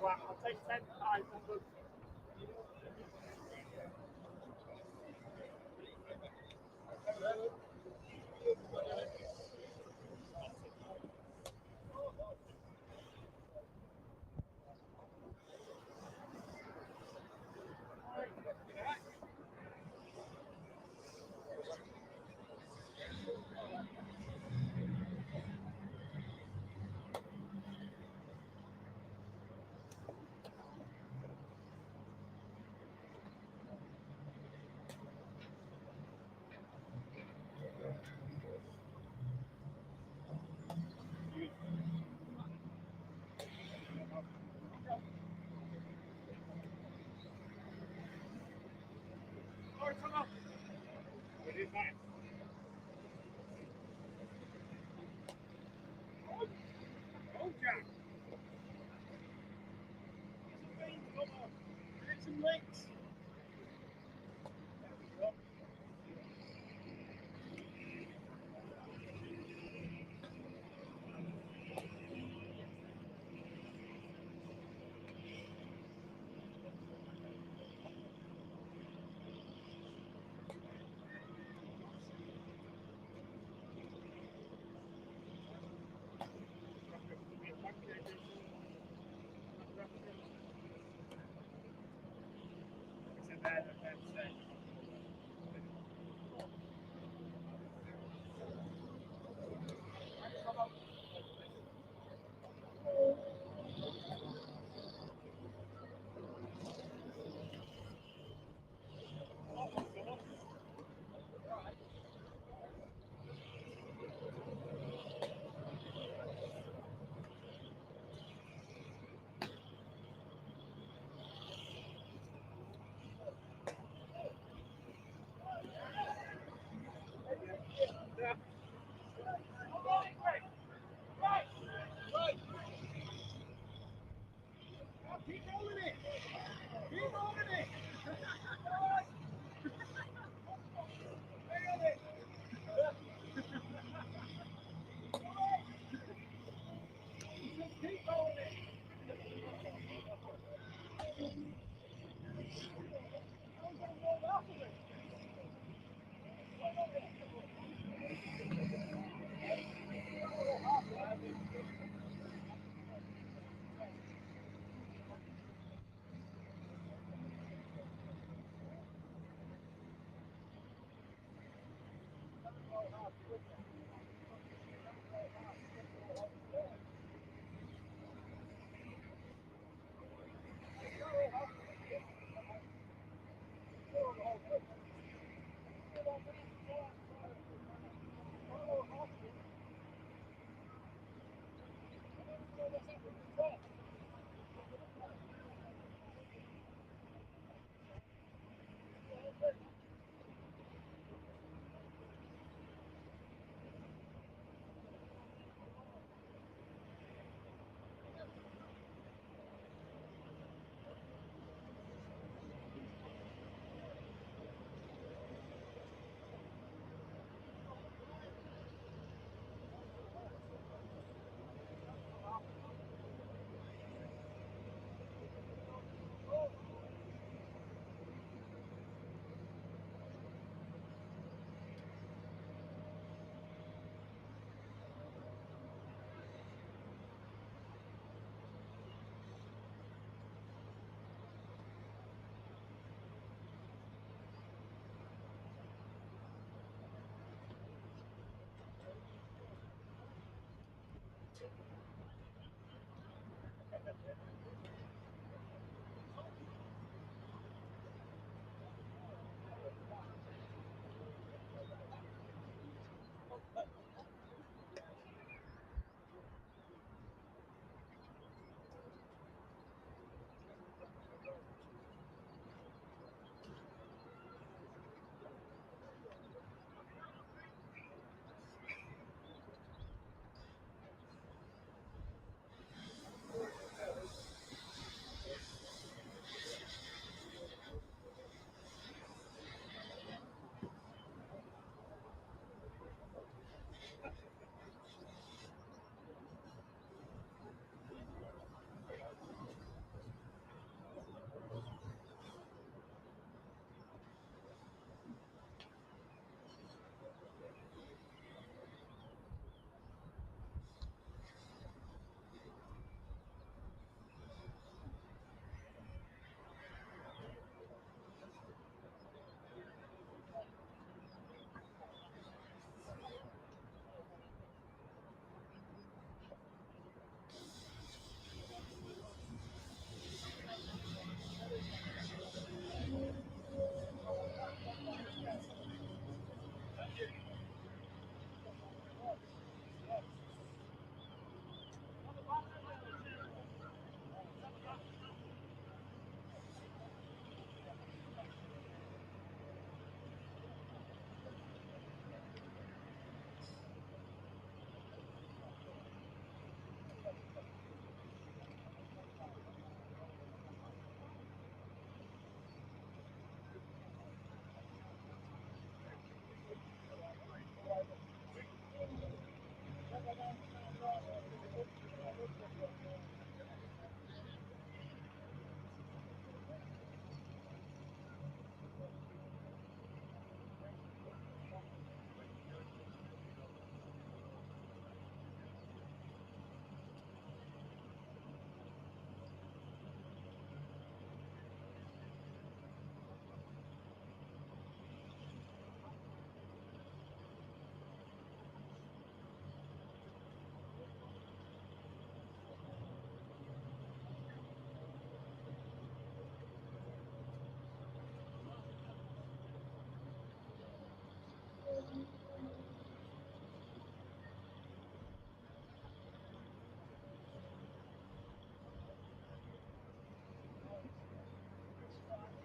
I'll take 10 times.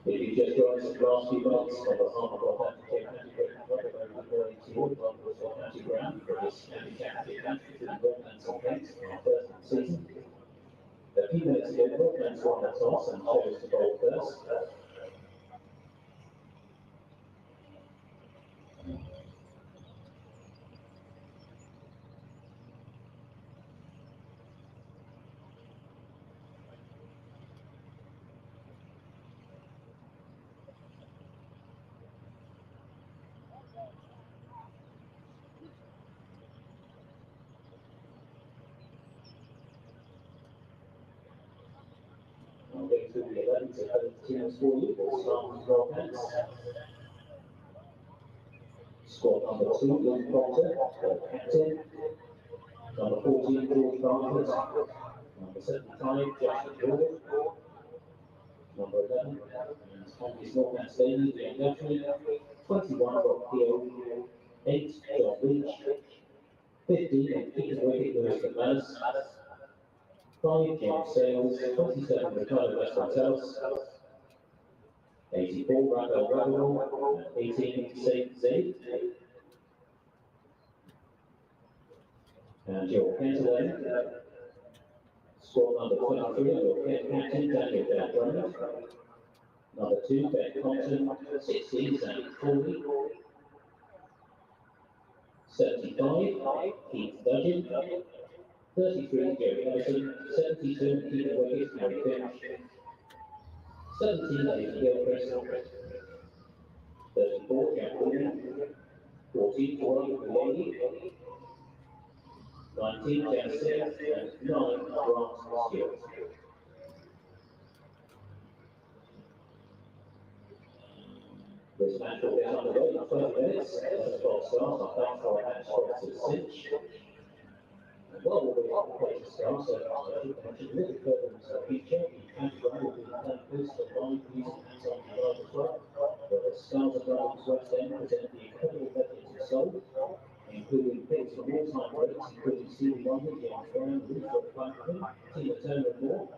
If you just joined us in the last few minutes, on behalf of Northamptonshire County Cricket Club, we're very reporting to you on the Rothesay County Ground for this county championship match between Northlands and Kent, our first of the season. A few minutes ago, Northlands won the toss and chose to bowl first. I'll go through the 11 to 11 teams for you. We'll start with Northlands. Squad number 2, Ian Proctor, captain. Number 14, George Bartlett. Number 75, Joshua George. Number 11, and His Northlands Daily, Ian Guthrie. 21, Rob Peel. 8, John Leach. 15, and Wicket, Lewis McManus. 5, James Sales. 27, Ricardo Vasconcelos. 84, Rafael Ravenel. 18, Saint Zaid. And Joel Cantley. Squad number 23, your captain, Daniel Belgrano. Number 2, Ben Compton. 16, Sam Corley. 75, Keith Dudgeon. 33, Jerry Ellison. 72, Keith Wicket, Harry Finch. 17, David Gilchrist. 34, Jack William. 14, Warren Mullaney. 19, Jan Smith, and 9, Grant Stewart. This match will get underway in 20 minutes. As the clock starts, our thanks for our match sponsor Cinch. And while we'll be on the place to start, so I should mention a little further in the feature, the county ground will be playing for live music and on the live as well, where the Stars of Dragons West End present the incredible methods of soul, including picks from all-time greats, including Stevie Wonder, James Brown, Rupert Franklin, Tina Turner and more.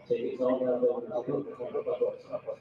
Tickets are now available to book on the club website.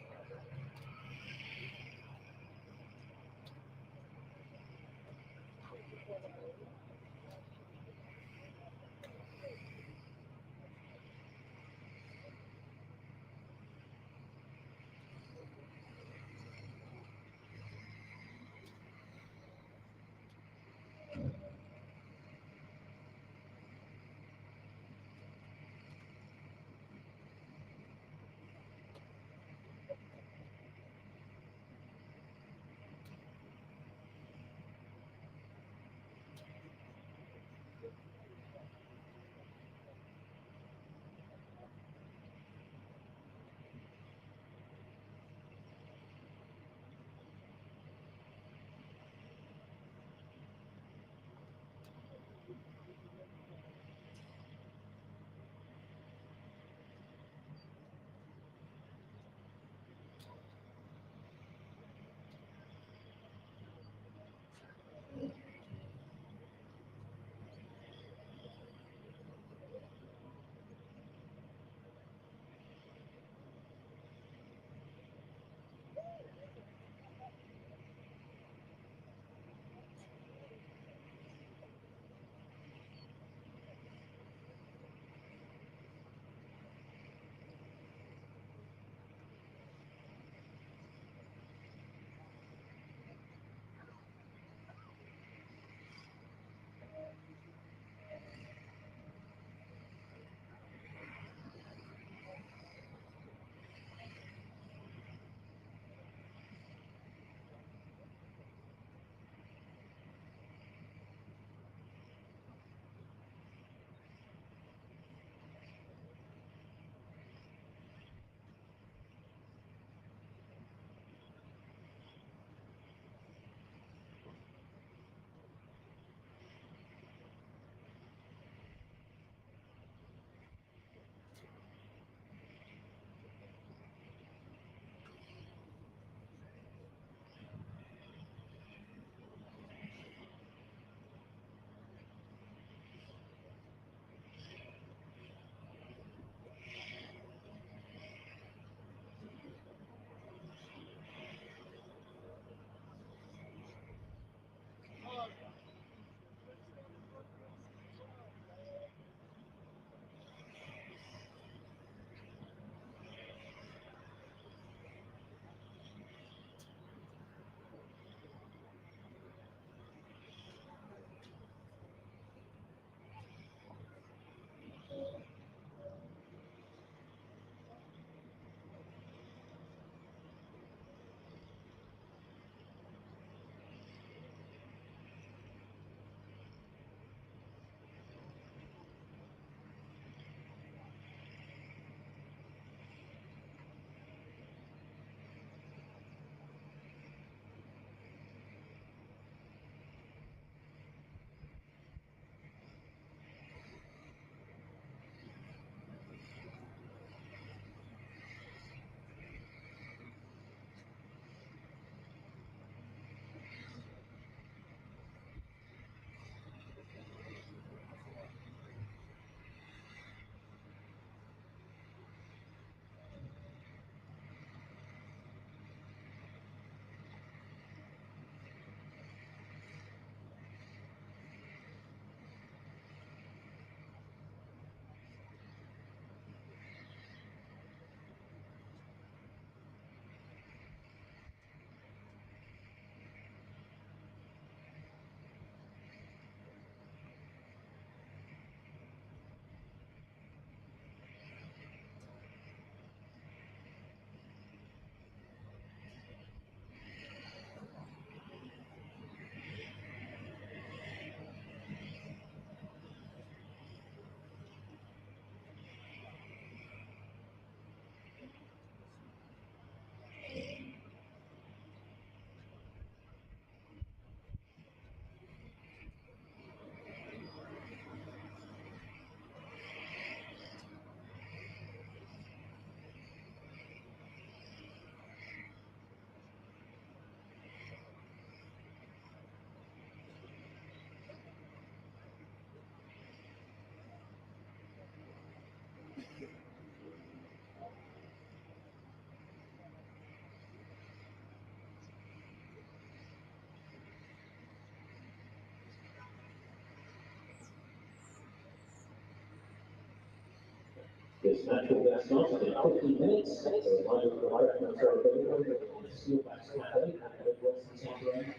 This natural gas started in 15 minutes. So a reminder of the refreshment available on the Steelbacks Cafe at the Western Centre End.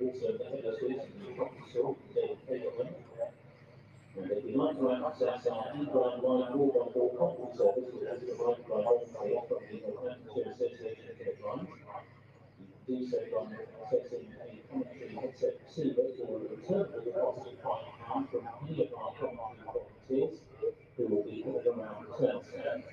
Also, the head hostess in the property store, David Fagerman. And if you'd like to access our e-brand live 4x4 conference service, which is provided by Rothesay from the Northamptonshire Association of Television, you can do so by accessing a commentary headset receiver for a returnable deposit of £5 from any of our commentary volunteers who will be in and around the turn stand.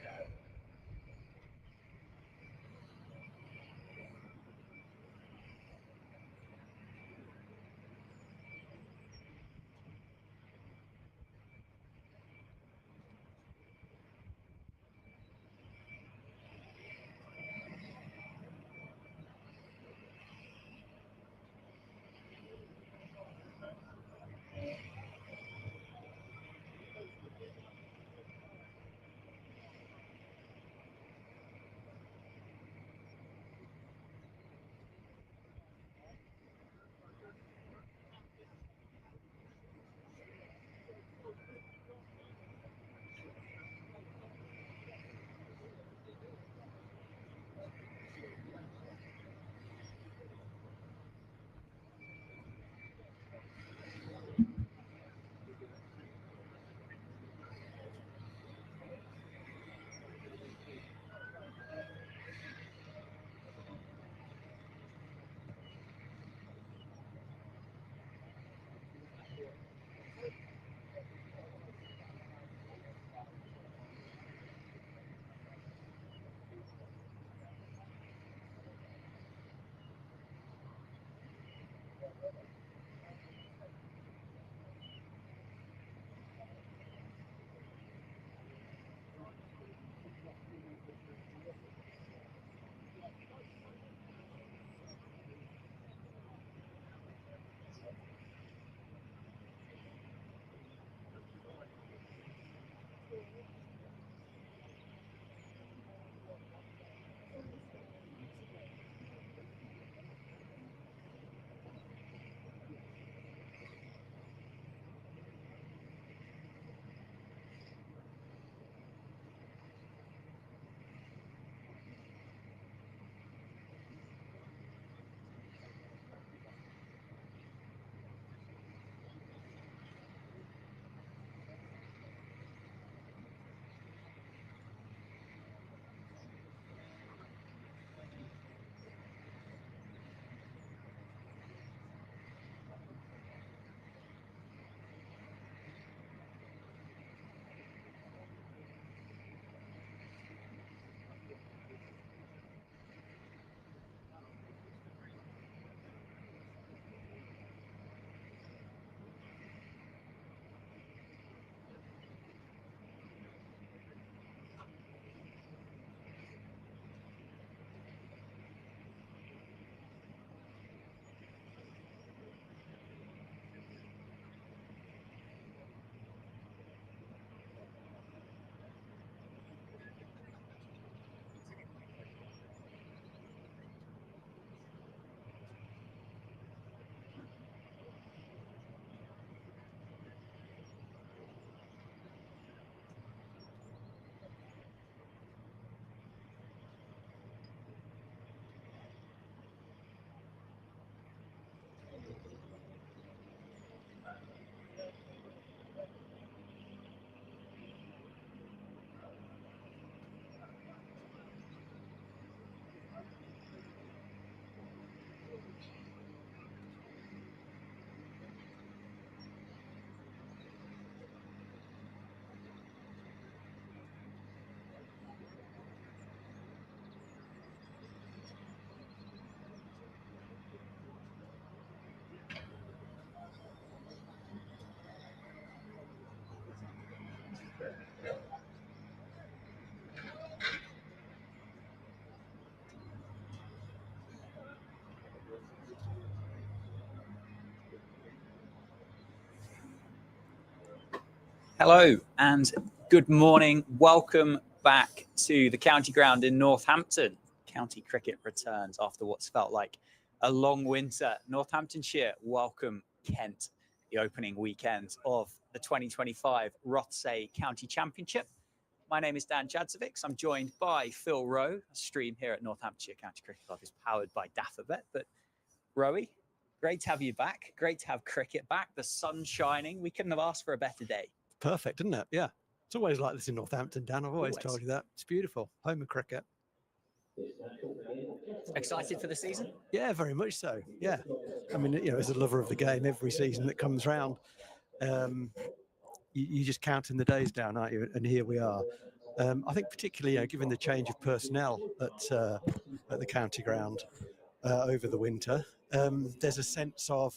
Hello and good morning. Welcome back to the county ground in Northampton. County cricket returns after what's felt like a long winter. Northamptonshire welcome Kent, the opening weekend of the 2025 Rothesay County Championship. My name is Dan Jadzovic. I'm joined by Phil Rowe. A stream here at Northamptonshire County Cricket Club is powered by DAFABet. But Rowie, great to have you back. Great to have cricket back. The sun's shining. We couldn't have asked for a better day. Perfect, isn't it? Yeah. It's always like this in Northampton, Dan. I've always told you that. It's beautiful. Home of cricket. Excited for the season? Yeah, very much so. Yeah. I mean, as a lover of the game, every season that comes round, you just counting the days down, aren't you? And here we are. I think particularly, given the change of personnel at the county ground over the winter, there's a sense of,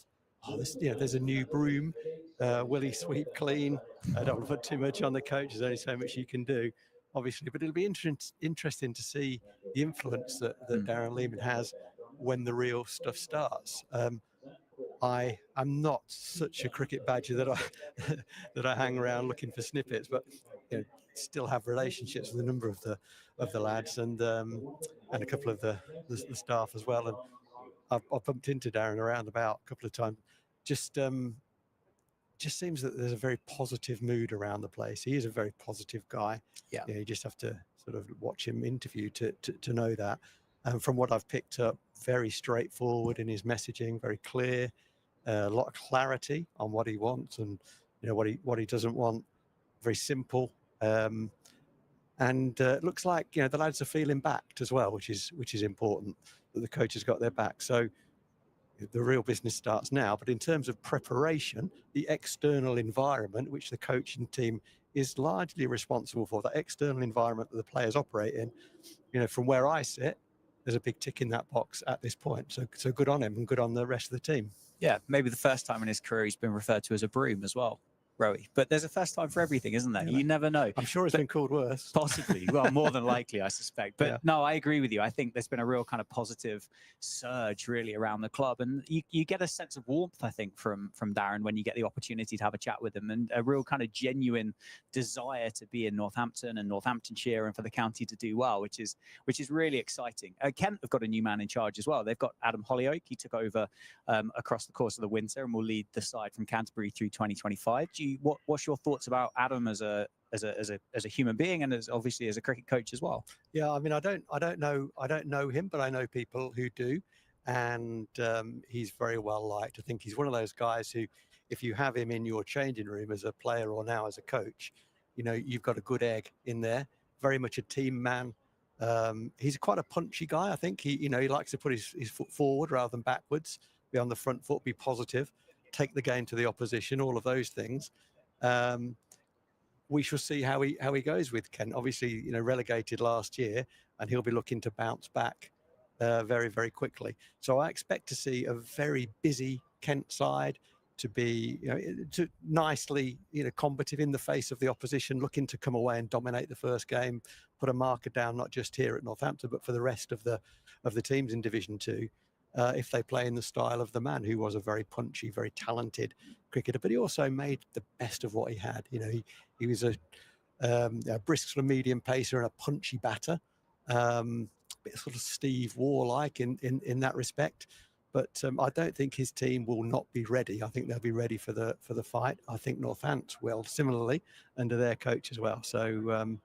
there's a new broom. Will he sweep clean? I don't want to put too much on the coach. There's only so much you can do, obviously. But it'll be interesting to see the influence that Darren Lehman has when the real stuff starts. I'm not such a cricket badger that I hang around looking for snippets, but still have relationships with a number of the lads and a couple of the staff as well. And I've bumped into Darren around about a couple of times. Just seems that there's a very positive mood around the place. He is a very positive guy. Yeah, you just have to sort of watch him interview to know that. And from what I've picked up, very straightforward in his messaging, very clear, a lot of clarity on what he wants and what he doesn't want. Very simple. And it looks like the lads are feeling backed as well, which is important, that the coach has got their back. So the real business starts now. But in terms of preparation, the external environment, which the coaching team is largely responsible for, that external environment that the players operate in, from where I sit, there's a big tick in that box at this point. So good on him and good on the rest of the team. Yeah, maybe the first time in his career he's been referred to as a broom as well, Rowie. But there's a first time for everything, isn't there? You never know. I'm sure it's been called worse. Possibly. Well, more than likely, I suspect. But no, I agree with you. I think there's been a real kind of positive surge really around the club. And you get a sense of warmth, I think, from Darren when you get the opportunity to have a chat with him, and a real kind of genuine desire to be in Northampton and Northamptonshire and for the county to do well, which is really exciting. Kent have got a new man in charge as well. They've got Adam Hollyoake. He took over across the course of the winter and will lead the side from Canterbury through 2025. What's your thoughts about Adam as a human being and obviously as a cricket coach as well? Yeah, I mean, I don't know him, but I know people who do, and he's very well liked. I think he's one of those guys who, if you have him in your changing room as a player or now as a coach, you've got a good egg in there. Very much a team man. He's quite a punchy guy. I think he likes to put his foot forward rather than backwards. Be on the front foot. Be positive. Take the game to the opposition. All of those things. We shall see how he goes with Kent. Obviously, relegated last year, and he'll be looking to bounce back very, very quickly. So I expect to see a very busy Kent side, to be to nicely combative in the face of the opposition, looking to come away and dominate the first game, put a marker down not just here at Northampton but for the rest of the teams in Division 2. If they play in the style of the man, who was a very punchy, very talented cricketer, but he also made the best of what he had. He was a brisk sort of medium pacer and a punchy batter, bit sort of Steve Waugh-like in that respect. But I don't think his team will not be ready. I think they'll be ready for the fight. I think Northampton will similarly under their coach as well. So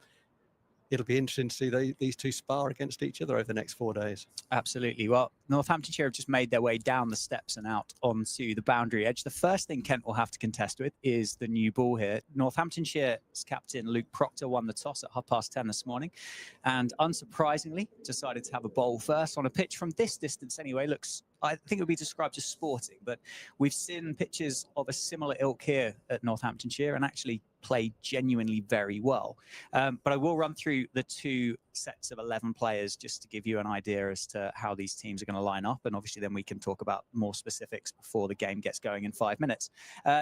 it'll be interesting to see these two spar against each other over the next 4 days. Absolutely. Well, Northamptonshire have just made their way down the steps and out onto the boundary edge. The first thing Kent will have to contest with is the new ball here. Northamptonshire's captain Luke Proctor won the toss at 10:30 this morning, and unsurprisingly decided to have a bowl first on a pitch from this distance anyway. I think it would be described as sporting, but we've seen pitches of a similar ilk here at Northamptonshire and actually played genuinely very well. But I will run through the two sets of 11 players just to give you an idea as to how these teams are going to line up. And obviously then we can talk about more specifics before the game gets going in 5 minutes.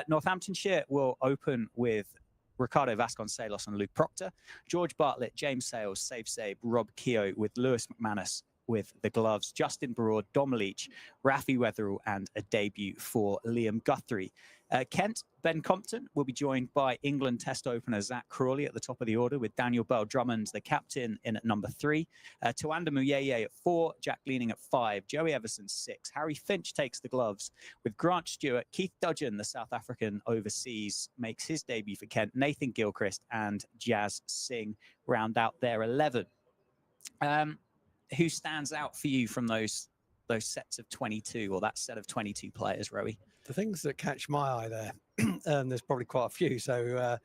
Northamptonshire will open with Ricardo Vasconcelos and Luke Proctor, George Bartlett, James Sales, Sabe, Rob Keogh with Lewis McManus with the gloves, Justin Broad, Dom Leach, Rafi Wetherill, and a debut for Liam Guthrie. Kent, Ben Compton will be joined by England test opener Zach Crawley at the top of the order, with Daniel Bell-Drummond, the captain, in at number 3. Tawanda Muyeye at 4, Jack Leaning at 5, Joey Everson 6. Harry Finch takes the gloves, with Grant Stewart. Keith Dudgeon, the South African overseas, makes his debut for Kent. Nathan Gilchrist and Jazz Singh round out their 11. Who stands out for you from those sets of 22, or that set of 22 players, Rowie? The things that catch my eye there, there's probably quite a few. So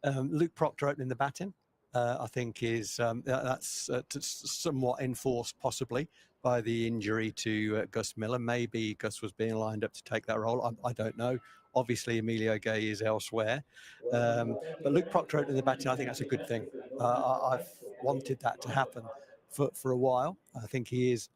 Luke Proctor opening the batting, I think that's somewhat enforced possibly by the injury to Gus Miller. Maybe Gus was being lined up to take that role. I don't know. Obviously, Emilio Gay is elsewhere. But Luke Proctor opening the batting, I think that's a good thing. I've wanted that to happen for a while. I think he is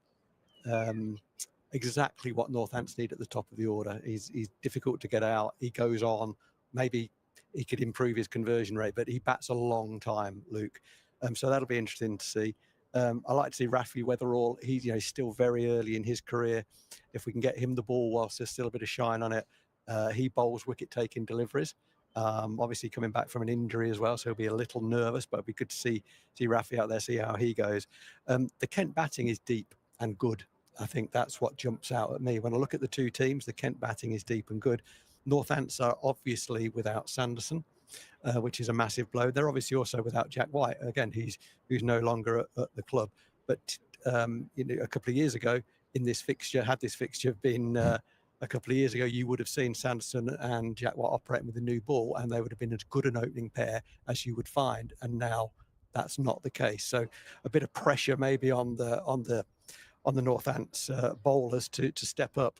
exactly what Northampton need at the top of the order. He's difficult to get out. He goes on. Maybe he could improve his conversion rate, but he bats a long time, Luke. So that'll be interesting to see. I like to see Rafi Weatherall. He's still very early in his career. If we can get him the ball whilst there's still a bit of shine on it, he bowls wicket-taking deliveries. Obviously coming back from an injury as well, so he'll be a little nervous, but it'll be good to see Rafi out there, see how he goes. The Kent batting is deep and good. I think that's what jumps out at me. When I look at the two teams, the Kent batting is deep and good. Northants are obviously without Sanderson, which is a massive blow. They're obviously also without Jack White. Again, who's no longer at the club. But a couple of years ago, had this fixture been a couple of years ago, you would have seen Sanderson and Jack White operating with a new ball, and they would have been as good an opening pair as you would find. And now that's not the case. So a bit of pressure maybe on the Northants bowlers to step up.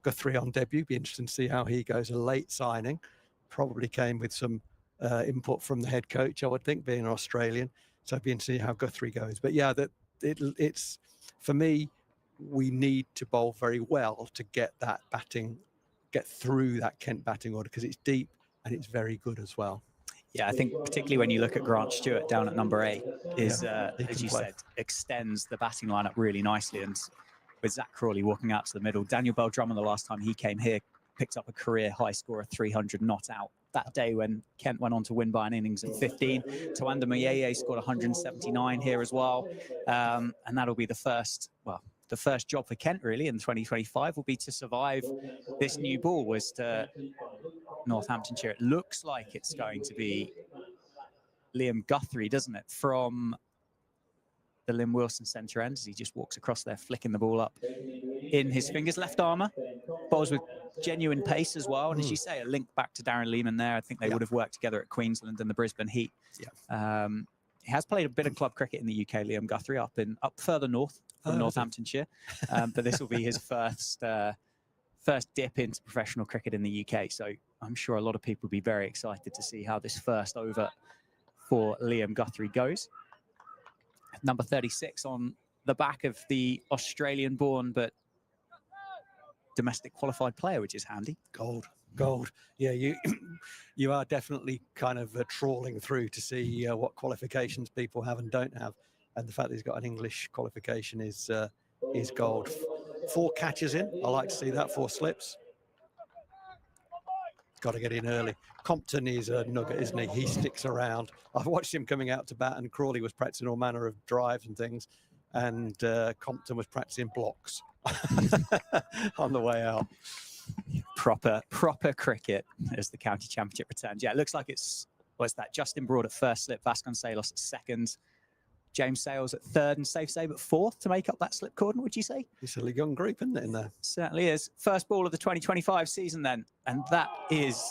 Guthrie on debut, be interesting to see how he goes. A late signing, probably came with some input from the head coach, I would think, being an Australian. So it'd be interesting to see how Guthrie goes. But yeah, it's for me, we need to bowl very well to get through that Kent batting order, because it's deep and it's very good as well. Yeah, I think particularly when you look at Grant Stewart down at number 8, as you said, extends the batting lineup really nicely. And with Zach Crawley walking out to the middle, Daniel Bell-Drummond, the last time he came here, picked up a career high score of 300 not out that day when Kent went on to win by an innings of 15. Tawanda Muyeye scored 179 here as well. And that'll be the first job for Kent really in 2025 will be to survive this new ball. Was to Northamptonshire. It looks like it's going to be Liam Guthrie, doesn't it, from the Lynn Wilson centre end, as he just walks across there, flicking the ball up in his fingers. Left armour, bowls with genuine pace as well. And as you say, a link back to Darren Lehman there. I think they would have worked together at Queensland and the Brisbane Heat. He has played a bit of club cricket in the UK, Liam Guthrie, up further north from Northamptonshire. But this will be his first dip into professional cricket in the UK. So I'm sure a lot of people will be very excited to see how this first over for Liam Guthrie goes. Number 36 on the back of the Australian-born but domestic qualified player, which is handy. Gold. Yeah, you are definitely kind of trawling through to see what qualifications people have and don't have. And the fact that he's got an English qualification is gold. 4 catches in. I like to see that. 4 slips. Got to get in early. Compton is a nugget, isn't he? He sticks around. I've watched him coming out to bat, and Crawley was practicing all manner of drives and things, and Compton was practicing blocks on the way out. Proper cricket as the county championship returns. Yeah, it looks like it's Justin Broad at first slip, Vasconcelos at second, James Sales at third, and Safe Save at fourth to make up that slip cordon, would you say? It's a young group, isn't it, in there? Certainly is. First ball of the 2025 season then, and that is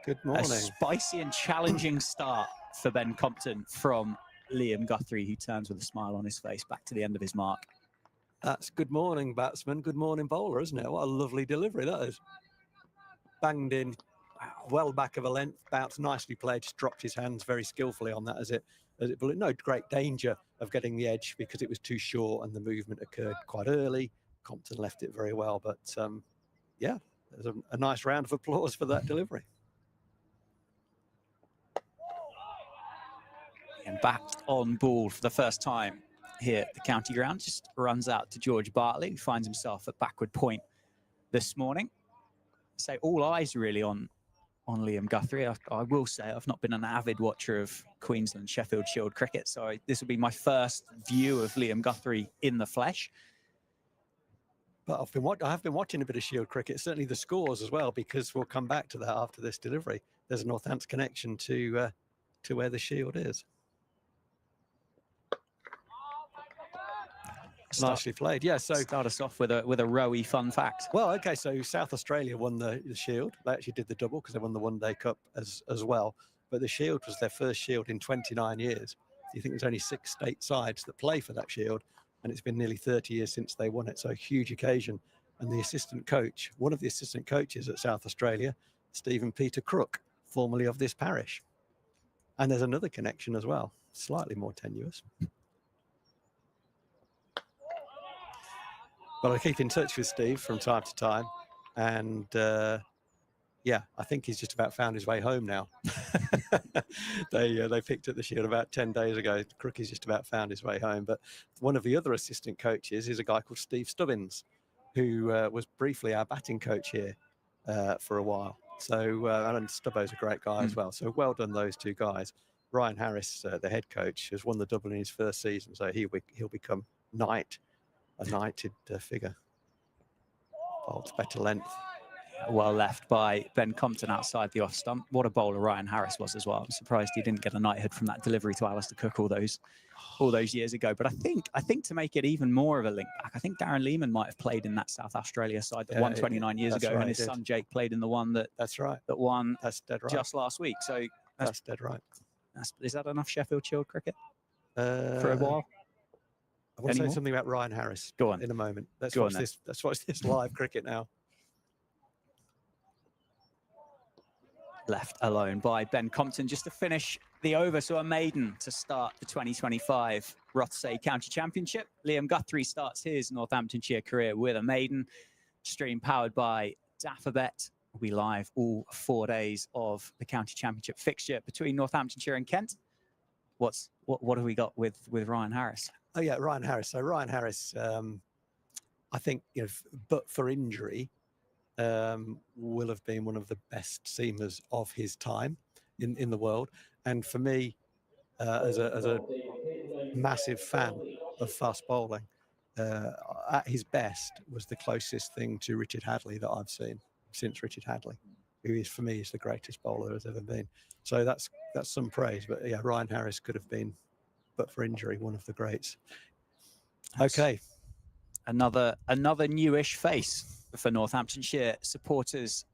good morning. A spicy and challenging start for Ben Compton from Liam Guthrie, who turns with a smile on his face back to the end of his mark. That's good morning, batsman. Good morning, bowler, isn't it? What a lovely delivery that is. Banged in, well back of a length, bounced nicely played, just dropped his hands very skillfully on that as it blew. No great danger of getting the edge because it was too short and the movement occurred quite early. Compton left it very well, but yeah, there's a nice round of applause for that delivery. And back on ball for the first time here at the county ground, just runs out to George Bartley, who finds himself at backward point this morning. say all eyes really on Liam Guthrie. I will say I've not been an avid watcher of Queensland Sheffield Shield cricket, so this will be my first view of Liam Guthrie in the flesh. But I have been watching a bit of Shield cricket, certainly the scores as well, because we'll come back to that after this delivery. There's a Northampton connection to where the Shield is. Nicely played. Yeah, so start us off with a rowy fun fact. Well, okay, so South Australia won the Shield. They actually did the double because they won the One Day Cup as well. But the Shield was their first Shield in 29 years. You think there's only 6 state sides that play for that Shield, and it's been nearly 30 years since they won it. So a huge occasion. And the assistant coach, one of the assistant coaches at South Australia, Stephen Peter Crook, formerly of this parish. And there's another connection as well, slightly more tenuous. But I keep in touch with Steve from time to time, and yeah, I think he's just about found his way home now. They picked up the Shield about 10 days ago. Crookie's just about found his way home. But one of the other assistant coaches is a guy called Steve Stubbins, who was briefly our batting coach here for a while. So and Stubbo's a great guy as well. So well done those two guys. Ryan Harris, the head coach, has won the double in his first season, so he'll become a knighted figure. Bowls better length. Well left by Ben Compton outside the off stump. What a bowler Ryan Harris was as well. I'm surprised he didn't get a knighthood from that delivery to Alistair Cook all those years ago. But I think to make it even more of a link back, I think Darren Lehman might have played in that South Australia side that won 29 years ago, and his son Jake played in the one that won just last week. So that's dead right. Is that enough Sheffield Shield cricket for a while? I want to say something about Ryan Harris. Go on. In a moment. Let's watch this live cricket now. Left alone by Ben Compton just to finish the over. So a maiden to start the 2025 Rothesay County Championship. Liam Guthrie starts his Northamptonshire career with a maiden. Stream powered by Daffabet. We'll be live all 4 days of the County Championship fixture between Northamptonshire and Kent. What have we got with Ryan Harris? Oh yeah, Ryan Harris. So Ryan Harris, I think, but for injury, will have been one of the best seamers of his time in the world. And for me, as a massive fan of fast bowling, at his best was the closest thing to Richard Hadley that I've seen since Richard Hadley, who is, for me, is the greatest bowler there's ever been. So that's some praise. But yeah, Ryan Harris could have been, but for injury, one of the greats. Okay. Another newish face for Northamptonshire supporters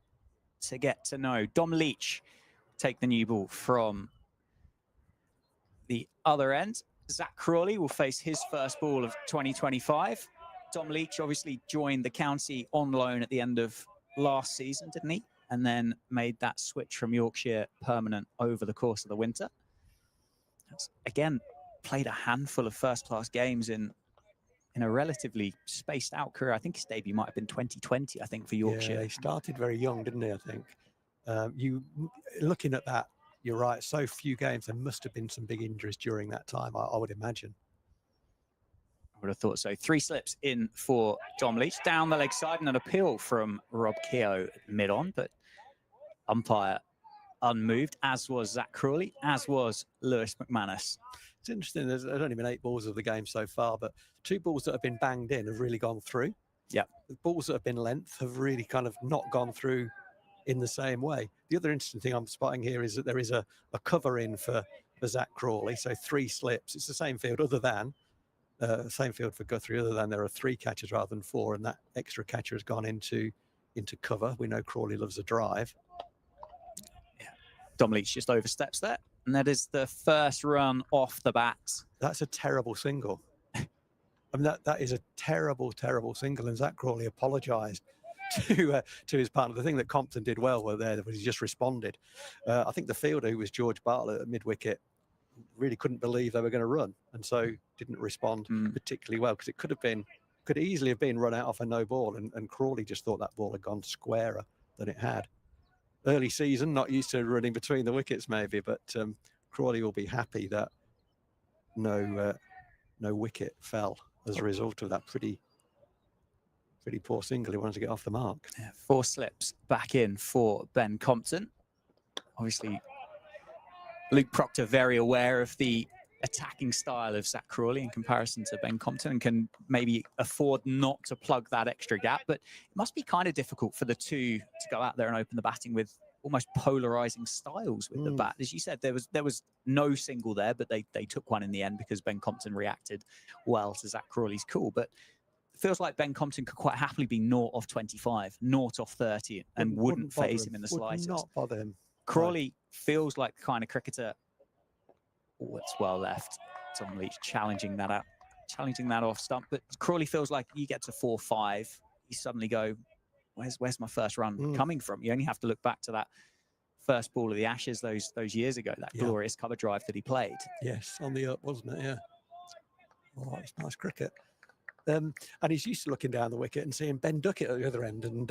to get to know. Dom Leach take the new ball from the other end. Zach Crawley will face his first ball of 2025. Dom Leach obviously joined the county on loan at the end of last season, didn't he? And then made that switch from Yorkshire permanent over the course of the winter. Again, played a handful of first-class games in a relatively spaced out career. I think his debut might have been 2020, I think, for Yorkshire. Yeah, he started very young, didn't he, I think? Looking at that, you're right, so few games, there must have been some big injuries during that time, I would imagine. I would have thought so. 3 slips in for Dom Leach. Down the leg side and an appeal from Rob Keogh mid-on, but umpire unmoved, as was Zach Crawley, as was Lewis McManus. It's interesting, there's only been 8 balls of the game so far, but 2 balls that have been banged in have really gone through. Yeah. The balls that have been length have really kind of not gone through in the same way. The other interesting thing I'm spotting here is that there is a cover in for Zach Crawley, so 3 slips. It's the same field other than, same field for Guthrie, other than there are 3 catches rather than 4, and that extra catcher has gone into cover. We know Crawley loves a drive. Yeah. Dom Leach just oversteps there. And that is the first run off the bat. That's a terrible single. I mean, that is a terrible, terrible single. And Zach Crawley apologised to his partner. The thing that Compton did well was he just responded. I think the fielder, who was George Bartlett at mid-wicket, really couldn't believe they were going to run, and so didn't respond particularly well, because it could easily have been run out off a no ball, and Crawley just thought that ball had gone squarer than it had. Early season, not used to running between the wickets maybe, but Crawley will be happy that no wicket fell as a result of that pretty pretty poor single. He wanted to get off the mark. Yeah, 4 slips back in for Ben Compton. Obviously, Luke Proctor very aware of the attacking style of Zach Crawley in comparison to Ben Compton and can maybe afford not to plug that extra gap. But it must be kind of difficult for the two to go out there and open the batting with almost polarizing styles with the bat. As you said, there was no single there, but they took one in the end because Ben Compton reacted well to Zach Crawley's call. But it feels like Ben Compton could quite happily be 0 off 25, 0 off 30, and wouldn't phase him in the slightest. Would not bother him. Crawley feels like the kind of cricketer. Oh, it's well left. Tom Leach challenging that off stump. But Crawley feels like you get to 4-5, you suddenly go, where's my first run coming from? You only have to look back to that first ball of the Ashes those years ago, that glorious cover drive that he played. Yes, on the up, wasn't it? Yeah. Oh, it's nice cricket. And he's used to looking down the wicket and seeing Ben Duckett at the other end. And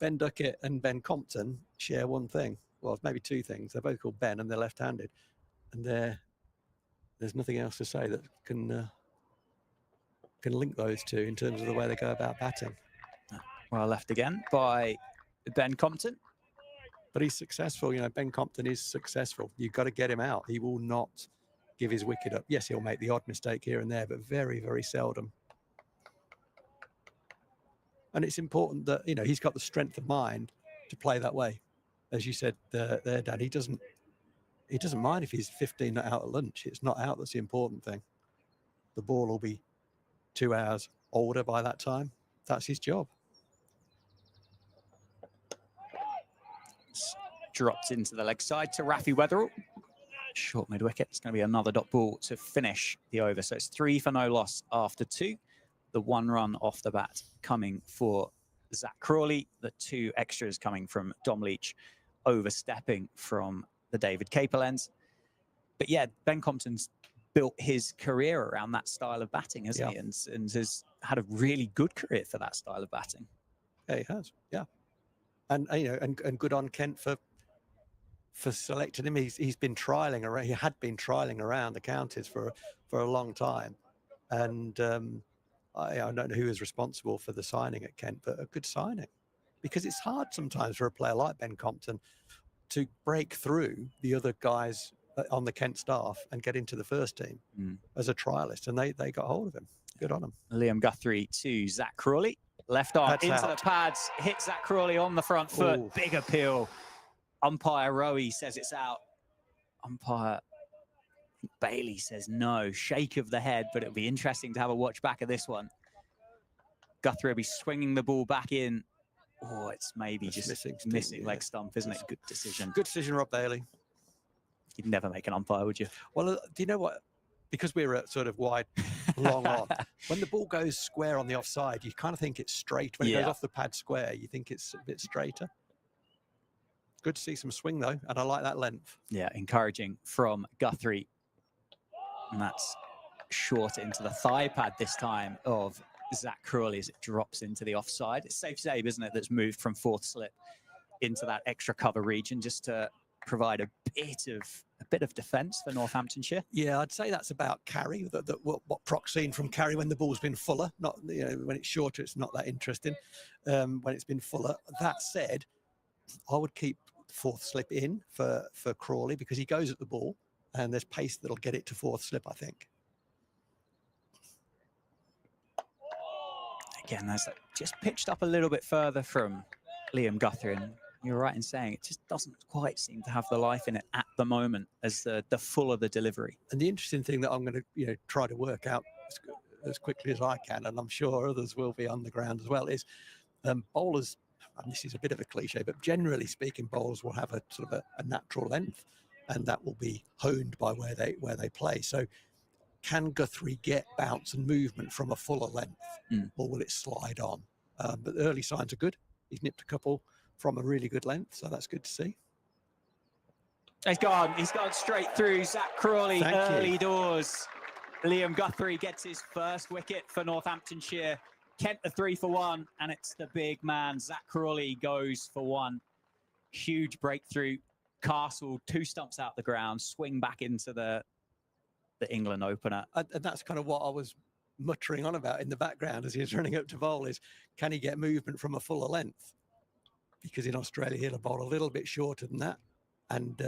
Ben Duckett and Ben Compton share one thing. Well, maybe 2 things. They're both called Ben and they're left-handed. And there's nothing else to say that can link those two in terms of the way they go about batting. Well left again by Ben Compton. But he's successful. You know, Ben Compton is successful. You've got to get him out. He will not give his wicket up. Yes, he'll make the odd mistake here and there, but very, very seldom. And it's important that, you know, he's got the strength of mind to play that way. As you said there, Dad, he doesn't mind if he's 15 not out at lunch. It's not out that's the important thing. The ball will be 2 hours older by that time. That's his job. Dropped into the leg side to Rafi Weatherall. Short mid-wicket. It's going to be another dot ball to finish the over. So it's 3 for no loss after 2. The 1 run off the bat coming for Zach Crawley. The 2 extras coming from Dom Leach, overstepping from the David Caper lens. But yeah, Ben Compton's built his career around that style of batting, hasn't he? And has had a really good career for that style of batting. Yeah, he has. Yeah. And you know, and good on Kent for selecting him. He's been trialing around. He had been trialing around the counties for a long time, and I don't know who is responsible for the signing at Kent, but a good signing, because it's hard sometimes for a player like Ben Compton to break through the other guys on the Kent staff and get into the first team as a trialist, and they got hold of him. Good on them. Liam Guthrie to Zach Crawley. Left arm Pads into out. the pads, hit Zach Crawley on the front foot. Ooh. Big appeal. Umpire Rowie says it's out. Umpire Bailey says no. Shake of the head, but it'll be interesting to have a watch back of this one. Guthrie will be swinging the ball back in. Oh, it's maybe just missing leg stump, isn't it? Good decision. Good decision, Rob Bailey. You'd never make an umpire, would you? Well, do you know what? Because we're at sort of wide, long on, when the ball goes square on the offside, you kind of think it's straight. When it goes off the pad square, you think it's a bit straighter. Good to see some swing, though, and I like that length. Yeah, encouraging from Guthrie. And that's short into the thigh pad this time of Zach Crawley as it drops into the offside. It's safe save, isn't it, that's moved from 4th slip into that extra cover region just to provide a bit of defence for Northamptonshire. Yeah, I'd say that's about carry. What Proc's seen from carry when the ball's been fuller. Not, you know, when it's shorter, it's not that interesting. When it's been fuller. That said, I would keep 4th slip in for Crawley, because he goes at the ball and there's pace that'll get it to 4th slip, I think. Again, that's just pitched up a little bit further from Liam Guthrie. And you're right in saying it just doesn't quite seem to have the life in it at the moment as the fuller the delivery. And the interesting thing that I'm going to try to work out as quickly as I can, and I'm sure others will be on the ground as well, is bowlers, and this is a bit of a cliche, but generally speaking, bowlers will have a sort of a natural length, and that will be honed by where they play. So can Guthrie get bounce and movement from a fuller length, or will it slide on? But the early signs are good. He's nipped a couple from a really good length, so that's good to see. He's gone straight through Zach Crawley early doors. Liam Guthrie gets his first wicket for Northamptonshire. Kent the 3 for 1, and it's the big man. Zach Crawley goes for 1. Huge breakthrough. Castle 2 stumps out the ground, swing back into the England opener. And that's kind of what I was muttering on about in the background as he was running up to bowl is, can he get movement from a fuller length? Because in Australia, he'll have bowled a little bit shorter than that. And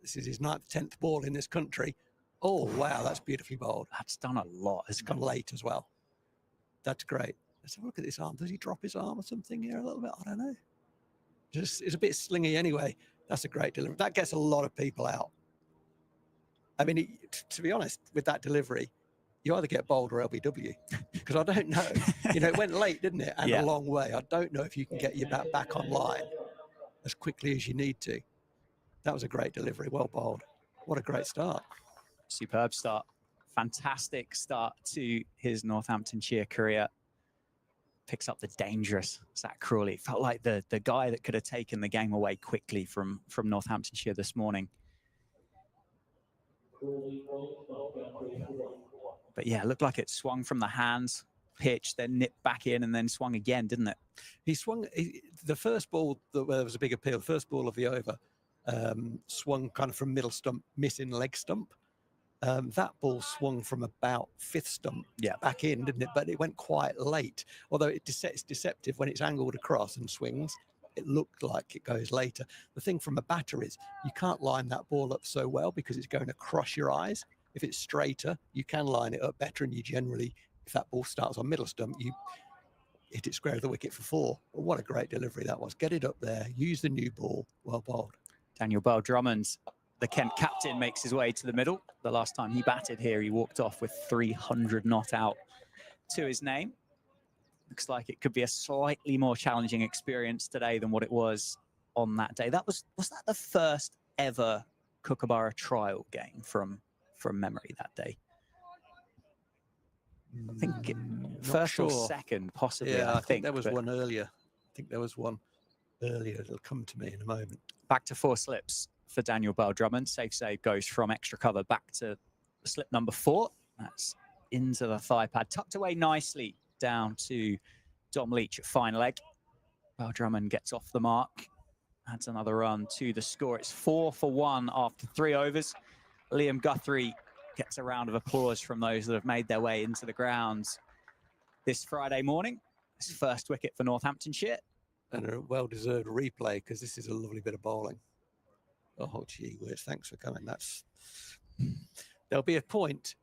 this is his 9th, 10th ball in this country. Oh, wow, that's beautifully bowled. That's done a lot. It's gone late as well. That's great. Let's have a look at this arm. Does he drop his arm or something here a little bit? I don't know. Just, it's a bit slingy anyway. That's a great delivery. That gets a lot of people out. I mean, to be honest, with that delivery, you either get bowled or LBW, because I don't know. You know, it went late, didn't it? And a long way. I don't know if you can get your bat back online as quickly as you need to. That was a great delivery. Well bowled. What a great start. Superb start. Fantastic start to his Northamptonshire career. Picks up the dangerous Zach Crawley. Felt like the guy that could have taken the game away quickly from Northamptonshire this morning. But yeah, it looked like it swung from the hands, pitched, then nipped back in, and then swung again, didn't it? He swung, the first ball, where there was a big appeal, first ball of the over, swung kind of from middle stump, missing leg stump. That ball swung from about 5th stump back in, didn't it? But it went quite late. Although it's deceptive when it's angled across and swings. It looked like it goes later. The thing from a batter is you can't line that ball up so well because it's going to crush your eyes. If it's straighter, you can line it up better, and you generally, if that ball starts on middle stump, you hit it square of the wicket for 4. Well, what a great delivery that was. Get it up there, use the new ball, well bowled. Daniel Bell-Drummond, the Kent captain, makes his way to the middle. The last time he batted here, he walked off with 300 not out to his name. Looks like it could be a slightly more challenging experience today than what it was on that day. Was that the first ever Kookaburra trial game from memory that day? I think first or second, possibly. Yeah, I think there was one earlier. I think there was one earlier. It'll come to me in a moment. Back to 4 slips for Daniel Bell-Drummond. Safe save goes from extra cover back to slip number 4. That's into the thigh pad, tucked away nicely down to Dom Leach at fine leg. Bell-Drummond gets off the mark, adds another run to the score. It's 4 for 1 after 3 overs. Liam Guthrie gets a round of applause from those that have made their way into the grounds this Friday morning. His first wicket for Northamptonshire. And a well-deserved replay, because this is a lovely bit of bowling. Oh, gee whiz, thanks for coming. There'll be a point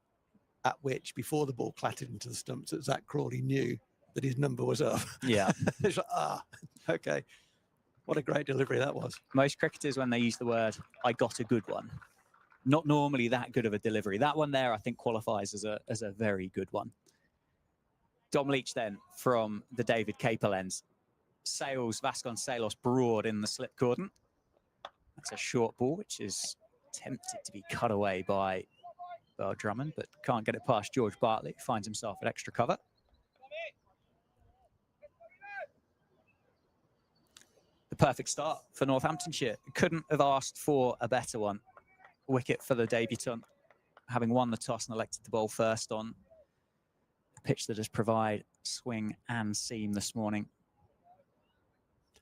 at which, before the ball clattered into the stumps, that Zach Crawley knew that his number was up. Yeah. It's like, okay. What a great delivery that was. Most cricketers, when they use the word, I got a good one, not normally that good of a delivery. That one there, I think, qualifies as a very good one. Dom Leach then from the David Capel lens. Vasconcelos broad in the slip cordon. That's a short ball, which is tempted to be cut away by Bell-Drummond, but can't get it past George Bartley. Finds himself at extra cover. The perfect start for Northamptonshire. Couldn't have asked for a better one. Wicket for the debutant, having won the toss and elected to bowl first on a pitch that has provided swing and seam this morning.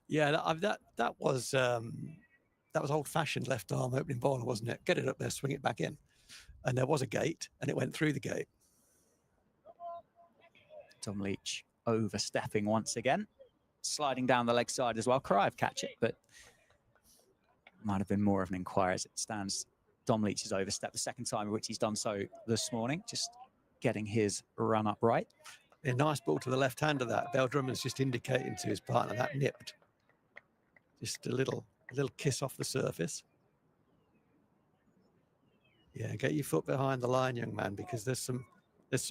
Yeah, that was old-fashioned left arm opening bowler, wasn't it? Get it up there, swing it back in. And there was a gate, and it went through the gate. Dom Leach overstepping once again. Sliding down the leg side as well. Crive catch it, but might have been more of an inquiry as it stands. Dom Leach has overstepped the second time in which he's done so this morning, just getting his run up right. A nice ball to the left-hander that. Bell-Drummond's just indicating to his partner that nipped. Just a little kiss off the surface. Yeah, get your foot behind the line, young man, because there's some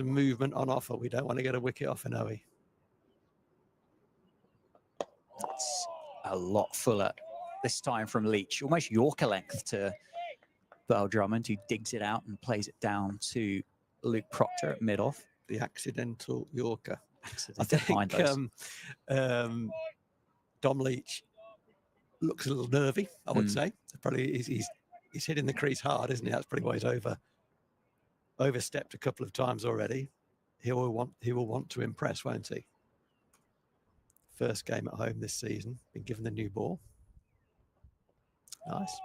movement on offer. We don't want to get a wicket off an OE. That's a lot fuller this time from Leach. Almost Yorker length to Bell-Drummond, who digs it out and plays it down to Luke Proctor at mid-off. The accidental Yorker. I think Dom Leach looks a little nervy, I would say. Probably he's hitting the crease hard, isn't he? That's probably why he's overstepped a couple of times already. He will want to impress, won't he? First game at home this season, been given the new ball. Nice.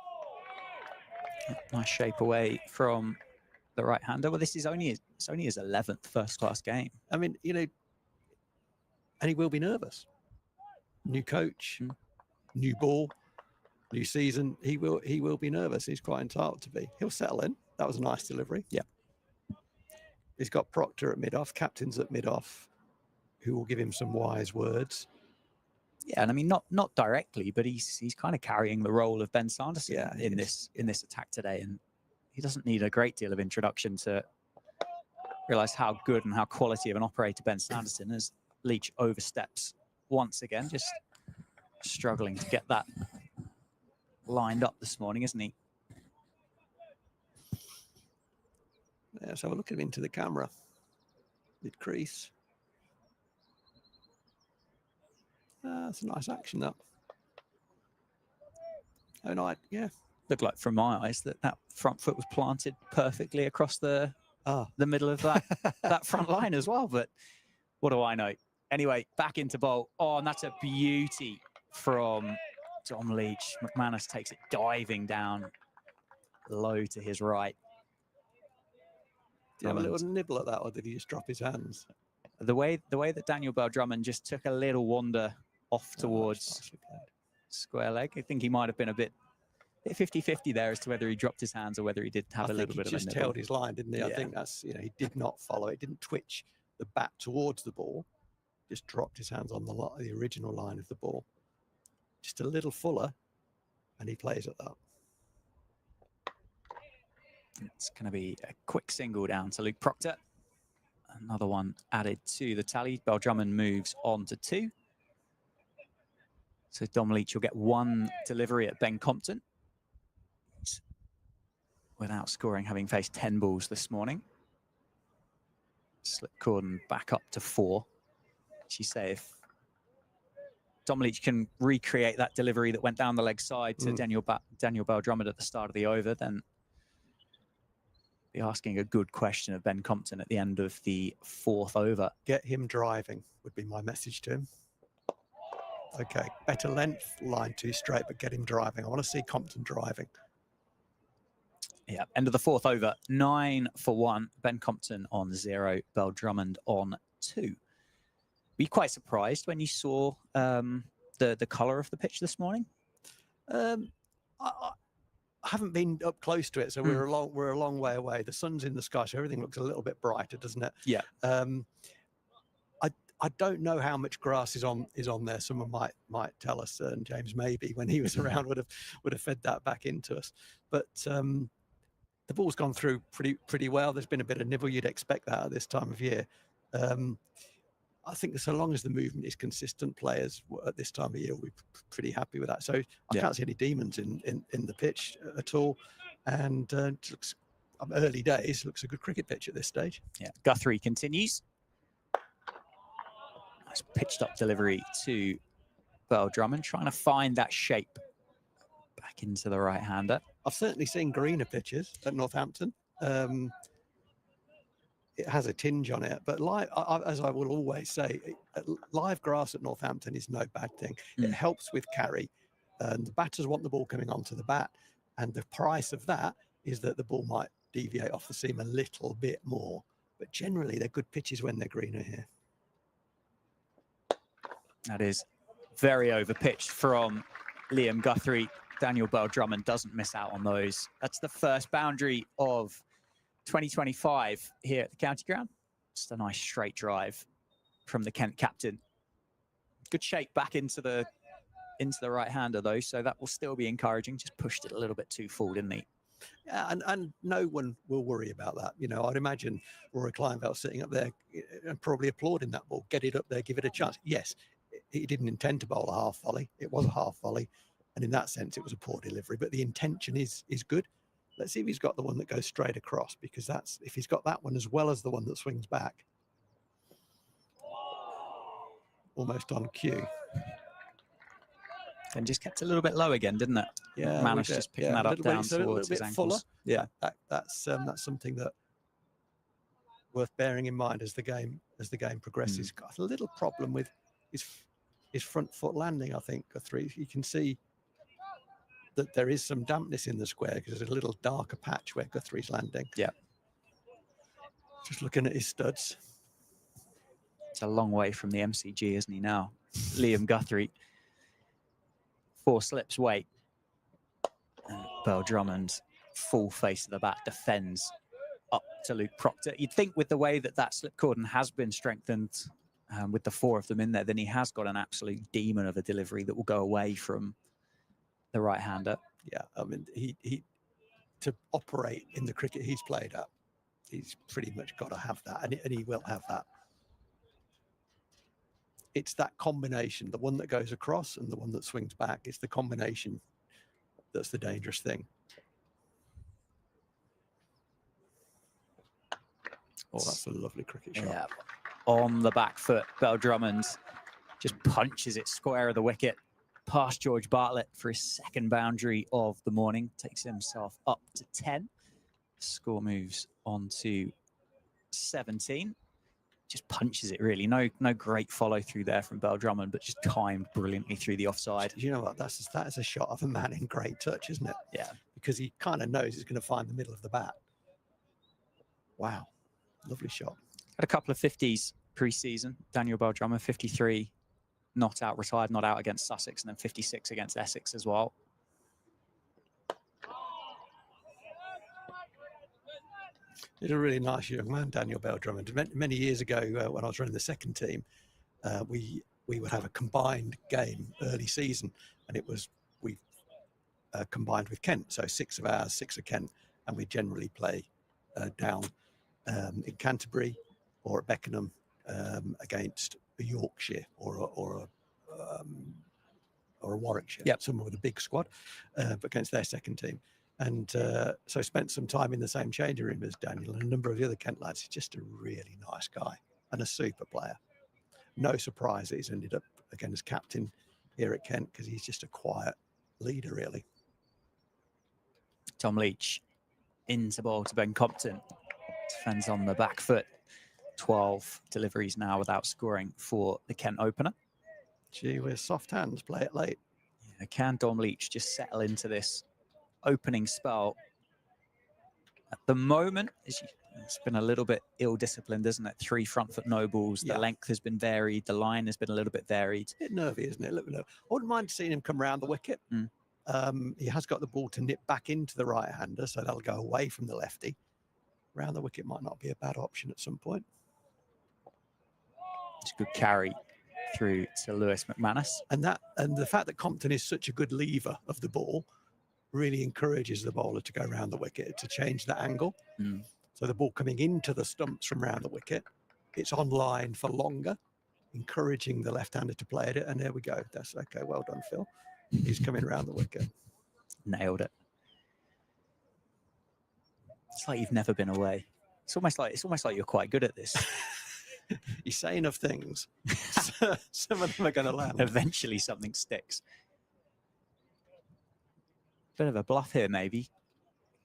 Nice shape away from the right-hander. Well, it's only his 11th first-class game. I mean, you know, and he will be nervous. New coach, new ball, new season. He will be nervous. He's quite entitled to be. He'll settle in. That was a nice delivery. Yeah. He's got Proctor at mid-off, captains at mid-off, who will give him some wise words. Yeah, and I mean not directly, but he's kind of carrying the role of Ben Sanderson in this attack today, and he doesn't need a great deal of introduction to realize how good and how quality of an operator Ben Sanderson is. Leach oversteps once again, just struggling to get that lined up this morning, isn't he? Let's have a look at him into the camera. Mid crease. That's a nice action, that. Oh, no, yeah. Looked like, from my eyes, that front foot was planted perfectly across the middle of that front line as well. But what do I know? Anyway, back into bowl. Oh, and that's a beauty from Dom Leach. McManus takes it diving down low to his right. Did you have a little nibble at that, or did he just drop his hands? The way that Daniel Bell-Drummond just took a little wander off towards square leg. I think he might have been a bit 50-50 there as to whether he dropped his hands or whether he did have a little bit of a nibble. He just held his line, didn't he? I think that's, you know, he did not follow it. Didn't twitch the bat towards the ball. Just dropped his hands on the original line of the ball. Just a little fuller, and he plays at that. It's going to be a quick single down to Luke Proctor. Another one added to the tally. Bell-Drummond moves on to 2. So Dom Leach will get 1 delivery at Ben Compton, without scoring, having faced 10 balls this morning. Slip Corden back up to 4. As you say, if Dom Leach can recreate that delivery that went down the leg side to Daniel Bell-Drummond at the start of the over, then be asking a good question of Ben Compton at the end of the 4th over. Get him driving would be my message to him. Okay, better length, line 2 straight, but get him driving. I want to see Compton driving. Yeah, end of the 4th over, 9 for 1. Ben Compton on 0, Bell-Drummond on 2. Were you quite surprised when you saw the colour of the pitch this morning? I haven't been up close to it, so we're a long way away. The sun's in the sky, so everything looks a little bit brighter, doesn't it? Yeah. I don't know how much grass is on there. Someone might tell us. And James maybe when he was around would have fed that back into us. But the ball's gone through pretty well. There's been a bit of nibble. You'd expect that at this time of year. I think that so long as the movement is consistent, players at this time of year will be pretty happy with that. So I can't see any demons in the pitch at all. And it looks, early days, looks a good cricket pitch at this stage. Yeah, Guthrie continues. Nice pitched up delivery to Bell-Drummond, trying to find that shape back into the right-hander. I've certainly seen greener pitches at Northampton. It has a tinge on it, but live, as I will always say, live grass at Northampton is no bad thing. It helps with carry, and the batters want the ball coming onto the bat, and the price of that is that the ball might deviate off the seam a little bit more. But generally, they're good pitches when they're greener here. That is very over-pitched from Liam Guthrie. Daniel Bell-Drummond doesn't miss out on those. That's the first boundary of 2025 here at the county ground. Just a nice straight drive from the Kent captain. Good shape back into the right-hander though, so that will still be encouraging. Just pushed it a little bit too full, didn't he? Yeah, and no one will worry about that. You know, I'd imagine Rory Kleinveld sitting up there and probably applauding that ball. Get it up there, give it a chance. Yes, he didn't intend to bowl a half volley. It was a half volley, and in that sense, it was a poor delivery. But the intention is good. Let's see if he's got the one that goes straight across, because that's, if he's got that one as well as the one that swings back. Almost on cue. And just kept a little bit low again, didn't it? Yeah, managed just picking that up down towards his ankles. Yeah, that's something that worth bearing in mind as the game progresses. Got a little problem with his front foot landing, I think. Guthrie, you can see that there is some dampness in the square because there's a little darker patch where Guthrie's landing. Yeah. Just looking at his studs. It's a long way from the MCG, isn't he now? Liam Guthrie. 4 slips weight. And Beau Drummond, full face of the bat, defends up to Luke Proctor. You'd think with the way that that slip cordon has been strengthened with the 4 of them in there, then he has got an absolute demon of a delivery that will go away from the right-hander. Yeah, I mean, he to operate in the cricket he's played at, he's pretty much got to have that, and he will have that. It's that combination, the one that goes across and the one that swings back. It's the combination that's the dangerous thing. Oh, that's a lovely cricket shot. Yeah, on the back foot, Beau Drummond just punches it square of the wicket past George Bartlett for his 2nd boundary of the morning. Takes himself up to 10. Score moves on to 17. Just punches it really. No great follow through there from Beau Drummond, but just timed brilliantly through the offside. You know what? That is a shot of a man in great touch, isn't it? Yeah. Because he kind of knows he's going to find the middle of the bat. Wow. Lovely shot. Had a couple of 50s pre-season. Daniel Beau Drummond, 53, not out, retired, not out against Sussex, and then 56 against Essex as well. He's a really nice young man, Daniel Beau Drummond. Many years ago, when I was running the 2nd team, we would have a combined game early season, and we combined with Kent. So 6 of ours, 6 of Kent, and we generally play down in Canterbury or at Beckenham against a Yorkshire or a Warwickshire. Yep. Someone with a big squad, but against their 2nd team. And so spent some time in the same changing room as Daniel and a number of the other Kent lads. He's just a really nice guy and a super player. No surprise that he's ended up again as captain here at Kent, because he's just a quiet leader, really. Tom Leach into ball to Ben Compton. Defends on the back foot. 12 deliveries now without scoring for the Kent opener. Gee, with soft hands, play it late. Yeah, can Dom Leach just settle into this opening spell? At the moment, it's been a little bit ill-disciplined, isn't it? 3 front foot no balls. The length has been varied. The line has been a little bit varied. A bit nervy, isn't it? Look, I wouldn't mind seeing him come round the wicket. He has got the ball to nip back into the right-hander, so that'll go away from the lefty. Round the wicket might not be a bad option at some point. It's a good carry through to Lewis McManus. And the fact that Compton is such a good lever of the ball really encourages the bowler to go round the wicket, to change the angle. So the ball coming into the stumps from round the wicket, it's on line for longer, encouraging the left-hander to play at it. And there we go. That's okay. Well done, Phil. He's coming round the wicket. Nailed it. It's like you've never been away. It's almost like you're quite good at this. You say enough things, some of them are going to land. Eventually something sticks. Bit of a bluff here, maybe.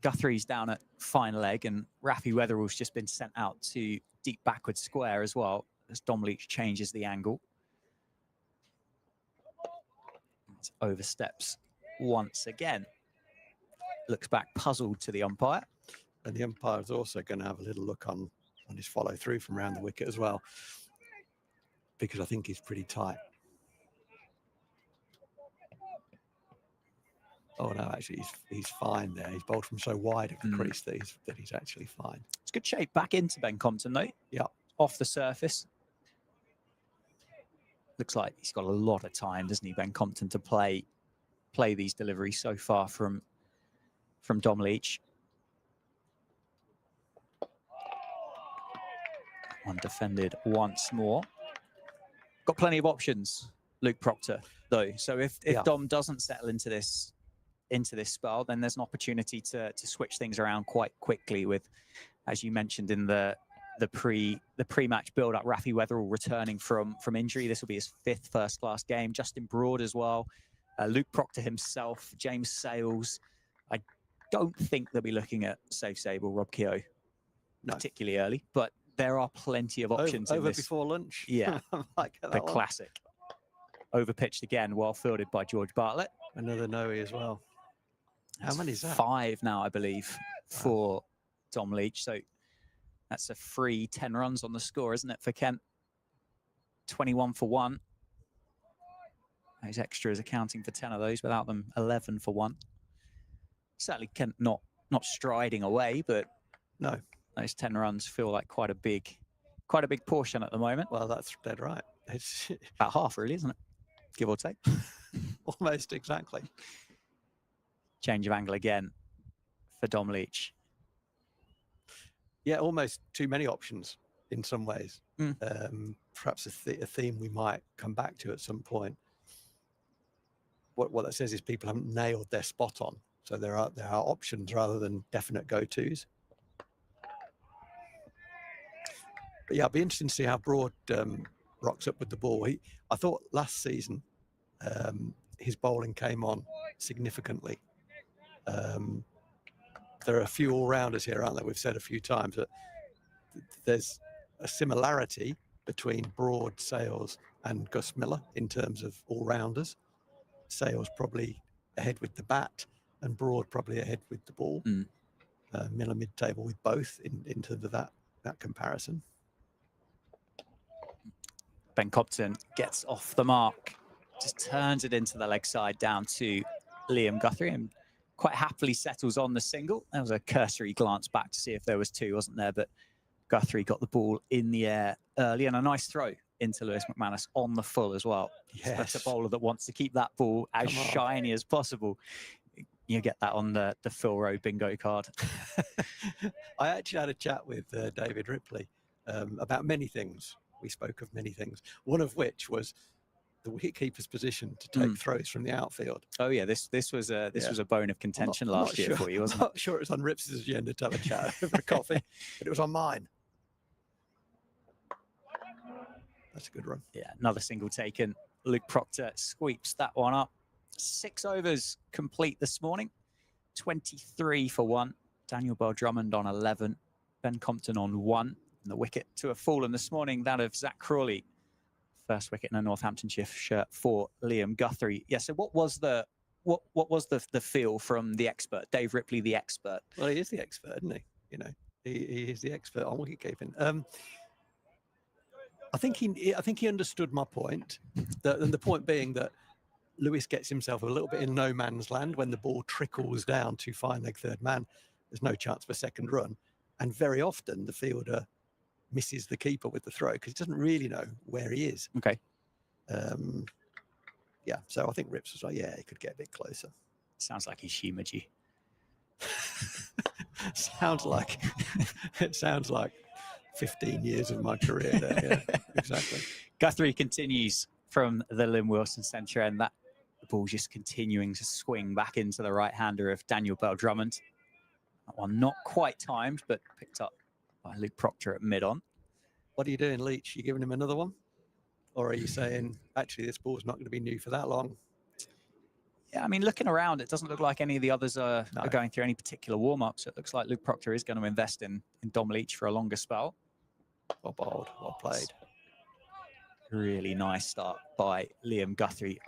Guthrie's down at fine leg, and Rafi Weatherall's just been sent out to deep backward square as well, as Dom Leach changes the angle. It oversteps once again. Looks back puzzled to the umpire. And the umpire is also going to have a little look on his follow through from round the wicket as well, because I think he's pretty tight. Oh no, actually he's fine there. He's bowled from so wide of the crease that he's actually fine. It's good shape back into Ben Compton though. Yeah. Off the surface. Looks like he's got a lot of time, doesn't he, Ben Compton, to play these deliveries so far from Dom Leach. Undefended once more. Got plenty of options, Luke Proctor, though. So if Dom doesn't settle into this spell, then there's an opportunity to switch things around quite quickly with, as you mentioned in the pre-match build-up, Rafi Weatherall returning from injury. This will be his 5th first-class game. Justin Broad as well. Luke Proctor himself, James Sales. I don't think they'll be looking at Safe Sable, Rob Keogh, particularly early, but there are plenty of options over in this. Before lunch. Yeah, like the classic. Overpitched again, well fielded by George Bartlett. Another no-e as well. How many is that? 5 now, I believe, for Dom Leach. So That's a free 10 runs on the score, isn't it, for Kent? 21 for 1. Those extras accounting for 10 of those, without them 11 for 1. Certainly Kent not striding away, but no, those 10 runs feel like quite a big portion at the moment. Well, that's dead right. It's about half, really, isn't it? Give or take. Almost exactly. Change of angle again for Dom Leach. Yeah, almost too many options in some ways. Perhaps a theme we might come back to at some point. What that says is people haven't nailed their spot on. So there are options rather than definite go-tos. But yeah, I'd be interested to see how Broad rocks up with the ball. I thought last season his bowling came on significantly. There are a few all-rounders here, aren't there? We've said a few times that there's a similarity between Broad, Sales and Gus Miller in terms of all-rounders. Sales probably ahead with the bat and Broad probably ahead with the ball. Miller mid-table with both in terms of that comparison. Ben Compton gets off the mark, just turns it into the leg side down to Liam Guthrie and quite happily settles on the single. There was a cursory glance back to see if there was two, wasn't there? But Guthrie got the ball in the air early and a nice throw into Lewis McManus on the full as well. Yes. That's a bowler that wants to keep that ball as shiny as possible. You get that on the Phil Rowe bingo card. I actually had a chat with David Ripley about many things. We spoke of many things, one of which was the wicketkeeper's position to take throws from the outfield. Oh yeah, this was a bone of contention last year for you, wasn't it? I'm not sure it was on Rips' agenda to have a chat over a coffee, but it was on mine. That's a good run. Yeah, another single taken. Luke Proctor sweeps that one up. 6 overs complete this morning. 23 for 1. Daniel Bell Drummond on 11. Ben Compton on 1. And the wicket to have fallen this morning, that of Zach Crawley. First wicket in a Northamptonshire shirt for Liam Guthrie. Yeah, so what was the feel from the expert, Dave Ripley, the expert? Well, he is the expert, isn't he? You know, he is the expert on wicket-keeping. I think he understood my point. And the point being that Lewis gets himself a little bit in no man's land when the ball trickles down to fine leg third man. There's no chance for a second run, and very often the fielder misses the keeper with the throw because he doesn't really know where he is. Okay. Yeah, so I think Rips was like, yeah, he could get a bit closer. Sounds like he's humoured you. It sounds like 15 years of my career there. Yeah, exactly. Guthrie continues from the Lynn Wilson centre end. That the ball just continuing to swing back into the right-hander of Daniel Bell Drummond. That one not quite timed, but picked up by Luke Proctor at mid-on. What are you doing, Leach? You giving him another one? Or are you saying, actually, this ball's not going to be new for that long? Yeah, I mean, looking around, it doesn't look like any of the others are going through any particular warm-ups. It looks like Luke Proctor is going to invest in Dom Leach for a longer spell. Well bowled, well played. Really nice start by Liam Guthrie.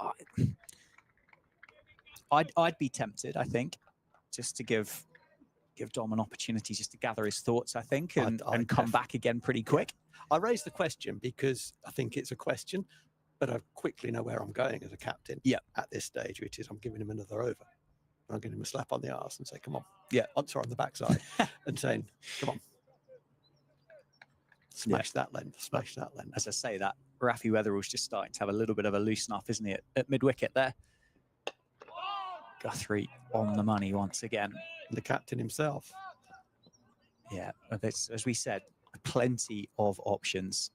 I'd be tempted, I think, just to give Dom an opportunity just to gather his thoughts, I think, and come back again pretty quick. I raised the question because I think it's a question, but I quickly know where I'm going as a captain at this stage, which is I'm giving him another over. I'm giving him a slap on the arse and say, come on. Yeah, on the backside and saying, come on. Smash that length, smash that length. As I say that, Rafi Weatherall's just starting to have a little bit of a loosen up, isn't he, at mid-wicket there? Guthrie on the money once again. The captain himself. Yeah, as we said, plenty of options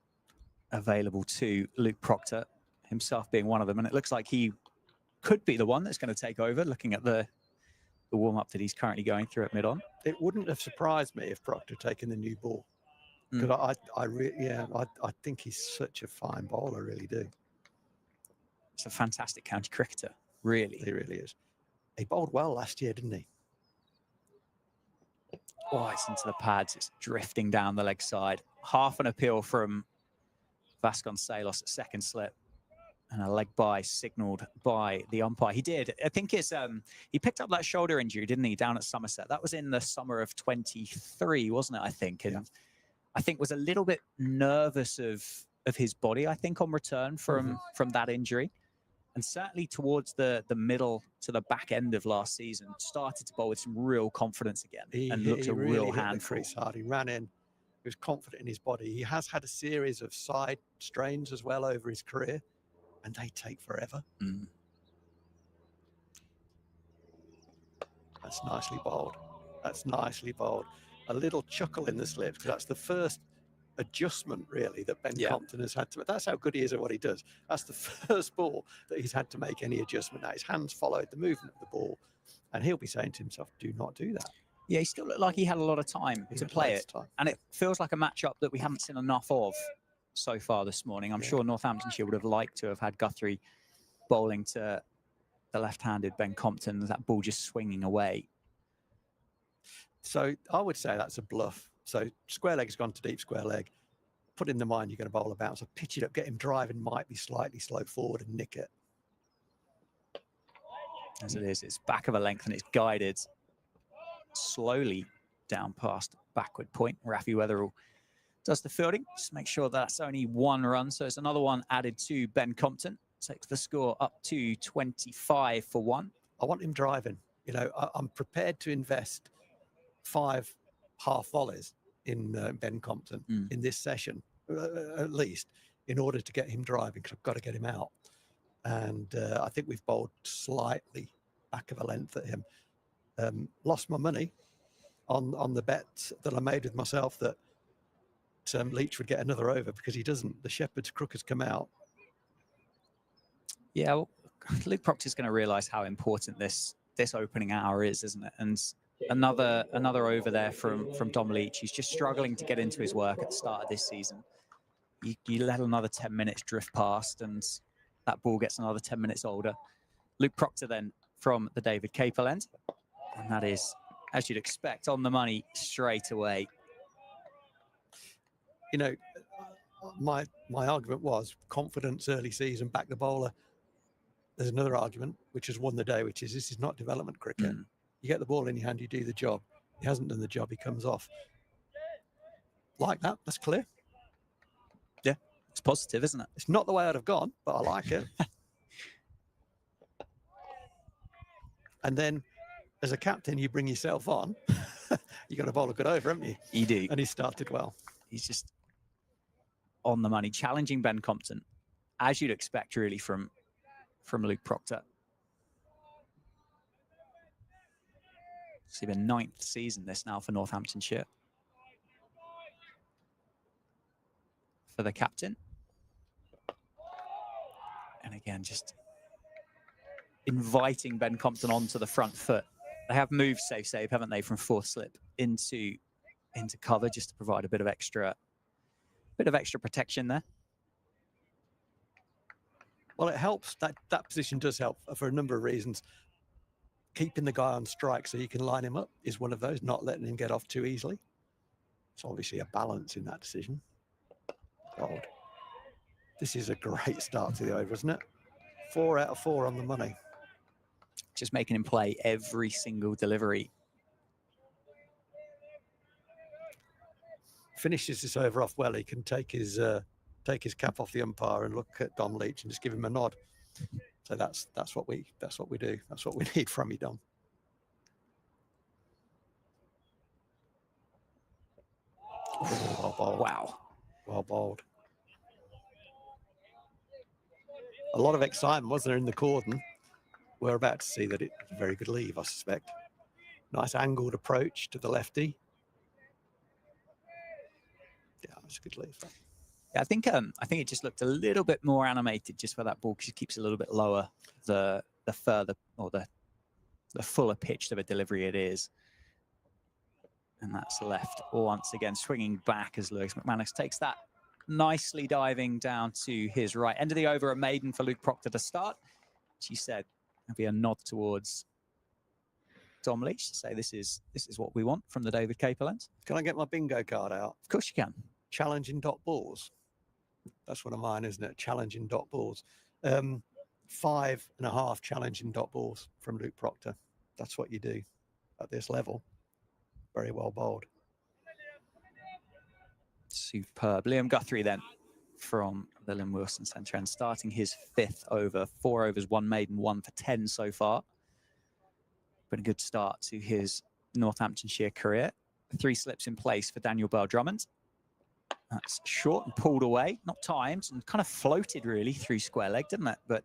available to Luke Proctor, himself being one of them. And it looks like he could be the one that's going to take over, looking at the warm-up that he's currently going through at mid-on. It wouldn't have surprised me if Proctor had taken the new ball. Because I think he's such a fine bowler, I really do. It's a fantastic county cricketer, really. He really is. He bowled well last year, didn't he? Oh, it's into the pads. It's drifting down the leg side. Half an appeal from Vasconcelos at second slip. And a leg bye signalled by the umpire. He did. I think it's he picked up that shoulder injury, didn't he, down at Somerset? That was in the summer of 23, wasn't it, I think? And I think was a little bit nervous of his body, I think, on return from that injury. And certainly towards the middle to the back end of last season, started to bowl with some real confidence again and looked a really real hit the handful. crease hard. He ran in, he was confident in his body. He has had a series of side strains as well over his career, and they take forever. That's nicely bowled. That's nicely bowled. A little chuckle in the slips, because that's the first adjustment really that Ben Compton has had to make. That's how good he is at what he does. That's the first ball that he's had to make any adjustment. Now his hands followed the movement of the ball, and he'll be saying to himself, do not do that. Yeah, he still looked like he had a lot of time to play it. And it feels like a matchup that we haven't seen enough of so far this morning. I'm sure Northamptonshire would have liked to have had Guthrie bowling to the left-handed Ben Compton, that ball just swinging away. So I would say that's a bluff. So square leg has gone to deep square leg. Put in the mind you're going to bowl a bouncer, pitch it up, get him driving, might be slightly slow forward and nick it. As it is, it's back of a length and it's guided slowly down past backward point. Rafi Weatherall does the fielding. Just make sure that's only one run. So it's another one added to Ben Compton. Takes the score up to 25 for 1. I want him driving. You know, I'm prepared to invest 5 half volleys in Ben Compton in this session, at least, in order to get him driving, because I've got to get him out. And I think we've bowled slightly back of a length at him. Lost my money on the bet that I made with myself that Leach would get another over, because he doesn't. The Shepherd's crook has come out. Yeah, well, Luke Proctor's going to realise how important this opening hour is, isn't it? And another over there from Dom Leach. He's just struggling to get into his work at the start of this season. You let another 10 minutes drift past, and that ball gets another 10 minutes older. Luke Proctor then from the David Capel end, and that is, as you'd expect, on the money straight away. You know, my argument was confidence early season, back the bowler. There's another argument which has won the day, which is this is not development cricket. You get the ball in your hand, you do the job. He hasn't done the job, he comes off. Like that, that's clear. Yeah, it's positive, isn't it? It's not the way I'd have gone, but I like it. And then, as a captain, you bring yourself on. You got to bowl a good over, haven't you? You do. And he started well. He's just on the money, challenging Ben Compton, as you'd expect, really, from Luke Proctor. It's the 9th season this now for Northamptonshire. For the captain. And again, just inviting Ben Compton onto the front foot. They have moved safe, haven't they, from 4th slip into cover, just to provide a bit of extra protection there. Well, it helps. That position does help for a number of reasons. Keeping the guy on strike so you can line him up is one of those, not letting him get off too easily. It's obviously a balance in that decision. God, this is a great start to the over, isn't it? 4 out of 4 on the money. Just making him play every single delivery. Finishes this over off well. He can take his cap off the umpire and look at Dom Leach and just give him a nod. So that's what we do. That's what we need from you, Dom. Well bowled. Wow. Well bowled. A lot of excitement, wasn't there, in the cordon? We're about to see that it's a very good leave, I suspect. Nice angled approach to the lefty. Yeah, it's a good leave. Yeah, I think it just looked a little bit more animated just for that ball, because it keeps a little bit lower the further, or the fuller pitch of a delivery it is. And that's left once again, swinging back as Lewis McManus takes that nicely, diving down to his right. End of the over, a maiden for Luke Proctor to start. She said there'll be a nod towards Dom Leach to say this is what we want from the David Capel end. Can I get my bingo card out? Of course you can. Challenging dot balls. That's one of mine, isn't it? Challenging dot balls. 5.5 challenging dot balls from Luke Proctor. That's what you do at this level. Very well bowled. Superb. Liam Guthrie then from the Lynn Wilson Centre end, starting his 5th over. 4 overs, 1 maiden, 1 for 10 so far. Been a good start to his Northamptonshire career. 3 slips in place for Daniel Bell-Drummond. That's short and pulled away, not timed, and kind of floated really through square leg, didn't it? But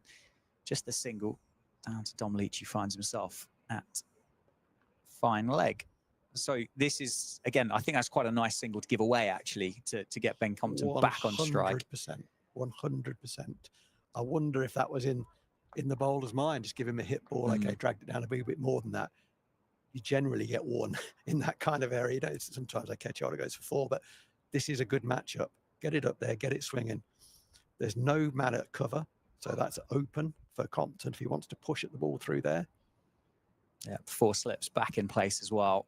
just the single down to Dom Leach, who finds himself at fine leg. So this is, again, I think that's quite a nice single to give away, actually, to get Ben Compton back on strike. 100%. I wonder if that was in the bowler's mind, just give him a hit ball, okay, dragged it down a bit more than that. You generally get 1 in that kind of area. You know, sometimes I catch out, it goes for 4, but this is a good matchup. Get it up there, get it swinging. There's no man at cover, so that's open for Compton if he wants to push at the ball through there. Yeah, 4 slips back in place as well.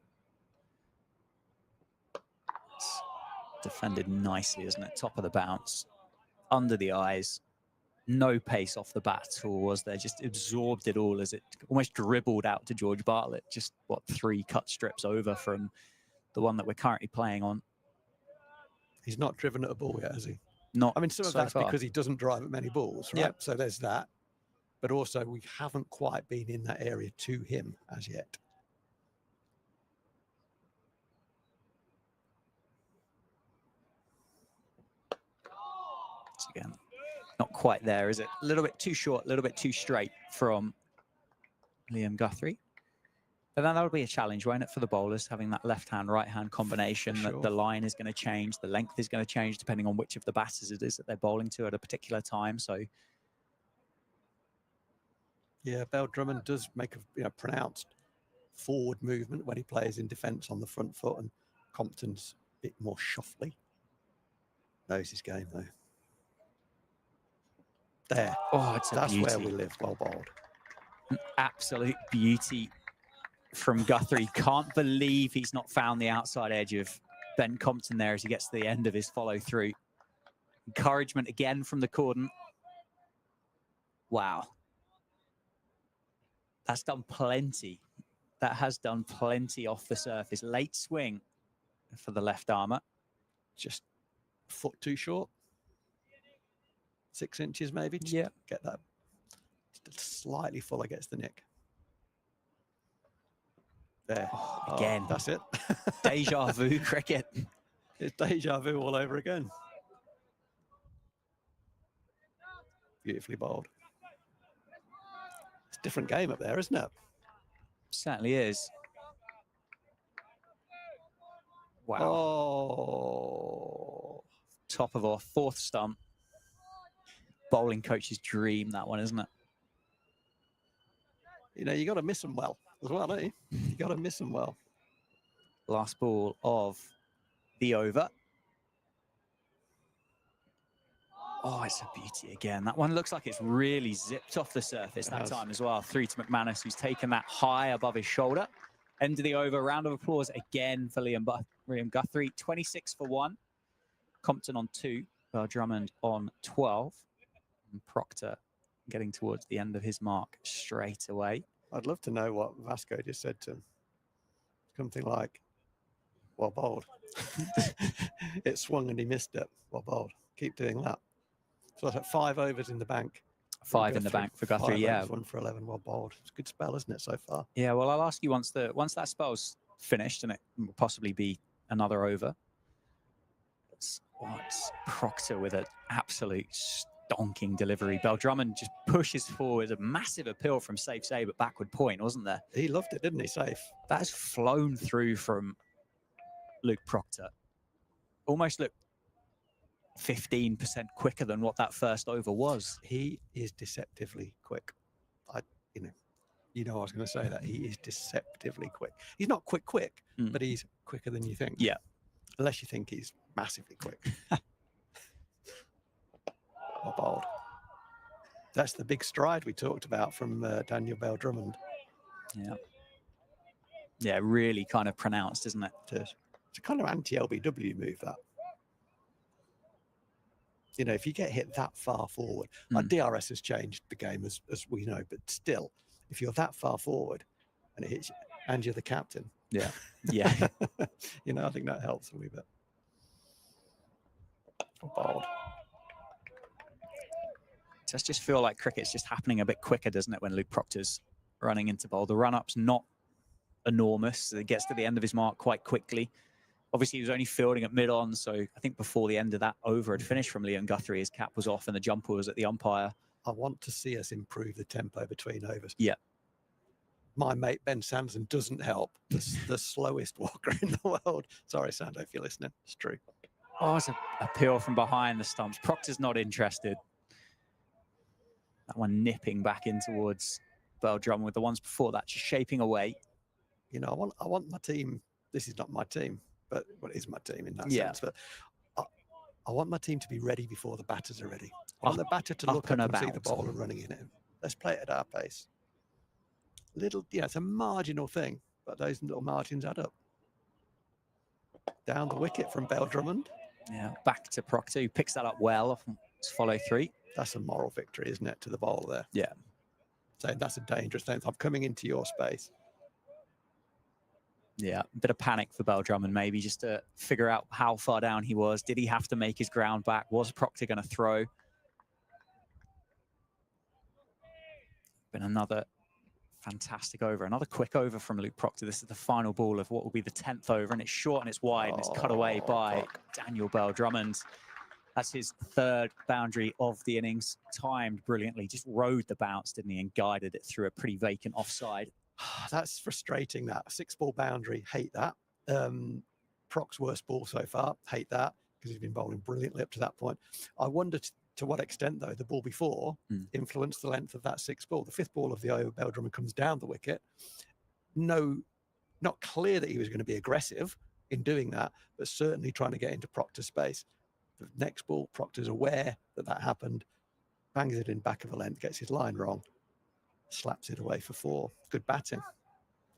It's defended nicely, isn't it? Top of the bounce, under the eyes. No pace off the bat at all, was there? Just absorbed it all as it almost dribbled out to George Bartlett. Just, what, 3 cut strips over from the one that we're currently playing on. He's not driven at a ball yet, has he? Not. I mean, some of so that's far. because he doesn't drive at many balls, right? Yep. So there's that. But also, we haven't quite been in that area to him as yet. So again, not quite there, is it? A little bit too short, a little bit too straight from Liam Guthrie. But then that'll be a challenge, won't it, for the bowlers, having that left-hand, right-hand combination. Sure. That the line is going to change, the length is going to change, depending on which of the batters it is that they're bowling to at a particular time. So, yeah, Bell-Drummond does make a pronounced forward movement when he plays in defence on the front foot, and Compton's a bit more shuffly. Knows his game, though. There. Oh, it's a That's beauty. Where we live, well bowled. An absolute beauty from Guthrie. Can't believe he's not found the outside edge of Ben Compton there as he gets to the end of his follow through. Encouragement again from the cordon. Wow. That's done plenty. That has done plenty off the surface. Late swing for the left armour. Just a foot too short. 6 inches maybe. Just yeah. Get that slightly full against the nick. There. Oh, again. Oh, that's it. Deja vu cricket. It's deja vu all over again. Beautifully bowled. It's a different game up there, isn't it? Certainly is. Wow. Oh. Top of our 4th stump. Bowling coach's dream, that one, isn't it? You know, you got to miss them well as well, don't you? You got to miss them well. Last ball of the over. Oh, it's a beauty again. That one looks like it's really zipped off the surface that time as well. 3 to McManus, who's taken that high above his shoulder. End of the over. Round of applause again for Liam Guthrie. 26 for 1. Compton on 2. Drummond on 12. And Proctor getting towards the end of his mark straight away. I'd love to know what Vasco just said to him. Something like, well bowled. It swung and he missed it. Well bowled. Keep doing that. So that's 5 overs in the bank. 5 in the bank for Guthrie, yeah. 1 for 11, well bowled. It's a good spell, isn't it, so far? Yeah, well, I'll ask you once that spell's finished, and it will possibly be another over. It's Proctor with an absolute stonking delivery. Bell-Drummond just pushes forward. A massive appeal from safe save at backward point, wasn't there? He loved it, didn't he? Safe. That has flown through from Luke Proctor. Almost looked 15% quicker than what that first over was. He is deceptively quick. I was going to say that. He is deceptively quick. He's not quick, but he's quicker than you think. Yeah. Unless you think he's massively quick. Or bold. That's the big stride we talked about from Daniel Bell-Drummond. Yeah. Yeah, really kind of pronounced, isn't it? It is. It's a kind of anti-LBW move, that. You know, if you get hit that far forward, like DRS has changed the game as we know, but still, if you're that far forward and it hits you, and you're the captain. Yeah. Yeah. You know, I think that helps a wee bit. bowled. It does just feel like cricket's just happening a bit quicker, doesn't it, when Luke Proctor's running into bowl? The run-up's not enormous. It gets to the end of his mark quite quickly. Obviously, he was only fielding at mid-on, so I think before the end of that over had finished from Liam Guthrie, his cap was off and the jumper was at the umpire. I want to see us improve the tempo between overs. Yeah. My mate Ben Sanderson doesn't help. The slowest walker in the world. Sorry, Sando, if you're listening. It's true. Oh, it's a peel from behind the stumps. Proctor's not interested. That one nipping back in towards Drummond, with the ones before that just shaping away. You know, I want my team. This is not my team, but well, it is my team in that sense. But I want my team to be ready before the batters are ready. I want the batter to look up and see the ball and running in it. Let's play it at our pace. Little, it's a marginal thing, but those little margins add up. Down the wicket from Drummond. Yeah, back to Proctor, who picks that up well. Follow three. That's a moral victory, isn't it, to the bowler there? Yeah. Saying that's a dangerous thing. I'm coming into your space. Yeah, a bit of panic for Drummond, maybe, just to figure out how far down he was. Did he have to make his ground back? Was Proctor going to throw? Been another fantastic over, another quick over from Luke Proctor. This is the final ball of what will be the 10th over, and it's short and it's wide, and it's cut away by Daniel Drummond. That's his third boundary of the innings, timed brilliantly. Just rode the bounce, didn't he, and guided it through a pretty vacant offside. That's frustrating, that. 6-ball boundary, hate that. Proc's worst ball so far, hate that, because he's been bowling brilliantly up to that point. I wonder to what extent, though, the ball before influenced the length of that 6th ball. The 5th ball of the over, Drummond comes down the wicket. No, not clear that he was going to be aggressive in doing that, but certainly trying to get into Proctor's space. The next ball, Proctor's aware that happened, bangs it in back of a length, gets his line wrong, slaps it away for 4. Good batting.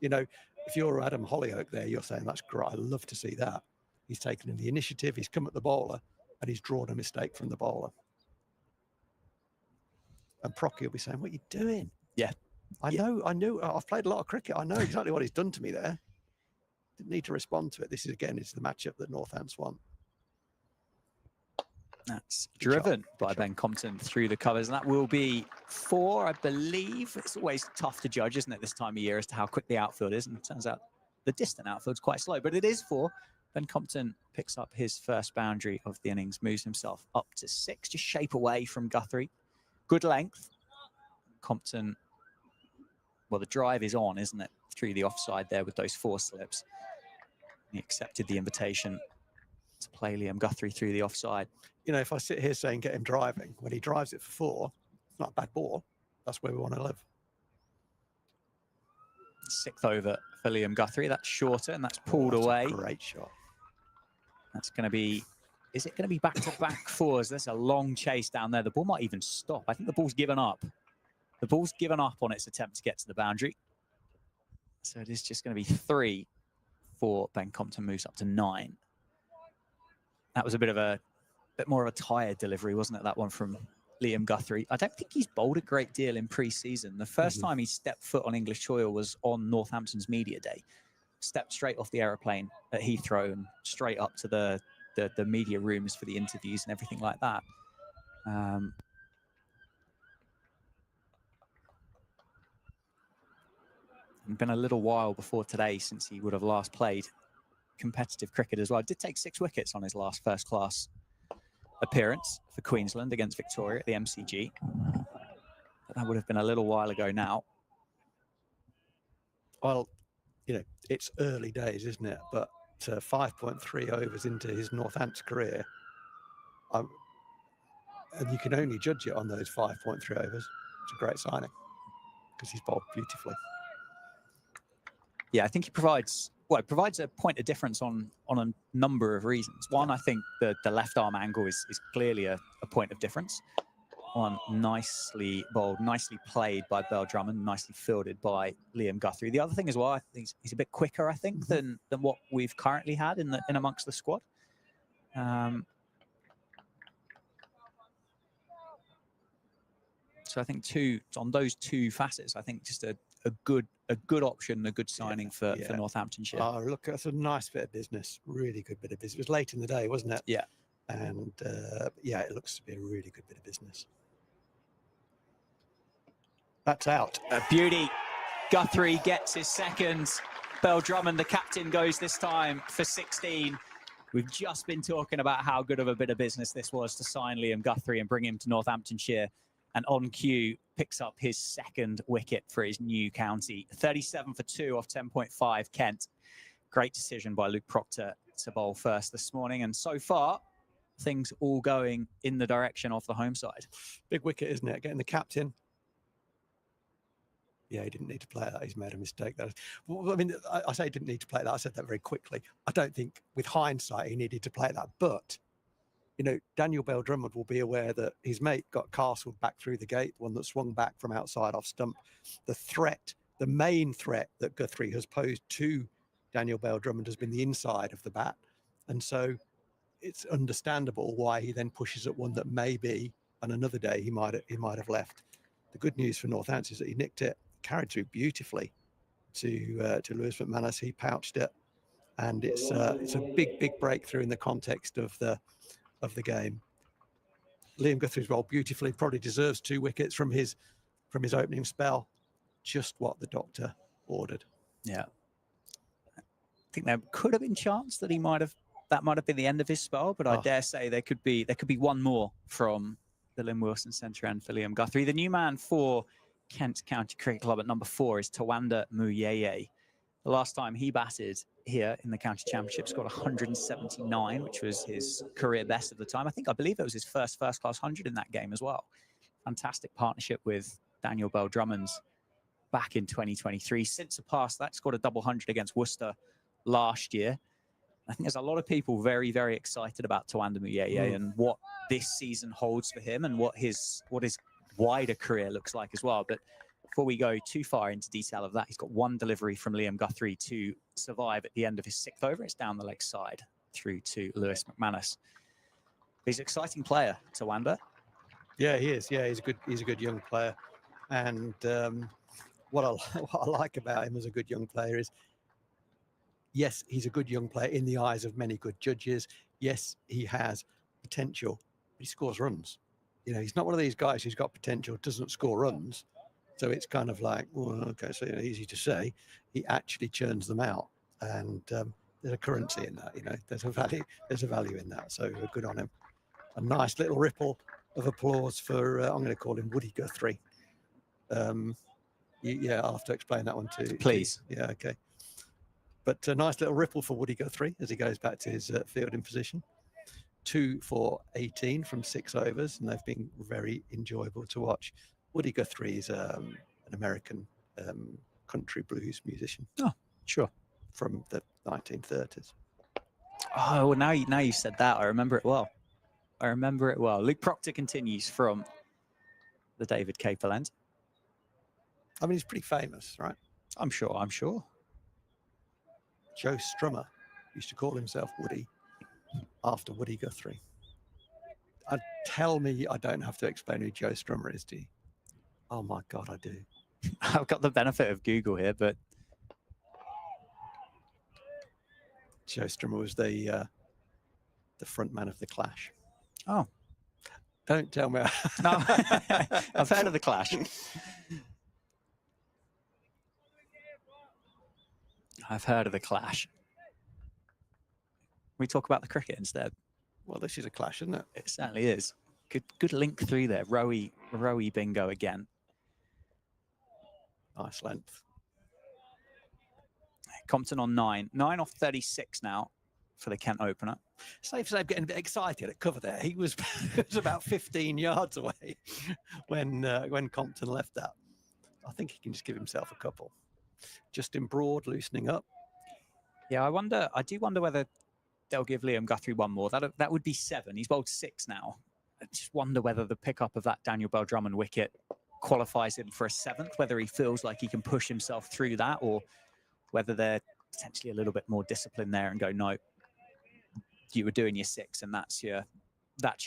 You know, if you're Adam Hollyoak there, you're saying, that's great. I love to see that. He's taken the initiative, he's come at the bowler, and he's drawn a mistake from the bowler. And Procky will be saying, what are you doing? Yeah. I know, I've played a lot of cricket. I know exactly what he's done to me there. Didn't need to respond to it. This is, again, it's the matchup that Northants want. That's driven by Ben Compton through the covers, and that will be 4, I believe. It's always tough to judge, isn't it, this time of year, as to how quick the outfield is, and it turns out the distant outfield's quite slow, but it is 4. Ben Compton picks up his first boundary of the innings, moves himself up to 6, just shape away from Guthrie. Good length. Compton, well, the drive is on, isn't it, through the offside there with those 4 slips. He accepted the invitation to play Liam Guthrie through the offside. You know, if I sit here saying get him driving, when he drives it for 4, it's not a bad ball. That's where we want to live. 6th over for Liam Guthrie. That's shorter, and that's pulled away. Great shot. That's going to be, is it going to be back-to-back 4s? There's a long chase down there. The ball might even stop. I think the ball's given up. The ball's given up on its attempt to get to the boundary. So it is just going to be 3 for Ben Compton, moves up to 9. That was a bit more of a tired delivery, wasn't it, that one from Liam Guthrie? I don't think he's bowled a great deal in pre-season. The first time he stepped foot on English soil was on Northampton's media day. Stepped straight off the aeroplane at Heathrow and straight up to the media rooms for the interviews and everything like that. It's been a little while before today since he would have last played competitive cricket as well. Did take 6 wickets on his last first-class appearance for Queensland against Victoria at the MCG. But that would have been a little while ago now. Well, you know, it's early days, isn't it? But 5.3 overs into his Northants career, and you can only judge it on those 5.3 overs. It's a great signing because he's bowled beautifully. Yeah, I think he provides, well, it provides a point of difference on a number of reasons. One, I think the left arm angle is clearly a point of difference. One, nicely bowled, nicely played by Drummond, nicely fielded by Liam Guthrie. The other thing as well, I think he's a bit quicker, I think, than what we've currently had in amongst the squad. So I think on those 2 facets, I think just a good option, a good signing for Northamptonshire. Oh, look, that's a nice bit of business. Really good bit of business. It was late in the day, wasn't it? Yeah. And yeah, it looks to be a really good bit of business. That's out. A beauty. Guthrie gets his second. Bell Drummond, the captain, goes this time for 16. We've just been talking about how good of a bit of business this was to sign Liam Guthrie and bring him to Northamptonshire. And on cue, picks up his second wicket for his new county. 37 for 2 off 10.5 Kent. Great decision by Luke Proctor to bowl first this morning. And so far, things all going in the direction of the home side. Big wicket, isn't it? Getting the captain. Yeah, he didn't need to play that. He's made a mistake. Well, I mean, I say he didn't need to play that. I said that very quickly. I don't think, with hindsight, he needed to play that. But, you know, Daniel Bell Drummond will be aware that his mate got castled back through the gate, the one that swung back from outside off stump. The threat, the main threat that Guthrie has posed to Daniel Bell Drummond has been the inside of the bat. And so it's understandable why he then pushes at one that maybe on another day he might have left. The good news for Northampton is that he nicked it, carried through beautifully to Lewis McManus. He pouched it, and it's a big breakthrough in the context of the game. Liam Guthrie's rolled beautifully, probably deserves 2 wickets from his opening spell. Just what the doctor ordered. Yeah, I think there could have been chance that that might have been the end of his spell, but I dare say there could be one more from the Lynn Wilson centre end for Liam Guthrie. The new man for Kent County Cricket Club at number 4 is Tawanda Muyeye. The last time he batted here in the county championship, scored 179, which was his career best at the time. I believe it was his first class 100 in that game as well. Fantastic partnership with Daniel Bell Drummond's back in 2023. Since surpassed that, scored a double 100 against Worcester last year. I think there's a lot of people very, very excited about Tawanda Muyeye and what this season holds for him and what his wider career looks like as well. But before we go too far into detail of that, he's got 1 delivery from Liam Guthrie to survive at the end of his 6th over. It's down the leg side through to Lewis McManus. He's an exciting player, Tawanda. Yeah, he is. Yeah, he's a good young player. And what I like about him as a good young player is, yes, he's a good young player in the eyes of many good judges. Yes, he has potential, but he scores runs. You know, he's not one of these guys who's got potential, doesn't score runs. So it's kind of like, well, okay, so easy to say. He actually churns them out, and there's a currency in that. You know, there's a value in that. So good on him. A nice little ripple of applause for I'm going to call him Woody Guthrie. Yeah, I'll have to explain that one too. Please. Yeah, okay. But a nice little ripple for Woody Guthrie as he goes back to his fielding position. 2 for 18 from 6 overs, and they've been very enjoyable to watch. Woody Guthrie is an American country blues musician. Oh, sure. From the 1930s. Oh, well, now you said that, I remember it well. Luke Proctor continues from the David Capel end. I mean, he's pretty famous, right? I'm sure. Joe Strummer used to call himself Woody after Woody Guthrie. Tell me I don't have to explain who Joe Strummer is, do you? Oh my God, I do. I've got the benefit of Google here, but Joe Strummer was the front man of the Clash. Oh, don't tell me. No, I've heard of the Clash. I've heard of the Clash. We talk about the cricket instead. Well, this is a clash, isn't it? It certainly is. Good link through there. Rowie bingo again. Nice length. Compton on 9 off 36 now for the Kent opener. Safe to say I'm getting a bit excited at cover there. He was, it was about 15 yards away when Compton left that. I think he can just give himself a couple. Justin Broad loosening up. Yeah, I do wonder whether they'll give Liam Guthrie one more. That would be 7. He's bowled 6 now. I just wonder whether the pickup of that Daniel Bell Drummond wicket qualifies him for a 7th, whether he feels like he can push himself through that, or whether they're potentially a little bit more disciplined there and go, no, you were doing your 6 and that's your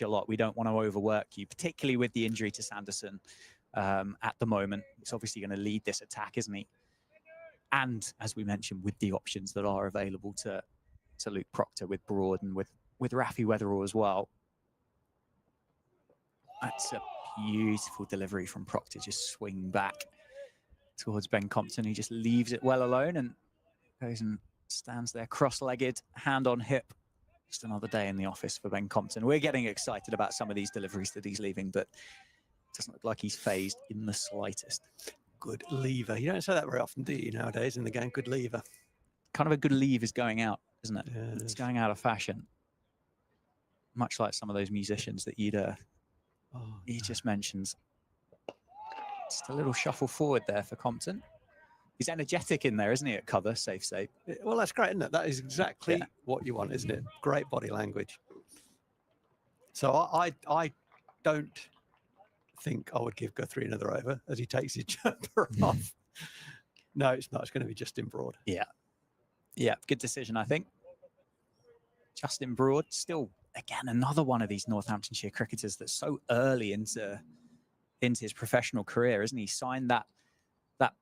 lot. We don't want to overwork you, particularly with the injury to Sanderson at the moment. He's obviously going to lead this attack, isn't he? And as we mentioned, with the options that are available to Luke Proctor with Broad and with with Rafi Weatherall as well. That's a beautiful delivery from Proctor, just swing back towards Ben Compton. He just leaves it well alone and goes and stands there cross-legged, hand on hip. Just another day in the office for Ben Compton. We're getting excited about some of these deliveries that he's leaving, but it doesn't look like he's phased in the slightest. Good lever. You don't say that very often, do you, nowadays in the game? Good lever. Kind of a good leave is going out, isn't it? Yeah, It's going out of fashion. Much like some of those musicians that you just mentioned. Just a little shuffle forward there for Compton. He's energetic in there, isn't he, at cover, safe. Well, that's great, isn't it? That is exactly what you want, isn't it? Great body language. So I don't think I would give Guthrie another over as he takes his jumper off. No, it's not. It's going to be Justin Broad. Yeah, good decision, I think. Justin Broad, still, again, another one of these Northamptonshire cricketers that's so early into his professional career, isn't he? Signed that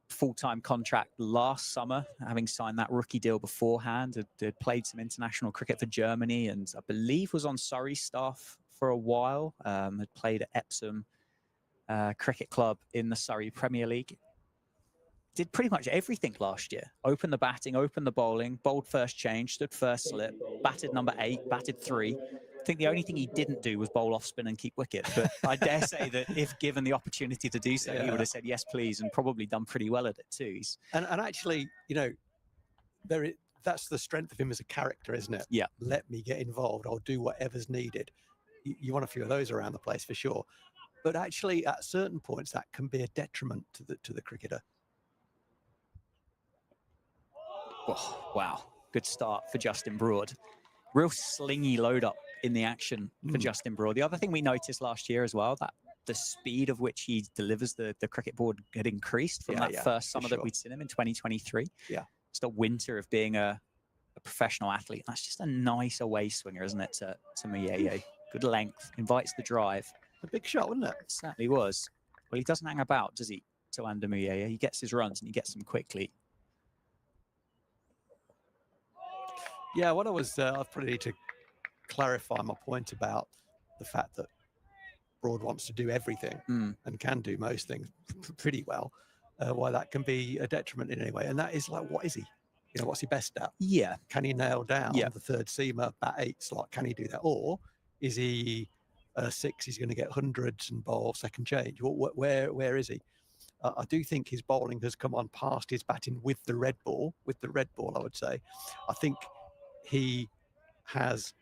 full-time contract last summer, having signed that rookie deal beforehand. Had played some international cricket for Germany and I believe was on Surrey staff for a while. Had played at Epsom Cricket Club in the Surrey Premier League. Did pretty much everything last year. Opened the batting, opened the bowling, bowled first change, stood first slip, batted number 8, batted 3. I think the only thing he didn't do was bowl off spin and keep wicket. But I dare say that if given the opportunity to do so, he would have said yes, please, and probably done pretty well at it too. And actually, you know, that's the strength of him as a character, isn't it? Yeah. Let me get involved. I'll do whatever's needed. You want a few of those around the place for sure. But actually, at certain points, that can be a detriment to the cricketer. Oh, wow. Good start for Justin Broad. Real slingy load up in the action for Justin Broad. The other thing we noticed last year as well, that the speed of which he delivers the cricket board had increased from that first summer that we'd seen him in 2023. Yeah. Just a winter of being a professional athlete. That's just a nice away swinger, isn't it, to Muyeye? Good length, invites the drive. A big shot, wasn't it? It certainly was. Well, he doesn't hang about, does he, to Ander Muyeye? He gets his runs and he gets them quickly. Yeah, what I probably need to clarify my point about the fact that Broad wants to do everything and can do most things pretty well. Why that can be a detriment in any way. And that is like, what is he? You know, what's he best at? Yeah. Can he nail down the third seamer, bat 8 slot? Can he do that? Or is he 6? He's going to get hundreds and bowl second change. Where is he? I do think his bowling has come on past his batting with the red ball. With the red ball, I would say. I think he has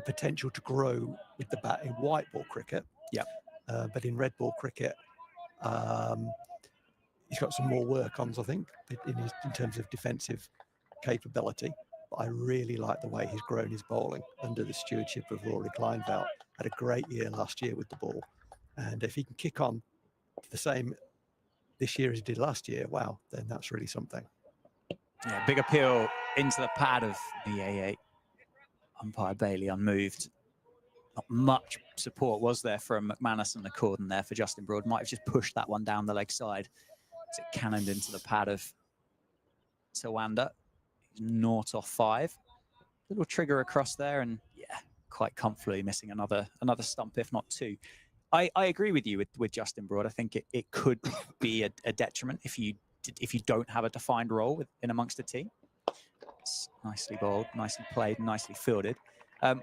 potential to grow with the bat in white ball cricket. Yeah. But in red ball cricket, he's got some more work on, I think, in terms of defensive capability. But I really like the way he's grown his bowling under the stewardship of Rory Kleinveld. Had a great year last year with the ball. And if he can kick on the same this year as he did last year, wow, then that's really something. Yeah, big appeal into the pad of the umpire Bailey unmoved. Not much support was there from McManus and the cordon there for Justin Broad. Might have just pushed that one down the leg side as it cannoned into the pad of Tawanda. 0 off 5. Little trigger across there, and yeah, quite comfortably missing another stump, if not 2. I agree with you with Justin Broad. I think it could be a detriment if you don't have a defined role in amongst the team. It's nicely bowled, nicely played, nicely fielded.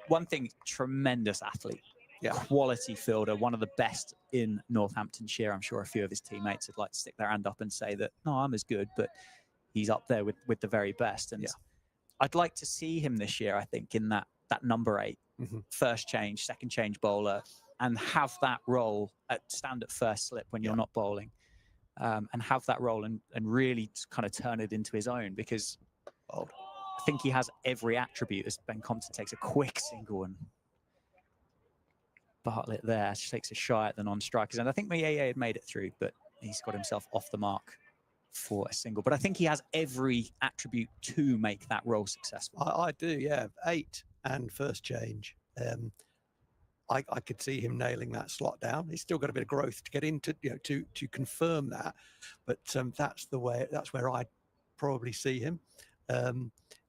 One thing, tremendous athlete, quality fielder, one of the best in Northamptonshire. I'm sure a few of his teammates would like to stick their hand up and say that, no, I'm as good, but he's up there with the very best. And I'd like to see him this year, I think, in that number 8, first change, second change bowler, and have that role stand at first slip when you're not bowling. And have that role and really kind of turn it into his own, because I think he has every attribute as Ben Compton takes a quick single and Bartlett there takes a shy at the non-strikers. And I think Muyeye had made it through, but he's got himself off the mark for a single. But I think he has every attribute to make that role successful. I do, yeah. 8 and first change. I could see him nailing that slot down. He's still got a bit of growth to get into, to confirm that. But that's where I'd probably see him.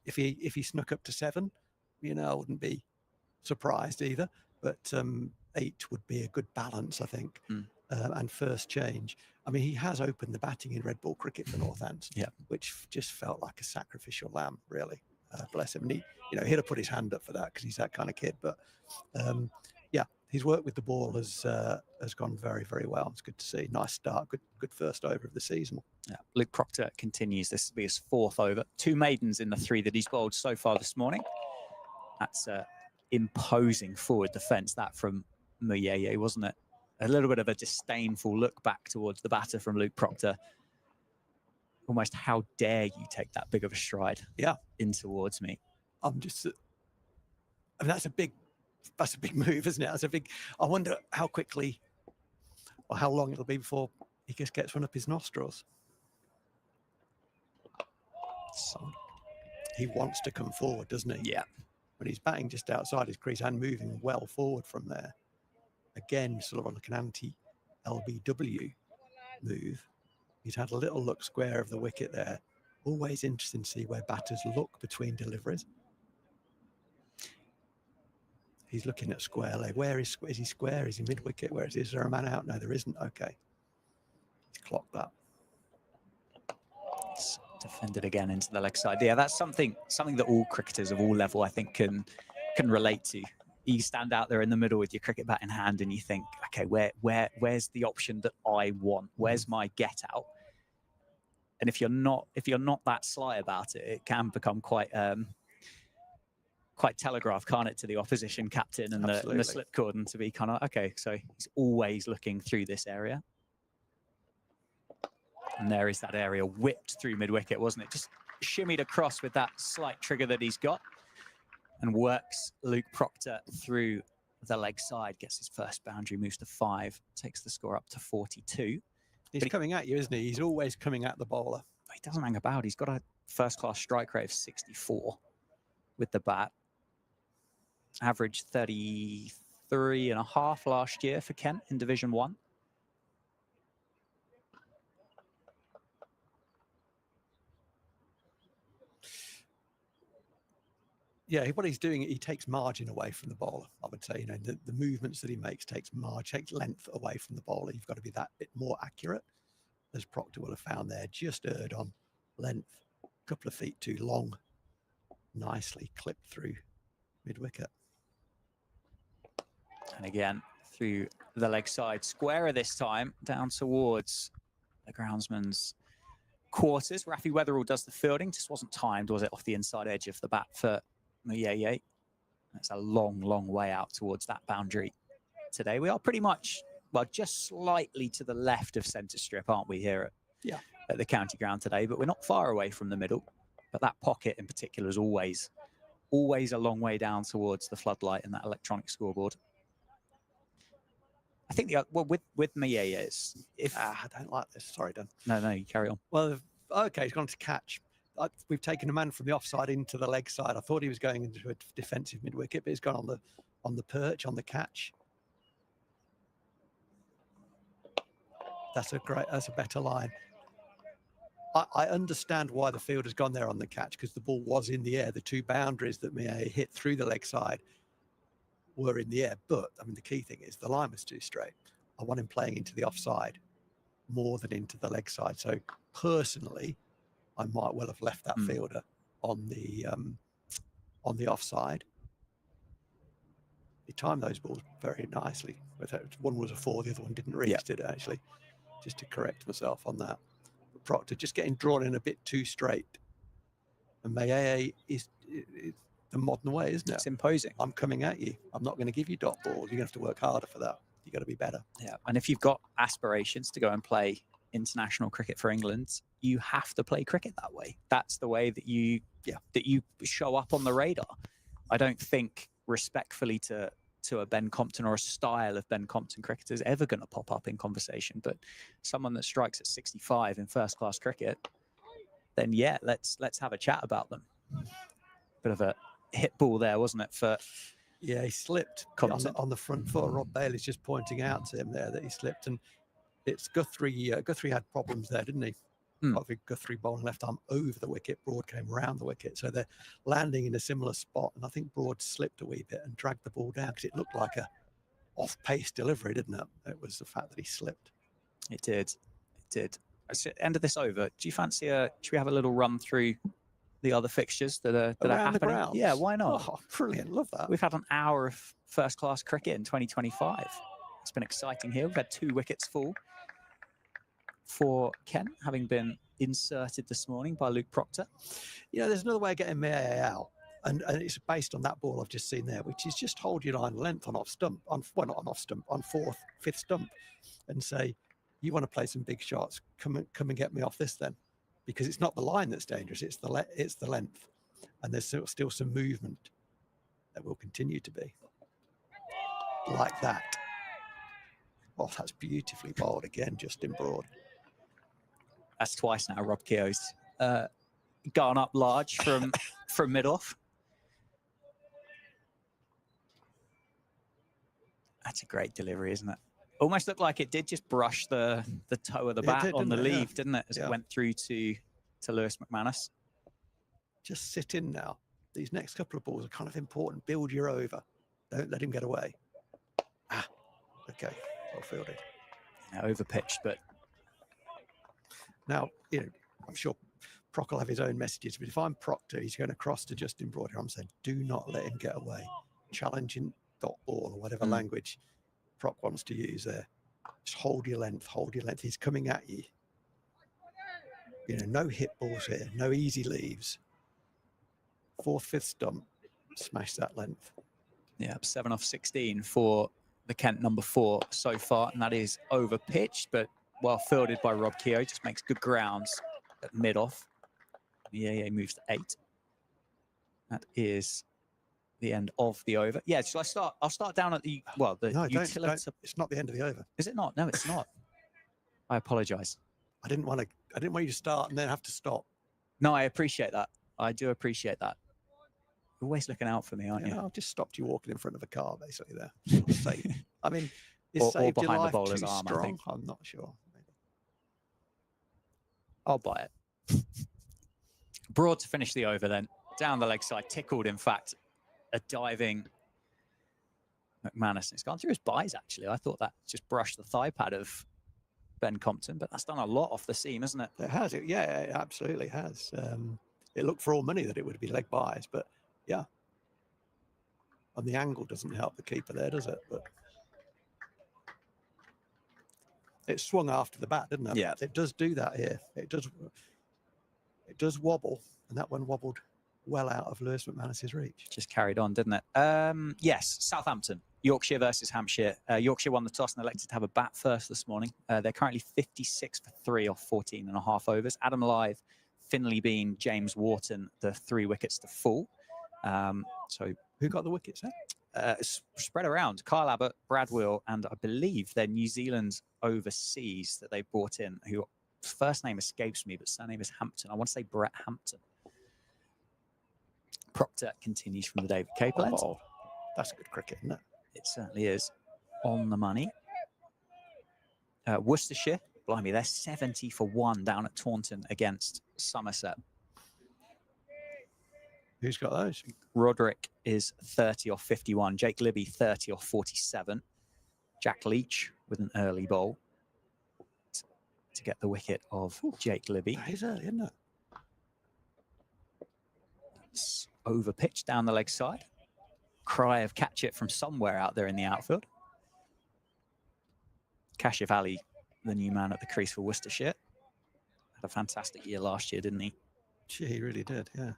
If he snuck up to 7, you know, I wouldn't be surprised either. But 8 would be a good balance, I think. And first change. I mean, he has opened the batting in red ball cricket for Northampton, which just felt like a sacrificial lamb, really. Bless him. And he, you know, he'd have put his hand up for that because he's that kind of kid. But yeah, his work with the ball has gone very, very well. It's good to see. Nice start. Good first over of the season. Yeah, Luke Proctor continues. This will be his 4th over. 2 maidens in the 3 that he's bowled so far this morning. That's imposing forward defence, that from Muyeye, wasn't it? A little bit of a disdainful look back towards the batter from Luke Proctor. Almost, how dare you take that big of a stride in towards me? I'm just, I mean, that's a big move, isn't it? That's a big, I wonder how quickly or how long it'll be before he just gets one up his nostrils. So he wants to come forward, doesn't he? Yeah. But he's batting just outside his crease and moving well forward from there. Again, sort of like an anti-LBW move. He's had a little look square of the wicket there. Always interesting to see where batters look between deliveries. He's looking at square leg. Where is he square? Is he mid-wicket? Where is there a man out? No, there isn't. Okay. He's clocked that. It's defended again into the leg side. Yeah, that's something that all cricketers of all level, I think, can relate to. You stand out there in the middle with your cricket bat in hand and you think, okay, where's the option that I want? Where's my get out? And if you're not that sly about it, it can become quite telegraph, can't it, to the opposition captain and the slip cordon to be kind of, okay, so he's always looking through this area. And there is that area whipped through mid-wicket, wasn't it? Just shimmied across with that slight trigger that he's got. And works Luke Proctor through the leg side, gets his first boundary, moves to 5, takes the score up to 42. He's coming at you, isn't he? He's always coming at the bowler. He doesn't hang about. He's got a first-class strike rate of 64 with the bat. Average 33.5 last year for Kent in Division 1. Yeah, what he's doing, he takes margin away from the bowler, I would say. You know, the movements that he makes takes length away from the bowler. You've got to be that bit more accurate, as Proctor will have found there. Just erred on length, a couple of feet too long. Nicely clipped through mid-wicket. And again, through the leg side. Squarer this time, down towards the groundsman's quarters. Rafi Weatherall does the fielding. Just wasn't timed, was it, off the inside edge of the bat for Muyeye. That's a long, long way out towards that boundary today. We are pretty much, well, just slightly to the left of centre strip, aren't we, here at the county ground today? But we're not far away from the middle. But that pocket in particular is always a long way down towards the floodlight and that electronic scoreboard. I think with Muyeye, if I don't like this. Sorry, Dan. No, you carry on. Well, okay, he's gone to catch. We've taken a man from the offside into the leg side. I thought he was going into a defensive mid-wicket, but he's gone on the perch, on the catch. That's a better line. I understand why the fielder's gone there on the catch, because the ball was in the air. The 2 boundaries that Muyeye hit through the leg side were in the air. But, I mean, the key thing is the line was too straight. I want him playing into the offside more than into the leg side. So, personally, I might well have left that fielder on the offside. He timed those balls very nicely. One was a 4, the other one didn't reach, did it, actually? Just to correct myself on that. But Proctor just getting drawn in a bit too straight. And Muyeye is the modern way, isn't it? It's imposing. I'm coming at you. I'm not going to give you dot balls. You're going to have to work harder for that. You've got to be better. Yeah, and if you've got aspirations to go and play international cricket for England, you have to play cricket that way. That's the way that you show up on the radar. I don't think respectfully to a Ben Compton or a style of Ben Compton cricketer is ever going to pop up in conversation, but someone that strikes at 65 in first class cricket, then yeah, let's have a chat about them. Bit of a hit ball there, wasn't it, for he slipped on the front foot. Rob Bailey's just pointing out to him there that he slipped, and it's Guthrie had problems there, didn't he? got the Guthrie bowling left arm over the wicket. Broad came round the wicket. So they're landing in a similar spot. And I think Broad slipped a wee bit and dragged the ball down because it looked like a off-pace delivery, didn't it? It was the fact that he slipped. It did. It did. End of this over. Do you fancy should we have a little run through the other fixtures that are Around the happening? grounds? Yeah, why not? Oh, brilliant. Love that. We've had an hour of first-class cricket in 2025. It's been exciting here. We've had 2 wickets fall for Kent, having been inserted this morning by Luke Proctor. You know, there's another way of getting May out, and it's based on that ball I've just seen there, which is just hold your line length on off stump, well, not on off stump, on 4th, 5th stump, and say, you want to play some big shots, come and get me off this then, because it's not the line that's dangerous, it's the length, and there's still some movement that will continue to be like that. Oh, that's beautifully bowled again, Justin Broad. That's twice now. Rob Keogh's gone up large from mid-off. That's a great delivery, isn't it? Almost looked like it did just brush the toe of the bat on the leaf, didn't it? As it went through to Lewis McManus. Just sit in now. These next couple of balls are kind of important. Build your over. Don't let him get away. Ah, okay. Well fielded. Yeah, overpitched, but now, you know, I'm sure Proc will have his own messages, but if I'm Proctor, he's going across to Justin Broad. I'm saying, do not let him get away. Challenging dot ball or whatever language Proc wants to use there. Just hold your length, hold your length. He's coming at you. You know, no hit balls here, no easy leaves. 4th, 5th stump, smash that length. Yeah, 7 off 16 for the Kent number 4 so far, and that is over pitched, but well fielded by Rob Keogh. Just makes good grounds at mid off. Yeah, moves to 8. That is the end of the over. Yeah, so I'll start down at the utility. Don't. It's not the end of the over. Is it not? No, it's not. I apologize. I didn't want you to start and then have to stop. No, I appreciate that. I do appreciate that. You're always looking out for me, aren't you? I've just stopped you walking in front of a car, basically, there. Safe. I mean, is or saved your behind life the bowler's too arm, strong? I think. I'm not sure. Maybe. I'll buy it. Broad to finish the over then. Down the leg side, tickled, in fact, a diving McManus. It's gone through his buys, actually. I thought that just brushed the thigh pad of Ben Compton, but that's done a lot off the seam, isn't it? It has. Yeah, it absolutely has. It looked for all money that it would be leg buys, but yeah. And the angle doesn't help the keeper there, does it? But it swung after the bat, didn't it? Yeah. It does do that here. It does wobble, and that one wobbled well out of Lewis McManus's reach. Just carried on, didn't it? Yes, Southampton. Yorkshire versus Hampshire. Yorkshire won the toss and elected to have a bat first this morning. They're currently 56 for 3 off 14.5 overs. Adam Lyth, Finley Bean, James Wharton, the 3 wickets to fall. So who got the wickets there? Spread around. Kyle Abbott, Brad Will, and I believe they're New Zealand overseas that they brought in, who first name escapes me, but surname is Hampton. I want to say Brett Hampton. Proctor continues from the David Capel end. Oh, that's good cricket, isn't it? It certainly is. On the money. Worcestershire, blimey, they're 70 for 1 down at Taunton against Somerset. Who's got those? Roderick is 30 off 51. Jake Libby, 30 off 47. Jack Leach with an early bowl to get the wicket of Jake Libby. That is early, isn't it? It's over pitch down the leg side. Cry of catch it from somewhere out there in the outfield. Kashif Ali, the new man at the crease for Worcestershire. Had a fantastic year last year, didn't he? Gee, he really did, yeah.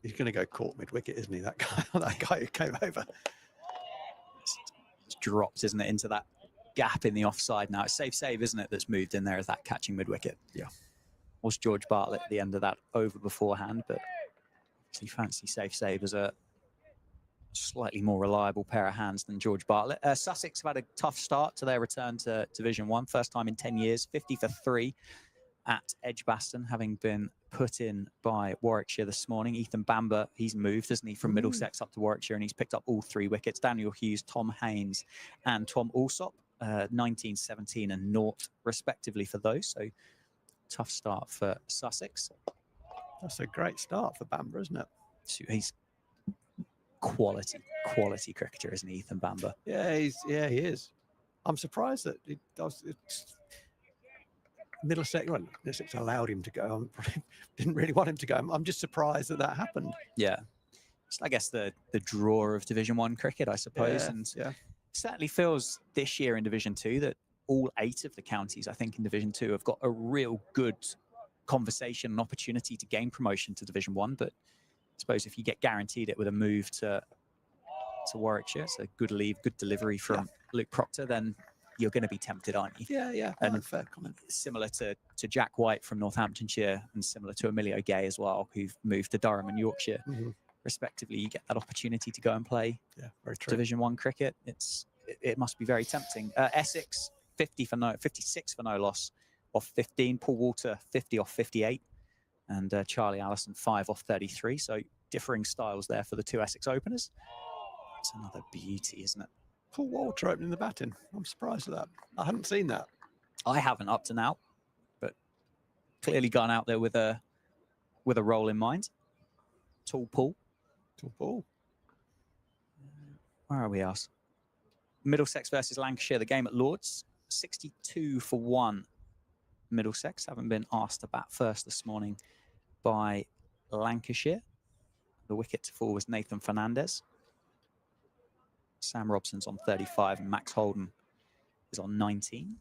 He's going to go caught mid-wicket, isn't he? That guy who came over. It's dropped, isn't it, into that gap in the offside now. It's safe save, isn't it, that's moved in there as that catching mid-wicket. Yeah. Was George Bartlett at the end of that over beforehand, but he fancy safe save as a slightly more reliable pair of hands than George Bartlett. Sussex have had a tough start to their return to Division 1. First time in 10 years, 50 for 3. at Edgbaston, having been put in by Warwickshire this morning. Ethan Bamber, he's moved, hasn't he, from Middlesex up to Warwickshire, and he's picked up all 3 wickets. Daniel Hughes, Tom Haynes, and Tom Alsop, 19, 17, and 0 respectively for those. So tough start for Sussex. That's a great start for Bamber, isn't it? So he's quality cricketer, isn't he, Ethan Bamber? Yeah, he is. I'm surprised that it does. Middlesex allowed him to go. I didn't really want him to go. I'm just surprised that happened. Yeah, it's, I guess, the draw of Division 1 cricket, I suppose. Yeah, and yeah. Certainly feels this year in Division 2 that all 8 of the counties, I think, in Division 2 have got a real good conversation and opportunity to gain promotion to Division 1. But I suppose if you get guaranteed it with a move to Warwickshire, it's a good leave, good delivery from Luke Proctor, then you're going to be tempted, aren't you? Yeah. And fair comment. Similar to Jack White from Northamptonshire, and similar to Emilio Gay as well, who've moved to Durham and Yorkshire, respectively. You get that opportunity to go and play very true. Division 1 cricket. It must be very tempting. Essex, 56 for no loss off 15. Paul Walter, 50 off 58. And Charlie Allison, 5 off 33. So differing styles there for the 2 Essex openers. It's another beauty, isn't it? Paul Walter opening the batting. I'm surprised at that. I hadn't seen that. I haven't up to now, but clearly gone out there with a role in mind. Tall Paul. Where are we, else? Middlesex versus Lancashire, the game at Lords. 62 for 1. Middlesex, having been asked to bat first this morning by Lancashire. The wicket to fall was Nathan Fernandez. Sam Robson's on 35 and Max Holden is on 19.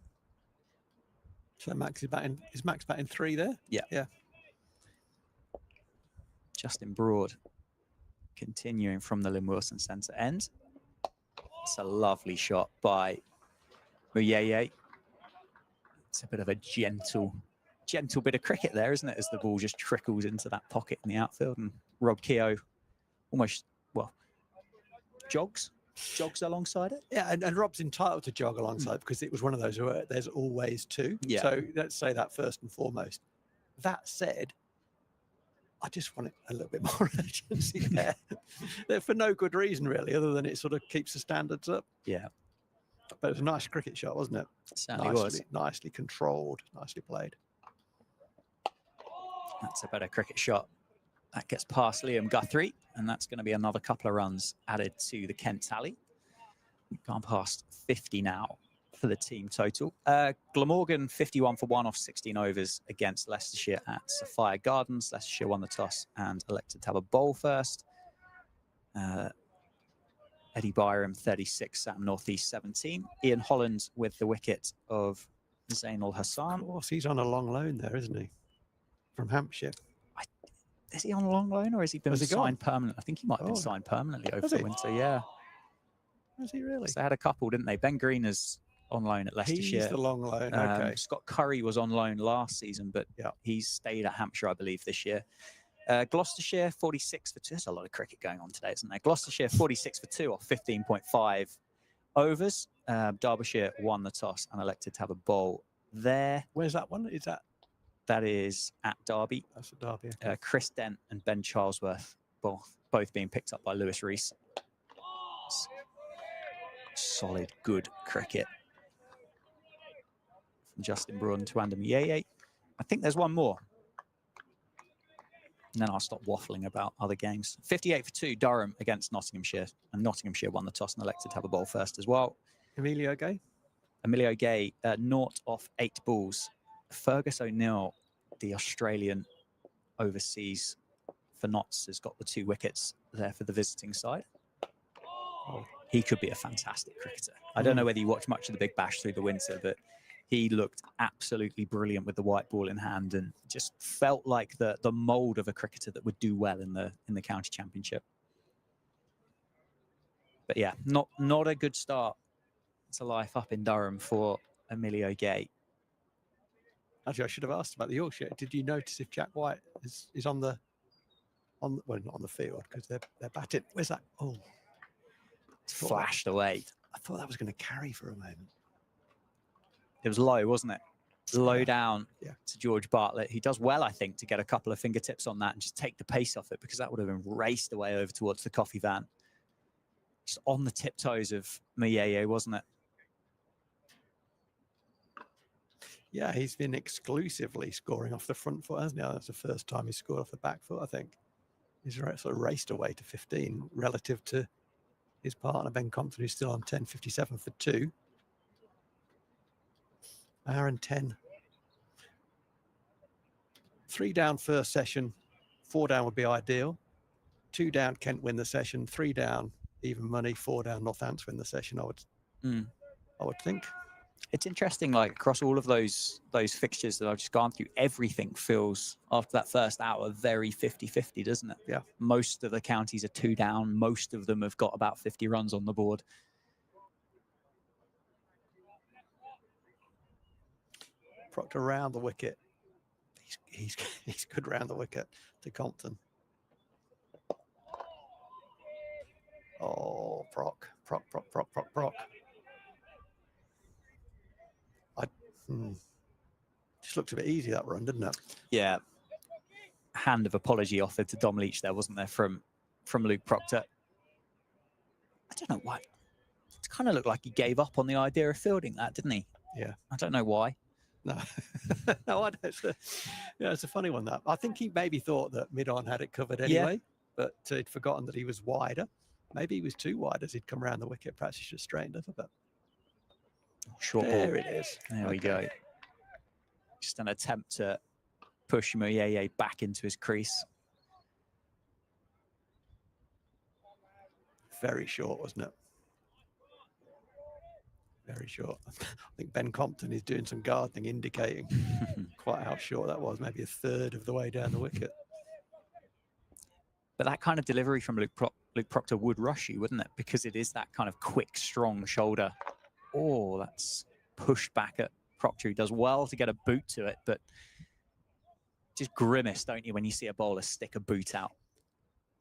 So Max is batting. Is Max batting 3 there? Yeah. Justin Broad continuing from the Lynn Wilson centre end. It's a lovely shot by Muyeye. It's a bit of a gentle bit of cricket there, isn't it? As the ball just trickles into that pocket in the outfield, and Rob Keogh almost, jogs alongside it. Yeah, and Rob's entitled to jog alongside because it was one of those where there's always 2. Yeah. So let's say that first and foremost. That said, I just want a little bit more urgency there. For no good reason, really, other than it sort of keeps the standards up. Yeah. But it was a nice cricket shot, wasn't it? It certainly was. Nicely controlled, nicely played. That's a better cricket shot. That gets past Liam Guthrie, and that's going to be another couple of runs added to the Kent tally. We've gone past 50 now for the team total. Glamorgan, 51 for 1 off 16 overs against Leicestershire at Sophia Gardens. Leicestershire won the toss and elected to have a bowl first. Eddie Byram, 36, Sam Northeast, 17. Ian Holland with the wicket of Zainul Hassan. Of course, he's on a long loan there, isn't he? From Hampshire. Is he on a long loan, or has he been signed permanently? I think he might have been signed permanently over the winter, yeah. Has he really? So they had a couple, didn't they? Ben Green is on loan at Leicestershire. He's the long loan, okay. Scott Curry was on loan last season, but he's stayed at Hampshire, I believe, this year. Gloucestershire, 46 for 2. There's a lot of cricket going on today, isn't there? Gloucestershire, 46 for 2 off 15.5 overs. Derbyshire won the toss and elected to have a bowl there. Where's that one? That is at Derby. That's at Derby. Okay. Chris Dent and Ben Charlesworth, both being picked up by Lewis Rees. Solid, good cricket from Justin Broad and Tuanda Muyeye. I think there's one more. And then I'll stop waffling about other games. 58 for 2, Durham against Nottinghamshire. And Nottinghamshire won the toss and elected to have a bowl first as well. Emilio Gay, 0 off 8 balls. Fergus O'Neill, the Australian overseas for Notts, has got the 2 wickets there for the visiting side. He could be a fantastic cricketer. I don't know whether you watched much of the Big Bash through the winter, but he looked absolutely brilliant with the white ball in hand and just felt like the mould of a cricketer that would do well in the county championship. But yeah, not a good start to life up in Durham for Emilio Gay. Actually, I should have asked about the Yorkshire. Did you notice if Jack White is on the not on the field because they're batting? Where's that? Oh, it's flashed away. I thought that was going to carry for a moment. It was low, wasn't it? low down Yeah. to George Bartlett. He does well, I think, to get a couple of fingertips on that and just take the pace off it, because that would have been raced away over towards the coffee van. Just on the tiptoes of Mayeye, wasn't it? Yeah, he's been exclusively scoring off the front foot, hasn't he? That's the first time he's scored off the back foot, I think. He's sort of raced away to 15 relative to his partner, Ben Compton, who's still on 10.57 for 2. Hour and 10. 3 down first session, 4 down would be ideal. 2 down, Kent win the session. 3 down, even money. 4 down, Northampton win the session, I would think. It's interesting, like across all of those fixtures that I've just gone through, everything feels after that first hour very 50-50, doesn't it? Yeah. Most of the counties are 2 down. Most of them have got about 50 runs on the board. Proctor round the wicket. He's good round the wicket to Compton. Oh, Proc. Just looked a bit easy, that run, didn't it? Yeah. Hand of apology offered to Dom Leach there, wasn't there, from Luke Proctor. I don't know why. It kind of looked like he gave up on the idea of fielding that, didn't he? Yeah. I don't know why. No, no, I don't. It's a funny one, that. I think he maybe thought that mid-on had it covered anyway, but he'd forgotten that he was wider. Maybe he was too wide as he'd come around the wicket. Perhaps he should have straightened up a bit. Short there ball. It is. There we go. Just an attempt to push Mayeye back into his crease. Very short, wasn't it? Very short. I think Ben Compton is doing some gardening, indicating quite how short that was, maybe a third of the way down the wicket. But that kind of delivery from Luke Proctor would rush you, wouldn't it? Because it is that kind of quick, strong shoulder. Oh, that's pushed back at Proctor. He does well to get a boot to it, but just grimace, don't you, when you see a bowler stick a boot out?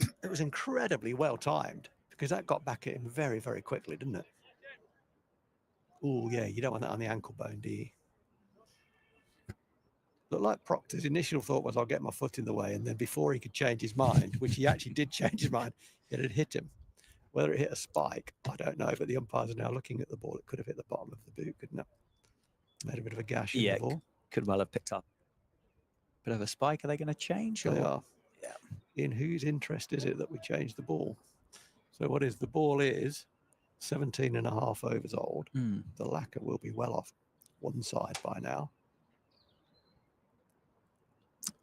It was incredibly well timed, because that got back at him very, very quickly, didn't it? Oh, yeah, you don't want that on the ankle bone, do you? Looked like Proctor's initial thought was, I'll get my foot in the way, and then before he could change his mind, which he actually did change his mind, it had hit him. Whether it hit a spike, I don't know, but the umpires are now looking at the ball. It could have hit the bottom of the boot, couldn't it? Made a bit of a gash in the ball. Could well have picked up a bit of a spike. Are they going to change? They are. Yeah. In whose interest is it that we change the ball? So what is the ball is 17.5 overs old. The lacquer will be well off one side by now.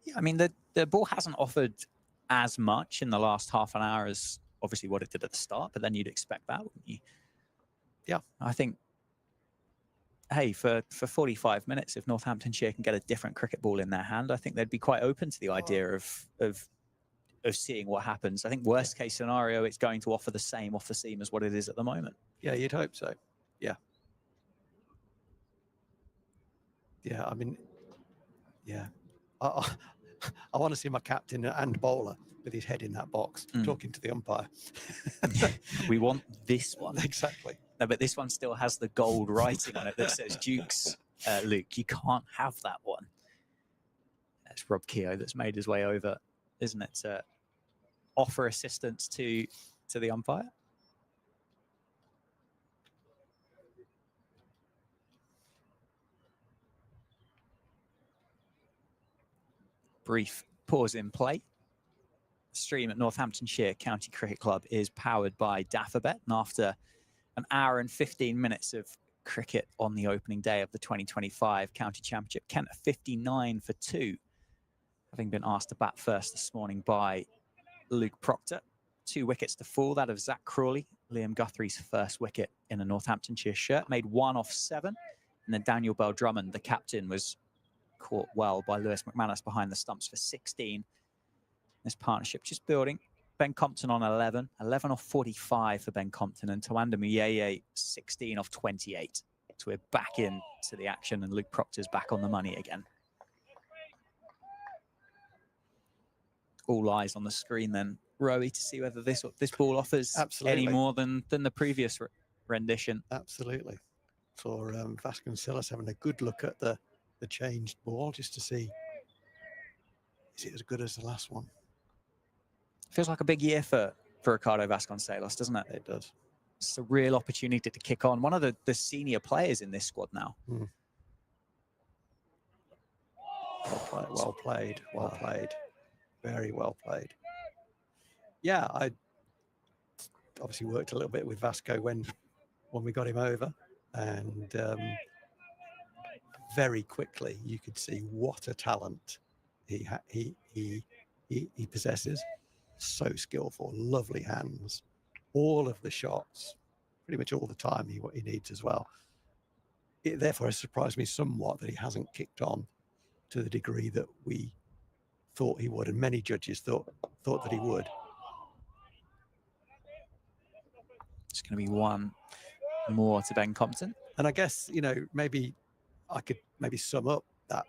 Yeah, I mean, the ball hasn't offered as much in the last half an hour as obviously what it did at the start, but then you'd expect that, wouldn't you? Yeah. I think, hey, for 45 minutes, if Northamptonshire can get a different cricket ball in their hand, I think they'd be quite open to the idea of seeing what happens. I think worst case scenario, it's going to offer the same off the seam as what it is at the moment. Yeah, you'd hope so. Yeah. Yeah, I mean, yeah. I want to see my captain and bowler with his head in that box, talking to the umpire. We want this one. Exactly. No, but this one still has the gold writing on it that says Dukes. Luke, you can't have that one. That's Rob Keogh that's made his way over, isn't it, to offer assistance to the umpire? Brief pause in play. Stream at Northamptonshire County Cricket Club is powered by Daffabet, and after an hour and 15 minutes of cricket on the opening day of the 2025 County Championship, Kent are 59 for 2, having been asked to bat first this morning by Luke Proctor. 2 wickets to fall, that of Zach Crawley, Liam Guthrie's first wicket in a Northamptonshire shirt, made 1 off 7, and then Daniel Bell Drummond, the captain, was caught well by Lewis McManus behind the stumps for 16. This partnership just building. Ben Compton on 11 off 45 for Ben Compton, and Tawanda Mayeye 16 off 28. So we're back in to the action, and Luke Proctor's back on the money again. All eyes on the screen then, Rowie, to see whether this ball offers any more than the previous rendition. Absolutely. Saw Vasconcelos having a good look at the the changed ball just to see, is it as good as the last one? Feels like a big year for Ricardo Vasconcelos, doesn't it? It does. It's a real opportunity to kick on. One of the senior players in this squad now. Mm. Well played. Well played. Very well played. Yeah, I obviously worked a little bit with Vasco when we got him over, and very quickly you could see what a talent he possesses. So skillful, lovely hands, all of the shots, pretty much all the time he needs as well. Therefore, it surprised me somewhat that he hasn't kicked on to the degree that we thought he would, and many judges thought that he would. It's going to be one more to Ben Compton. And I guess, you know, maybe I could sum up that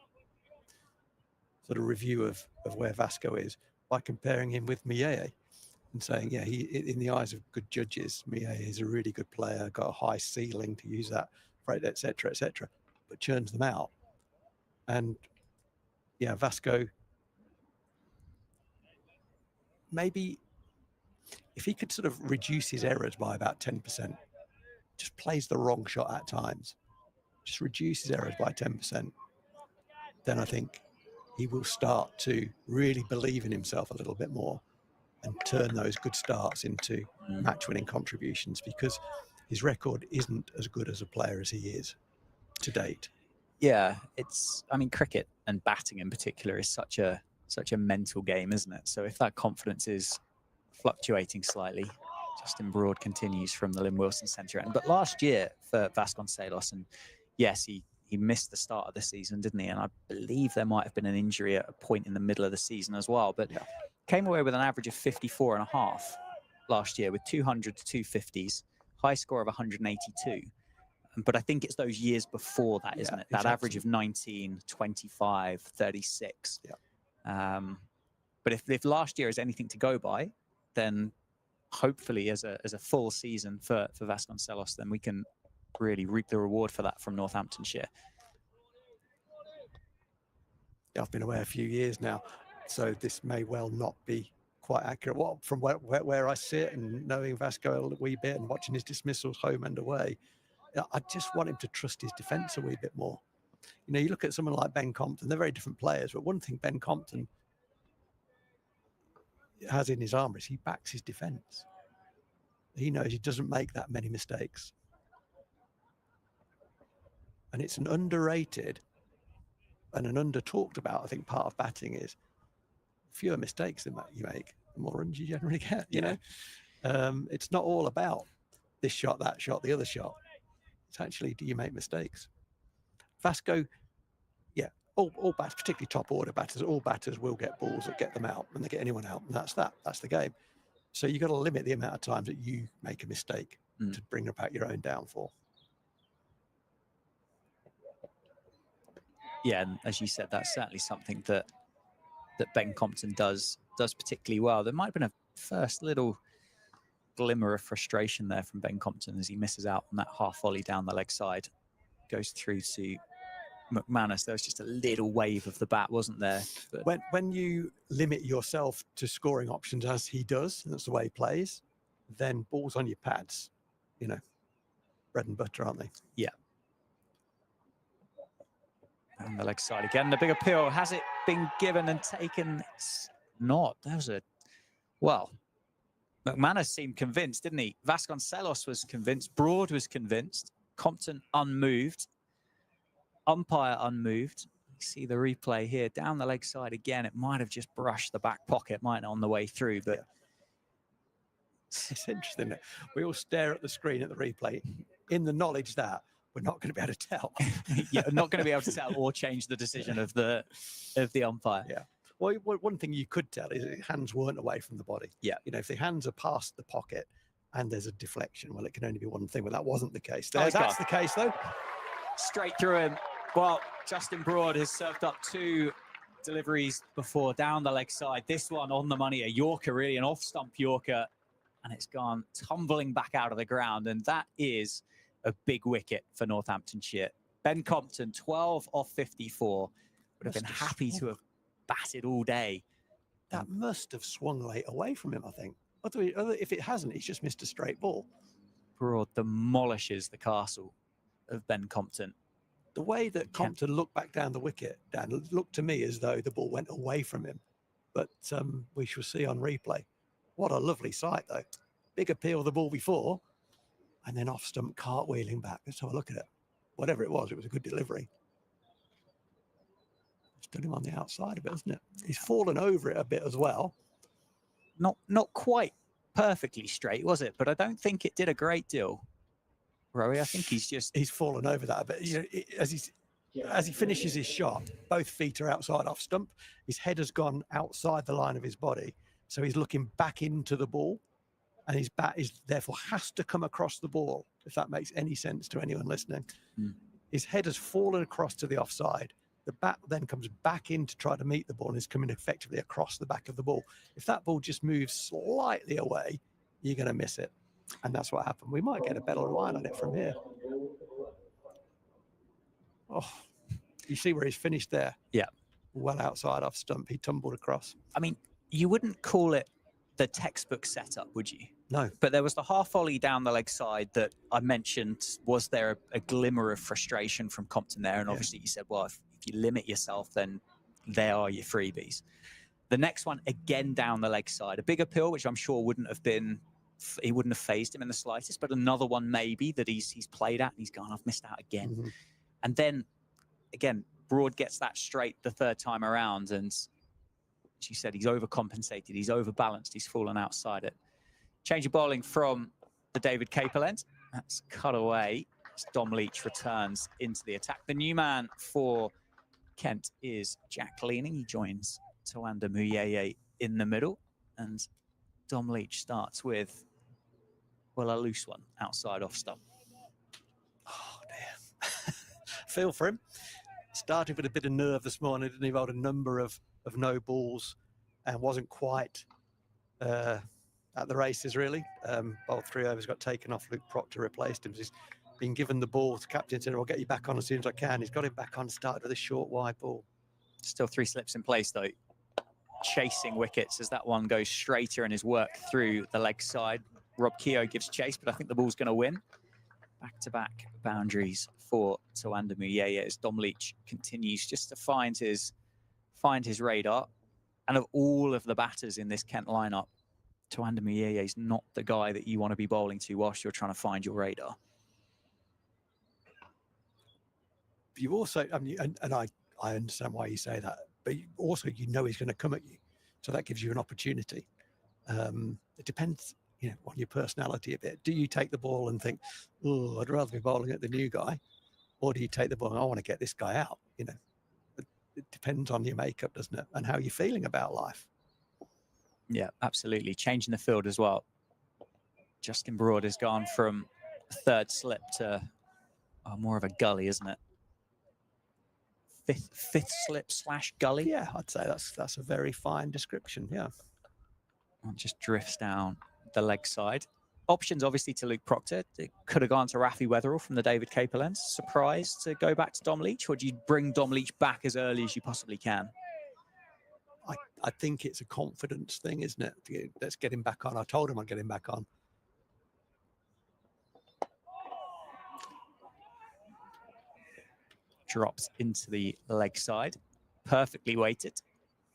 sort of review of where Vasco is by comparing him with Mieye and saying, yeah, he, in the eyes of good judges, Mieye is a really good player, got a high ceiling, to use that phrase, et cetera, but churns them out. And yeah, Vasco, maybe if he could sort of reduce his errors by about 10%, just plays the wrong shot at times, just reduce his errors by 10%, then I think he will start to really believe in himself a little bit more and turn those good starts into match-winning contributions, because his record isn't as good as a player as he is to date. Yeah, I mean, cricket and batting in particular is such a mental game, isn't it? So if that confidence is fluctuating slightly, Justin Broad continues from the Lynn Wilson centre end. But last year for Vasconcelos, and yes, he missed the start of the season, didn't he? And I believe there might have been an injury at a point in the middle of the season as well. But came away with an average of 54.5 last year with 200 to 250s, high score of 182. But I think it's those years before that, isn't it? That exactly. average of 19, 25, 36. Yeah. But if last year is anything to go by, then hopefully as a full season for Vasconcelos, then we can really reap the reward for that from Northamptonshire. Yeah, I've been away a few years now, so this may well not be quite accurate. Well, from where I sit and knowing Vasco a wee bit and watching his dismissals home and away, I just want him to trust his defence a wee bit more. You know, you look at someone like Ben Compton, they're very different players, but one thing Ben Compton has in his armour is he backs his defence. He knows he doesn't make that many mistakes. And it's an underrated and an under-talked about, I think, part of batting is fewer mistakes than you make, the more runs you generally get, you know? It's not all about this shot, that shot, the other shot. It's actually, do you make mistakes? Vasco, yeah, all batters, particularly top order batters, all batters will get balls that get them out when they get anyone out, and that's the game. So you've got to limit the amount of times that you make a mistake to bring about your own downfall. Yeah, and as you said, that's certainly something that Ben Compton does particularly well. There might have been a first little glimmer of frustration there from Ben Compton as he misses out on that half volley down the leg side. Goes through to McManus. There was just a little wave of the bat, wasn't there? But when you limit yourself to scoring options as he does, and that's the way he plays, then balls on your pads, you know, bread and butter, aren't they? Yeah. On the leg side again, the big appeal. Has it been given and taken? It's not. That was well, McManus seemed convinced, didn't he? Vasconcelos was convinced. Broad was convinced. Compton unmoved. Umpire unmoved. You see the replay here. Down the leg side again. It might have just brushed the back pocket, might not on the way through, but... It's interesting that we all stare at the screen at the replay in the knowledge that we're not going to be able to tell. Yeah, not going to be able to tell or change the decision of the umpire. Yeah. Well, one thing you could tell is his hands weren't away from the body. Yeah. You know, if the hands are past the pocket and there's a deflection, well, it can only be one thing. Well, that wasn't the case. That's the case, though. Straight through him. Well, Justin Broad has served up 2 deliveries before down the leg side. This one on the money, a Yorker, really, an off-stump Yorker. And it's gone tumbling back out of the ground. And that is a big wicket for Northamptonshire. Ben Compton, 12 off 54. Would have been Must have happy to swung. have batted all day. That must have swung late away from him, I think. If it hasn't, he's just missed a straight ball. Broad demolishes the castle of Ben Compton. The way that Compton looked back down the wicket, Dan, looked to me as though the ball went away from him. But we shall see on replay. What a lovely sight, though. Big appeal of the ball before, and then off stump cartwheeling back. Let's have a look at it. Whatever it was a good delivery. Stood him on the outside a bit, isn't it? He's fallen over it a bit as well. Not quite perfectly straight, was it? But I don't think it did a great deal. Rowie, I think he's fallen over that a bit. You know, as he finishes his shot, both feet are outside off stump. His head has gone outside the line of his body, so he's looking back into the ball, and his bat is therefore has to come across the ball. If that makes any sense to anyone listening, his head has fallen across to the offside. The bat then comes back in to try to meet the ball and is coming effectively across the back of the ball. If that ball just moves slightly away, you're going to miss it. And that's what happened. We might get a better line on it from here. Oh, you see where he's finished there? Yeah. Well outside off stump. He tumbled across. I mean, you wouldn't call it the textbook setup, would you? No. But there was the half volley down the leg side that I mentioned. Was there a glimmer of frustration from Compton there? And obviously you said, well, if you limit yourself, then there are your freebies. The next one, again, down the leg side. A big appeal, which I'm sure wouldn't have phased him in the slightest, but another one maybe that he's played at and he's gone, I've missed out again. And then, again, Broad gets that straight the third time around, and she said he's overcompensated, he's overbalanced, he's fallen outside it. Change of bowling from the David Capel end. That's cut away as Dom Leach returns into the attack. The new man for Kent is Jack Leaning. He joins Tawanda Muyeye in the middle, and Dom Leach starts with, well, a loose one outside off stump. Oh, dear. Feel for him. Started with a bit of nerve this morning, didn't he? Bowled a number of no balls and wasn't quite at the races, really. Bowled 3 overs, got taken off. Luke Proctor replaced him. He's been given the ball to captain, said, I'll get you back on as soon as I can. He's got him back on, started with a short, wide ball. Still 3 slips in place, though. Chasing wickets as that one goes straighter and is worked through the leg side. Rob Keogh gives chase, but I think the ball's going to win. Back-to-back boundaries for Tawanda Muyeye as Dom Leach continues just to find his radar. And of all of the batters in this Kent lineup, Tawanda Muyeye is not the guy that you want to be bowling to whilst you're trying to find your radar. You also, I mean, and I understand why you say that, but also you know he's going to come at you, so that gives you an opportunity. It depends, on your personality a bit. Do you take the ball and think, oh, I'd rather be bowling at the new guy, or do you take the ball and I want to get this guy out? It depends on your makeup, doesn't it, and how you're feeling about life. Yeah, absolutely. Changing the field as well. Justin Broad has gone from a third slip to more of a gully, isn't it? Fifth slip / gully. Yeah, I'd say that's a very fine description. Yeah, and just drifts down the leg side. Options obviously to Luke Proctor. It could have gone to Rafi Weatherall from the David Capel end. Surprised to go back to Dom Leach, or do you bring Dom Leach back as early as you possibly can? I think it's a confidence thing, isn't it? Let's get him back on. I told him I'd get him back on. Drops into the leg side, perfectly weighted.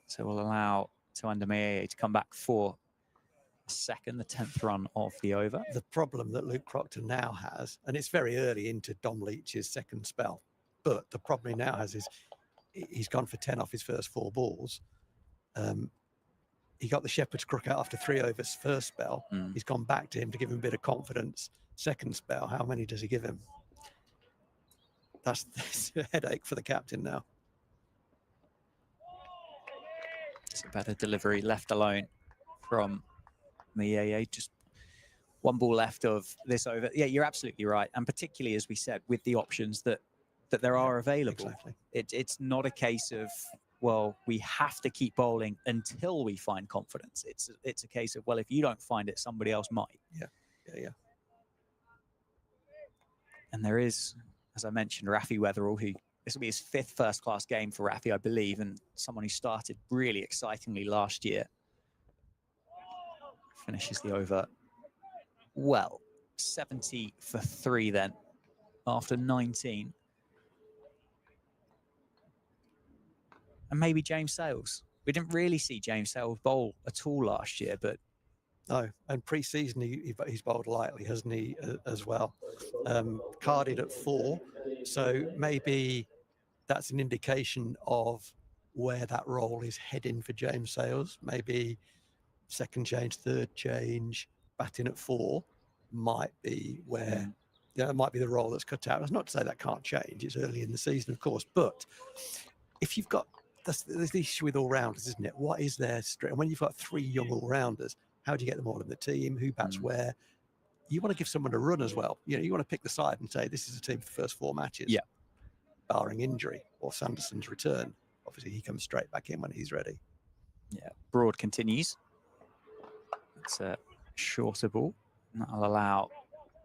So we'll allow Tawanda Muyeye to come back for a second, the 10th run of the over. The problem that Luke Proctor now has, and it's very early into Dom Leach's second spell, but the problem he now has is he's gone for 10 off his first 4 balls. He got the shepherd's crook out after 3 overs first spell. He's gone back to him to give him a bit of confidence. Second spell, how many does he give him? That's a headache for the captain now. It's a better delivery left alone from Muyeye. Just 1 ball left of this over. Yeah, you're absolutely right. And particularly, as we said, with the options that there are available. Exactly. It's not a case of, well, we have to keep bowling until we find confidence. It's a case of, well, if you don't find it, somebody else might. Yeah. And there is as I mentioned, Rafi Weatherall, who this will be his 5th first-class game for Rafi, I believe, and someone who started really excitingly last year. Finishes the over well, 70 for 3 then, after 19. And maybe James Sales. We didn't really see James Sales bowl at all last year, but no. And pre-season, he's bowled lightly, hasn't he, as well? Carded at 4, so maybe that's an indication of where that role is heading for James Sales. Maybe second change, third change, batting at 4 might be where, it might be the role that's cut out. That's not to say that can't change. It's early in the season, of course, but if you've got, there's the issue with all-rounders, isn't it? What is their strength? And when you've got 3 young all-rounders, how do you get them all in the team? Who bats where? You want to give someone a run as well. You want to pick the side and say, this is a team for the first 4 matches. Yeah. Barring injury or Sanderson's return. Obviously, he comes straight back in when he's ready. Yeah, Broad continues. It's a shorter ball. And that'll allow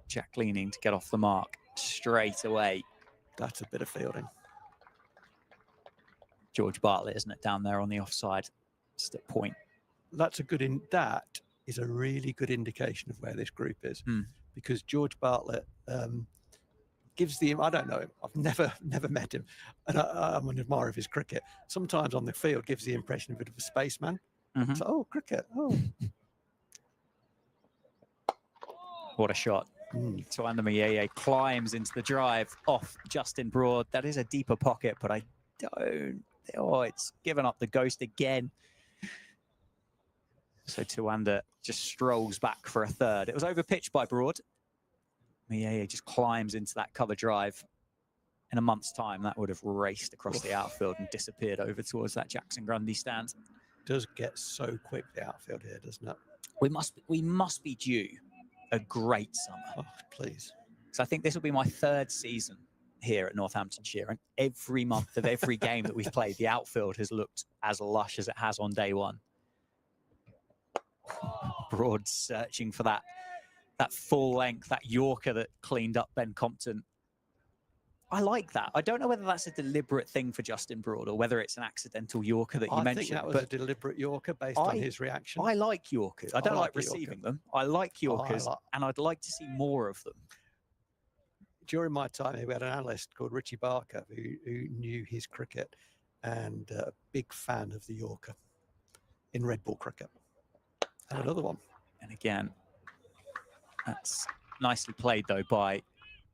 Jack Leaning to get off the mark straight away. That's a bit of fielding. George Bartlett, isn't it, down there on the offside? Just at point. That is a really good indication of where this group is, because George Bartlett gives the, I don't know him, I've never met him, and I'm an admirer of his cricket. Sometimes on the field gives the impression of a bit of a spaceman. So, oh, cricket, oh. What a shot. Tuanda Mayeye climbs into the drive off Justin Broad. That is a deeper pocket, but I don't, it's given up the ghost again. So Tuanda just strolls back for a 3rd. It was overpitched by Broad. Mayeye just climbs into that cover drive. In a month's time, that would have raced across the outfield and disappeared over towards that Jackson Grundy stand. Does get so quick, the outfield here, doesn't it? We must be due a great summer. Oh, please. So I think this will be my 3rd season here at Northamptonshire, and every month of every game that we've played, the outfield has looked as lush as it has on day 1. Broad searching for that full length, that Yorker that cleaned up Ben Compton. I like that. I don't know whether that's a deliberate thing for Justin Broad or whether it's an accidental Yorker that you mentioned. I think that was a deliberate Yorker based on his reaction. I like Yorkers. I don't like receiving them. I like Yorkers, and I'd like to see more of them. During my time here, we had an analyst called Richie Barker who knew his cricket and a big fan of the Yorker in red ball cricket. And another one. And again, that's nicely played, though, by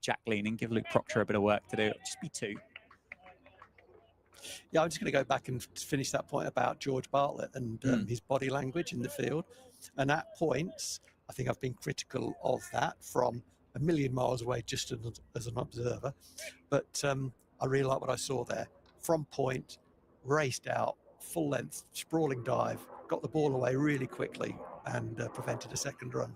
Jack Leaning. Give Luke Proctor a bit of work to do. It'll just be 2. Yeah, I'm just going to go back and finish that point about George Bartlett and his body language in the field. And at points, I think I've been critical of that from a million miles away just as an observer. But I really like what I saw there. From point, raced out, full length, sprawling dive, got the ball away really quickly and prevented a 2nd run.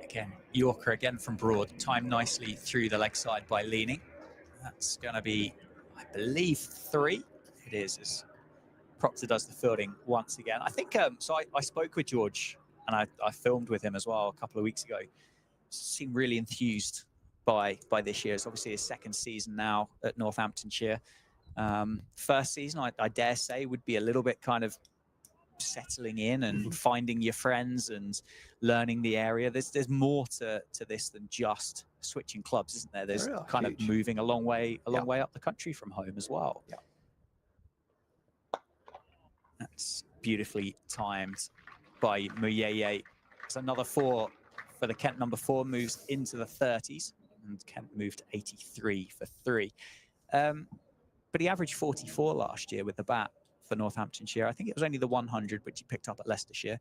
Again, Yorker again from Broad, timed nicely through the leg side by Leaning. That's going to be, I believe, 3. It is, as Proctor does the fielding once again. I think, so I spoke with George and I filmed with him as well a couple of weeks ago. Seemed really enthused by this year. It's obviously his 2nd season now at Northamptonshire. First season, I dare say, would be a little bit kind of settling in and finding your friends and learning the area. There's more to this than just switching clubs, isn't there? There's kind of moving a long way up the country from home as well. Yeah. That's beautifully timed by Mayeye. It's another 4 for the Kent number 4, moves into the 30s, and Kent moved 83 for 3. But he averaged 44 last year with the bat for Northamptonshire. I think it was only the 100 which he picked up at Leicestershire.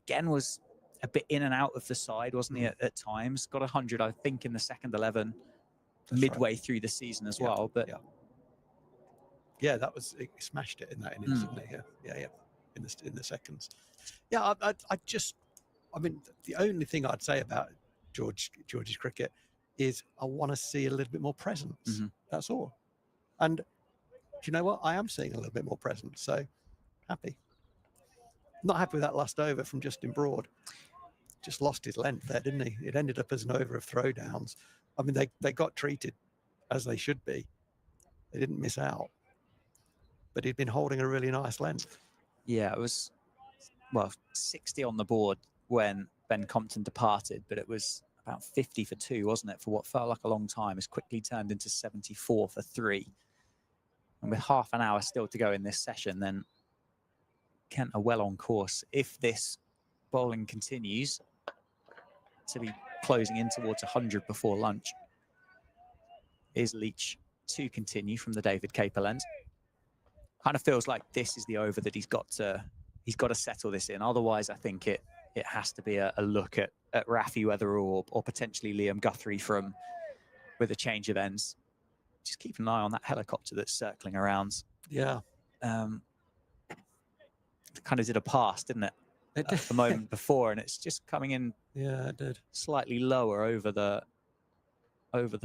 Again, was a bit in and out of the side, wasn't he, at times? Got 100, I think, in the 2nd 11 midway through the season as well. But yeah, that was, he smashed it in that innings, didn't he? Yeah, in the seconds. Yeah, I mean, the only thing I'd say about George's cricket is I want to see a little bit more presence. That's all. And do you know what? I am seeing a little bit more presence, so happy. Not happy with that last over from Justin Broad. just lost his length there, didn't he? It ended up as an over of throwdowns. I mean, they got treated as they should be. They didn't miss out. But he'd been holding a really nice length. Yeah, it was, well, 60 on the board when Ben Compton departed, but it was about 50 for 2, wasn't it? For what felt like a long time. It's quickly turned into 74 for 3. And with half an hour still to go in this session, then Kent are well on course. If this bowling continues to be closing in towards 100 before lunch, is Leach to continue from the David Capel end. Kind of feels like this is the over that he's got to settle this in. Otherwise, I think it has to be a look at Rafi Weatherall or potentially Liam Guthrie with a change of ends. Just keep an eye on that helicopter that's circling around. Yeah. Kind of did a pass, didn't it? It did. The moment before, and it's just coming in. Yeah, it did. Slightly lower over the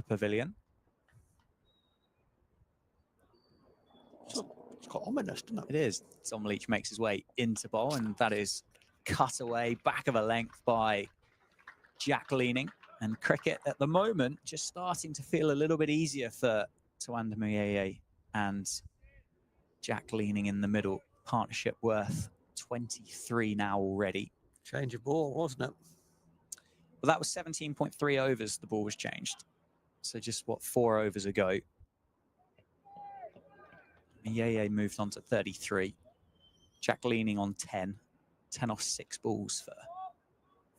pavilion. It's quite ominous, doesn't it? It is. Tom Leach makes his way into bowl, and that is cut away back of a length by Jack Leaning. And cricket at the moment just starting to feel a little bit easier for Tawanda Muyeye and Jack Leaning in the middle. Partnership worth 23 now already. Change of ball, wasn't it? Well, that was 17.3 overs the ball was changed. So just, 4 overs ago. Muyeye moved on to 33. Jack Leaning on 10. 10 off 6 balls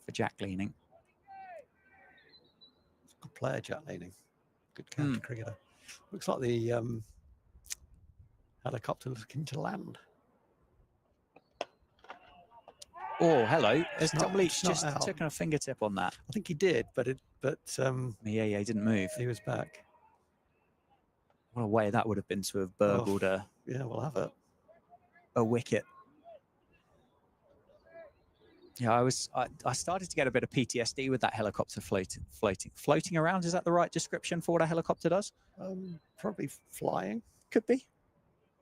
for Jack Leaning. Good player, Jack Leaning. Good county cricketer. Looks like the helicopter looking to land. Oh, hello. Has Tom Leach just out. taken a fingertip on that? I think he did, but Muyeye didn't move. He was back. What a way that would have been to have burgled yeah, we'll have it. a wicket. Yeah, I started to get a bit of PTSD with that helicopter floating around. Is that the right description for what a helicopter does? Probably flying. Could be.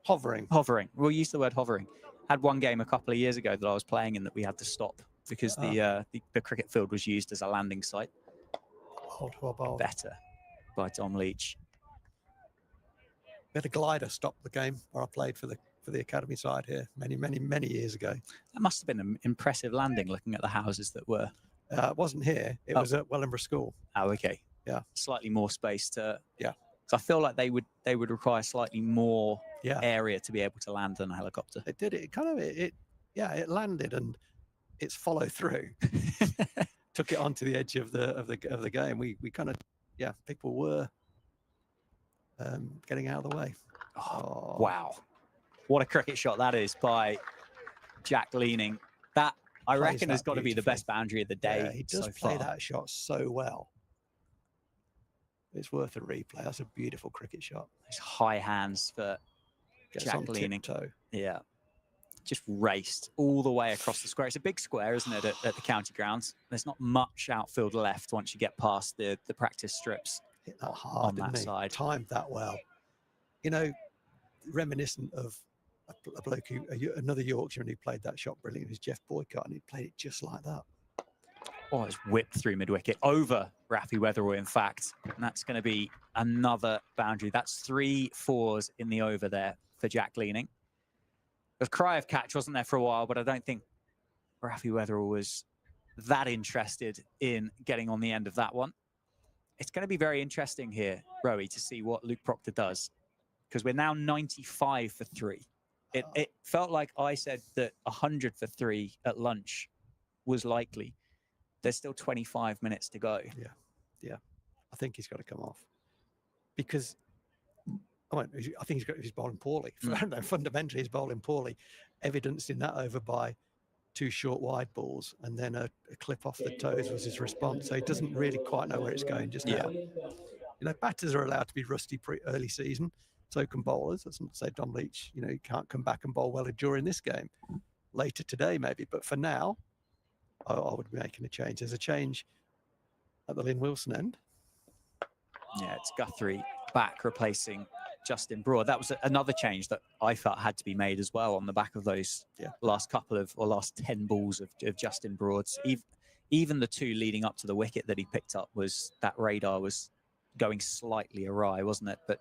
Hovering. Hovering. We'll use the word hovering. Had one game a couple of years ago that I was playing in that we had to stop because the cricket field was used as a landing site. Better by Tom Leach. We had a glider stop the game where I played for the academy side here many years ago. That must have been an impressive landing looking at the houses that were. It wasn't here. It was at Wellingborough School. Oh, okay. Yeah. Slightly Slightly more space to. Yeah. So I feel like they would require slightly more area to be able to land than a helicopter. It did. It landed and its follow through took it onto the edge of the game. We kind of people were getting out of the way. Oh, wow. What a cricket shot that is by Jack Leaning. That, I reckon, has got to be the best boundary of the day. Yeah, he does play that shot so well. It's worth a replay. That's a beautiful cricket shot. Those high hands for Jack Leaning. Tiptoe. Yeah. Just raced all the way across the square. It's a big square, isn't it, at the county grounds? There's not much outfield left once you get past the practice strips. Hit that hard, on that side. Timed that well. You know, reminiscent of a bloke another Yorkshireman who played that shot brilliant was Jeff Boycott, and he played it just like that. Oh, it's whipped through mid-wicket over Rafi Weatherall, in fact. And that's going to be another boundary. That's 3 4s in the over there for Jack Leaning. The cry of catch wasn't there for a while, but I don't think Rafi Weatherall was that interested in getting on the end of that one. It's going to be very interesting here, Rowie, to see what Luke Proctor does, because we're now 95 for 3. It felt like I said that 100 for 3 at lunch was likely. There's still 25 minutes to go. Yeah. I think he's got to come off because I think he's bowling poorly. Fundamentally, he's bowling poorly, evidenced in that over by 2 short wide balls, and then a clip off the toes was his response. So he doesn't really quite know where it's going just now. You know, batters are allowed to be rusty early season. So can bowlers. That's not to say Tom Leach, he can't come back and bowl well during this game. Later today, maybe. But for now, I would be making a change. There's a change at the Lynn Wilson end. Yeah, it's Guthrie back replacing Justin Broad. That was another change that I felt had to be made as well on the back of those last 10 balls of Justin Broad's. even the two leading up to the wicket that he picked up that radar was going slightly awry, wasn't it? But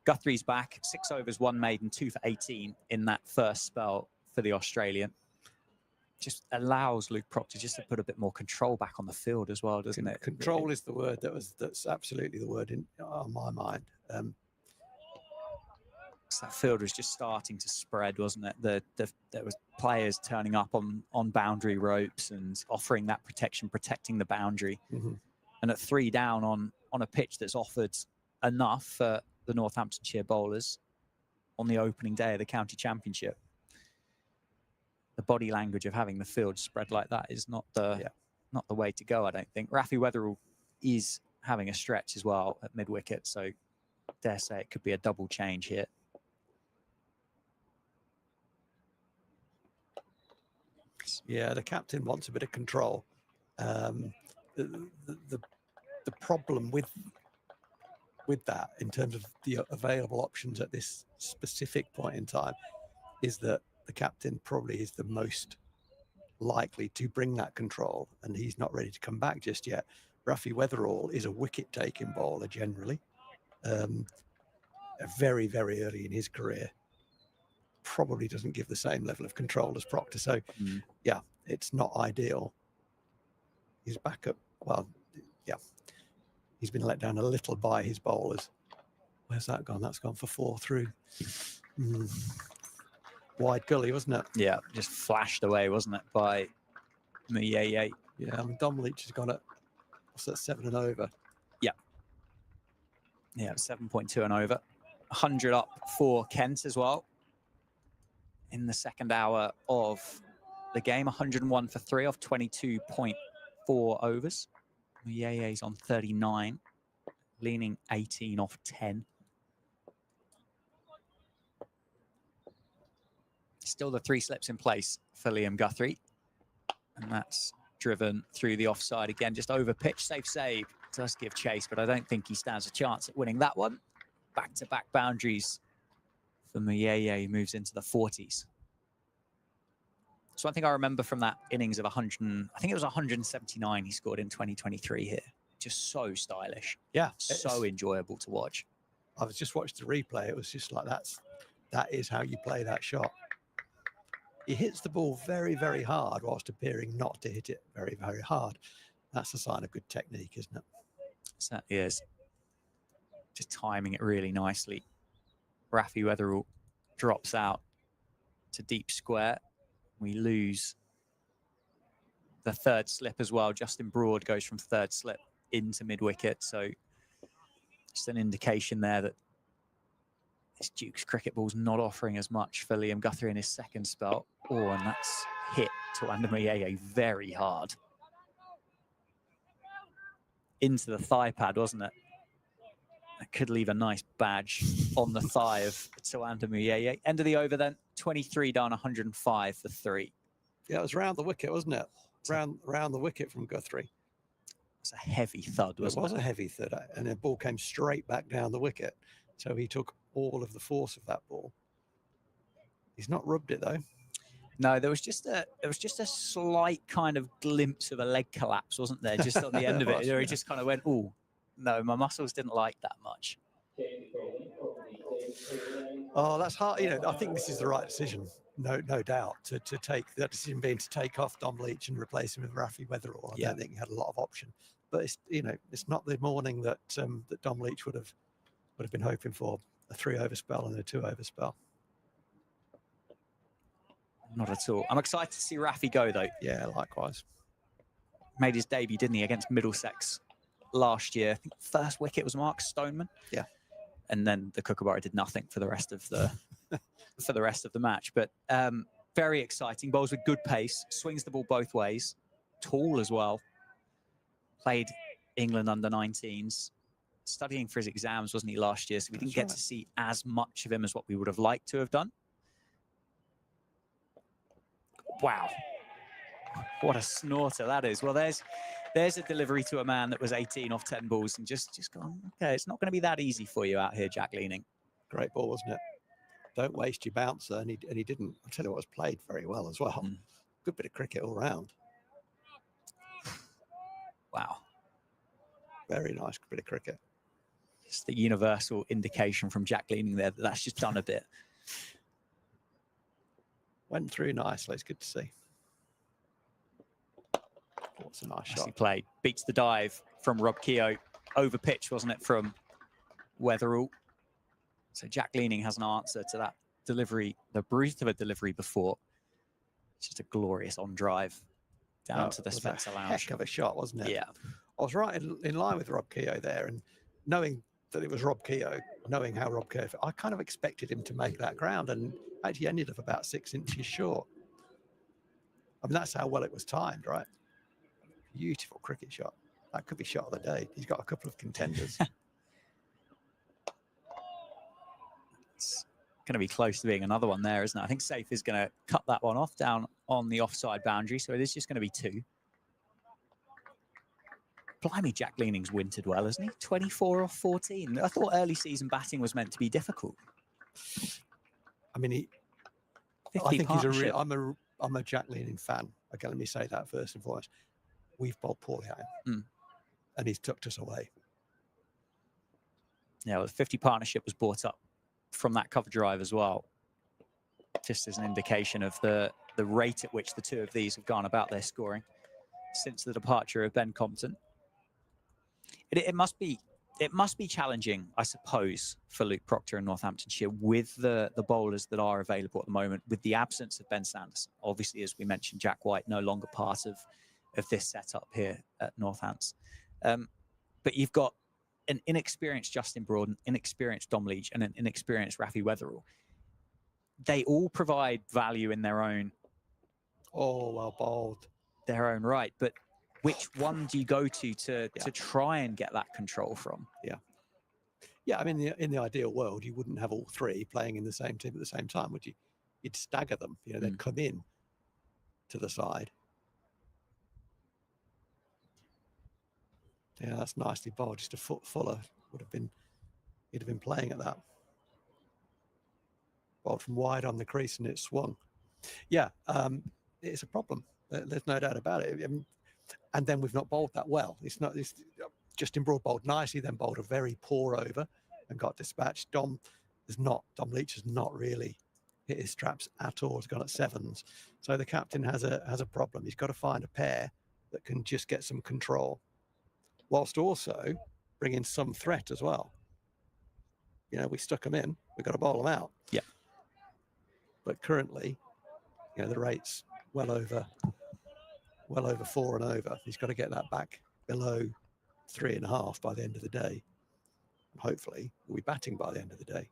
Guthrie's back, 6 overs, 1 maiden, 2 for 18 in that first spell for the Australian. Just allows Luke Proctor just to put a bit more control back on the field as well, doesn't it? Control is the word that's absolutely the word on my mind. That field was just starting to spread, wasn't it? There was players turning up on boundary ropes and offering that protection, protecting the boundary. Mm-hmm. And at 3 down on a pitch that's offered enough for the Northamptonshire bowlers on the opening day of the county championship, the body language of having the field spread like that is not the way to go, I don't think. Rafi Weatherall is having a stretch as well at mid-wicket, so dare say it could be a double change here. Yeah, the captain wants a bit of control. The problem with that, in terms of the available options at this specific point in time, is that the captain probably is the most likely to bring that control, and he's not ready to come back just yet. Rafi Weatherall is a wicket-taking bowler generally, very, very early in his career. Probably doesn't give the same level of control as Proctor. So, yeah, it's not ideal. He's back up. Well, yeah, he's been let down a little by his bowlers. Where's that gone? That's gone for 4 through. Wide gully, wasn't it? Yeah, just flashed away, wasn't it, by Muyeye? Yeah, I mean, Dom Leach has gone at, what's that, 7 and over? Yeah. Yeah, 7.2 and over. 100 up for Kent as well. In the second hour of the game, 101 for 3 off 22.4 overs. Muyeye's on 39, leaning 18 off 10. Still the 3 slips in place for Liam Guthrie. And that's driven through the offside again, just over pitch. Safe save. Does give chase, but I don't think he stands a chance at winning that one. Back-to-back boundaries for Muyeye, who moves into the 40s. So one thing I remember from that innings of 100, I think it was 179 he scored in 2023 here. Just so stylish. Yeah. So enjoyable to watch. I was just watching the replay. It was just like, that is how you play that shot. He hits the ball very, very hard whilst appearing not to hit it very, very hard. That's a sign of good technique, isn't it? Certainly is. Just timing it really nicely. Rafi Weatherall drops out to deep square. We lose the 3rd slip as well. Justin Broad goes from 3rd slip into mid-wicket. So just an indication there that this Duke's cricket ball's not offering as much for Liam Guthrie in his 2nd spell. Oh, and that's hit to Muyeye very hard. Into the thigh pad, wasn't it? That could leave a nice badge on the thigh of Tawanda Muyeye. End of the over then, 23 down, 105 for 3. Yeah, it was round the wicket, wasn't it? Round the wicket from Guthrie. It's a heavy thud, wasn't it? It was a heavy thud, and the ball came straight back down the wicket. So he took all of the force of that ball. He's not rubbed it though. No, there was just a slight kind of glimpse of a leg collapse, wasn't there? Just on the end of it, where he just kind of went, "Oh, no, my muscles didn't like that much." Oh, that's hard. You know, I think this is the right decision. No doubt to take that decision being to take off Dom Leach and replace him with Rafi Weatherall. I don't think he had a lot of option, but it's not the morning that that Dom Leach would have been hoping for. A 3 over spell and a 2 over spell. Not at all. I'm excited to see Rafi go though. Yeah, likewise. Made his debut, didn't he, against Middlesex last year? I think first wicket was Mark Stoneman. Yeah. And then the Kookaburra did nothing for the rest of the match. But very exciting. Bowls with good pace, swings the ball both ways, tall as well. Played England under 19s. Studying for his exams, wasn't he, last year? So we didn't get to see as much of him as what we would have liked to have done. Wow. What a snorter that is. Well, there's a delivery to a man that was 18 off 10 balls and just gone, okay, it's not going to be that easy for you out here, Jack Leaning. Great ball, wasn't it? Don't waste your bouncer. And he didn't. I'll tell you what, it was played very well as well. Good bit of cricket all round. Wow. Very nice bit of cricket. It's the universal indication from Jack Leaning there that that's just done a bit. Went through nicely. It's good to see. What's a nice Nicely shot. played. Beats the dive from Rob Keogh. Over pitch, wasn't it, from Weatherall? So Jack Leaning has an answer to that delivery, the brute of a delivery before. It's just a glorious on drive down to the Spencer Lounge. Heck of a shot, wasn't it? Yeah. I was right in line with Rob Keogh there, and knowing that it was Rob Keogh, knowing how Rob Keogh, I kind of expected him to make that ground, and actually ended up about 6 inches short. I mean, that's how well it was timed, right? Beautiful cricket shot. That could be shot of the day. He's got a couple of contenders. It's going to be close to being another one there, isn't it? I think Safe is going to cut that one off down on the offside boundary, so it is just going to be 2. Blimey, Jack Leaning's wintered well, hasn't he? 24 off 14. I thought early season batting was meant to be difficult. I mean, I think he's I'm a Jack Leaning fan. Okay, let me say that first and foremost. We've bowled poorly at him, and he's tucked us away. Yeah, well, the 50 partnership was brought up from that cover drive as well, just as an indication of the rate at which the two of these have gone about their scoring since the departure of Ben Compton. It must be challenging, I suppose, for Luke Proctor and Northamptonshire with the bowlers that are available at the moment, with the absence of Ben Sanderson. Obviously, as we mentioned, Jack White no longer part of this setup here at Northants. But you've got an inexperienced Justin Broad, an inexperienced Dom Leach, and an inexperienced Rafi Weatherall. They all provide value in their own. Oh, well bowled. Their own right, but which one do you go to try and get that control from? Yeah. I mean, in the ideal world, you wouldn't have all 3 playing in the same team at the same time, would you? You'd stagger them. You know, they'd come in to the side. Yeah, that's nicely bowled. Just a foot fuller he'd have been playing at that. Bowled from wide on the crease and it swung. Yeah, it's a problem. There's no doubt about it. I mean, and then we've not bowled that well. It's Justin Broad bowled nicely, then bowled a very poor over and got dispatched. Dom Leach has not really hit his straps at all. He's gone at 7s. So the captain has a problem. He's got to find a pair that can just get some control, whilst also bringing some threat as well. You know, we stuck them in, we've got to bowl them out. Yeah. But currently, you know, the rate's well over 4 and over. He's got to get that back below 3.5 by the end of the day. And hopefully, we'll be batting by the end of the day.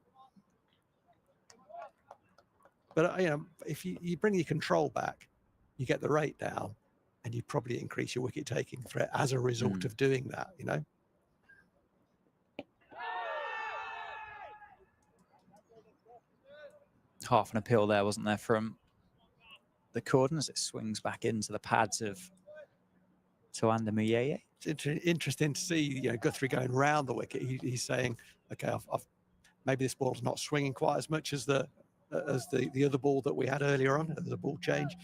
But, you know, if you bring your control back, you get the rate down, and you probably increase your wicket-taking threat as a result of doing that, you know? Half an appeal there, wasn't there, from the cordon as it swings back into the pads of Tuanda Muyeye. It's interesting to see, you know, Guthrie going round the wicket. He's saying, okay, maybe this ball's not swinging quite as much as the other ball that we had earlier on, as a ball change.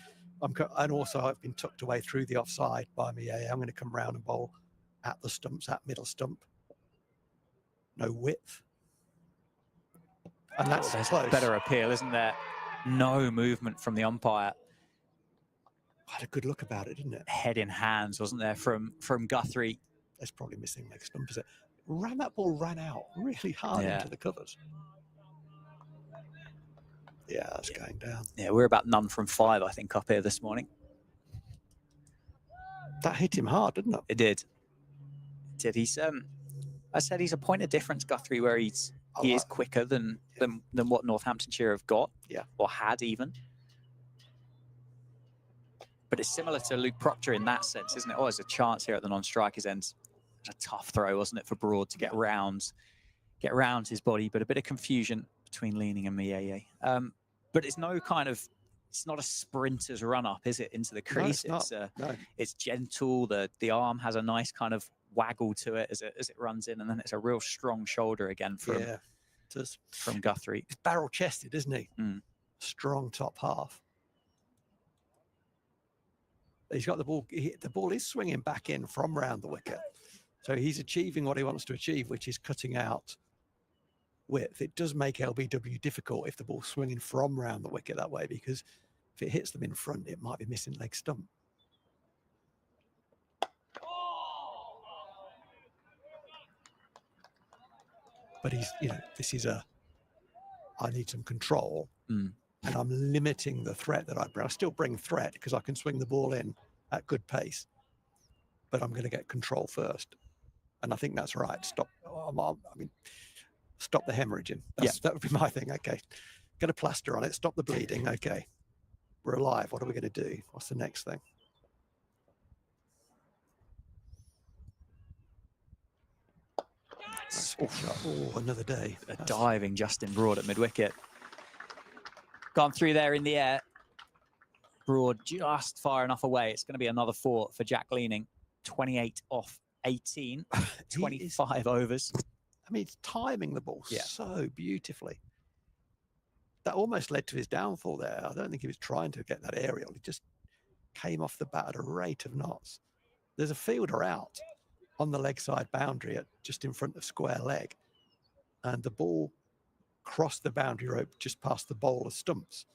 And also I've been tucked away through the offside by Muyeye. I'm going to come round and bowl at the stumps, at middle stump. No width. And that's close. Better appeal, isn't there? No movement from the umpire. Had a good look about it, didn't it? Head in hands, wasn't there, from Guthrie? That's probably missing leg stump, is it? That ball ran out really hard into the covers. Yeah, that's going down. Yeah, we're about none from 5, I think, up here this morning. That hit him hard, didn't it? It did. He's I said he's a point of difference, Guthrie, where he is quicker than what Northamptonshire have got, or had even. But it's similar to Luke Proctor in that sense, isn't it? Oh, there's a chance here at the non-strikers end. It's a tough throw, wasn't it, for Broad to get round his body, but a bit of confusion between Leaning and Muyeye. But it's no kind of, it's not a sprinter's run up, is it, into the crease? No, it's not. It's gentle. The arm has a nice kind of waggle to it as it runs in, and then it's a real strong shoulder again from Guthrie. He's barrel chested, isn't he? Strong top half. He's got the ball. The ball is swinging back in from round the wicket. So he's achieving what he wants to achieve, which is cutting out width. It does make LBW difficult if the ball's swinging from round the wicket that way, because if it hits them in front, it might be missing leg stump. But he's, this is I need some control, and I'm limiting the threat that I bring. I still bring threat because I can swing the ball in at good pace, but I'm going to get control first. And I think that's right. Stop. Stop the hemorrhaging. That would be my thing. Okay. Get a plaster on it. Stop the bleeding. Okay. We're alive. What are we going to do? What's the next thing? Oh, another day. A diving Justin Broad at mid-wicket. Gone through there in the air. Broad just far enough away. It's going to be another 4 for Jack Leaning. 28 off 18. 25 overs. I mean, it's timing the ball so beautifully. That almost led to his downfall there. I don't think he was trying to get that aerial. He just came off the bat at a rate of knots. There's a fielder out on the leg side boundary just in front of square leg. And the ball crossed the boundary rope just past the bowl of Stumps.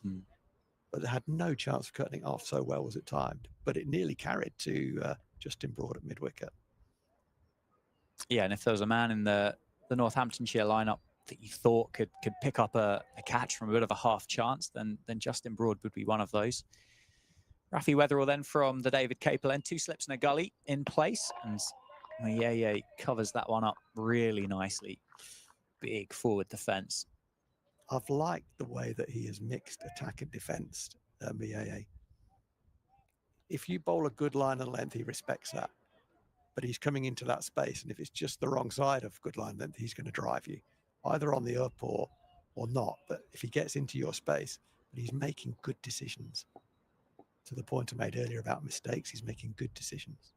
But it had no chance of cutting it off, so well was it timed. But it nearly carried to Justin Broad at mid-wicket. Yeah, and if there was a man in the Northamptonshire lineup that you thought could pick up a catch from a bit of a half chance, then Justin Broad would be one of those. Rafi Weatherall then from the David Capel end, 2 slips and a gully in place, and Mayeye covers that one up really nicely. Big forward defence. I've liked the way that he has mixed attack and defence, Mayeye. If you bowl a good line and length, he respects that. But he's coming into that space, and if it's just the wrong side of good line length, he's going to drive you, either on the up or not. But if he gets into your space, but he's making good decisions. To the point I made earlier about mistakes, he's making good decisions.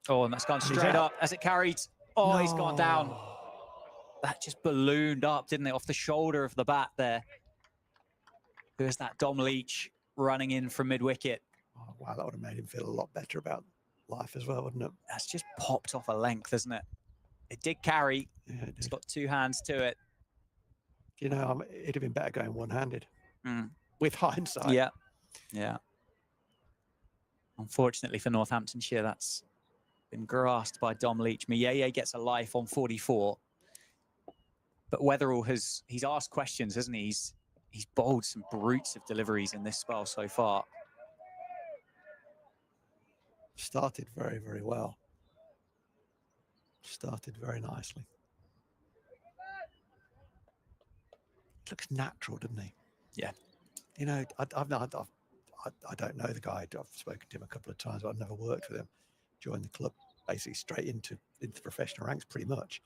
Oh, and that's gone straight up as it carried. Oh, he's gone down. That just ballooned up, didn't it, off the shoulder of the bat there. There's that Dom Leach running in from mid-wicket. Oh, wow, that would have made him feel a lot better about life as well, wouldn't it? That's just popped off a length, isn't it? It did carry. Yeah, It's got 2 hands to it. It'd have been better going one-handed. With hindsight. Yeah. Unfortunately for Northamptonshire, that's been grasped by Dom Leach. Mayeye gets a life on 44. But Weatherall he's asked questions, hasn't he? He's bowled some brutes of deliveries in this spell so far. Started very, very well. Started very nicely. Looks natural, doesn't he? Yeah. I don't know the guy. I've spoken to him a couple of times, but I've never worked with him. Joined the club basically straight into professional ranks, pretty much.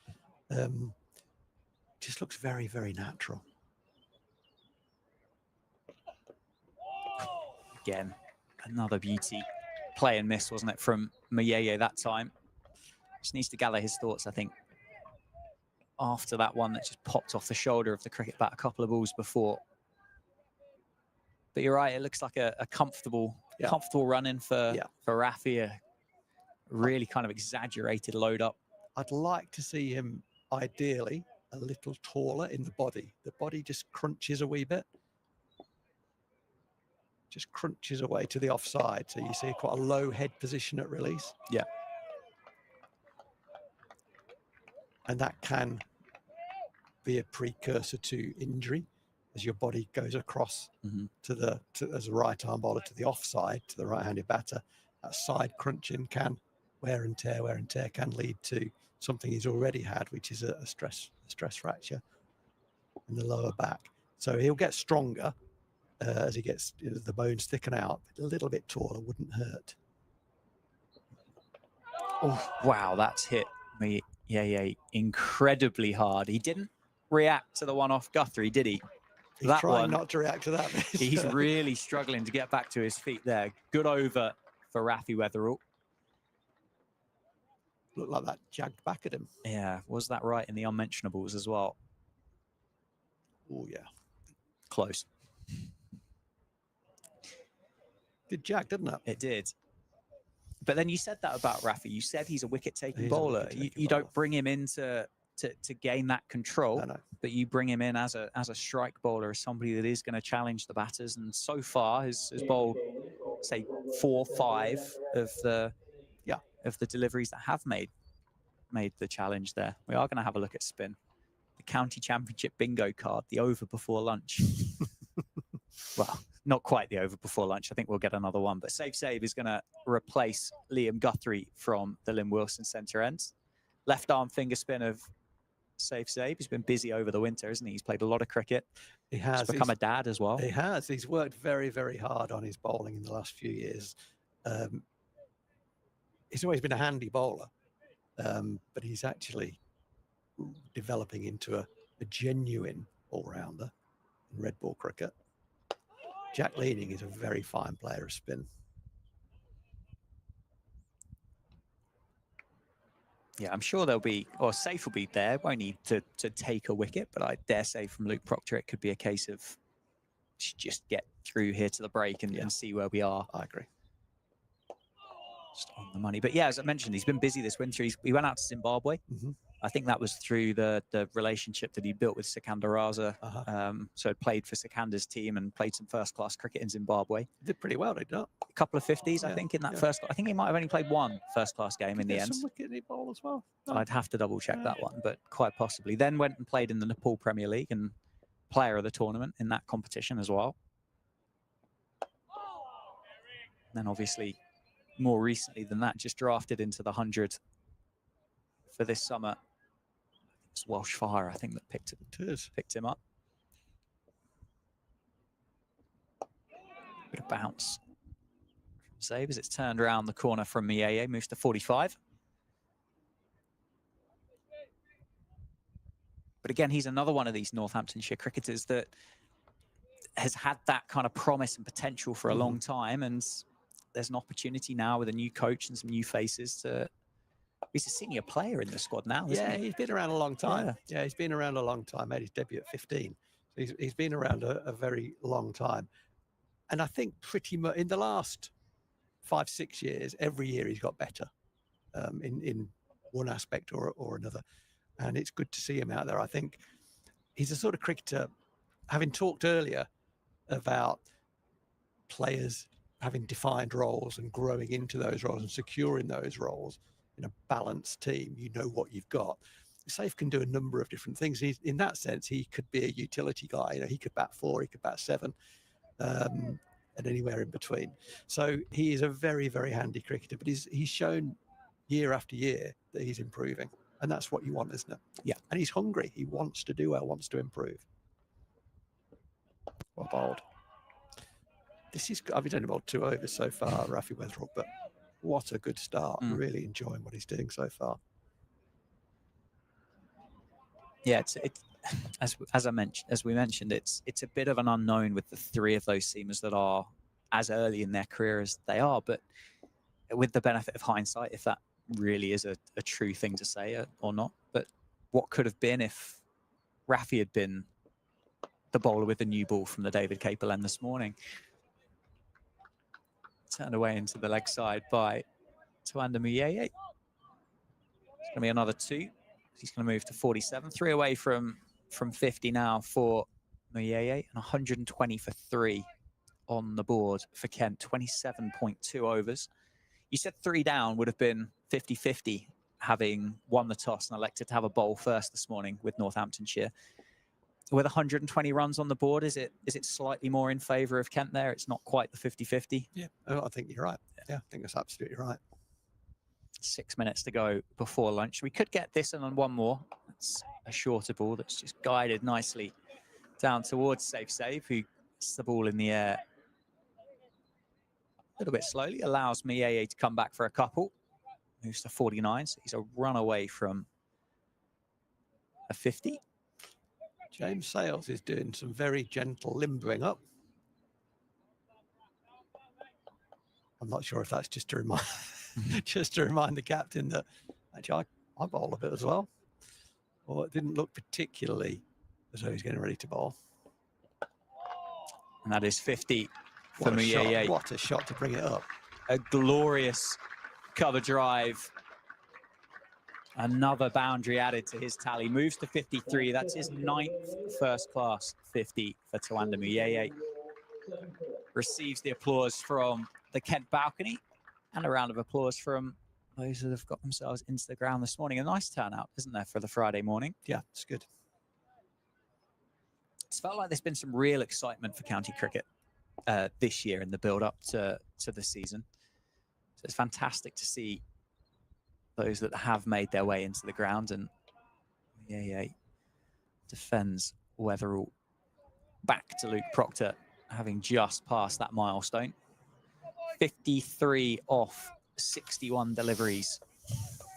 Just looks very, very natural. Again, another beauty. Play and miss, wasn't it, from Mayeye that time? Just needs to gather his thoughts, I think, after that one that just popped off the shoulder of the cricket bat a couple of balls before. But you're right, it looks like a comfortable run in for Rafi, a really kind of exaggerated load up. I'd like to see him ideally a little taller in the body. The body just crunches a wee bit. Just crunches away to the offside. So you see quite a low head position at release. Yeah. And that can be a precursor to injury as your body goes across as a right arm bowler to the offside, to the right-handed batter. That side crunching can wear and tear can lead to something he's already had, which is a stress fracture in the lower back. So he'll get stronger as he gets the bones thicken out. A little bit taller wouldn't hurt. Oh, wow, that's hit me incredibly hard. He didn't react to the one off Guthrie, did he? He's trying not to react to that. He's really struggling to get back to his feet there. Good over for Rafi Weatherall. Looked like that jagged back at him. Yeah, was that right in the unmentionables as well? Oh, yeah. Close. Did Jack, didn't it? It did. But then you said that about Rafi. You said he's a wicket-taking bowler. Wicket-taking you bowler. don't bring him in to gain that control, No. but you bring him in as a strike bowler, as somebody that is going to challenge the batters. And so far has bowled, say, 4 or 5 of the deliveries that have made the challenge there. We are going to have a look at spin. The county championship bingo card, the over before lunch. Well, not quite the over before lunch. I think we'll get another one. But Save is going to replace Liam Guthrie from the Lynn Wilson centre end. Left arm finger spin of Save. He's been busy over the winter, isn't he? He's played a lot of cricket. He has. He's become a dad as well. He has. He's worked very, very hard on his bowling in the last few years. He's always been a handy bowler, but he's actually developing into a genuine all-rounder in red ball cricket. Jack Leaning is a very fine player of spin. Yeah, I'm sure there'll be, or Safe will be there. Won't need to take a wicket, but I dare say from Luke Proctor, it could be a case of just get through here to the break and see where we are. I agree. Just on the money. But yeah, as I mentioned, he's been busy this winter. He went out to Zimbabwe. I think that was through the relationship that he built with Sikandar Raza. So played for Sikandar's team and played some first-class cricket in Zimbabwe. Did pretty well, did not? A couple of 50s, I think, in that first. I think he might have only played 1 first-class game in the end. Some wicket ball as well. No. I'd have to double-check that one, but quite possibly. Then went and played in the Nepal Premier League and player of the tournament in that competition as well. And then obviously, more recently than that, just drafted into the 100 for this summer. It's Welsh Fire, I think, that picked him up. Bit of bounce. Save as it's turned around the corner from Mieye, moves to 45. But again, he's another one of these Northamptonshire cricketers that has had that kind of promise and potential for a long time. And there's an opportunity now with a new coach and some new faces to... He's a senior player in the squad now, isn't he? He's been around a long time. Yeah, he's been around a long time. Made his debut at 15. So he's been around a very long time. And I think pretty much in the last 5-6 years, every year he's got better in one aspect or another. And it's good to see him out there. I think he's a sort of cricketer, having talked earlier about players having defined roles and growing into those roles and securing those roles in a balanced team. You know what you've got. Safe can do a number of different things. He's, in that sense, he could be a utility guy. You know, he could bat 4, he could bat 7, and anywhere in between. So he is a very, very handy cricketer. But he's shown year after year that he's improving, and that's what you want, isn't it? Yeah. And he's hungry. He wants to do well, wants to improve. Well bowled. This is. I've only bowled 2 overs so far, Rafi Weatherall, but what a good start. Really enjoying what he's doing so far. Yeah, it's as we mentioned, it's a bit of an unknown with the 3 of those seamers that are as early in their career as they are. But with the benefit of hindsight, if that really is a true thing to say or not, but what could have been if Rafi had been the bowler with the new ball from the David Capel end this morning? Turned away into the leg side by Tuanda Muyeye. It's going to be another 2. He's going to move to 47. 3 away from 50 now for Muyeye, and 120 for 3 on the board for Kent. 27.2 overs. You said 3 down would have been 50-50, having won the toss and elected to have a bowl first this morning with Northamptonshire. With 120 runs on the board, is it slightly more in favour of Kent there? It's not quite the 50-50. Yeah, I think you're right. Yeah, I think that's absolutely right. 6 minutes to go before lunch. We could get this and one more. It's a shorter ball that's just guided nicely down towards Save, who gets the ball in the air a little bit slowly, allows Mieye to come back for a couple. Moves to 49, so he's a run away from a 50. James Sales is doing some very gentle limbering up. I'm not sure if that's just to remind the captain that actually I bowl a bit as well. Or it didn't look particularly as though he's getting ready to bowl. And that is 50 for Muyeye. What a shot to bring it up. A glorious cover drive. Another boundary added to his tally. Moves to 53. That's his 9th first-class 50 for Tawanda Muyeye. Receives the applause from the Kent balcony and a round of applause from those that have got themselves into the ground this morning. A nice turnout, isn't there, for the Friday morning? Yeah, it's good. It's felt like there's been some real excitement for county cricket this year in the build-up to the season. So it's fantastic to see those that have made their way into the ground, and Muyeye defends Weatherall back to Luke Proctor, having just passed that milestone. 53 off 61 deliveries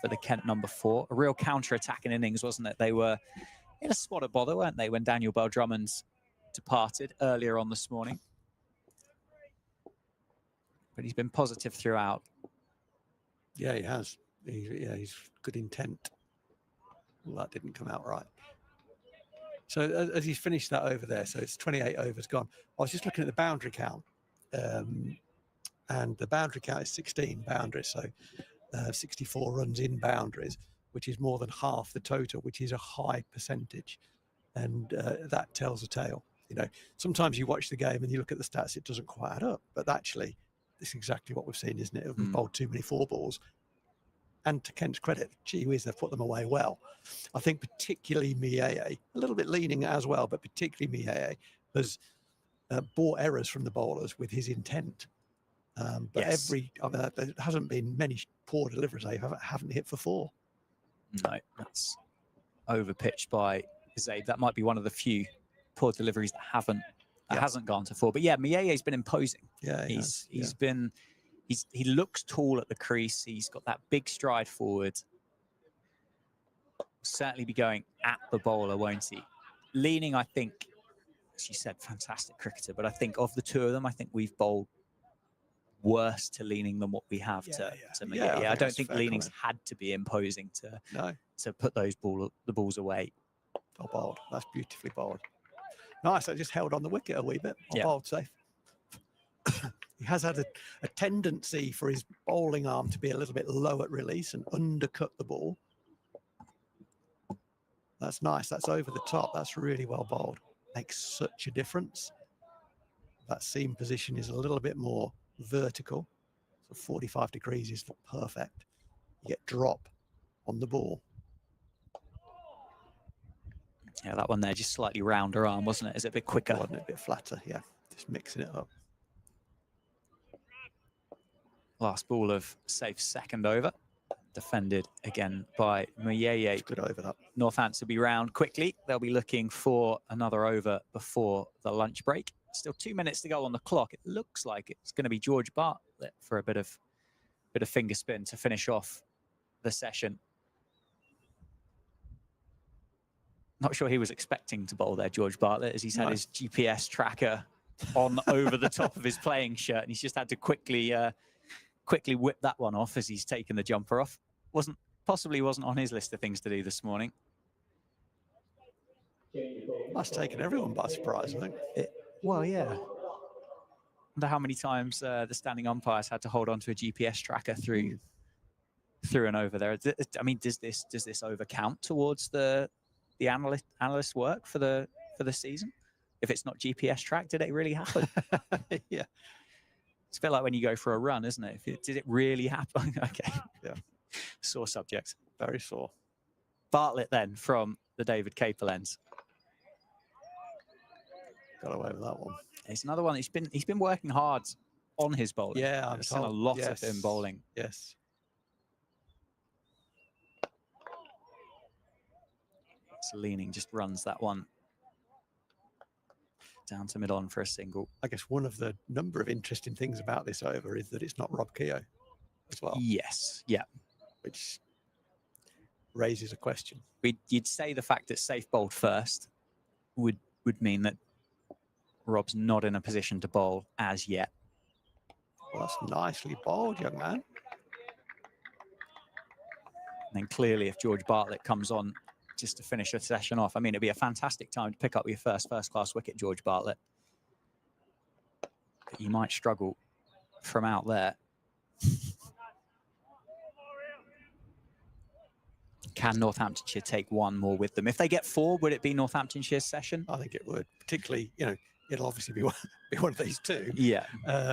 for the Kent number 4. A real counter-attacking innings, wasn't it? They were in a spot of bother, weren't they, when Daniel Bell-Drummond departed earlier on this morning? But he's been positive throughout. Yeah, he has. He's good intent. Well, that didn't come out right. So as he's finished that over there, so it's 28 overs gone. I was just looking at the boundary count, and the boundary count is 16 boundaries, so 64 runs in boundaries, which is more than half the total, which is a high percentage, and that tells a tale. You know, sometimes you watch the game and you look at the stats, it doesn't quite add up, but actually, this is exactly what we've seen, isn't it? We've bowled too many 4 balls. And to Kent's credit, gee whiz, they've put them away well. I think particularly Muyeye, a little bit leaning as well, but particularly Muyeye has brought errors from the bowlers with his intent. But Yes. there hasn't been many poor deliveries they haven't hit for 4. No, that's over-pitched by Zabe. That might be one of the few poor deliveries that hasn't gone to 4. But yeah, Muyeye's been imposing. Yeah, he looks tall at the crease. He's got that big stride forward. Certainly be going at the bowler, won't he? Leaning, I think, as you said, fantastic cricketer. But I think of the two of them, I think we've bowled worse to Leaning than what we have to Muyeye. I don't think Leaning's had to be imposing to put the balls away. Well bowled. That's beautifully bowled. Nice. I just held on the wicket a wee bit. Bowled safe. He has had a tendency for his bowling arm to be a little bit low at release and undercut the ball. That's nice. That's over the top. That's really well bowled. Makes such a difference. That seam position is a little bit more vertical. So 45 degrees is perfect. You get drop on the ball. Yeah, that one there, just slightly rounder arm, wasn't it? Is it a bit quicker? Wasn't it? A bit flatter, yeah. Just mixing it up. Last ball of safe second over. Defended again by Muyeye. Good over that. Northampton will be round quickly. They'll be looking for another over before the lunch break. Still 2 minutes to go on the clock. It looks like it's going to be George Bartlett for a bit of finger spin to finish off the session. Not sure he was expecting to bowl there, George Bartlett, as he's had his GPS tracker on over the top of his playing shirt, and he's just had to quickly whip that one off as he's taken the jumper off. Possibly wasn't on his list of things to do this morning. That's taken everyone by surprise, I think. Well, yeah. Wonder how many times the standing umpires had to hold on to a GPS tracker through and over there. I mean, does this over count towards the analyst work for the season? If it's not GPS tracked, did it really happen? Yeah. It's a bit like when you go for a run, isn't it? Did it really happen? Okay. Yeah. Sore subject. Very sore. Bartlett then from the David Caper lens. Got away with that one. It's another one. He's been working hard on his bowling. Yeah, I've seen a lot of him bowling. Yes. So Leaning just runs that one down to mid-on for a single. I guess one of the number of interesting things about this over is that it's not Rob Keogh as well. Yes, yeah. Which raises a question. You'd say the fact that Safe bowled first would mean that Rob's not in a position to bowl as yet. Well, that's nicely bowled, young man. And then clearly if George Bartlett comes on just to finish the session off, I mean, it'd be a fantastic time to pick up your first-class wicket, George Bartlett. But you might struggle from out there. Can Northamptonshire take one more with them? If they get 4, would it be Northamptonshire's session? I think it would, particularly, you know, it'll obviously be one of these two Yeah.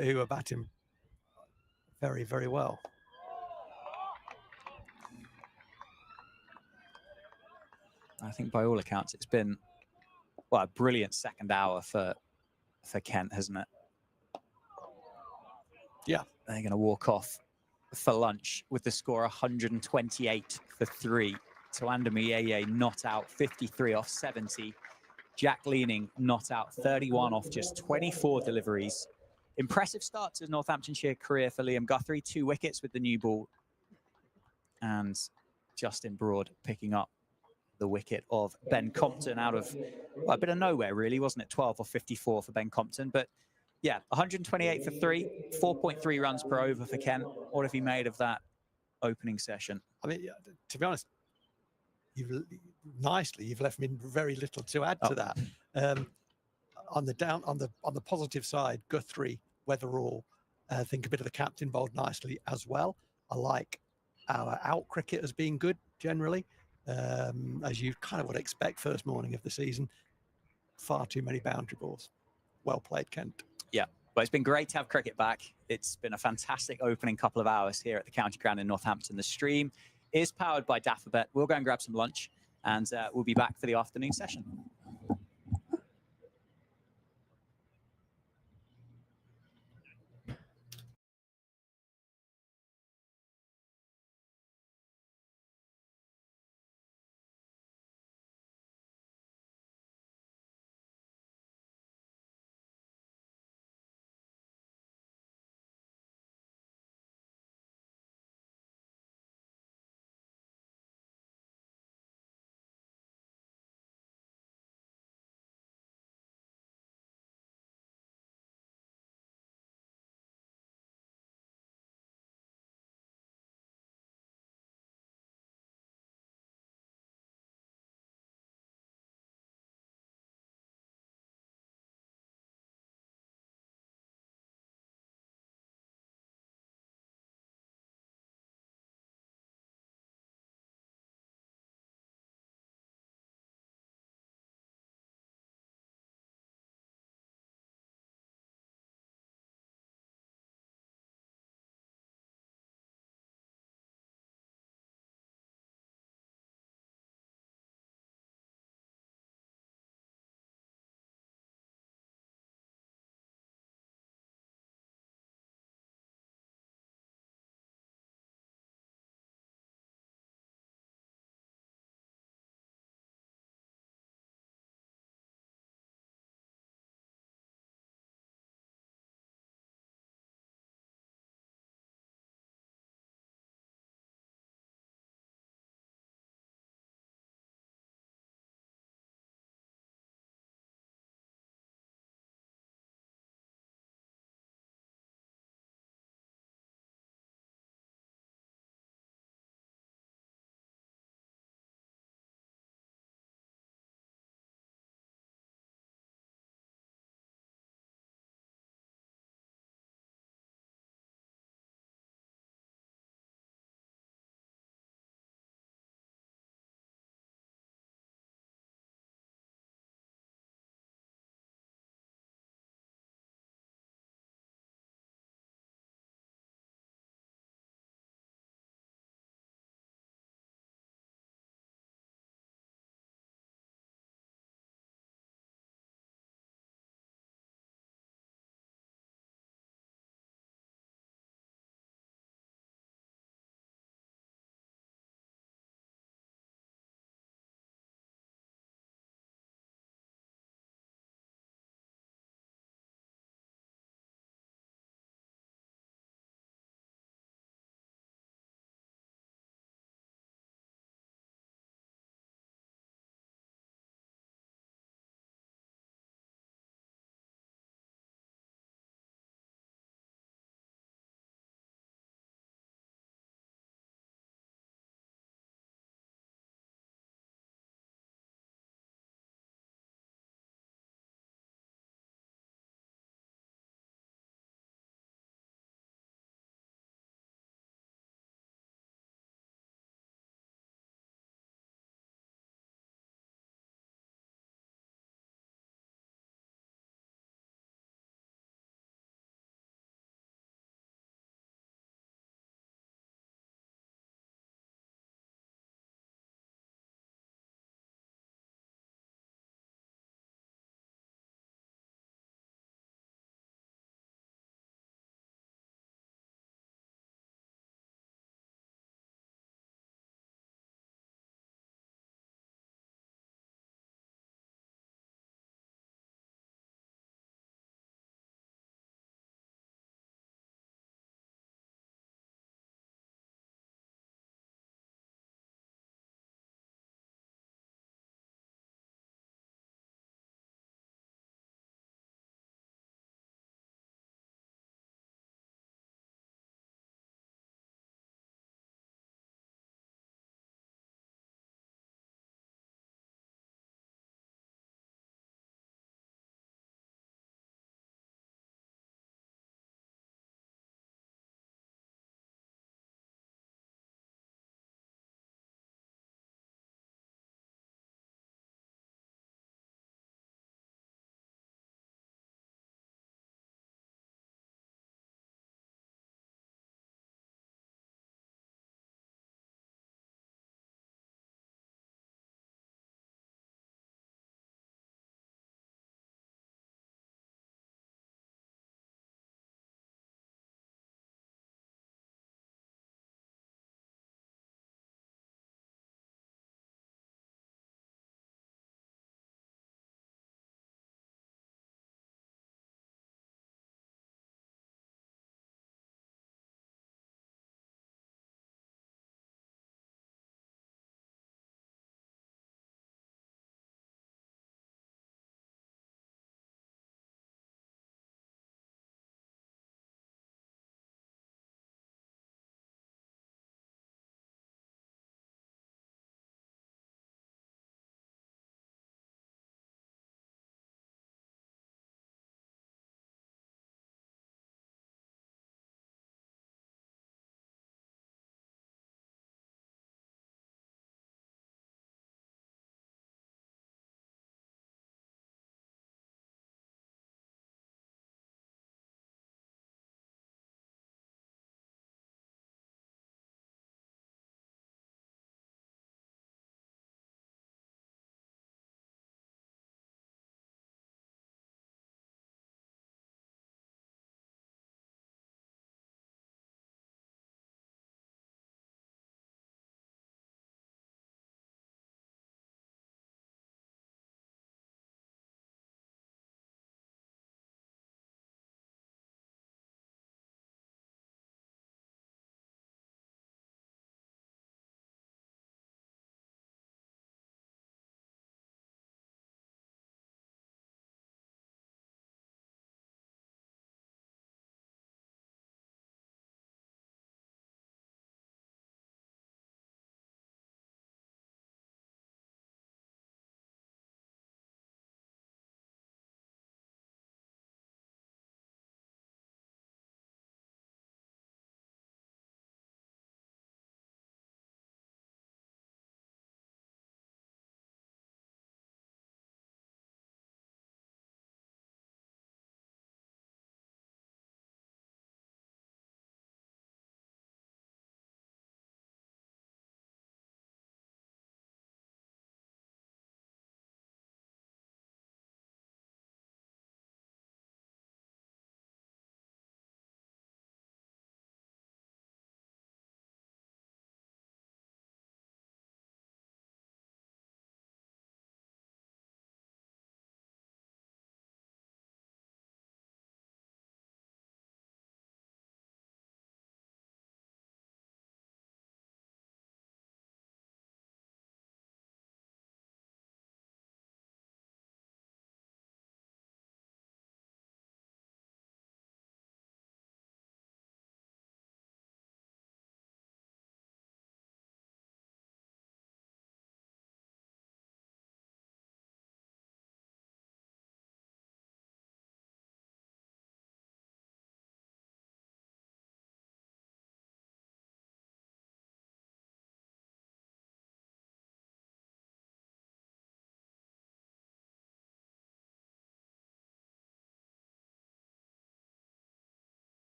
who are batting very, very well. I think by all accounts, it's been, well, a brilliant second hour for Kent, hasn't it? Yeah. They're going to walk off for lunch with the score 128 for 3. Tawanda Muyeye not out, 53 off 70. Jack Leaning not out, 31 off just 24 deliveries. Impressive start to Northamptonshire career for Liam Guthrie. 2 wickets with the new ball. And Justin Broad picking up the wicket of Ben Compton out of, well, a bit of nowhere, really, wasn't it? 12 or 54 for Ben Compton. But yeah, 128 for 3, 4.3 runs per over for Kent. What have you made of that opening session? I mean, to be honest, you've left me very little to add to that. On the positive side, Guthrie, Weatherall, I think a bit of the captain bowled nicely as well. I like our out cricket as being good generally, as you kind of would expect first morning of the season. Far too many boundary balls. Well played, Kent. Yeah, but it's been great to have cricket back. It's been a fantastic opening couple of hours here at the County Ground in Northampton. The stream is powered by Daffabet. We'll go and grab some lunch, and we'll be back for the afternoon session.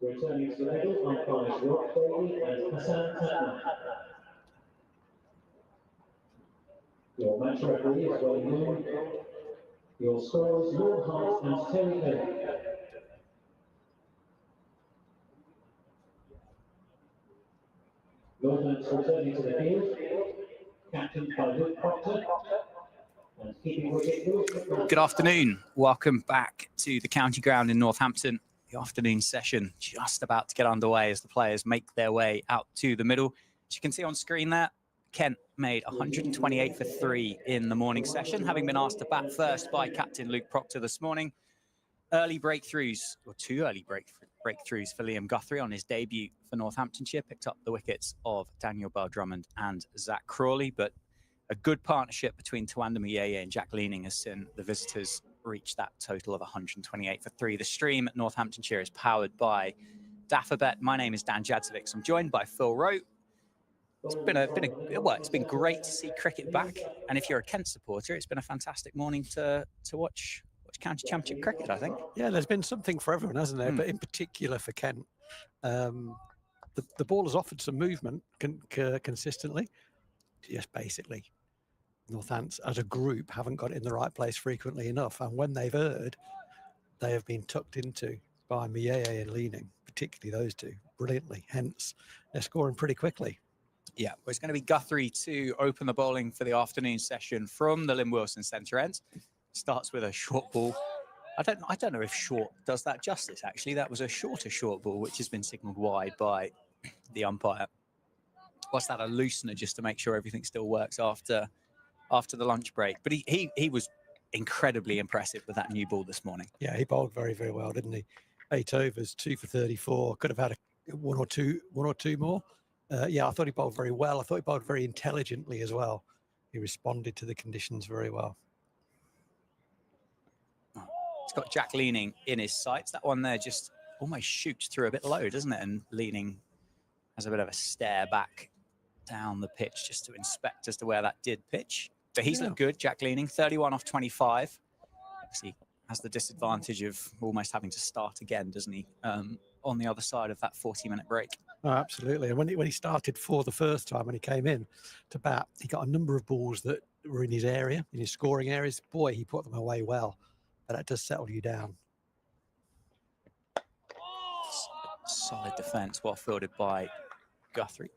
Returning to the middle, umpires Rothesay and Hassan. Your match referee is well known. Your scorers, Lord Hart and Terry Kelly. Northampton's returning to the field, captained by Luke Proctor, and keeping wicket Lewis. Good afternoon. Welcome back to the county ground in Northampton. The afternoon session just about to get underway as the players make their way out to the middle. As you can see on screen there, Kent made 128 for 3 in the morning session, having been asked to bat first by captain Luke Proctor this morning. Early breakthroughs, or 2 early breakthroughs for Liam Guthrie on his debut for Northamptonshire, picked up the wickets of Daniel Bell-Drummond and Zach Crawley, but a good partnership between Tawanda Muyeye and Jack Leaning has seen the visitors reach that total of 128 for 3. The stream at Northamptonshire is powered by Daffabet. My name is Dan Jadzovic. I'm joined by Phil Rowe. It's been great to see cricket back, and if you're a Kent supporter, it's been a fantastic morning to watch county championship cricket, I think. Yeah, there's been something for everyone, hasn't there? But in particular for Kent, the ball has offered some movement consistently. Just basically, Northants as a group haven't got it in the right place frequently enough, and when they've erred, they have been tucked into by Muyeye and Leaning, particularly those two, brilliantly. Hence, they're scoring pretty quickly. Yeah, well, it's going to be Guthrie to open the bowling for the afternoon session from the Lynn Wilson centre end. Starts with a short ball. I don't know if short does that justice, actually. That was a short ball, which has been signalled wide by the umpire. What's that, a loosener, just to make sure everything still works after the lunch break. But he was incredibly impressive with that new ball this morning. Yeah, he bowled very, very well, didn't he? 8 overs, 2 for 34. Could have had one or two more. Yeah, I thought he bowled very well. I thought he bowled very intelligently as well. He responded to the conditions very well. It's got Jack Leaning in his sights. That one there just almost shoots through a bit low, doesn't it? And Leaning has a bit of a stare back down the pitch just to inspect as to where that did pitch. But he's looked good, Jack Leaning, 31 off 25. He has the disadvantage of almost having to start again, doesn't he, on the other side of that 40-minute break. Oh, absolutely. And when he started for the first time, when he came in to bat, he got a number of balls that were in his area, in his scoring areas. Boy, he put them away well. But that does settle you down. Solid defence, well fielded by Guthrie.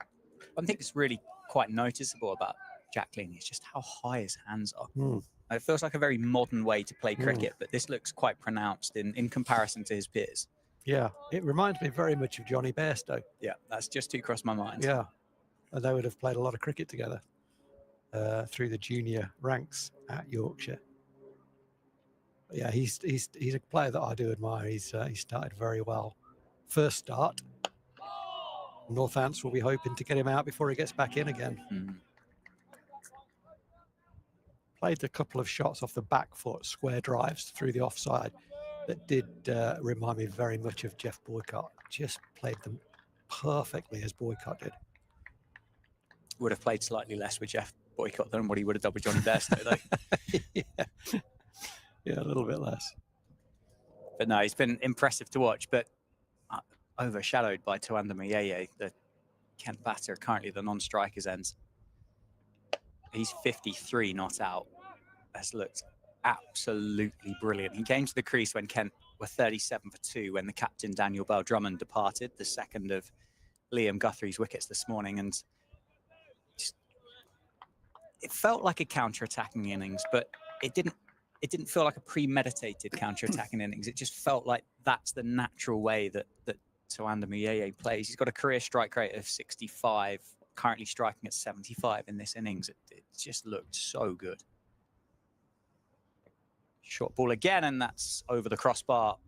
One thing that's really quite noticeable about Jack Leaning is just how high his hands are. It feels like a very modern way to play cricket, but this looks quite pronounced in comparison to his peers. Yeah, it reminds me very much of Johnny Bairstow. Yeah, that's just too crossed my mind. Yeah, and they would have played a lot of cricket together through the junior ranks at Yorkshire. Yeah, he's a player that I do admire. He started very well. First start. Northants will be hoping to get him out before he gets back in again. Played a couple of shots off the back foot, square drives through the offside that did remind me very much of Jeff Boycott. Just played them perfectly as Boycott did. Would have played slightly less with Jeff Boycott than what he would have done with Johnny Bairstow, though. Yeah, a little bit less. But no, he's been impressive to watch, but overshadowed by Tawanda Muyeye, the Kent batter, currently the non-strikers ends. He's 53 not out. Has looked absolutely brilliant. He came to the crease when Kent were 37 for 2 when the captain Daniel Bell-Drummond departed, the second of Liam Guthrie's wickets this morning, and it felt like a counter-attacking innings, but it didn't feel like a premeditated counter-attacking innings. It just felt like that's the natural way that Tawanda Muyeye plays. He's got a career strike rate of 65, currently striking at 75 in this innings. It just looked so good. Short ball again, and that's over the crossbar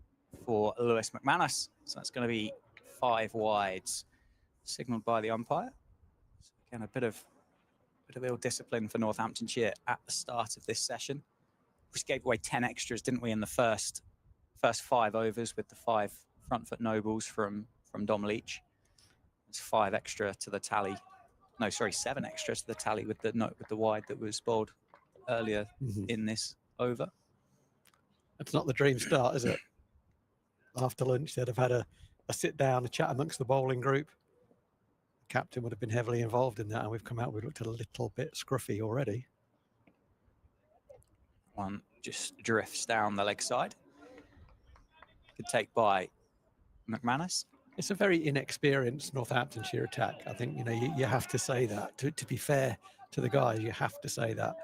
for Lewis McManus. So that's going to be 5 wides, signalled by the umpire. So again, a bit of ill discipline for Northamptonshire at the start of this session. We gave away 10 extras, didn't we, in the first 5 overs with the 5 front foot no balls from Dom Leach. There's 5 extra to the tally. No, sorry, 7 extras to the tally with the wide that was bowled earlier in this over. It's not the dream start, is it? After lunch, they'd have had a a sit down, a chat amongst the bowling group. The captain would have been heavily involved in that, and we've come out, we've looked a little bit scruffy already. One just drifts down the leg side. Good take by McManus. It's a very inexperienced Northamptonshire attack. I think, you know, you have to say that. To be fair to the guys, you have to say that.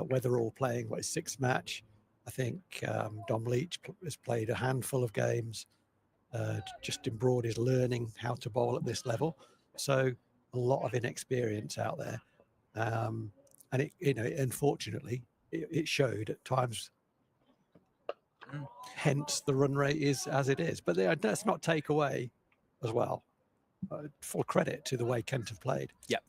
Where they're all playing, what is sixth match? I think Dom Leach has played a handful of games. Justin Broad is learning how to bowl at this level. So a lot of inexperience out there. And it, you know, unfortunately, it showed at times. Hence the run rate is as it is. But let's not take away as well full credit to the way Kent have played. Yep.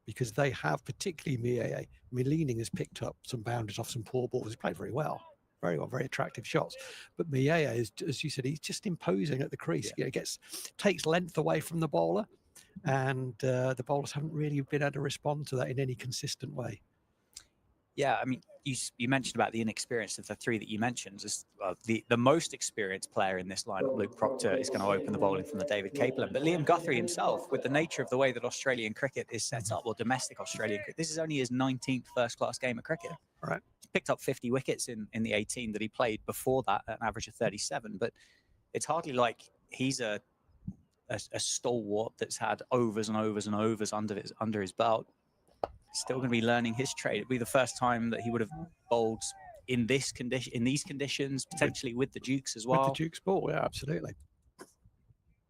Because they have, particularly Mieye. I mean, Leaning has picked up some boundaries off some poor balls. He's played very well, very attractive shots. But Mieye is, as you said, he's just imposing at the crease. Yeah. You know, takes length away from the bowler, and the bowlers haven't really been able to respond to that in any consistent way. Yeah, I mean, you mentioned about the inexperience of the three that you mentioned. The most experienced player in this lineup, Luke Proctor, is going to open the bowling from the David Capel end. But Liam Guthrie himself, with the nature of the way that Australian cricket is set up, or domestic Australian cricket, this is only his 19th first-class game of cricket. Right. He picked up 50 wickets in the 18 that he played before that, at an average of 37. But it's hardly like he's a stalwart that's had overs and overs and overs under his belt. Still going to be learning his trade. It'd be the first time that he would have bowled in these conditions, potentially with the Dukes as well. With the Dukes ball, yeah, absolutely.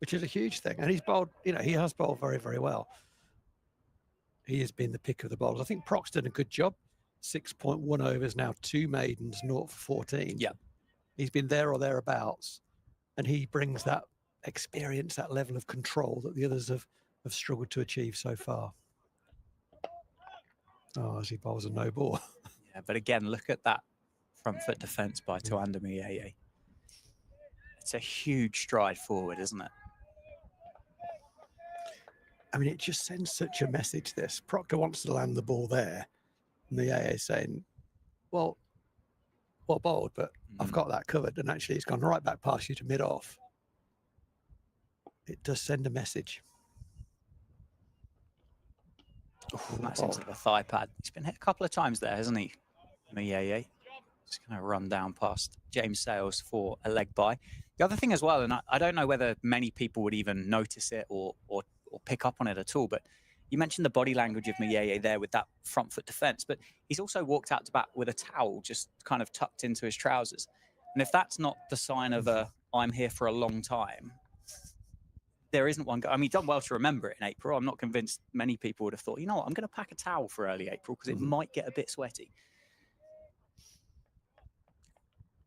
Which is a huge thing. And he's bowled, you know, he has bowled very, very well. He has been the pick of the bowlers. I think Proc's done a good job. 6.1 overs now, 2 maidens, 0 for 14. Yeah. He's been there or thereabouts. And he brings that experience, that level of control that the others have struggled to achieve so far. Oh, as he bowls a no ball. Yeah, but again, look at that front foot defence by Tuanda Mieye. It's a huge stride forward, isn't it? I mean, it just sends such a message, this. Proctor wants to land the ball there. Mieye is saying, well bowled, but I've got that covered. And actually, it's gone right back past you to mid-off. It does send a message. Oh, that's into the thigh pad. He's been hit a couple of times there, hasn't he? Mieye. Just going to run down past James Sales for a leg by. The other thing as well, and I don't know whether many people would even notice it or pick up on it at all, but you mentioned the body language of Mieye there with that front foot defence, but he's also walked out to bat with a towel just kind of tucked into his trousers. And if that's not the sign of I'm here for a long time, there isn't one. I mean, done well to remember it in April. I'm not convinced many people would have thought, you know what, I'm going to pack a towel for early April because it might get a bit sweaty.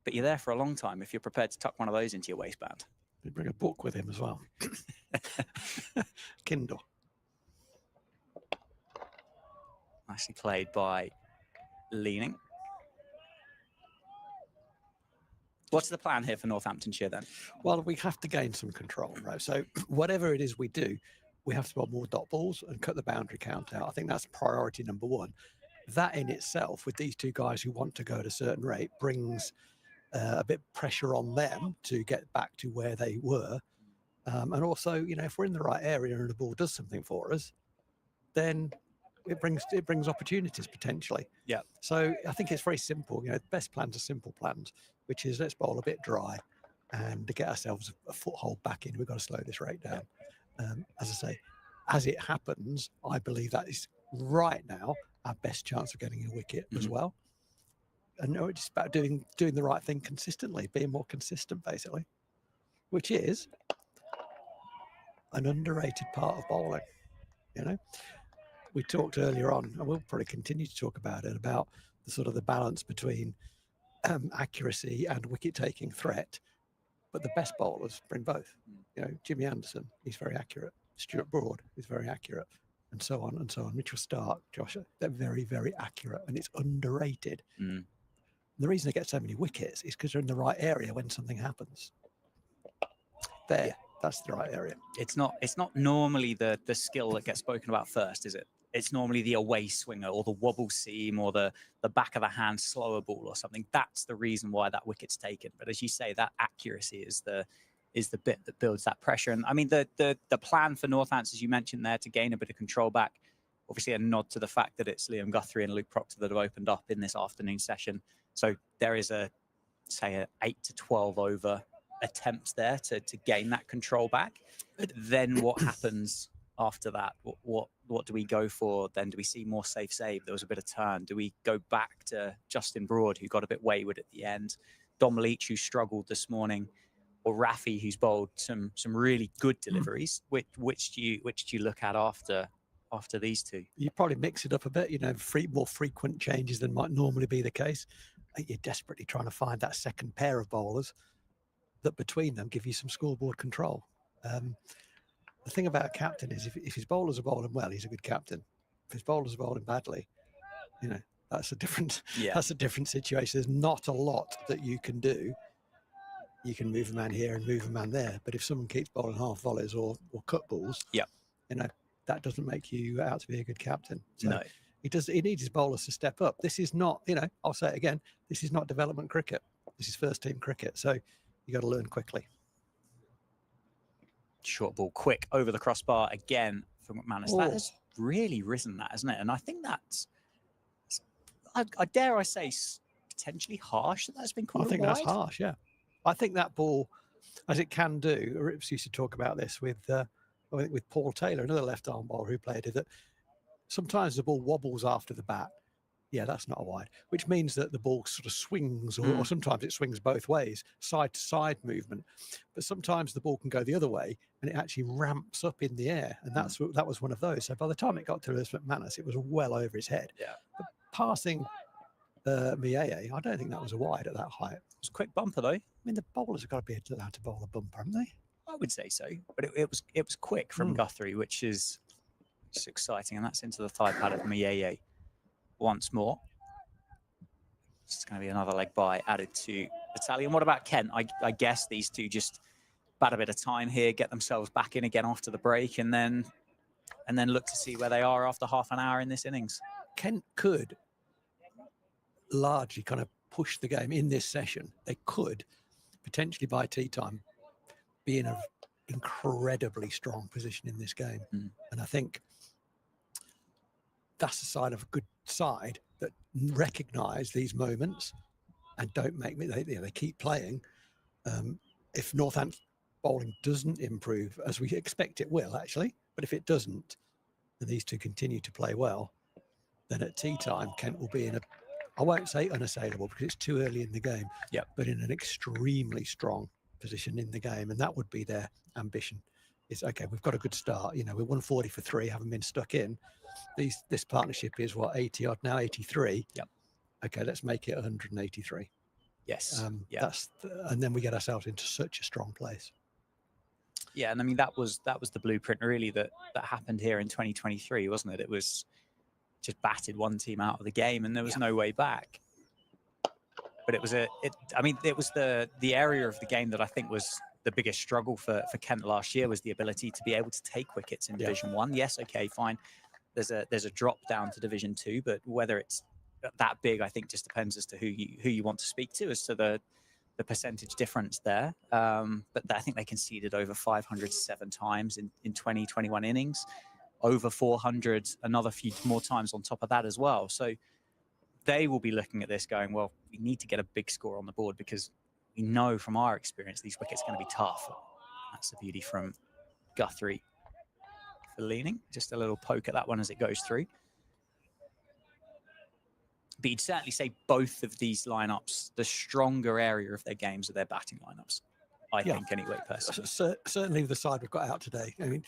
But you're there for a long time if you're prepared to tuck one of those into your waistband. He'd bring a book with him as well. Kindle. Nicely played by Leaning. What's the plan here for Northamptonshire then? Well, we have to gain some control, right? So whatever it is we do, we have to bowl more dot balls and cut the boundary count out. I think that's priority number one. That in itself, with these two guys who want to go at a certain rate, brings a bit of pressure on them to get back to where they were. And also, you know, if we're in the right area and the ball does something for us, then it brings opportunities potentially. Yeah. So I think it's very simple. You know, the best plans are simple plans, which is let's bowl a bit dry and to get ourselves a foothold back in. We've got to slow this rate down. As I say, as it happens, I believe that is right now our best chance of getting a wicket as well. And no, it's about doing the right thing consistently, being more consistent basically, which is an underrated part of bowling. You know, we talked earlier on, and we'll probably continue to talk about it, about the sort of the balance between accuracy and wicket-taking threat. But the best bowlers bring both. You know, Jimmy Anderson, he's very accurate. Stuart Broad is very accurate, and so on and so on. Mitchell Stark, Josh, they're very, very accurate, and it's underrated. The reason they get so many wickets is because they're in the right area when something happens. There, that's the right area. It's not normally the skill that gets spoken about first, is it? It's normally the away swinger or the wobble seam or the back of the hand slower ball or something. That's the reason why that wicket's taken. But as you say, that accuracy is the is the bit that builds that pressure. And I mean, the plan for Northants, as you mentioned there, to gain a bit of control back, obviously a nod to the fact that it's Liam Guthrie and Luke Proctor that have opened up in this afternoon session. So there is a 8 to 12 over attempts there to gain that control back. Then what happens after that? What do we go for? Then do we see more safe save? There was a bit of turn. Do we go back to Justin Broad, who got a bit wayward at the end? Dom Leach, who struggled this morning, or Rafi, who's bowled some really good deliveries? Which do you look at after these two? You probably mix it up a bit, more frequent changes than might normally be the case. You're desperately trying to find that second pair of bowlers that between them give you some scoreboard control. The thing about a captain is if his bowlers are bowling well, he's a good captain. If his bowlers are bowling badly, that's a different situation. There's not a lot that you can do. You can move a man here and move a man there, but if someone keeps bowling half volleys or cut balls, that doesn't make you out to be a good captain. So no. He needs his bowlers to step up. This is not, I'll say it again, this is not development cricket. This is first team cricket. So you got to learn quickly. Short ball, quick over the crossbar again from McManus. That has really risen, that, hasn't it? And I think that's, I dare I say, potentially harsh that's been called. I think wide. That's harsh, yeah. I think that ball, as it can do, Rips used to talk about this with Paul Taylor, another left arm bowler who played it, that sometimes the ball wobbles after the bat. Yeah, that's not a wide, which means that the ball sort of swings, or sometimes it swings both ways, side to side movement. But sometimes the ball can go the other way and it actually ramps up in the air. And that was one of those. So by the time it got to Lewis McManus, it was well over his head. Yeah. But passing Mieye, I don't think that was a wide at that height. It was a quick bumper, though. I mean, the bowlers have got to be allowed to bowl a bumper, haven't they? I would say so. But it was quick from Guthrie, which is just exciting. And that's into the thigh pad of Mieye once more. It's going to be another leg by added to Battalion. What about Kent? I guess these two just bat a bit of time here, get themselves back in again after the break, and then look to see where they are after half an hour in this innings. Kent could largely kind of push the game in this session. They could potentially by tea time be in an incredibly strong position in this game. And I think that's a sign of a good side that recognise these moments and don't make me. They keep playing. If Northampton bowling doesn't improve, as we expect it will actually, but if it doesn't, and these two continue to play well, then at tea time Kent will be in I won't say unassailable because it's too early in the game, but in an extremely strong position in the game, and that would be their ambition. It's okay, we've got a good start. We're 140 for 3, haven't been stuck in. This partnership is 80 odd now, 83. Okay, let's make it 183. Yes. And then we get ourselves into such a strong place. Yeah, and I mean that was the blueprint really that happened here in 2023, wasn't it? It was just batted one team out of the game and there was no way back. But it was the area of the game that I think was the biggest struggle for Kent last year, was the ability to be able to take wickets in Division 1. Yes, okay, fine. There's a drop down to Division 2, but whether it's that big, I think just depends as to who you want to speak to as to the percentage difference there. But I think they conceded over 507 times in 2021 innings, over 400 another few more times on top of that as well. So they will be looking at this going, well, we need to get a big score on the board because we know from our experience these wickets are going to be tough. That's the beauty from Guthrie for leaning. Just a little poke at that one as it goes through. But you'd certainly say both of these lineups, the stronger area of their games are their batting lineups. I think anyway, personally. Certainly the side we've got out today. I mean,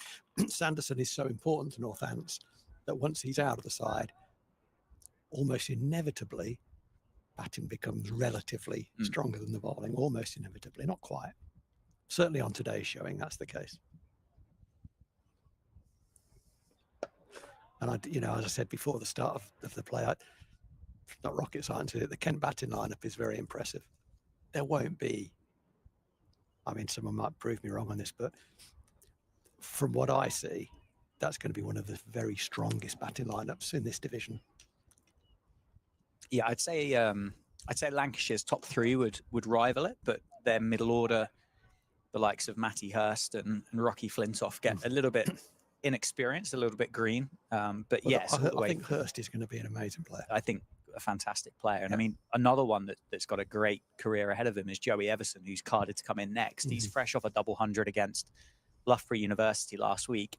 Sanderson is so important to Northants that once he's out of the side, almost inevitably, batting becomes relatively stronger than the bowling, almost inevitably, not quite. Certainly on today's showing, that's the case. And as I said before the start of the play, it's not rocket science. The Kent batting lineup is very impressive. There won't be, someone might prove me wrong on this, but from what I see, that's going to be one of the very strongest batting lineups in this division. Yeah, I'd say Lancashire's top 3 would rival it, but their middle order the likes of Matty Hurst and Rocky Flintoff get a little bit inexperienced, a little bit green. But Well, yes, I think Hurst is going to be an amazing player. I think a fantastic player. And Yeah. I mean, another one that's got a great career ahead of him is Joey Everson, who's carded to come in next. He's fresh off a double 100 against Loughborough University last week.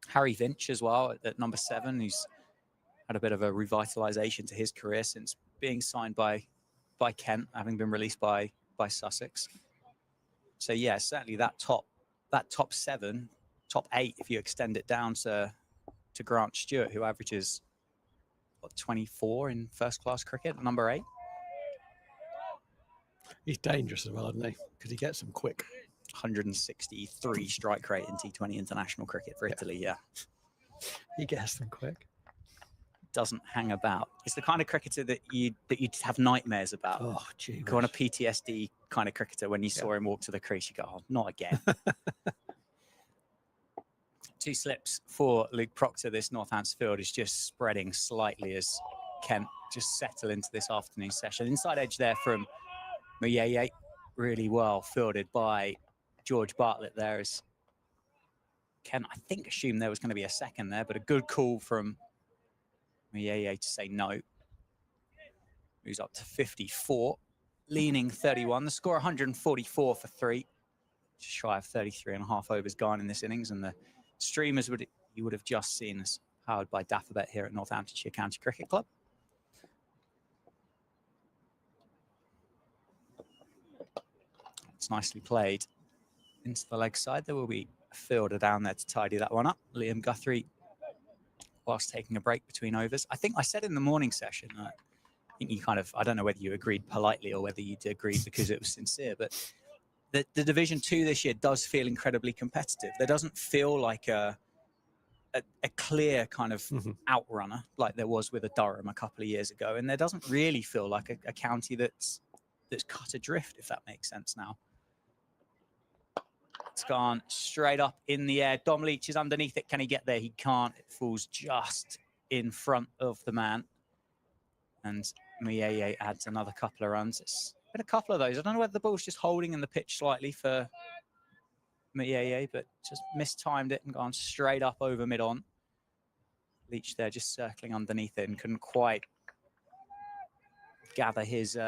Harry Vinch as well at number 7, who's had a bit of a revitalization to his career since being signed by Kent, having been released by Sussex. So yeah, certainly that top 7, top 8, if you extend it down to Grant Stewart, who averages 24 in first class cricket, number 8. He's dangerous as well, isn't he? Because he gets them quick. 163 strike rate in T20 international cricket for Italy. Yeah, he gets them quick. Doesn't hang about. It's the kind of cricketer that you'd have nightmares about. Oh, gee. Go on a PTSD kind of cricketer when you saw him walk to the crease. You go, oh, not again. 2 slips for Luke Proctor. This Northampton field is just spreading slightly as Kent just settle into this afternoon session. Inside edge there from Muyeye, really well fielded by George Bartlett there, as Kent, I think, assumed there was going to be a second there, but a good call from Muyeye to say no. Moves up to 54, leaning 31. The score 144 for 3. Just shy of 33.5 overs gone in this innings, and the streamers you would have just seen as powered by Daffabet here at Northamptonshire County Cricket Club. It's nicely played into the leg side. There will be a fielder down there to tidy that one up. Liam Guthrie, whilst taking a break between overs. I think I said in the morning session, I think you kind of, I don't know whether you agreed politely or whether you agreed because it was sincere, but the Division 2 this year does feel incredibly competitive. There doesn't feel like a clear kind of outrunner like there was with a Durham a couple of years ago. And there doesn't really feel like a county that's cut adrift, if that makes sense now. It's gone straight up in the air. Dom Leach is underneath it. Can he get there? He can't. It falls just in front of the man. And Muyeye adds another couple of runs. It's been a couple of those. I don't know whether the ball's just holding in the pitch slightly for Muyeye, but just mistimed it and gone straight up over mid-on. Leach there just circling underneath it and couldn't quite gather his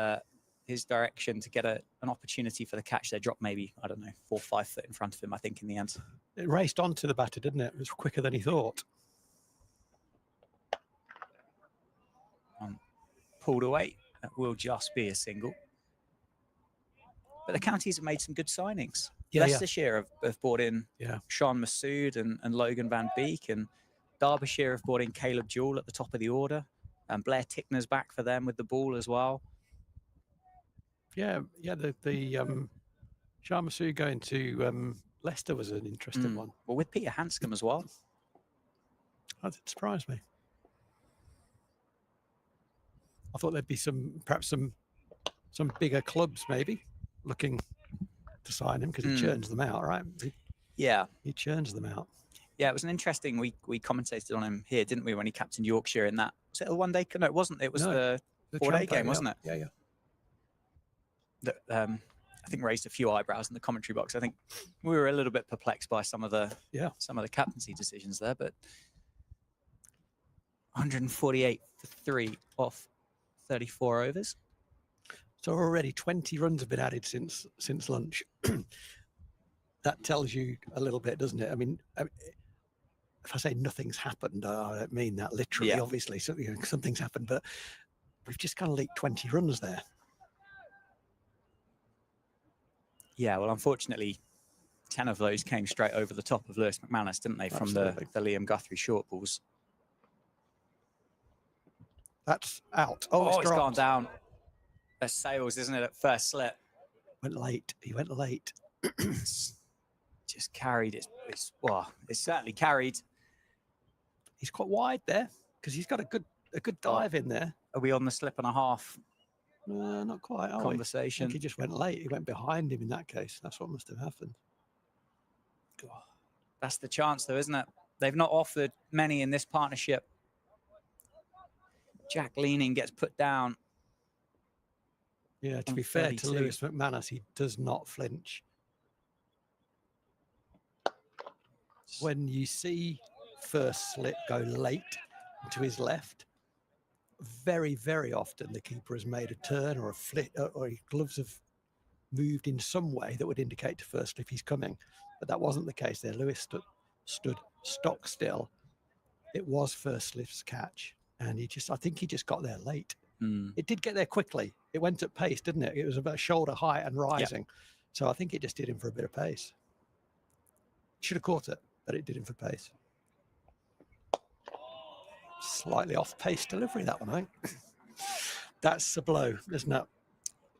direction to get an opportunity for the catch there. Dropped maybe, I don't know, 4 or 5 foot in front of him, I think, in the end. It raced onto the batter, didn't it? It was quicker than he thought. Pulled away. That will just be a single. But the counties have made some good signings. Leicestershire have brought in Sean Masood and Logan Van Beek, and Derbyshire have brought in Caleb Jewell at the top of the order. And Blair Tickner's back for them with the ball as well. The Sean Masood going to Leicester was an interesting one. Well, with Peter Hanscom as well. That did surprise me. I thought there'd be perhaps some bigger clubs maybe looking to sign him, because he churns them out, right? He churns them out. Yeah, it was an interesting. We commentated on him here, didn't we, when he captained Yorkshire in that? Was it a one-day? No, it wasn't. It was the 4-day game, wasn't it? Yeah. That I think raised a few eyebrows in the commentary box. I think we were a little bit perplexed by some of the captaincy decisions there, but 148 for 3 off 34 overs. So already 20 runs have been added since lunch. That tells you a little bit, doesn't it? I mean, if I say nothing's happened, I don't mean that literally, obviously. So, something's happened, but we've just kind of leaked 20 runs there. Yeah, well, unfortunately, 10 of those came straight over the top of Lewis McManus, didn't they, from the Liam Guthrie short balls. That's out. It's gone down. That's Sales, isn't it, at first slip? Went late. He went late. Just carried it. It's certainly carried. He's quite wide there because he's got a good dive in there. Are we on the slip and a half? Not quite. Conversation. I think he just went late. He went behind him in that case. That's what must have happened. That's the chance, though, isn't it? They've not offered many in this partnership. Jack Leaning gets put down. Yeah, to be fair to Lewis McManus, he does not flinch. when you see first slip go late to his left, very, very often the keeper has made a turn or a flit, or his gloves have moved in some way that would indicate to first slip he's coming. But that wasn't the case there. Lewis stood stock still. It was first slip's catch, and I think he just got there late. It did get there quickly. It went at pace, didn't it? It was about shoulder height and rising. Yep. So I think it just did him for a bit of pace. Should have caught it, but it did him for pace. Slightly off pace delivery, that one, I think. That's a blow, isn't it?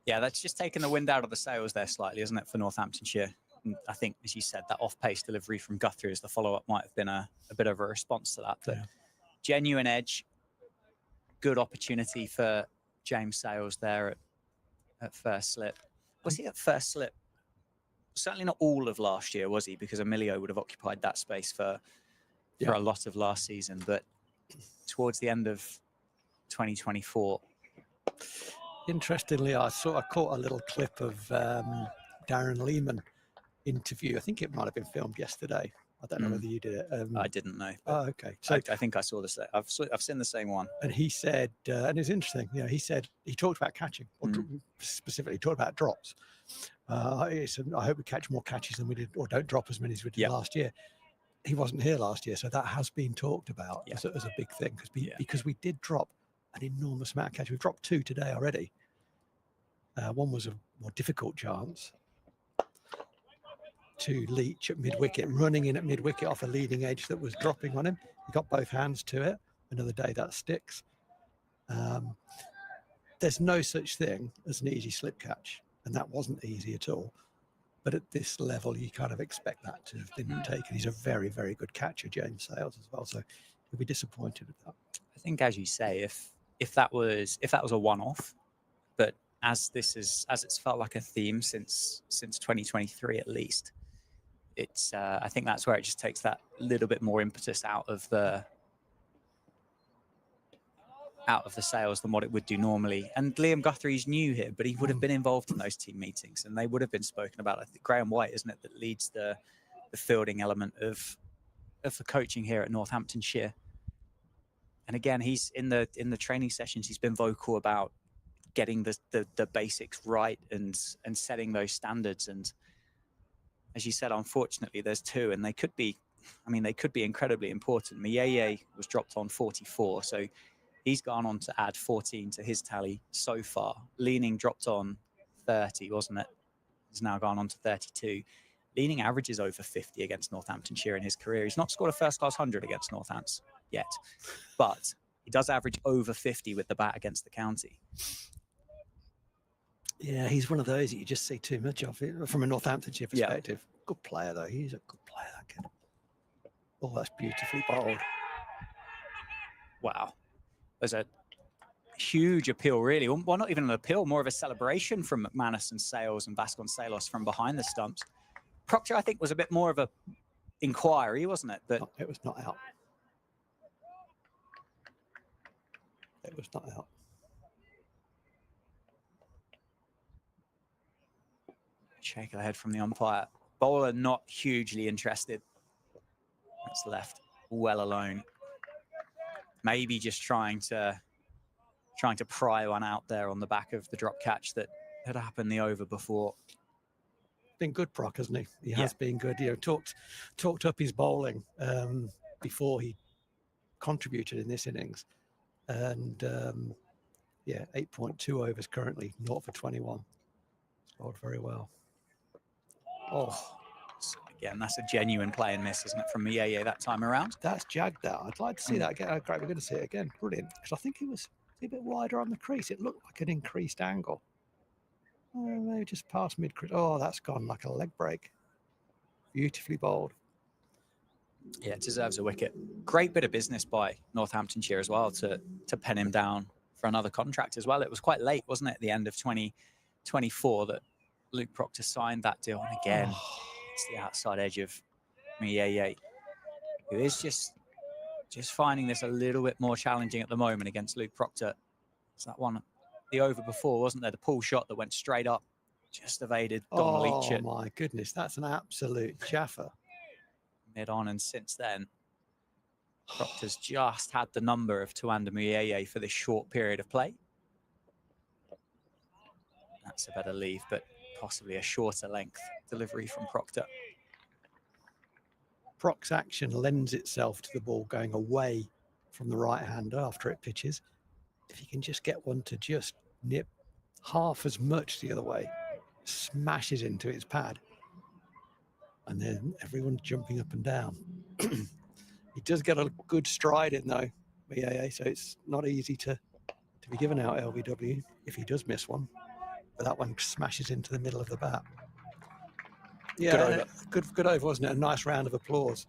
Yeah, that's just taken the wind out of the sails there slightly, isn't it, for Northamptonshire? And I think, as you said, that off-pace delivery from Guthrie as the follow-up might have been a bit of a response to that. But genuine edge, good opportunity for James Sales there at first slip. Was he at first slip? Certainly not all of last year, was he? Because Emilio would have occupied that space for a lot of last season. But towards the end of 2024. Interestingly, I caught a little clip of Darren Lehman interview. I think it might have been filmed yesterday. I don't know whether you did it. I didn't know. Oh, okay. So I think I saw this. I've seen the same one. And he said, and it's interesting. You know, he talked about catching, or specifically talked about drops. I hope we catch more catches than we did, or don't drop as many as we did last year. He wasn't here last year, so that has been talked about as a big thing because we did drop an enormous amount of catches. We've dropped 2 today already. One was a more difficult chance to Leach at mid-wicket, running in at mid-wicket off a leading edge that was dropping on him. He got both hands to it. Another day that sticks. There's no such thing as an easy slip catch, and that wasn't easy at all. But at this level, you kind of expect that to have been taken. He's a very, very good catcher, James Sales, as well. So he'll be disappointed with that. I think, as you say, if that was a one-off, but as it's felt like a theme since 2023 at least, it's I think that's where it just takes that little bit more impetus out of the Sales than what it would do normally. And Liam Guthrie's new here, but he would have been involved in those team meetings, and they would have been spoken about. I think Graham White, isn't it, that leads the fielding element of the coaching here at Northamptonshire. And again, he's in the training sessions, he's been vocal about getting the basics right and setting those standards. And as you said, unfortunately, there's 2, and they could be incredibly important. Mieye was dropped on 44, so he's gone on to add 14 to his tally so far. Leaning dropped on 30, wasn't it? He's now gone on to 32. Leaning averages over 50 against Northamptonshire in his career. He's not scored a first-class 100 against Northants yet, but he does average over 50 with the bat against the county. Yeah, he's one of those that you just see too much of from a Northamptonshire perspective. Yeah. Good player, though. He's a good player, that kid. Oh, that's beautifully bowled. Wow. There's a huge appeal, really. Well, not even an appeal, more of a celebration from McManus and Sales and Vasconcelos from behind the stumps. Proctor, I think, was a bit more of a inquiry, wasn't it? But it was not out. It was not out. Shake of the head from the umpire. Bowler not hugely interested. That's left well alone. Maybe just trying to pry one out there on the back of the drop catch that had happened the over before. Been good, Proc, hasn't he? He has been good. You know, talked up his bowling before he contributed in this innings, and 8.2 overs currently, 0 for 21. Bowled very well. Oh, so again, that's a genuine play and miss, isn't it, from Mieye that time around? That's jagged out. I'd like to see that again. Oh, great, we're going to see it again. Brilliant. Because I think he was a bit wider on the crease. It looked like an increased angle. Oh, maybe just past mid-crease. Oh, that's gone like a leg break. Beautifully bowled. Yeah, it deserves a wicket. Great bit of business by Northamptonshire as well to pen him down for another contract as well. It was quite late, wasn't it, at the end of 2024 that Luke Proctor signed that deal. And again, it's the outside edge of Mieye, who is just finding this a little bit more challenging at the moment against Luke Proctor. It's that one, the over before, wasn't there? The pull shot that went straight up, just evaded Don Leach. Oh my goodness, that's an absolute jaffer. mid-on, and since then, Proctor's just had the number of Tuanda Muyeye for this short period of play. That's a better leave, but possibly a shorter length delivery from Proctor. Proc's action lends itself to the ball going away from the right-hander after it pitches. If he can just get one to just nip half as much the other way, smashes into its pad, and then everyone's jumping up and down. He does get a good stride in though, BAA, so it's not easy to be given out LBW if he does miss one. But that one smashes into the middle of the bat. Yeah, good over, wasn't it? A nice round of applause.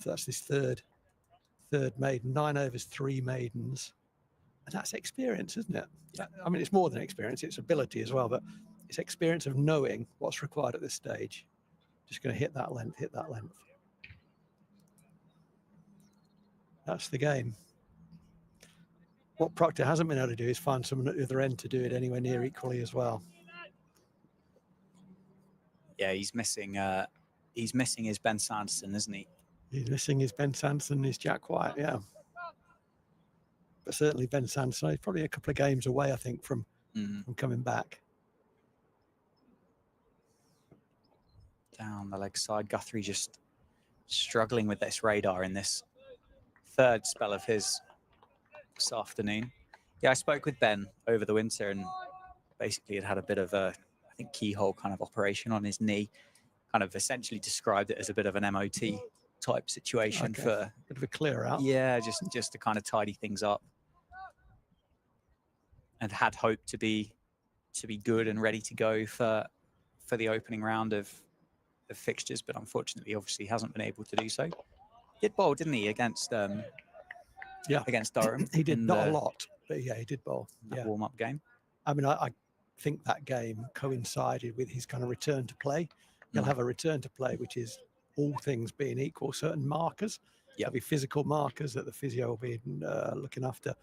So that's his third maiden, 9 overs, 3 maidens. And that's experience, isn't it? I mean, it's more than experience, it's ability as well, but it's experience of knowing what's required at this stage. Just going to hit that length, hit that length. That's the game. What Proctor hasn't been able to do is find someone at the other end to do it anywhere near equally as well. Yeah, he's missing his Ben Sanderson, isn't he? He's missing his Ben Sanderson and his Jack White, yeah. But certainly Ben Sanderson, he's probably a couple of games away, I think, from coming back. Down the leg side, Guthrie just struggling with this radar in this third spell of his this afternoon. Yeah, I spoke with Ben over the winter and basically had a bit of a, I think, keyhole kind of operation on his knee. Kind of essentially described it as a bit of an MOT type situation for a bit of a clear out. Yeah, just to kind of tidy things up. And had hoped to be good and ready to go for the opening round of fixtures, but unfortunately, obviously, hasn't been able to do so. Did bowl, didn't he, against against Durham? He did not a lot, but yeah, he did bowl. Yeah, warm-up game. I mean, I think that game coincided with his kind of return to play. He'll have a return to play, which is all things being equal, certain markers. There'll be physical markers that the physio will be looking after,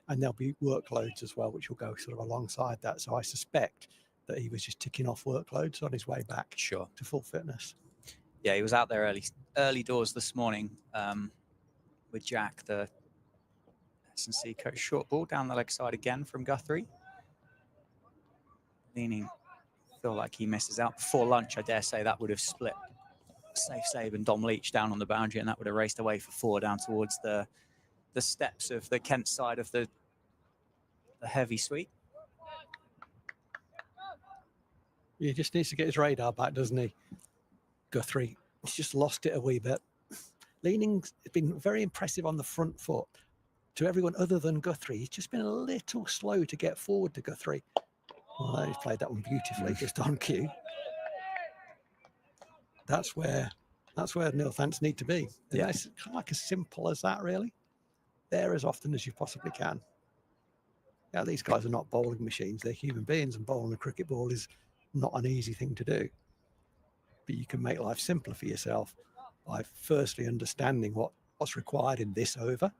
and there'll be workloads as well, which will go sort of alongside that. So I suspect that he was just ticking off workloads on his way back to full fitness. Yeah, he was out there early doors this morning with Jack, the S&C coach. Short ball down the leg side again from Guthrie. Leaning, feel like he misses out. Before lunch, I dare say that would have split Safe Save and Dom Leach down on the boundary, and that would have raced away for 4 down towards the steps of the Kent side of the heavy suite. He just needs to get his radar back, doesn't he? Guthrie, he's just lost it a wee bit. Leaning's been very impressive on the front foot. To everyone other than Guthrie, he's just been a little slow to get forward to Guthrie. Well, he's played that one beautifully, just on cue. That's where Northants need to be. Yeah, it's kind of like as simple as that, really. There as often as you possibly can. Yeah, these guys are not bowling machines; they're human beings, and bowling a cricket ball is not an easy thing to do. But you can make life simpler for yourself by firstly understanding what's required in this over,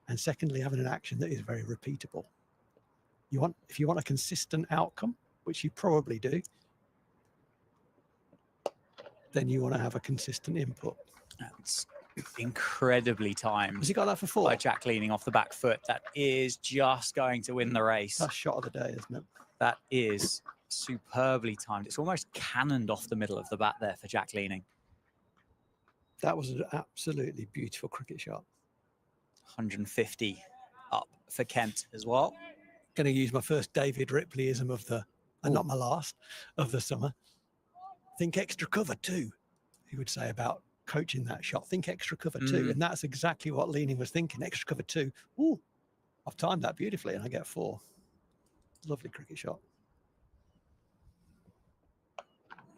and secondly having an action that is very repeatable. If you want a consistent outcome, which you probably do, then you want to have a consistent input. That's incredibly timed. Has he got that for 4? By Jack leaning off the back foot. That is just going to win the race. That's shot of the day, isn't it? That is superbly timed. It's almost cannoned off the middle of the bat there for Jack leaning. That was an absolutely beautiful cricket shot. 150 up for Kent as well. Going to use my first David Ripleyism of and not my last, of the summer. Think extra cover too, he would say about coaching that shot. Think extra cover too. And that's exactly what Leaning was thinking. Extra cover too. Ooh, I've timed that beautifully and I get 4. Lovely cricket shot.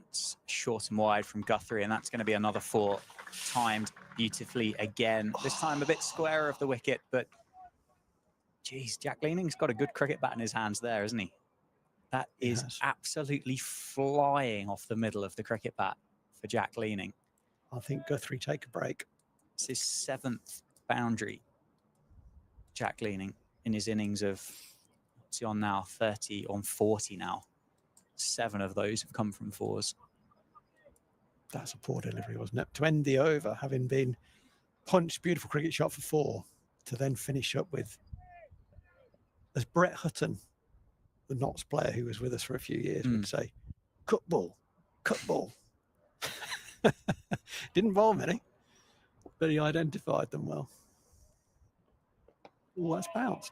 It's short and wide from Guthrie, and that's going to be another 4. Timed beautifully again. This time a bit square of the wicket, but geez, Jack Leaning's got a good cricket bat in his hands there, isn't he? That is absolutely flying off the middle of the cricket bat for Jack Leaning. I think Guthrie take a break. It's his 7th boundary, Jack Leaning, in his innings of, what's he on now, 30 on 40 now. 7 of those have come from 4s. That's a poor delivery, wasn't it? To end the over, having been punched, beautiful cricket shot for 4, to then finish up with, as Brett Hutton, the Notts player who was with us for a few years, would say, cut ball, cut ball. Didn't bowl many, but he identified them well. Oh, that's bounced.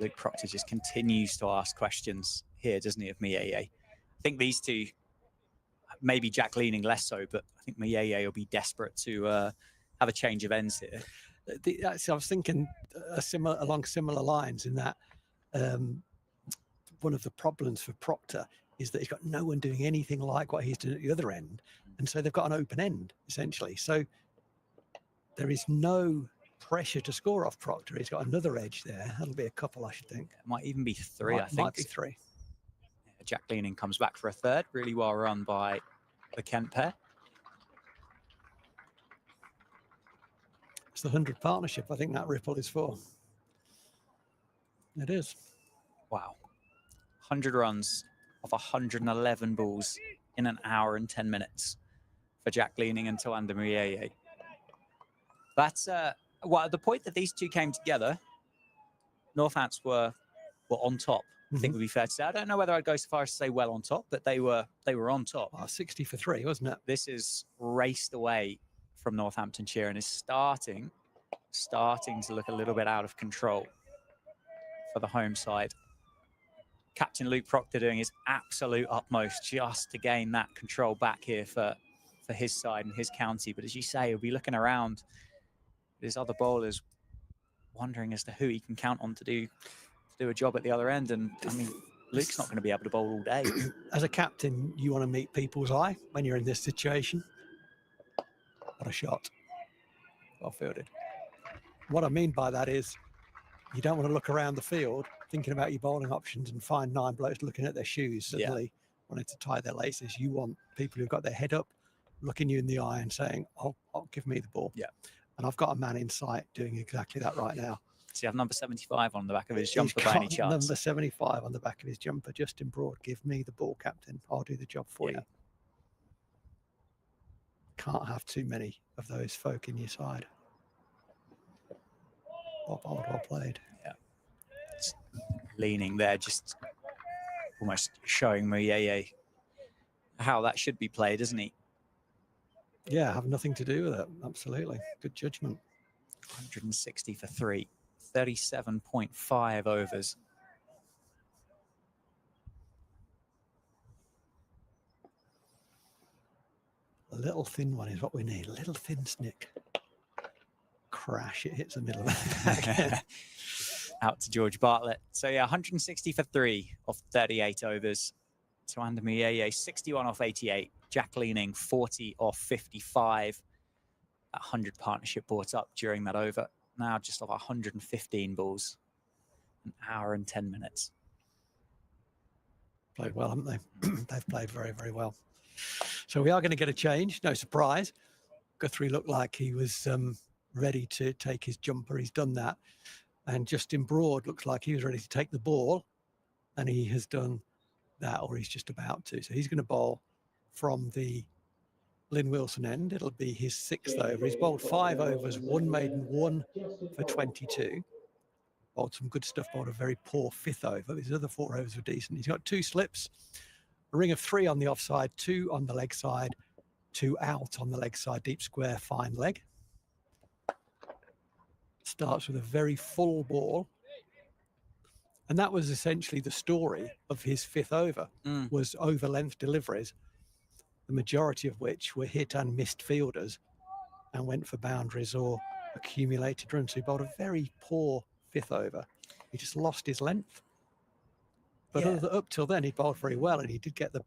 Luke Proctor just continues to ask questions here, doesn't he, of Mieye? I think these two, maybe Jack Leaning less so, but I think Mieye will be desperate to have a change of ends here. I was thinking along similar lines in that one of the problems for Proctor is that he's got no one doing anything like what he's doing at the other end. And so they've got an open end, essentially. So there is no pressure to score off Proctor. He's got another edge there. That'll be a couple, I should think. It might even be 3, I think. Might be 3. Yeah, Jack Leaning comes back for a 3rd. Really well run by the Kent pair. It's the 100 partnership, I think that ripple is for. It is. Wow. 100 runs off 111 balls in an hour and 10 minutes for Jack Leaning and Tawanda Mieye. That's, well, at the point that these two came together, Northants were on top. I think would be fair to say. I don't know whether I'd go so far as to say well on top, but they were on top. 60 for 3, wasn't it? This is raced away from Northamptonshire and is starting to look a little bit out of control for the home side. Captain Luke Proctor doing his absolute utmost just to gain that control back here for his side and his county. But as you say, he'll be looking around his other bowlers, wondering as to who he can count on to do a job at the other end. And I mean, Luke's not going to be able to bowl all day. As a captain, you want to meet people's eye when you're in this situation. What a shot. Well fielded. What I mean by that is you don't want to look around the field thinking about your bowling options and find 9 blokes looking at their shoes suddenly wanting to tie their laces. You want people who've got their head up, looking you in the eye and saying, oh, give me the ball. Yeah. And I've got a man in sight doing exactly that right now. Does he have number 75 on the back of his jumper by any chance? Number 75 on the back of his jumper, Justin Broad. Give me the ball, Captain. I'll do the job for you. Can't have too many of those folk in your side. Well played. Yeah. It's Leaning there, just almost showing Mieye how that should be played, isn't he? Yeah, have nothing to do with it. Absolutely. Good judgment. 160 for 3, 37.5 overs. A little thin one is what we need. A little thin snick. Crash, it hits the middle of the back. Out to George Bartlett. So yeah, 160 for 3 off 38 overs. Tawanda Mieye, 61 off 88. Jack Leaning, 40 off 55. That 100 partnership brought up during that over. Now just off 115 balls. An hour and 10 minutes. Played well, haven't they? They've played very, very well. So we are going to get a change. No surprise. Guthrie looked like he was ready to take his jumper. He's done that. And Justin Broad looks like he was ready to take the ball. And he has done that, or he's just about to. So he's going to bowl from the Lynn Wilson end. It'll be his 6th over. He's bowled 5 overs, 1 maiden, 1 for 22. Bowled some good stuff, bowled a very poor 5th over. His other 4 overs were decent. He's got 2 slips, a ring of 3 on the offside, 2 on the leg side, 2 out on the leg side, deep square, fine leg. Starts with a very full ball. And that was essentially the story of his 5th over, was over length deliveries, the majority of which were hit and missed fielders and went for boundaries or accumulated runs. So he bowled a very poor 5th over. He just lost his length. But up till then, he bowled very well, and he did get the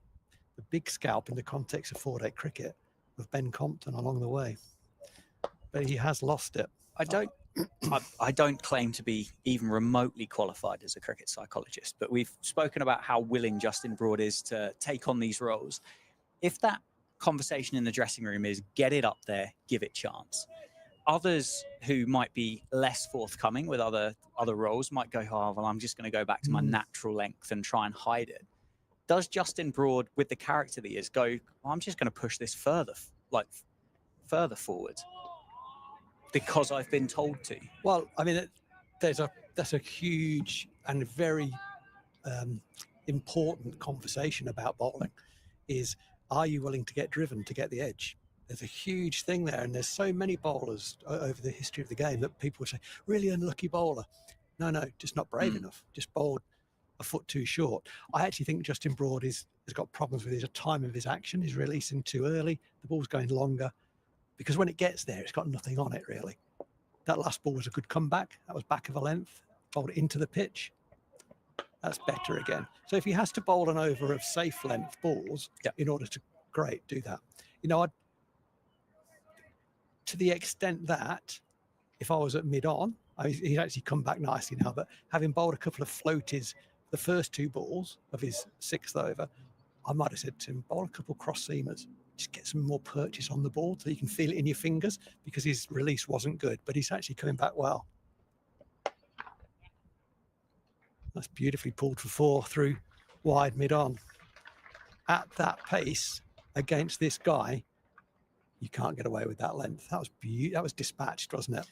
big scalp in the context of 4-day cricket with Ben Compton along the way. But he has lost it. I don't claim to be even remotely qualified as a cricket psychologist, but we've spoken about how willing Justin Broad is to take on these roles. If that conversation in the dressing room is get it up there, give it chance. Others who might be less forthcoming with other roles might go, oh, well, I'm just going to go back to my natural length and try and hide it. does Justin Broad, with the character that he is, go, well, I'm just going to push this further forward because I've been told to? Well, I mean, that's a huge and very important conversation about bowling. Is, are you willing to get driven to get the edge? There's a huge thing there, and there's so many bowlers over the history of the game that people would say, really unlucky bowler. No, just not brave enough. Just bowled a foot too short. I actually think Justin Broad has got problems with his time of his action. He's releasing too early. The ball's going longer, because when it gets there, it's got nothing on it, really. That last ball was a good comeback. That was back of a length, bowled it into the pitch. That's better again. So if he has to bowl an over of safe length balls in order to, great, do that. You know, to the extent that if I was at mid-on, he's actually come back nicely now, but having bowled a couple of floaties, the first 2 balls of his 6th over, I might have said to him, bowl a couple cross-seamers, just get some more purchase on the ball so you can feel it in your fingers, because his release wasn't good, but he's actually coming back well. That's beautifully pulled for 4 through wide mid-on. At that pace against this guy, you can't get away with that length. That was that was dispatched, wasn't it?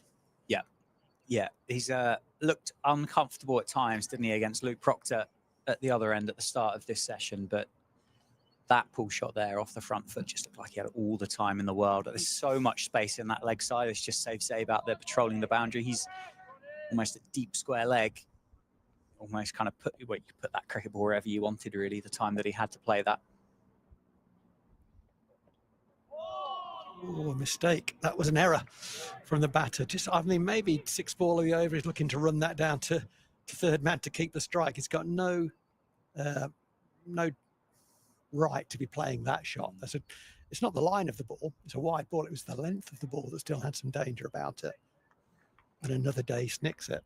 Yeah. He's looked uncomfortable at times, didn't he, against Luke Proctor at the other end at the start of this session, but that pull shot there off the front foot just looked like he had all the time in the world. There's so much space in that leg side. It's just safe out there patrolling the boundary. He's almost a deep square leg, almost kind of put that cricket ball wherever you wanted, really, the time that he had to play that. Oh, a mistake. That was an error from the batter. I mean, maybe 6 ball of the over. He's looking to run that down to third man to keep the strike. He's got no right to be playing that shot. It's not the line of the ball. It's a wide ball. It was the length of the ball that still had some danger about it. And another day snicks it.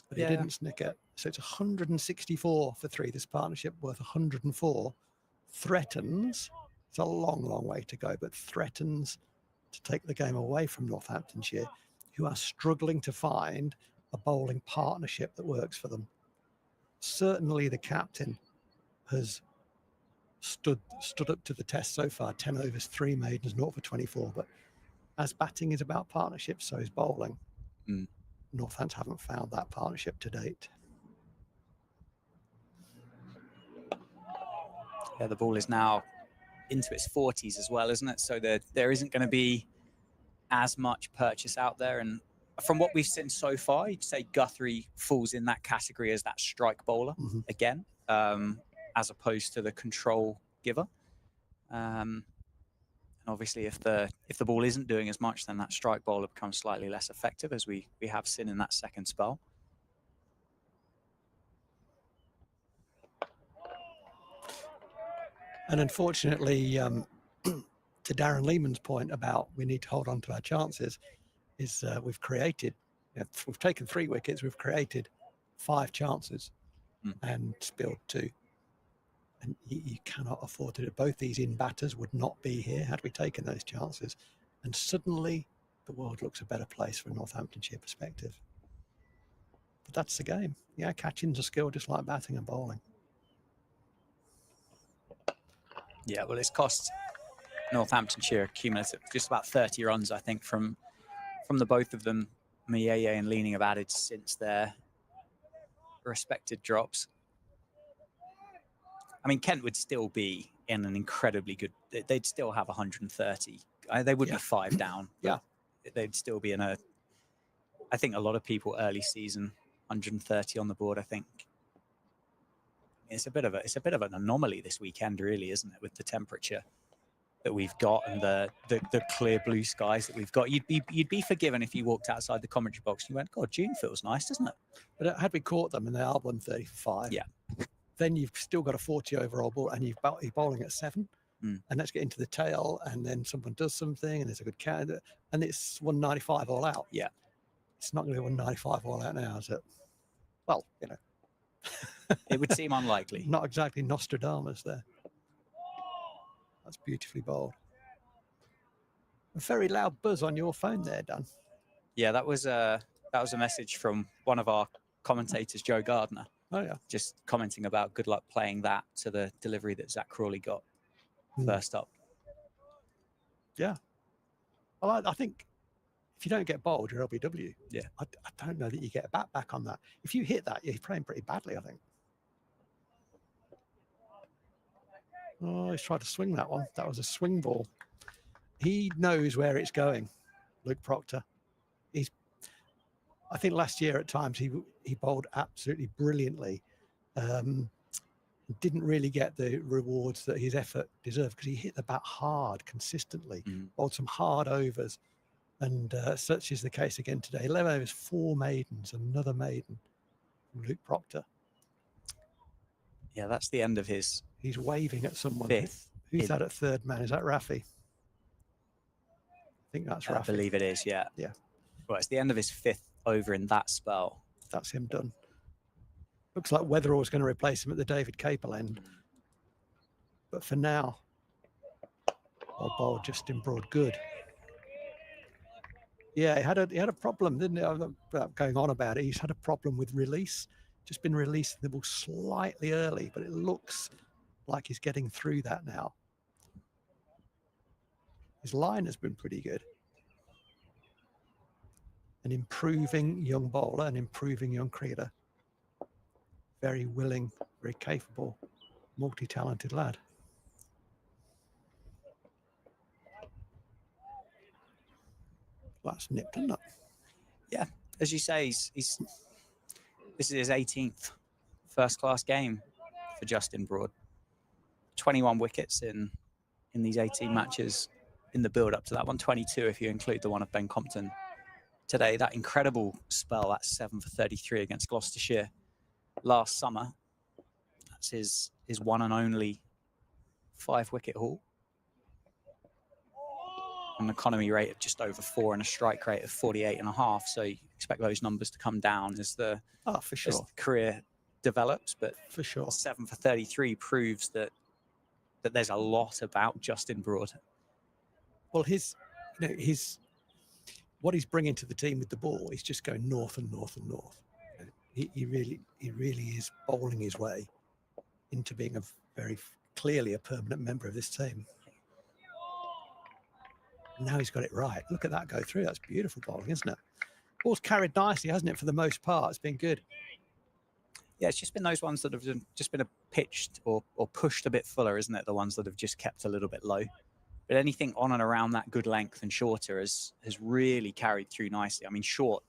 But he didn't snick it. So it's 164 for 3. This partnership worth 104. Threatens. It's a long, long way to go, but threatens to take the game away from Northamptonshire, who are struggling to find a bowling partnership that works for them. Certainly the captain has stood up to the test so far. 10 overs, 3 maidens, 0 for 24. But as batting is about partnerships, so is bowling. Northants haven't found that partnership to date. Yeah, the ball is now into its 40s as well, isn't it? So there isn't going to be as much purchase out there. And from what we've seen so far, you'd say Guthrie falls in that category as that strike bowler again, as opposed to the control giver. And obviously, if the ball isn't doing as much, then that strike bowler becomes slightly less effective, as we have seen in that second spell. And unfortunately, to Darren Lehman's point about we need to hold on to our chances, is we've taken 3 wickets, we've created 5 chances and spilled 2. And you cannot afford to do. Both these in-batters would not be here had we taken those chances. And suddenly the world looks a better place from a Northamptonshire perspective. But that's the game. Yeah, catching's a skill just like batting and bowling. Yeah, well, it's cost Northamptonshire cumulative just about 30 runs, I think, from the both of them. Mieye and Leaning have added since their respected drops. I mean, Kent would still be in an incredibly good... They'd still have 130. They would be 5 down. Yeah. They'd still be in a... I think a lot of people early season, 130 on the board, I think. It's a bit of an anomaly this weekend, really, isn't it, with the temperature that we've got and the clear blue skies that we've got. You'd be forgiven if you walked outside the commentary box and you went, God, June feels nice, doesn't it? But had we caught them and they are 130 for 5, then you've still got a 40 overall ball and you're bowling at 7. And let's get into the tail, and then someone does something and there's a good candidate and it's 195 all out. Yeah. It's not going to be 195 all out now, is it? Well, it would seem unlikely. Not exactly Nostradamus there. That's beautifully bowled. A very loud buzz on your phone there, Dan. Yeah, that was a message from one of our commentators, Joe Gardner. Oh, yeah. Just commenting about good luck playing that to the delivery that Zach Crawley got first up. Yeah. Well, I think if you don't get bowled, you're LBW. Yeah. I don't know that you get a bat back on that. If you hit that, you're playing pretty badly, I think. Oh, he's tried to swing that one. That was a swing ball. He knows where it's going, Luke Proctor. I think last year at times he bowled absolutely brilliantly. Didn't really get the rewards that his effort deserved because he hit the bat hard consistently, bowled some hard overs. And such is the case again today. 11 overs, 4 maidens, another maiden from Luke Proctor. Yeah, that's the end of his. He's waving at someone. Fifth. Who's that at third man? Is that Rafi? I think that's Rafi. I believe it is, yeah. Yeah. Well, it's the end of his 5th over in that spell. That's him done. Looks like Weatherall's going to replace him at the David Capel end. But for now, ball Justin Broad, good. Yeah, he had a problem, didn't he? I'm not going on about it. He's had a problem with release. Just been releasing the ball slightly early, but it looks like he's getting through that now. His line has been pretty good. An improving young bowler, an improving young cricketer. Very willing, very capable, multi-talented lad. That's nipped, isn't it? Yeah, as you say, this is his 18th first-class game for Justin Broad. 21 wickets in these 18 matches in the build-up to that one. 22 if you include the one of Ben Compton today. That incredible spell, that 7 for 33 against Gloucestershire last summer. That's his one and only 5-wicket haul. An economy rate of just over 4 and a strike rate of 48.5. So you expect those numbers to come down as the for sure as the career develops. But for sure, 7 for 33 proves that there's a lot about Justin Broad. Well, what he's bringing to the team with the ball, he's just going north and north and north. He really is bowling his way into being a very clearly a permanent member of this team. Now he's got it right. Look at that go through. That's beautiful bowling, isn't it? Ball's carried nicely, hasn't it, for the most part? It's been good. Yeah, it's just been those ones that have just been pitched or pushed a bit fuller, isn't it? The ones that have just kept a little bit low. But anything on and around that good length and shorter has really carried through nicely. I mean, short,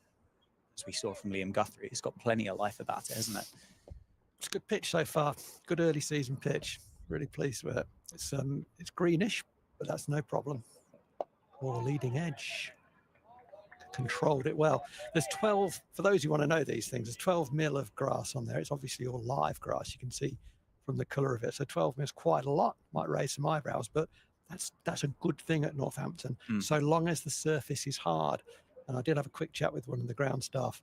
as we saw from Liam Guthrie, it's got plenty of life about it, hasn't it? It's a good pitch so far. Good early season pitch. Really pleased with it. It's greenish, but that's no problem. Or leading edge. Controlled it well. There's 12, for those who want to know these things, there's 12 mil of grass on there. It's obviously all live grass. You can see from the colour of it. So 12 mil is quite a lot. Might raise some eyebrows, but that's a good thing at Northampton, so long as the surface is hard. And I did have a quick chat with one of the ground staff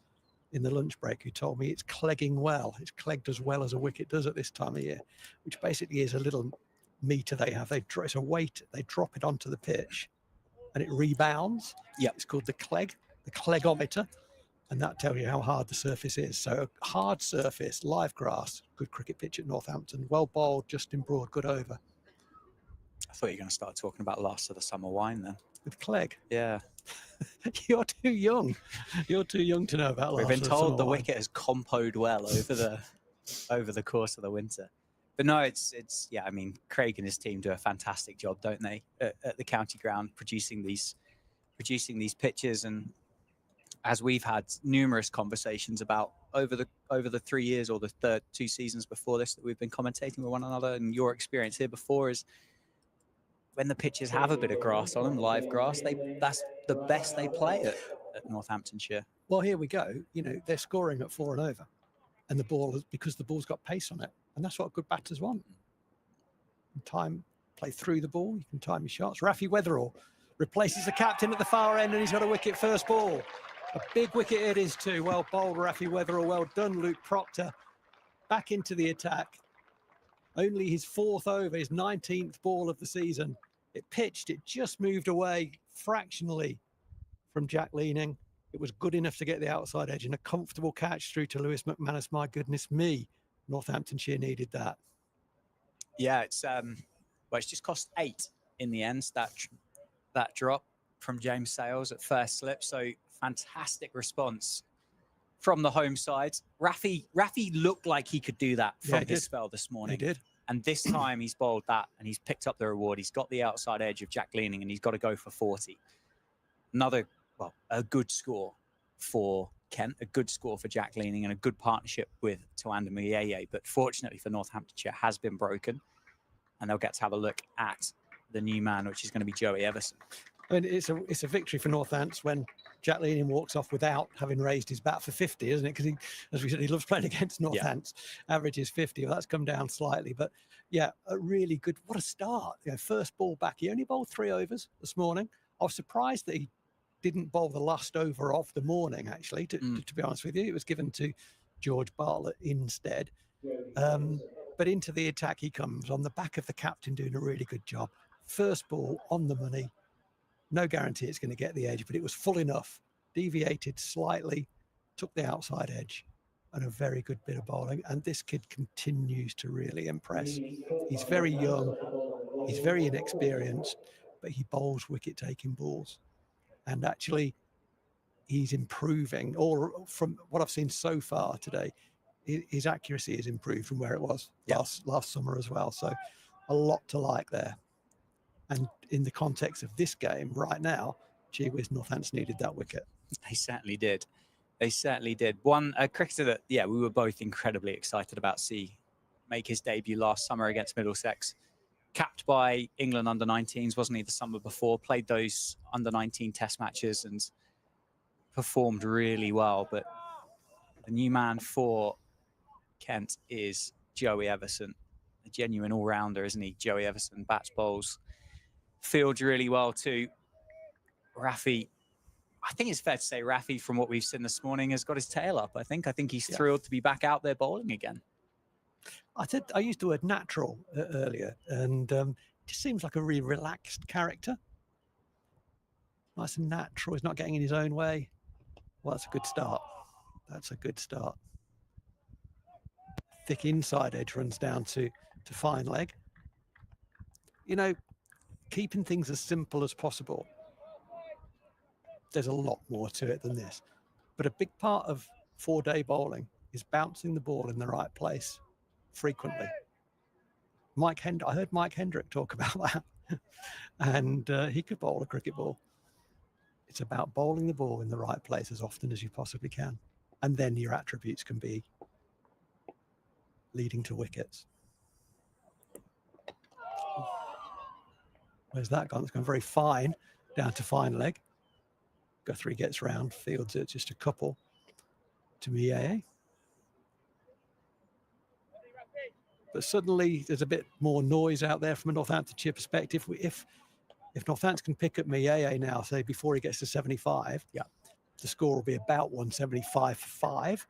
in the lunch break who told me it's clegging well. It's clegged as well as a wicket does at this time of year, which basically is a little meter they have. It's a weight. They drop it onto the pitch and it rebounds. Yeah, it's called the cleggometer, and that tells you how hard the surface is. So a hard surface, live grass, good cricket pitch at Northampton. Well bowled, Justin Broad, good over. I thought you were going to start talking about last of the summer wine then. With Clegg? Yeah. You're too young. You're too young to know about last. We've been told the wicket has compoed well over the course of the winter. But no, it's yeah, I mean, Craig and his team do a fantastic job, don't they, at the county ground, producing these pitches. And as we've had numerous conversations about over the 3 years or the 2 seasons before this that we've been commentating with one another, and your experience here before is when the pitches have a bit of grass on them, live grass, that's the best they play at Northamptonshire. Well, here we go. They're scoring at 4 and over, and because the ball's got pace on it, and that's what good batters want. Play through the ball. You can time your shots. Rafi Weatherall replaces the captain at the far end, and he's got a wicket first ball. A big wicket it is too. Well bowled, Rafi Weatherall. Well done, Luke Proctor. Back into the attack. Only his 4th over, his 19th ball of the season. It just moved away fractionally from Jack Leaning. It was good enough to get the outside edge and a comfortable catch through to Lewis McManus. My goodness me, Northamptonshire needed that. Yeah, it's just cost 8 in the end, that drop from James Sales at first slip. So fantastic response from the home side. Rafi looked like he could do that from his spell this morning. He did. And this time he's bowled that and he's picked up the reward. He's got the outside edge of Jack Leaning and he's got to go for 40. A good score for Kent, a good score for Jack Leaning and a good partnership with Tawanda Muyeye. But fortunately for Northamptonshire has been broken and they'll get to have a look at the new man, which is going to be Joey Everson. I mean, it's a victory for Northants when Jack Leaning walks off without having raised his bat for 50, isn't it? Because he, as we said, he loves playing against Northants. Yeah. Average is 50. Well, that's come down slightly, but yeah, a really good. What a start! First ball back. He only bowled 3 overs this morning. I was surprised that he didn't bowl the last over of the morning. Actually, to be honest with you, it was given to George Bartlett instead. But into the attack he comes on the back of the captain doing a really good job. First ball on the money. No guarantee it's going to get the edge, but it was full enough. Deviated slightly, took the outside edge, and a very good bit of bowling. And this kid continues to really impress. He's very young, he's very inexperienced, but he bowls wicket-taking balls. And actually, he's improving. Or from what I've seen so far today, his accuracy has improved from where it was last summer as well. So a lot to like there. And in the context of this game right now, gee whiz, Northants needed that wicket. They certainly did. They certainly did. A cricketer that, we were both incredibly excited about make his debut last summer against Middlesex. Capped by England under-19s, wasn't he, the summer before? Played those under-19 test matches and performed really well. But the new man for Kent is Joey Everson. A genuine all-rounder, isn't he? Joey Everson bats, bowls, fields really well too. Rafi, I think it's fair to say Rafi, from what we've seen this morning, has got his tail up. I think he's thrilled to be back out there bowling again. I used the word natural earlier, and just seems like a really relaxed character. Nice and natural. He's not getting in his own way. Well, that's a good start. That's a good start. Thick inside edge runs down to fine leg. Keeping things as simple as possible. There's a lot more to it than this. But a big part of 4-day bowling is bouncing the ball in the right place frequently. I heard Mike Hendrick talk about that. And he could bowl a cricket ball. It's about bowling the ball in the right place as often as you possibly can. And then your attributes can be leading to wickets. Where's that gone? It's gone very fine, down to fine leg. Guthrie gets round, fields it, just a couple to Muyeye. But suddenly there's a bit more noise out there from a Northamptonshire perspective. If Northampton can pick up Muyeye now, say before he gets to 75, the score will be about 175 for 5,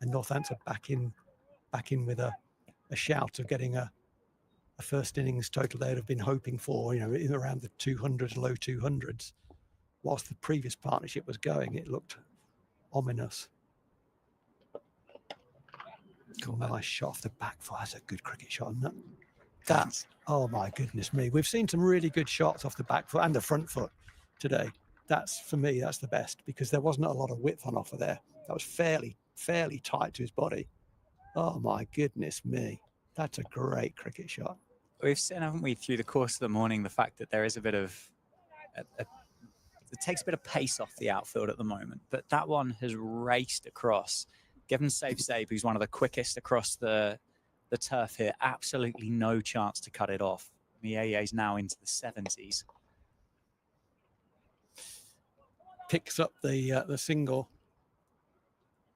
and Northampton are back in with a shout of getting a first innings total they'd have been hoping for, in around the 200s, low 200s. Whilst the previous partnership was going, it looked ominous. Cool, nice shot off the back foot. That's a good cricket shot, isn't it? Oh my goodness me. We've seen some really good shots off the back foot and the front foot today. For me, that's the best, because there wasn't a lot of width on offer there. That was fairly tight to his body. Oh my goodness me. That's a great cricket shot. We've seen, haven't we, through the course of the morning, the fact that there is a bit of it takes a bit of pace off the outfield at the moment, but that one has raced across. Given Sabe, who's one of the quickest across the turf here, absolutely no chance to cut it off. Mieye's now into the 70s. Picks up the single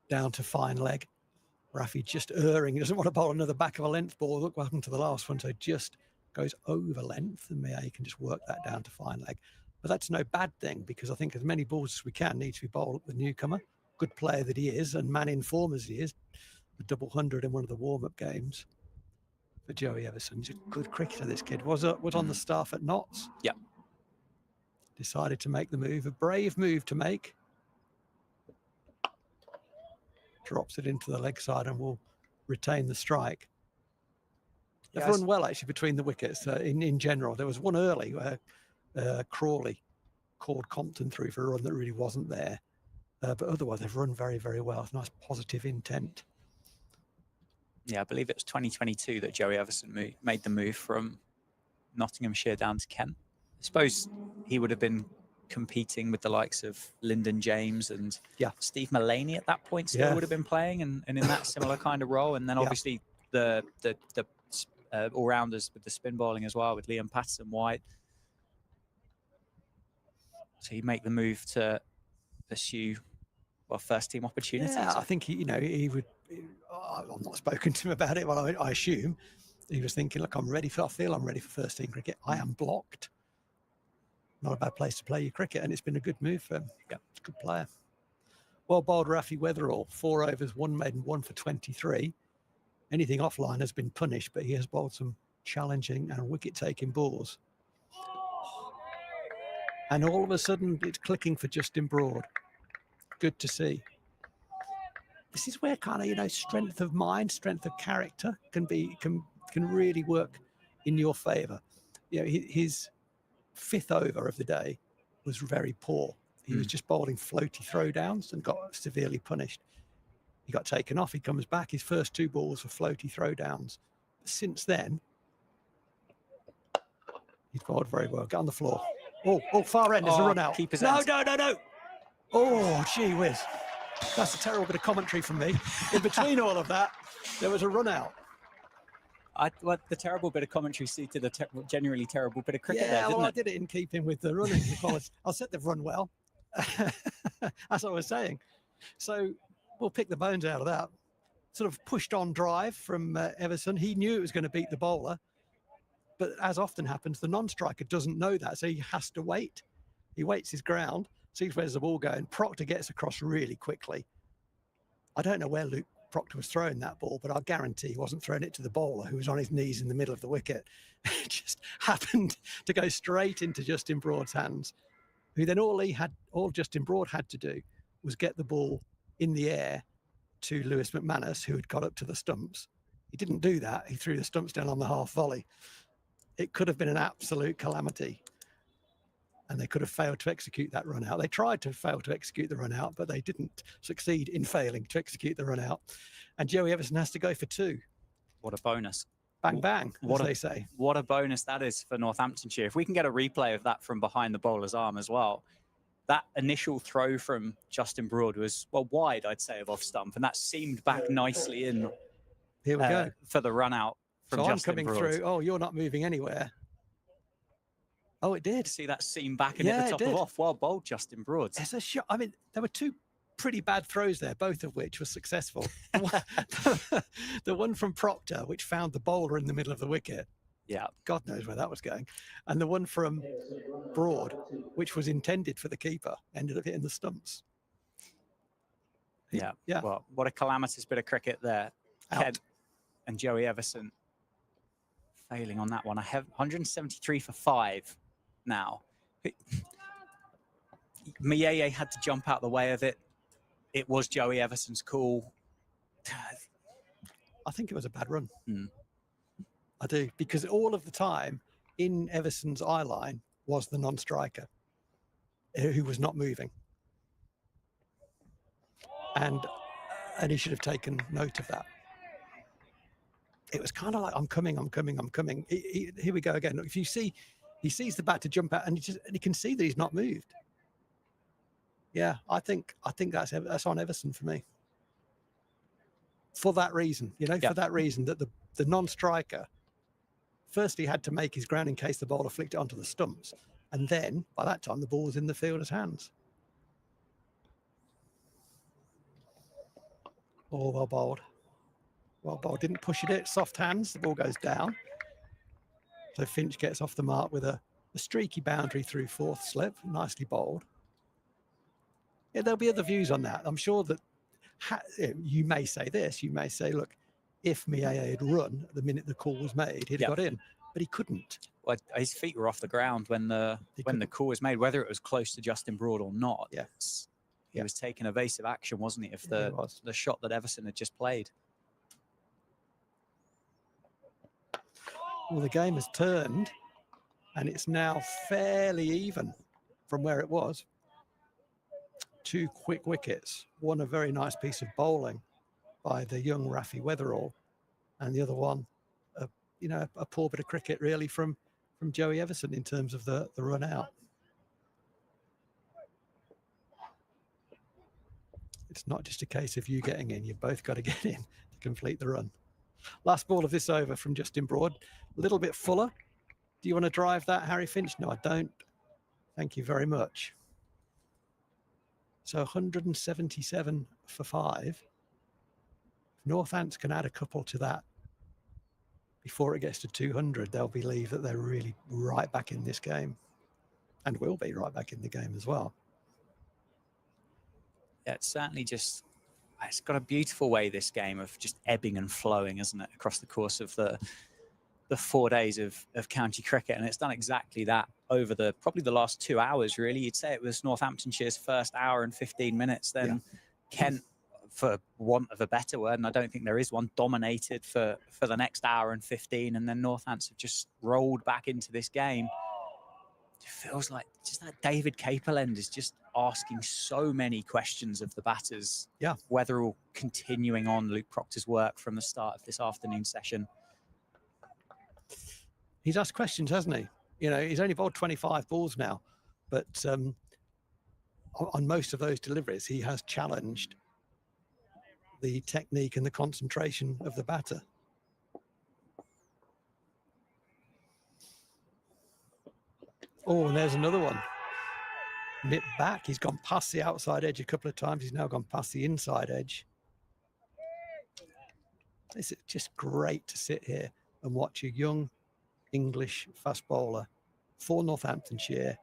down to fine leg. Rafi just erring. He doesn't want to bowl another back of a length ball. Look what happened to the last one. So just goes over length, and Muyeye can just work that down to fine leg. But that's no bad thing, because I think as many balls as we can need to be bowled at the newcomer. Good player that he is, and man in form as he is. The double 100 in one of the warm-up games. But Joey Everson, he's a good cricketer, this kid. Was on the staff at Notts. Yep. Decided to make the move. A brave move to make. drops it into the leg side and will retain the strike. They've Yes. run well, actually, between the wickets in general. There was one early where Crawley called Compton through for a run that really wasn't there. But otherwise, they've run very, very well. It's nice positive intent. Yeah, I believe it was 2022 that Joey Everson made the move from Nottinghamshire down to Kent. I suppose he would have been competing with the likes of Lyndon James and Steve Mullaney at that point still would have been playing and in that similar kind of role. And then obviously the all-rounders with the spin bowling as well with Liam Patterson, White. So he'd make the move to pursue first team opportunities. Yeah, I think he would. I've not spoken to him about it, but I assume he was thinking, look, I feel I'm ready for first team cricket. I am blocked. Not a bad place to play your cricket, and it's been a good move for him. Yeah, it's a good player. Well bowled Rafi Weatherall, 4 overs, 1 maiden, 1 for 23. Anything offline has been punished, but he has bowled some challenging and wicket-taking balls. And all of a sudden, it's clicking for Justin Broad. Good to see. This is where kind of, strength of mind, strength of character can really work in your favour. His 5th over of the day was very poor. He was just bowling floaty throwdowns and got severely punished. He got taken off. He comes back. His first 2 balls were floaty throwdowns. Since then, he's bowled very well. Get on the floor. Oh, far end. There's a run out. No. Oh, gee whiz. That's a terrible bit of commentary from me. In between all of that, there was a run out. The terrible bit of commentary suited a generally terrible bit of cricket there, didn't it? I did it in keeping with the running. I said they've run well. That's what I was saying. So we'll pick the bones out of that. Sort of pushed on drive from Everson. He knew it was going to beat the bowler. But as often happens, the non-striker doesn't know that, so he has to wait. He waits his ground, sees where's the ball going. Proctor gets across really quickly. I don't know where Luke Proctor was throwing that ball, but I guarantee he wasn't throwing it to the bowler who was on his knees in the middle of the wicket. It just happened to go straight into Justin Broad's hands, who then all Justin Broad had to do was get the ball in the air to Lewis McManus, who had got up to the stumps. He didn't do that. He threw the stumps down on the half volley. It could have been an absolute calamity. And they could have failed to execute that run out. They tried to fail to execute the run out, but they didn't succeed in failing to execute the run out. And Joey Everson has to go for 2. What a bonus. Bang, bang, as they say. What a bonus that is for Northamptonshire. If we can get a replay of that from behind the bowler's arm as well. That initial throw from Justin Broad was, wide, I'd say, of off stump. And that seamed back nicely in. Here we go. For the run out from Justin I'm coming Broad. Through. Oh, you're not moving anywhere. Oh, it did. See that seam back in at the top of off. Well bowled, Justin Broad. It's a shot. I mean, there were 2 pretty bad throws there, both of which were successful. The one from Proctor, which found the bowler in the middle of the wicket. Yeah. God knows where that was going. And the one from Broad, which was intended for the keeper, ended up hitting the stumps. Yeah. Yeah. Well, what a calamitous bit of cricket there. Kent and Joey Everson failing on that one. I have 173 for 5 now. Mieye had to jump out the way of it. It was Joey Everson's call. I think it was a bad run. I do, because all of the time in Everson's eye line was the non-striker who was not moving. And he should have taken note of that. It was kind of like, I'm coming. Here we go again. Look, if you see, he sees the bat to jump out and he can see that he's not moved. Yeah, I think that's on Everson for me. For that reason, for that reason that the non-striker firstly had to make his ground in case the bowler flicked it onto the stumps. And then by that time, the ball was in the fielder's hands. Oh, well bowled. Well bowled, didn't push it, soft hands, the ball goes down. So Finch gets off the mark with a streaky boundary through 4th slip, nicely bowled. Yeah, there'll be other views on that. I'm sure that you may say this, you may say, look, if Mieye had run the minute the call was made, he'd have got in, but he couldn't. Well, his feet were off the ground when the call was made, whether it was close to Justin Broad or not. Yeah. He was taking evasive action, wasn't he, of the shot that Everson had just played. Well, the game has turned, and it's now fairly even from where it was. 2 quick wickets, one a very nice piece of bowling by the young Rafi Weatherall, and the other one, a poor bit of cricket really from Joey Everson in terms of the run out. It's not just a case of you getting in, you've both got to get in to complete the run. Last ball of this over from Justin Broad, a little bit fuller. Do you want to drive that, Harry Finch? No, I don't. Thank you very much. So 177 for 5. If Northants can add a couple to that before it gets to 200, they'll believe that they're really right back in this game, and will be right back in the game as well. Yeah, it's certainly just, it's got a beautiful way, this game, of just ebbing and flowing, isn't it, across the course of the 4 days of county cricket. And it's done exactly that over probably the last 2 hours, really. You'd say it was Northamptonshire's first hour and 15 minutes. Then Kent, for want of a better word, and I don't think there is one, dominated for the next hour and 15. And then Northants have just rolled back into this game. It feels like just that David Capel end is just asking so many questions of the batters. Yeah. Weatherall continuing on Luke Proctor's work from the start of this afternoon session. He's asked questions, hasn't he? He's only bowled 25 balls now, but on most of those deliveries, he has challenged the technique and the concentration of the batter. Oh, and there's another one. Nip back. He's gone past the outside edge a couple of times. He's now gone past the inside edge. It's just great to sit here and watch a young English fast bowler for Northamptonshire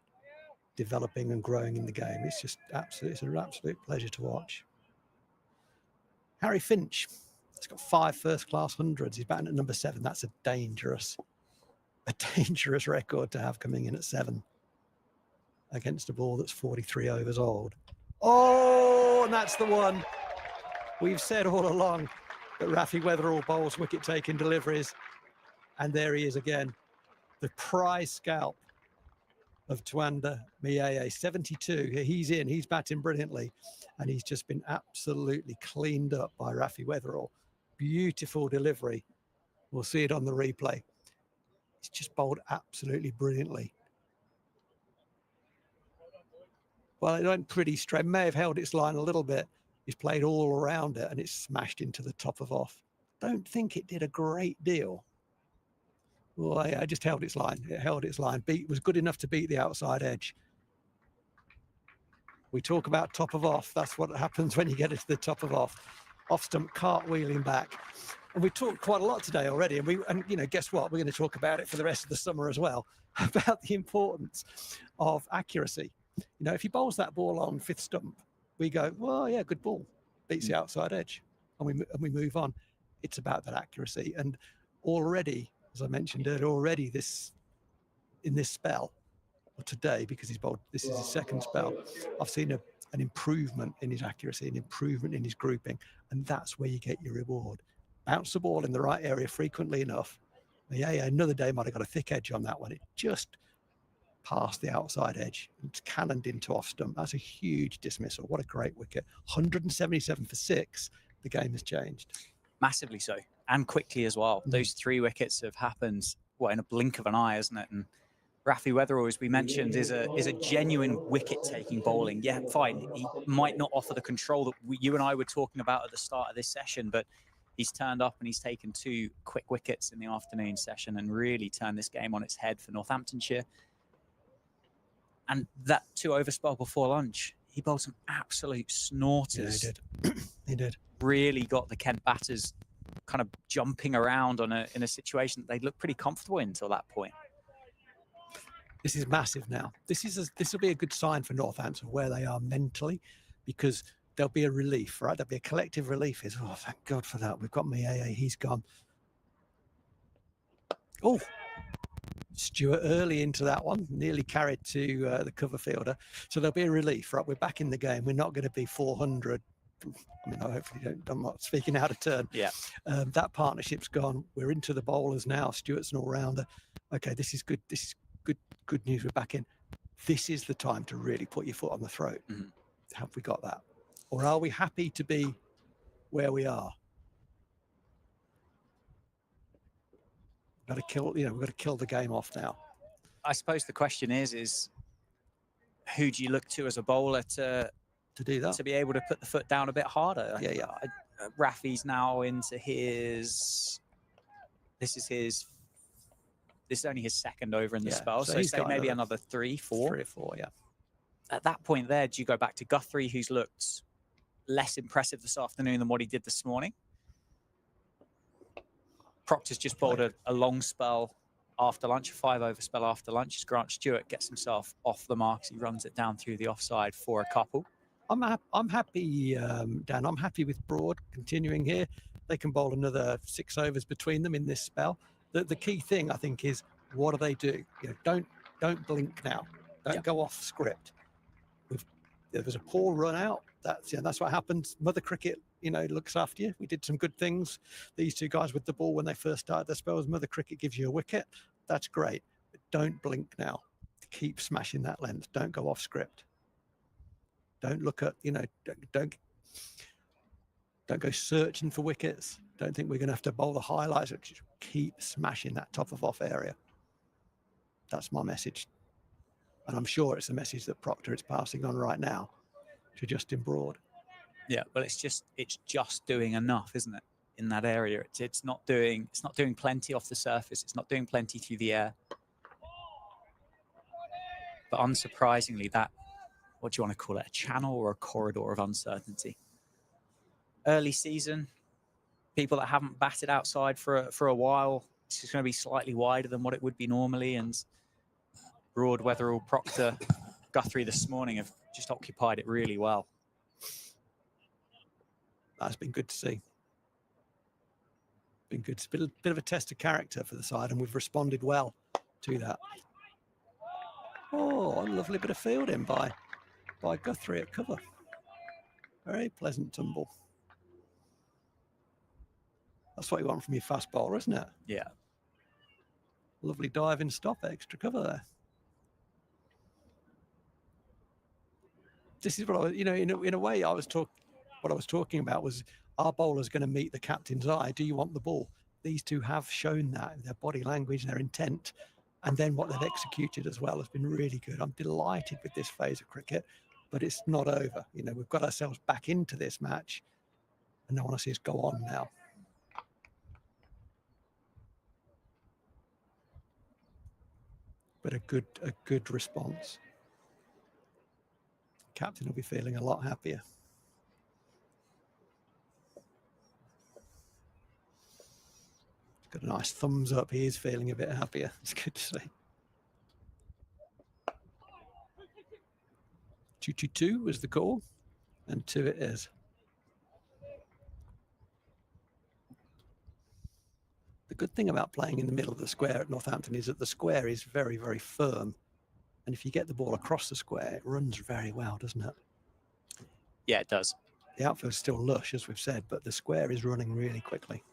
developing and growing in the game. It's an absolute pleasure to watch. Harry Finch, he's got 5 first-class hundreds. He's batting at number 7. That's a dangerous record to have coming in at 7 against a ball that's 43 overs old. Oh, and that's the one. We've said all along that Rafi Weatherall bowls wicket-taking deliveries, and there he is again. The prize scalp of Tuanda Mieye, 72. He's in, he's batting brilliantly, and he's just been absolutely cleaned up by Rafi Weatherall. Beautiful delivery. We'll see it on the replay. He's just bowled absolutely brilliantly. Well, it went pretty straight. May have held its line a little bit. He's played all around it, and it's smashed into the top of off. Don't think it did a great deal. Well, I just held its line. It held its line. Was good enough to beat the outside edge. We talk about top of off. That's what happens when you get it to the top of off. Off stump, cartwheeling back. And we talked quite a lot today already. And guess what? We're going to talk about it for the rest of the summer as well, about the importance of accuracy. If he bowls that ball on 5th stump, we go, well, yeah, good ball. Beats the outside edge. And we move on. It's about that accuracy. And already, as I mentioned earlier, in this spell, or today, because he's bowled, this is his 2nd spell, I've seen an improvement in his accuracy, an improvement in his grouping, and that's where you get your reward. Bounce the ball in the right area frequently enough. Yeah, another day might have got a thick edge on that one. It just passed the outside edge. It's cannoned into off stump. That's a huge dismissal. What a great wicket. 177 for 6. The game has changed. Massively so, and quickly as well. Those 3 wickets have happened, in a blink of an eye, isn't it? And Rafi Weatherall, as we mentioned, is a genuine wicket-taking bowling. Yeah, fine. He might not offer the control that you and I were talking about at the start of this session, but he's turned up and he's taken 2 quick wickets in the afternoon session and really turned this game on its head for Northamptonshire. And that 2-over spell before lunch, he bowled some absolute snorters. Yeah, he did. He did. Really got the Kent batters kind of jumping around in a situation that they looked pretty comfortable in until that point. This is massive now. This will be a good sign for Northampton where they are mentally, because there'll be a relief, right? There'll be a collective relief. Oh, thank God for that. We've got Mieye. He's gone. Oh, Stewart early into that one, nearly carried to the cover fielder. So there'll be a relief, right? We're back in the game. We're not going to be 400. I mean, I hopefully don't, I'm not speaking out of turn. Yeah. That partnership's gone. We're into the bowlers now. Stewart's an all-rounder. Okay, this is good. This is good news. We're back in. This is the time to really put your foot on the throat. Mm-hmm. Have we got that? Or are we happy to be where we are? Got to kill, we've got to kill the game off now. I suppose the question is who do you look to as a bowler to do that, to be able to put the foot down a bit harder? Yeah. Rafi's now into his. This is only his second over in the spell, so say maybe another 3 or 4. Yeah. At that point there, do you go back to Guthrie, who's looked less impressive this afternoon than what he did this morning? Proctor's just bowled a long spell after lunch, a 5-over spell after lunch. Grant Stewart gets himself off the marks. He runs it down through the offside for a couple. I'm happy, Dan. I'm happy with Broad continuing here. They can bowl another 6 overs between them in this spell. The key thing, I think, is what do they do? Don't blink now. Don't go off script. There was a poor run out. That's what happens. Mother Cricket, looks after you. We did some good things. These two guys with the ball when they first started their spells. Mother Cricket gives you a wicket. That's great. But don't blink now. Keep smashing that length. Don't go off script. Don't look at, don't go searching for wickets. Don't think we're going to have to bowl the highlights. Just keep smashing that top of off area. That's my message. And I'm sure it's the message that Proctor is passing on right now to Justin Broad. Yeah, well, it's just doing enough, isn't it? In that area, it's not doing plenty off the surface. It's not doing plenty through the air. But unsurprisingly, that, what do you want to call it, a channel or a corridor of uncertainty. Early season, people that haven't batted outside for a while, it's just going to be slightly wider than what it would be normally. And Broad, Weatherall, Proctor, Guthrie this morning have just occupied it really well. That's been good to see. Been good. It's been a bit of a test of character for the side, and we've responded well to that. Oh, a lovely bit of fielding by Guthrie at cover. Very pleasant tumble. That's what you want from your fast bowler, isn't it? Yeah. Lovely diving stop, extra cover there. This is what I was, in a way, what I was talking about was, our bowler's going to meet the captain's eye. Do you want the ball? These two have shown that, their body language, their intent, and then what they've executed as well has been really good. I'm delighted with this phase of cricket, but it's not over. We've got ourselves back into this match, and I want to see us go on now. But a good response. Captain will be feeling a lot happier. Got a nice thumbs up. He is feeling a bit happier. It's good to see. 2-2-2 was the call, and 2 it is. The good thing about playing in the middle of the square at Northampton is that the square is very, very firm. And if you get the ball across the square, it runs very well, doesn't it? Yeah, it does. The outfield's still lush, as we've said, but the square is running really quickly.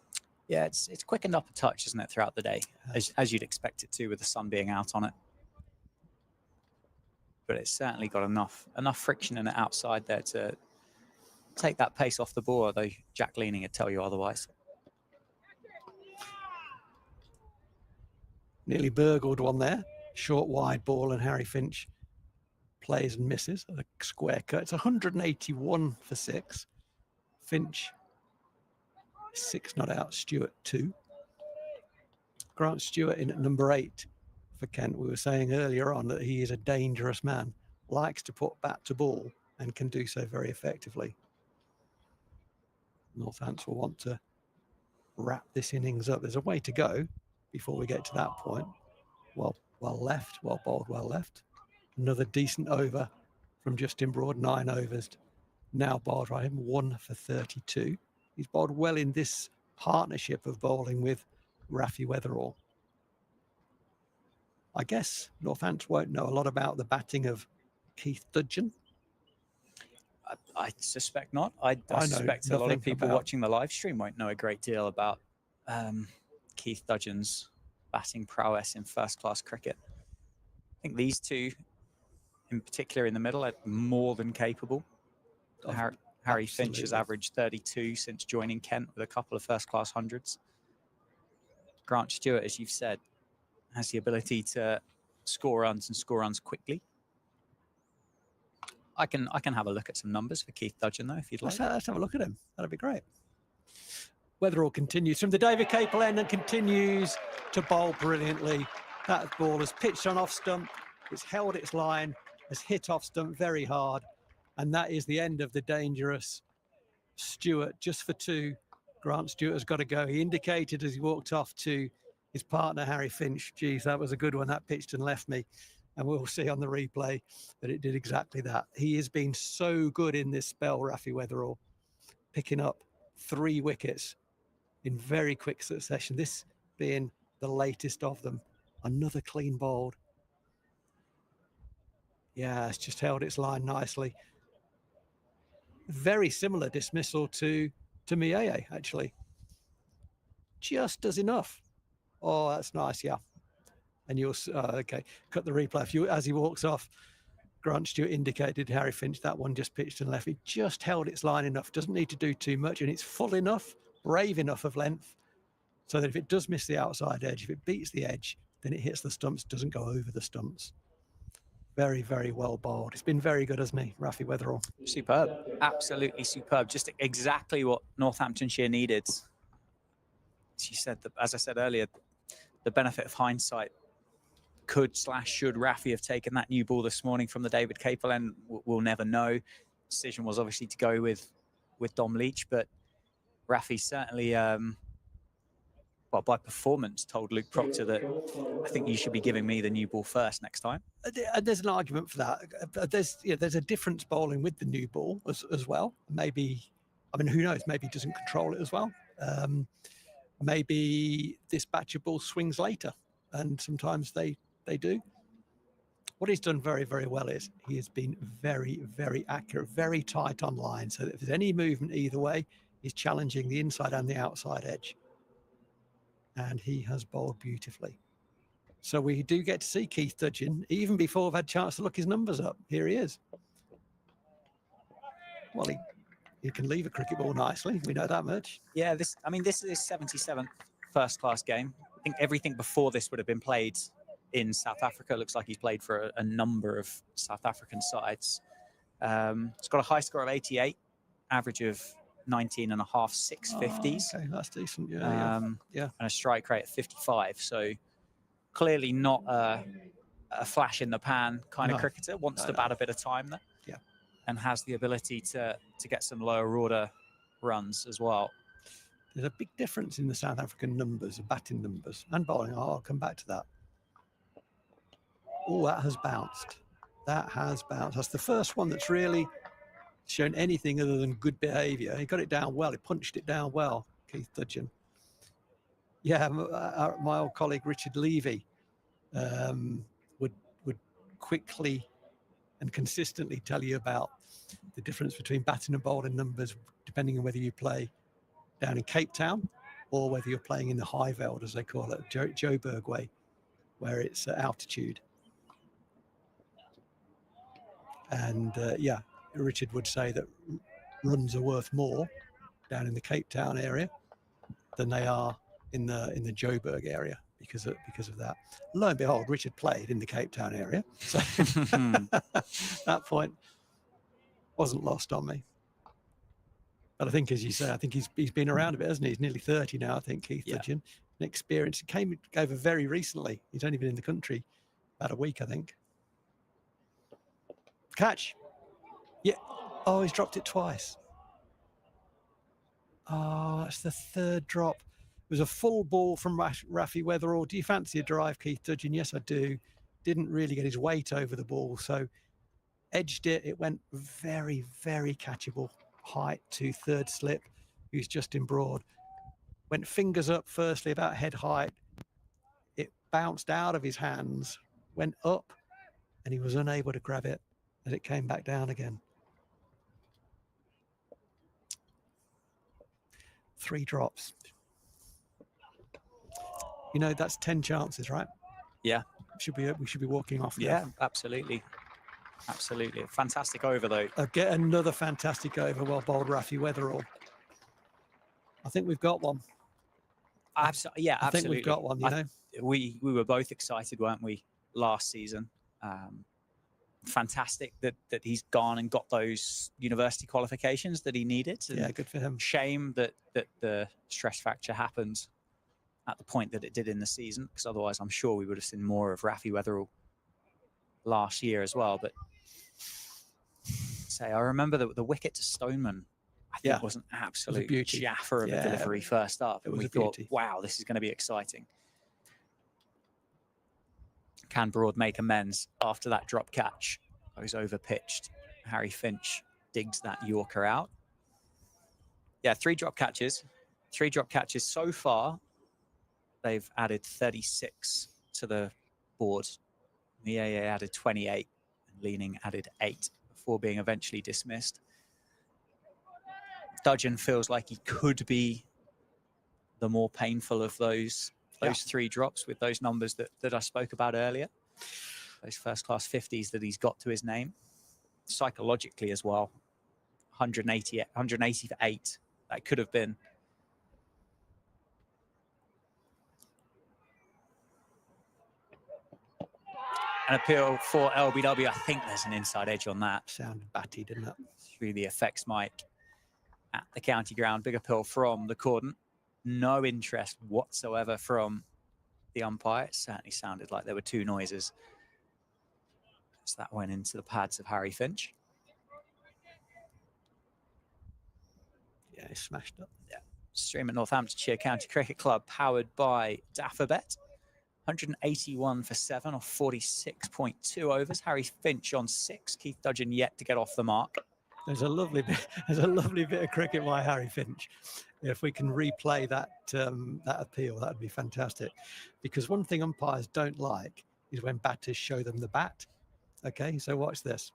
Yeah, it's quickened up a touch, isn't it, throughout the day, as you'd expect it to, with the sun being out on it. But it's certainly got enough friction in it outside there to take that pace off the ball, although Jack Leaning would tell you otherwise. Nearly burgled one there. Short wide ball, and Harry Finch plays and misses a square cut. It's 181 for 6. Finch 6 not out. Stewart 2. Grant Stewart in at number 8 for Kent. We were saying earlier on that he is a dangerous man, likes to put bat to ball and can do so very effectively. Northampton will want to wrap this innings up. There's a way to go before we get to that point. Well bowled, well left. Another decent over from Justin Broad, 9 overs now bowled by him, 1 for 32. He's bowled well in this partnership of bowling with Rafi Weatherall. I guess Northants won't know a lot about the batting of Keith Dudgeon. I suspect not. I know suspect a lot of nothing people about- watching the live stream won't know a great deal about Keith Dudgeon's batting prowess in first-class cricket. I think these two, in particular in the middle, are more than capable. Harry Finch has Absolutely. averaged 32 since joining Kent with a couple of first-class hundreds. Grant Stewart, as you've said, has the ability to score runs and score runs quickly. I can have a look at some numbers for Keith Dudgeon, though, if you'd like. Let's have a look at him. That'd be great. Weatherall continues from the David Capel end and continues to bowl brilliantly. That ball has pitched on off stump. It's held its line, has hit off stump very hard. And that is the end of the dangerous Stewart, just for two. Grant Stewart has got to go. He indicated as he walked off to his partner, Harry Finch, geez, that was a good one. That pitched and left me. And we'll see on the replay that it did exactly that. He has been so good in this spell, Rafi Weatherall, picking up 3 wickets in very quick succession. This being the latest of them. Another clean bowled. Yeah, it's just held its line nicely. Very similar dismissal to Mieye, actually. Just does enough. Oh, that's nice, yeah. And you'll okay, cut the replay. As he walks off, Grant Stewart indicated Harry Finch, that one just pitched and left. It just held its line enough, doesn't need to do too much, and it's full enough, brave enough of length, so that if it does miss the outside edge, if it beats the edge, then it hits the stumps, doesn't go over the stumps. Very, very well bowled. It's been very good, hasn't he, Rafi Weatherall? Superb, absolutely superb. Just exactly what Northamptonshire needed. She said that, as I said earlier, the benefit of hindsight. Should Rafi have taken that new ball this morning from the David Capel end? We'll never know. Decision was obviously to go with Dom Leach, but Rafi certainly, well, by performance, told Luke Proctor that I think you should be giving me the new ball first next time. There's an argument for that. There's a difference bowling with the new ball as well. Maybe, I mean, who knows? Maybe he doesn't control it as well. Maybe this batch of balls swings later, and sometimes they do. What he's done very, very well is he has been very, very accurate, very tight on line, so that if there's any movement either way, he's challenging the inside and the outside edge. And he has bowled beautifully. So we do get to see Keith Dudgeon, even before I've had a chance to look his numbers up. Here he is. Well, he can leave a cricket ball nicely. We know that much. Yeah, this is his 77th first-class game. I think everything before this would have been played in South Africa. It looks like he's played for a number of South African sides. He's got a high score of 88, average of 19 and a half, 650s. Okay, that's decent. Yeah. And a strike rate of 55. So clearly not a flash in the pan kind of cricketer. Wants to bat a bit of time there. Yeah. And has the ability to get some lower order runs as well. There's a big difference in the South African numbers, batting numbers and bowling. I'll come back to that. Oh, that has bounced. That has bounced. That's the first one that's really shown anything other than good behaviour. He got it down well. He punched it down well, Keith Dudgeon. Yeah, my old colleague Richard Levy would quickly and consistently tell you about the difference between batting and bowling numbers, depending on whether you play down in Cape Town or whether you're playing in the high veld, as they call it, Joburg way, where it's altitude. And yeah, Richard would say that runs are worth more down in the Cape Town area than they are in the Joburg area because of that. Lo and behold, Richard played in the Cape Town area, so that point wasn't lost on me. But I think, as you say, I think he's been around a bit, hasn't he? He's nearly 30 now, I think, Keith Dudgeon. An experience. He came over very recently. He's only been in the country about a week, I think. Catch. Yeah. Oh, he's dropped it twice. Oh, that's the third drop. It was a full ball from Rafi Weatherall. Do you fancy a drive, Keith Dudgeon? Yes, I do. Didn't really get his weight over the ball, so edged it. It went very, very catchable. Height to third slip, who's just in broad. Went fingers up firstly about head height. It bounced out of his hands went up and he was unable to grab it as it came back down again. 3 drops. You know, that's 10 chances, right? Yeah. We should be walking off now. Yeah, absolutely. Absolutely. Fantastic over, though. Get another fantastic over. Well bowled, Rafi Weatherall. I think we've got one. Yeah, absolutely. I think we've got one, you know. We were both excited, weren't we, last season? Fantastic that he's gone and got those university qualifications that he needed. And yeah, good for him. Shame that the stress fracture happened at the point that it did in the season, because otherwise I'm sure we would have seen more of Rafi Weatherall last year as well. But I remember the wicket to Stoneman, I think, was an absolute jaffer of a delivery first up. And we thought, wow, this is going to be exciting. Can Broad make amends after that drop catch? Goes over pitched. Harry Finch digs that Yorker out. Yeah, 3 drop catches. 3 drop catches so far. They've added 36 to the board. The AA added 28 and Leaning added 8 before being eventually dismissed. Dudgeon feels like he could be the more painful of those 3 drops with those numbers that I spoke about earlier. Those first-class 50s that he's got to his name. Psychologically as well. 180 for 8. That could have been. An appeal for LBW. I think there's an inside edge on that. Sounded batty, didn't it? Through the effects mic at the county ground. Big appeal from the cordon. No interest whatsoever from the umpire. It certainly sounded like there were 2 noises. So that went into the pads of Harry Finch. Yeah, he smashed up. Yeah. Stream at Northamptonshire County Cricket Club, powered by Daffabet. 181 for 7 off 46.2 overs. Harry Finch on 6. Keith Dudgeon yet to get off the mark. There's a lovely bit of cricket by Harry Finch. If we can replay that appeal, that would be fantastic. Because one thing umpires don't like is when batters show them the bat. Okay, so watch this.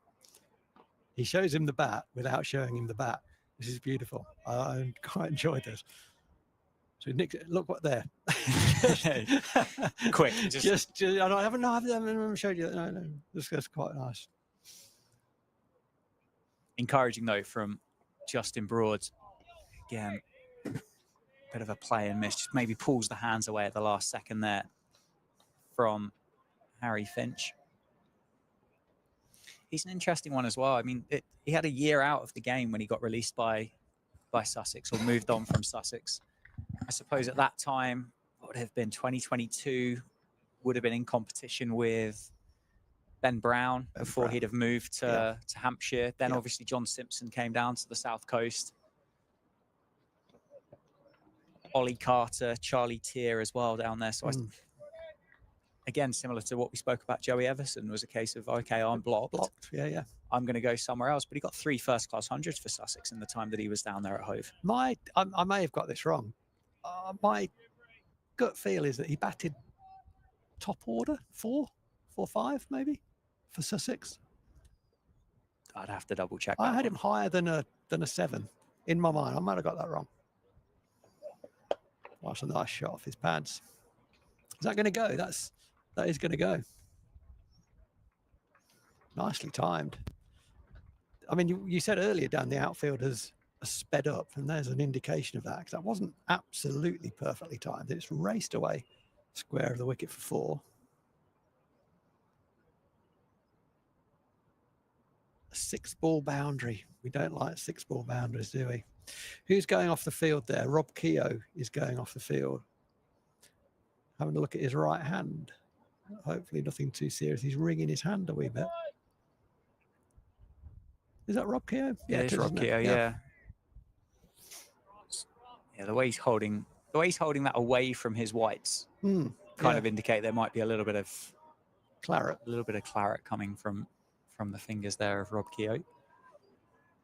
He shows him the bat without showing him the bat. This is beautiful. I quite enjoyed this. So Nick, look what there. Quick. Just I haven't showed you that. No, that's quite nice. Encouraging though from Justin Broad. Again, bit of a play and miss. Just maybe pulls the hands away at the last second there from Harry Finch. He's an interesting one as well. I mean, he had a year out of the game when he got released by Sussex, or moved on from Sussex. I suppose at that time, what would have been 2022, would have been in competition with Ben Brown before he'd have moved to Hampshire. Then obviously John Simpson came down to the South Coast. Ollie Carter, Charlie Tier as well down there. So again, similar to what we spoke about, Joey Everson, was a case of, okay, I'm blocked. Yeah. I'm going to go somewhere else. But he got 3 first-class hundreds for Sussex in the time that he was down there at Hove. I may have got this wrong. My gut feel is that he batted top order, 4, 5 maybe, for Sussex. I'd have to double check. I had him higher than a 7 in my mind. I might have got that wrong. That's a nice shot off his pads. Is that going to go? That is going to go. Nicely timed. I mean, you said earlier, Dan, the outfielders are sped up, and there's an indication of that, because that wasn't absolutely perfectly timed. It's raced away square of the wicket for 4. A 6-ball boundary. We don't like 6-ball boundaries, do we? Who's going off the field there? Rob Keogh is going off the field. Having a look at his right hand. Hopefully nothing too serious. He's wringing his hand a wee bit. Is that Rob Keogh? Yeah, it's Rob Keogh, yeah. The way he's holding that away from his whites kind of indicate there might be a little bit of claret. A little bit of claret coming from the fingers there of Rob Keogh.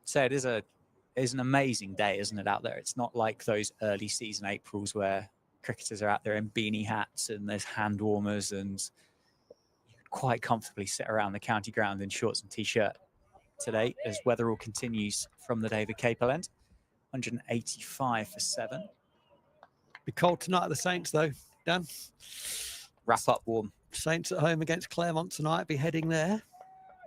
So it is an amazing day, isn't it, out there? It's not like those early season Aprils where cricketers are out there in beanie hats and there's hand warmers and you could quite comfortably sit around the county ground in shorts and t-shirt today as Weatherall continues from the David Capel end. 185 for 7. Be cold tonight at the Saints, though, Dan. Wrap up warm. Saints at home against Claremont tonight. Be heading there.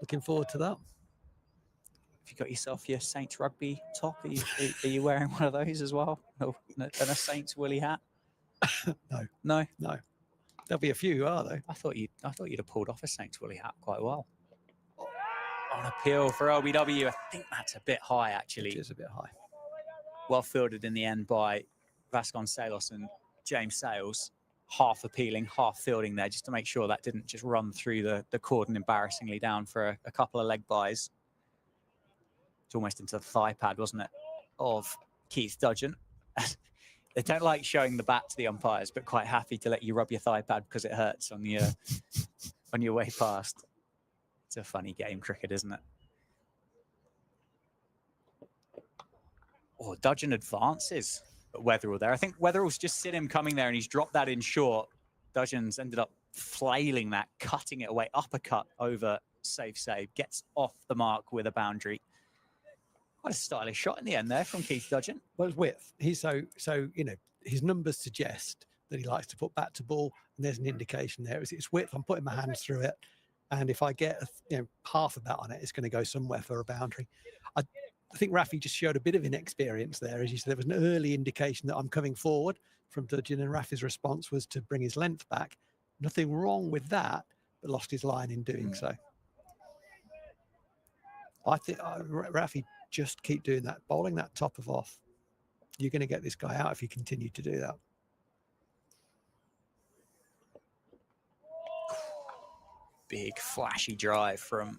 Looking forward to that. Have you got yourself your Saints rugby top? Are you wearing one of those as well? And a Saints woolly hat? No. No? No. There'll be a few, are there? I thought you'd have pulled off a Saints woolly hat quite well. On appeal for LBW. I think that's a bit high, actually. It is a bit high. Well fielded in the end by Vasconcelos and James Sales. Half appealing, half fielding there, just to make sure that didn't just run through the cordon embarrassingly down for a couple of leg buys. It's almost into the thigh pad, wasn't it, of Keith Dudgeon. They don't like showing the bat to the umpires, but quite happy to let you rub your thigh pad because it hurts on your way past. It's a funny game, cricket, isn't it? Oh, Dudgeon advances at Weatherall there. I think Weatherall's just seen him coming there and he's dropped that in short. Dudgeon's ended up flailing that, cutting it away, uppercut over save, gets off the mark with a boundary. Quite a stylish shot in the end there from Keith Dudgeon. Well, it's width. He's so his numbers suggest that he likes to put bat to ball, and there's an indication there. It's width. I'm putting my hands through it, and if I get half of that on it, it's going to go somewhere for a boundary. I think Rafi just showed a bit of inexperience there. As you said, there was an early indication that I'm coming forward from Dudgeon, and Rafi's response was to bring his length back. Nothing wrong with that, but lost his line in doing so. I think Rafi, just keep doing that, bowling that top of off. You're going to get this guy out if you continue to do that. Big flashy drive from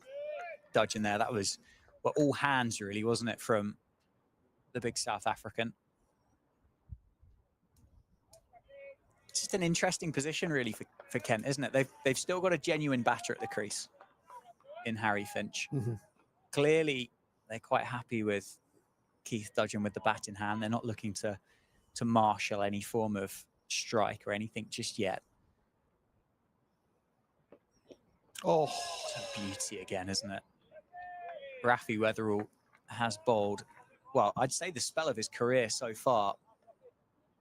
Dudgeon there. That was all hands really, wasn't it, from the big South African. It's just an interesting position really for Kent, isn't it? They've still got a genuine batter at the crease in Harry Finch. Mm-hmm. Clearly, they're quite happy with Keith Dudgeon with the bat in hand. They're not looking to marshal any form of strike or anything just yet. Oh, it's a beauty again, isn't it? Rafi Weatherall has bowled, well, I'd say the spell of his career so far.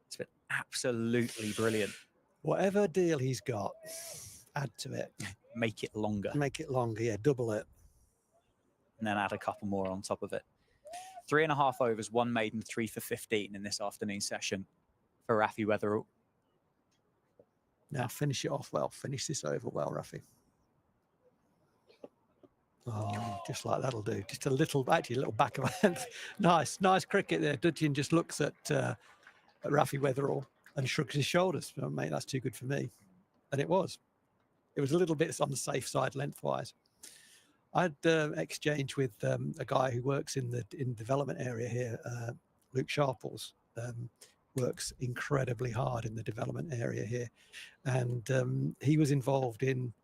It's been absolutely brilliant. Whatever deal he's got, add to it. Make it longer. Make it longer, yeah, double it. And then add a couple more on top of it. 3.5 overs, 1 maiden, 3 for 15 in this afternoon session for Rafi Weatherall. Now finish it off well. Finish this over well, Rafi. Oh, just like that'll do. Just a little, actually a little back of a hand. Nice cricket there. Dudgeon just looks at Rafi Weatherall and shrugs his shoulders. Oh, mate, that's too good for me. And it was. It was a little bit on the safe side lengthwise. I had exchange with a guy who works in the development area here, Luke Sharples, works incredibly hard in the development area here. And he was involved in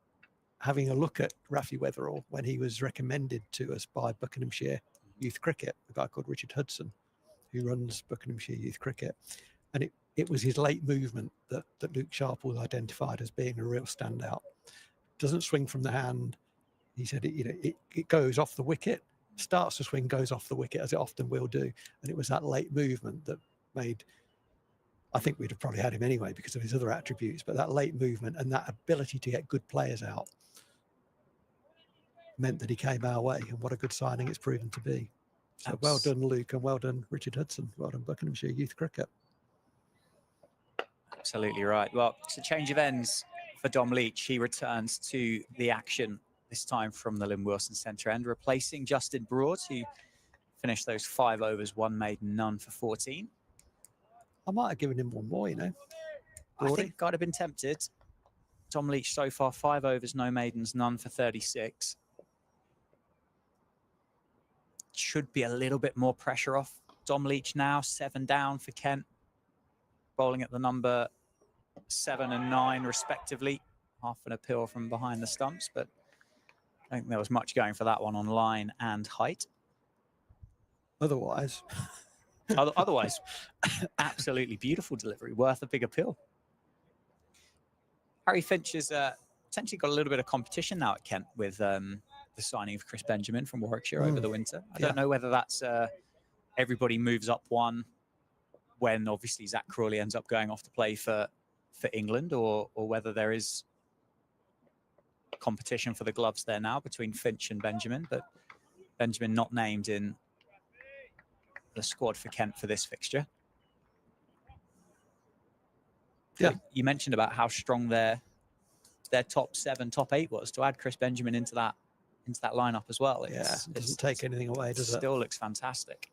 having a look at Rafi Weatherall when he was recommended to us by Buckinghamshire Youth Cricket, a guy called Richard Hudson, who runs Buckinghamshire Youth Cricket. And it was his late movement that Luke Sharples identified as being a real standout. Doesn't swing from the hand. He said, it goes off the wicket, starts to swing, goes off the wicket, as it often will do. And it was that late movement that made, I think we'd have probably had him anyway because of his other attributes, but that late movement and that ability to get good players out meant that he came our way. And what a good signing it's proven to be. So well done, Luke, and well done, Richard Hudson. Well done, Buckinghamshire Youth Cricket. Absolutely right. Well, it's a change of ends for Dom Leach. He returns to the action this time from the Lynn Wilson centre end, replacing Justin Broad, who finished those 5 overs, 1 maiden, none for 14. I might have given him one more, I think I'd have been tempted. Dom Leach so far, 5 overs, no maidens, none for 36. Should be a little bit more pressure off Dom Leach now, 7 down for Kent, bowling at the number 7 and 9 respectively. Half an appeal from behind the stumps, but I think there was much going for that one on line and height. Otherwise, absolutely beautiful delivery, worth a big appeal. Harry Finch has Potentially got a little bit of competition now at Kent with the signing of Chris Benjamin from Warwickshire over the winter. I don't know whether that's everybody moves up one when obviously Zach Crawley ends up going off to play for England, or whether there is competition for the gloves there now between Finch and Benjamin, but Benjamin not named in the squad for Kent for this fixture. Yeah, you mentioned about how strong their top 7, top 8 was. To add Chris Benjamin into that lineup as well, it doesn't take anything away, does it? Still looks fantastic.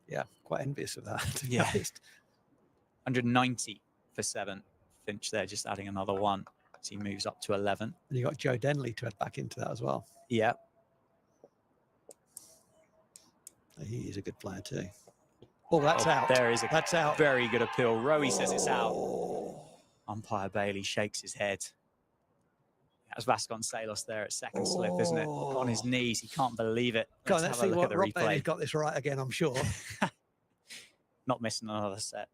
Yeah, quite envious of that. Yeah, 190 for 7. Finch there just adding another 1 as he moves up to 11. And you got Joe Denley to add back into that as well. Yeah, he is a good player too. Oh, that's out. That's out. Very good appeal. Rowie says it's out. Umpire Bailey shakes his head. That's Vasconcelos there at second slip, isn't it? On his knees. He can't believe it. Let's have a look at the replay. Bailey's got this right again, I'm sure. Not missing another set.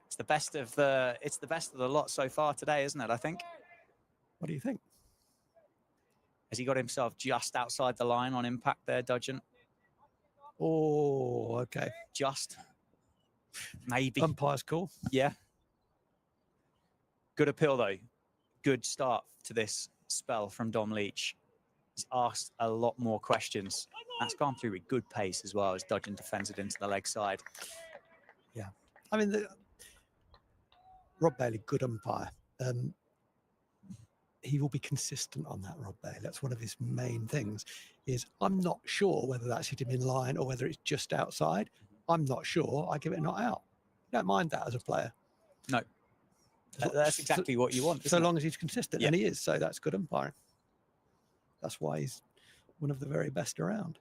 It's the best of the lot so far today, isn't it, I think? What do you think? Has he got himself just outside the line on impact there, Dudgeon? Oh, okay. Just. Maybe. Umpire's cool. Yeah. Good appeal, though. Good start to this spell from Dom Leach. He's asked a lot more questions. That's gone through with good pace as well as Dudgeon defends it into the leg side. Yeah. I mean, Rob Bailey, good umpire. He will be consistent on that, Rob Bailey. That's one of his main things. Is I'm not sure whether that's hit him in line or whether it's just outside. I'm not sure. I give it a not out. You don't mind that as a player. No. That's exactly what you want. So long as he's consistent, and he is. So that's good umpiring. That's why he's one of the very best around.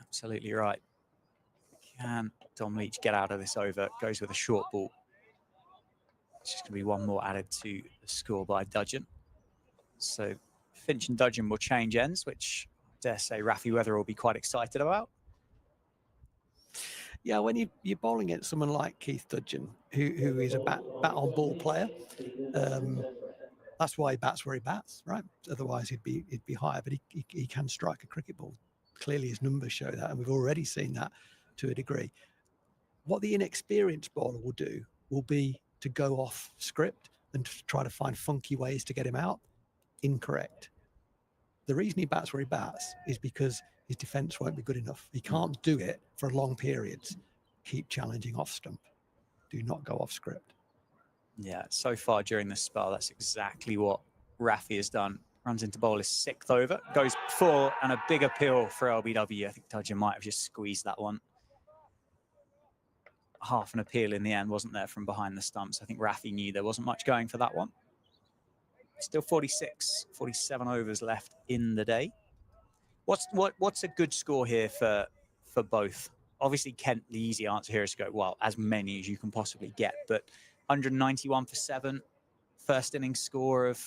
Absolutely right. Can Dom Leach get out of this over? Goes with a short ball. It's just going to be 1 more added to the score by Dudgeon. So Finch and Dudgeon will change ends, which I dare say Rafi Weather will be quite excited about. Yeah, when you're bowling at someone like Keith Dudgeon, who is a bat on ball player, that's why he bats where he bats, right? Otherwise, he'd be higher. But he can strike a cricket ball. Clearly, his numbers show that, and we've already seen that to a degree. What the inexperienced bowler will do will be to go off script and to try to find funky ways to get him out. Incorrect. The reason he bats where he bats is because his defence won't be good enough. He can't do it for long periods. Keep challenging off stump. Do not go off script. Yeah, so far during this spell, that's exactly what Rafi has done. Runs into bowl his 6th over, goes full, and a big appeal for LBW. I think Dudgeon might have just squeezed that one. Half an appeal in the end, wasn't there, from behind the stumps. I think Rafi knew there wasn't much going for that one. Still 47 overs left in the day. What's a good score here for both? Obviously, Kent, the easy answer here is to go, well, as many as you can possibly get. But 191 for 7, first innings score of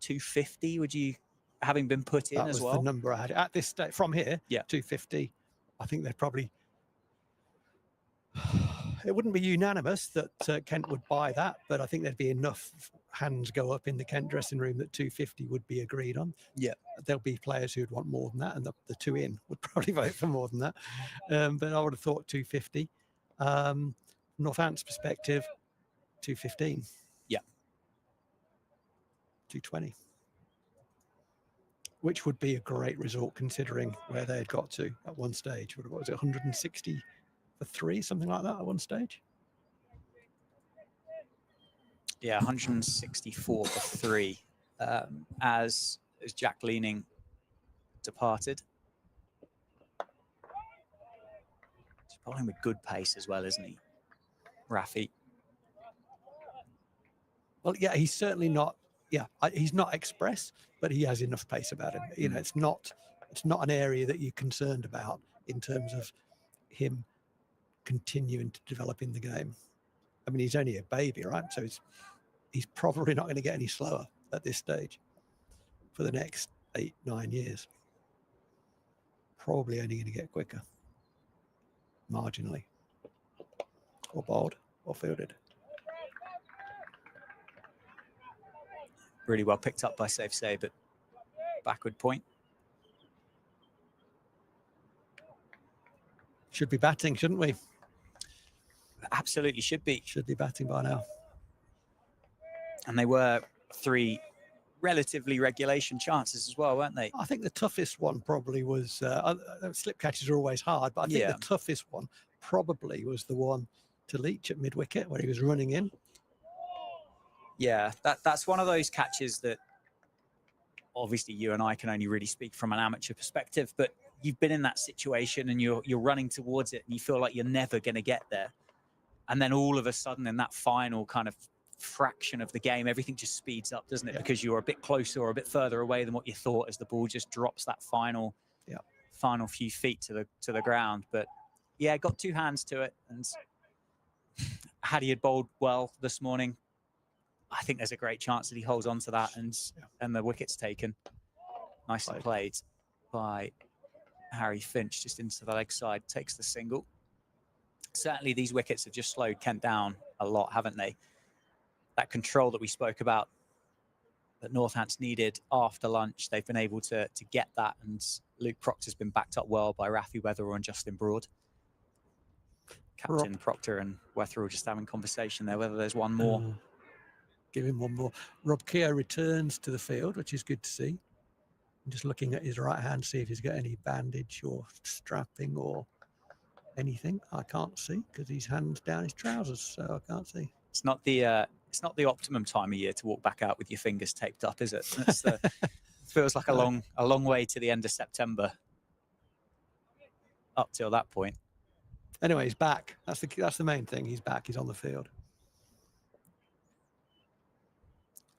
250. Would you, having been put in as well? That was the number I had at this stage. From here, yeah, 250. I think they'd probably... It wouldn't be unanimous that Kent would buy that, but I think there'd be enough hands go up in the Kent dressing room that 250 would be agreed on. Yeah, there'll be players who'd want more than that, and the 2 in would probably vote for more than that. But I would have thought 250. Northampton's perspective, 215. Yeah, 220, which would be a great result considering where they had got to at one stage. What was it, 160? For 3, something like that at one stage. Yeah, 164 for 3 as Jack Leaning departed. He's bowling with good pace as well, isn't he, Rafi? Well, yeah, he's certainly not. Yeah, he's not express, but he has enough pace about him. You know, it's not an area that you're concerned about in terms of him continuing to develop in the game. I mean, he's only a baby, right? So he's probably not going to get any slower at this stage for the next 8-9 years. Probably only going to get quicker, marginally, or bowled, or fielded. Really well picked up by Rothesay, but backward point. Should be batting, shouldn't we? Absolutely should be. Should be batting by now. And they were 3 relatively regulation chances as well, weren't they? I think the toughest one probably was, slip catches are always hard, but I think the toughest one probably was the one to Leach at mid-wicket where he was running in. Yeah, that's one of those catches that obviously you and I can only really speak from an amateur perspective, but you've been in that situation and you're running towards it and you feel like you're never going to get there. And then all of a sudden in that final kind of fraction of the game, everything just speeds up, doesn't it? Yeah. Because you're a bit closer or a bit further away than what you thought as the ball just drops that final few feet to the ground. But yeah, got 2 hands to it. And had he had bowled well this morning, I think there's a great chance that he holds on to that and the wicket's taken. Nicely played by Harry Finch, just into the leg side, takes the single. Certainly these wickets have just slowed Kent down a lot, haven't they? That control that we spoke about that Northampton needed after lunch, they've been able to get that, and Luke Proctor's been backed up well by Rafi Weatherall and Justin Broad. Captain Proctor and Weatherall just having conversation there, whether there's one more. Give him one more. Rob Keogh returns to the field, which is good to see. I'm just looking at his right hand, see if he's got any bandage or strapping or anything. I can't see because his hand's down his trousers, so I can't see. It's not the optimum time of year to walk back out with your fingers taped up, is it? It feels like a long way to the end of September. Up till that point. Anyway, he's back. That's the main thing. He's back. He's on the field.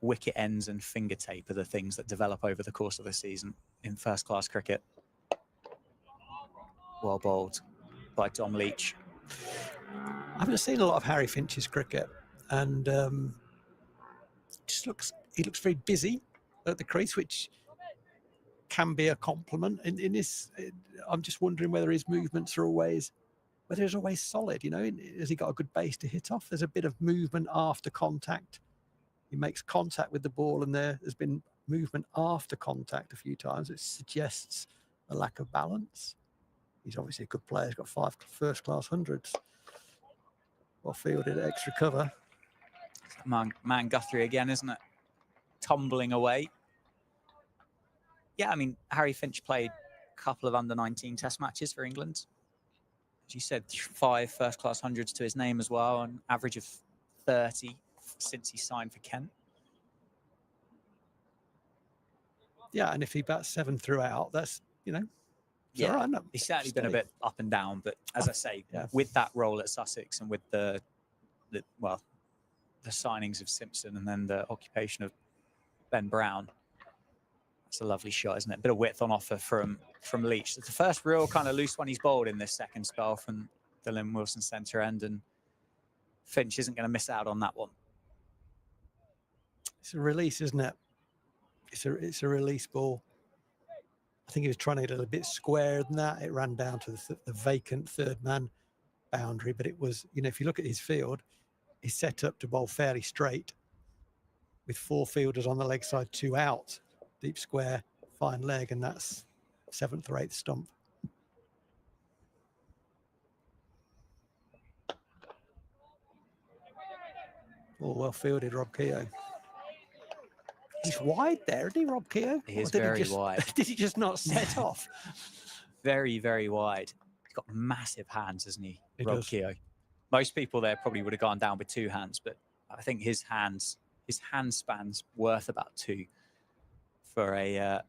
Wicket ends and finger tape are the things that develop over the course of the season in first-class cricket. Well bowled by Dom Leach. I haven't seen a lot of Harry Finch's cricket, and he looks very busy at the crease, which can be a compliment. In this, I'm just wondering whether his movements are always solid. You know, has he got a good base to hit off? There's a bit of movement after contact. He makes contact with the ball, and there's been movement after contact a few times. It suggests a lack of balance. He's obviously a good player. He's got 5 first-class hundreds. Well fielded, extra cover. Man Guthrie again, isn't it? Tumbling away. Yeah, I mean, Harry Finch played a couple of under-19 test matches for England. As you said, 5 first-class hundreds to his name as well, an average of 30 since he signed for Kent. Yeah, and if he bats 7 throughout, that's, you know, yeah, all right. No, he's certainly been a bit up and down, but as I say, with that role at Sussex and with the signings of Simpson and then the occupation of Ben Brown, it's a lovely shot, isn't it? A bit of width on offer from Leach. It's the first real kind of loose one he's bowled in this second spell from the Lynn Wilson centre end, and Finch isn't going to miss out on that one. It's a release, isn't it? It's a release ball. I think he was trying to get a bit square than that. It ran down to the vacant third man boundary, but it was, you know, if you look at his field, he's set up to bowl fairly straight with 4 fielders on the leg side, 2 out, deep square, fine leg, and that's 7th or 8th stump. Oh, well fielded, Rob Keogh. He's wide there, isn't he, Rob Keogh? He is very wide. Did he just not set off? Very, very wide. He's got massive hands, hasn't he, Rob does. Keogh? Most people there probably would have gone down with 2 hands, but I think his hand span's worth about 2 for a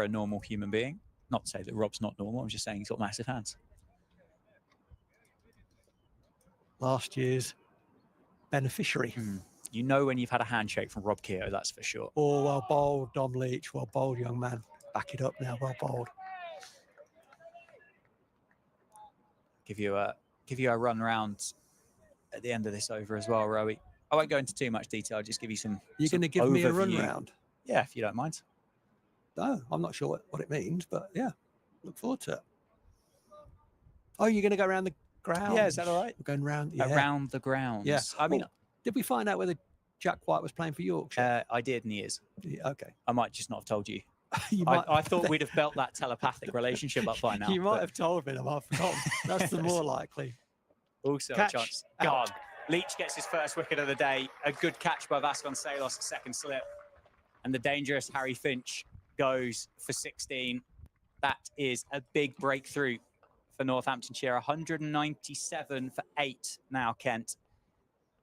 normal human being. Not to say that Rob's not normal. I'm just saying he's got massive hands. Last year's beneficiary. You know when you've had a handshake from Rob Keogh, that's for sure. Oh, well bowled, Dom Leach. Well bowled, young man. Back it up now. Well bowled. Give you a run round at the end of this over as well, Rowie. I won't go into too much detail. I'll just give you some. You're going to give me a run round? Yeah, if you don't mind. No, I'm not sure what it means, but yeah, look forward to it. Oh, you're going to go around the ground? Yeah, is that all right? We're going round around the grounds. Yeah, I mean, did we find out whether Jack White was playing for Yorkshire? I did in years. Yeah, okay. I might just not have told you. You might, I thought we'd have built that telepathic relationship up by now. You might have told me, and I've forgotten. That's the more likely. Also Catch. a chance. Out. God. Leach gets his first wicket of the day. A good catch by Vasconcelos, second slip. And the dangerous Harry Finch goes for 16. That is a big breakthrough for Northamptonshire. 197 for 8 now, Kent.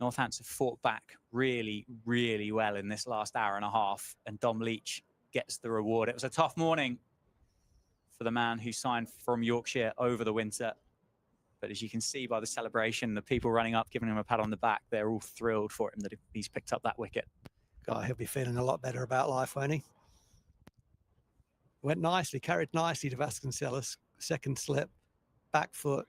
Northampton fought back really, really well in this last hour and a half. And Dom Leach gets the reward. It was a tough morning for the man who signed from Yorkshire over the winter. But as you can see by the celebration, the people running up, giving him a pat on the back, they're all thrilled for him that he's picked up that wicket. God, he'll be feeling a lot better about life, won't he? Went nicely, carried nicely to Vasconcelos. Second slip, back foot,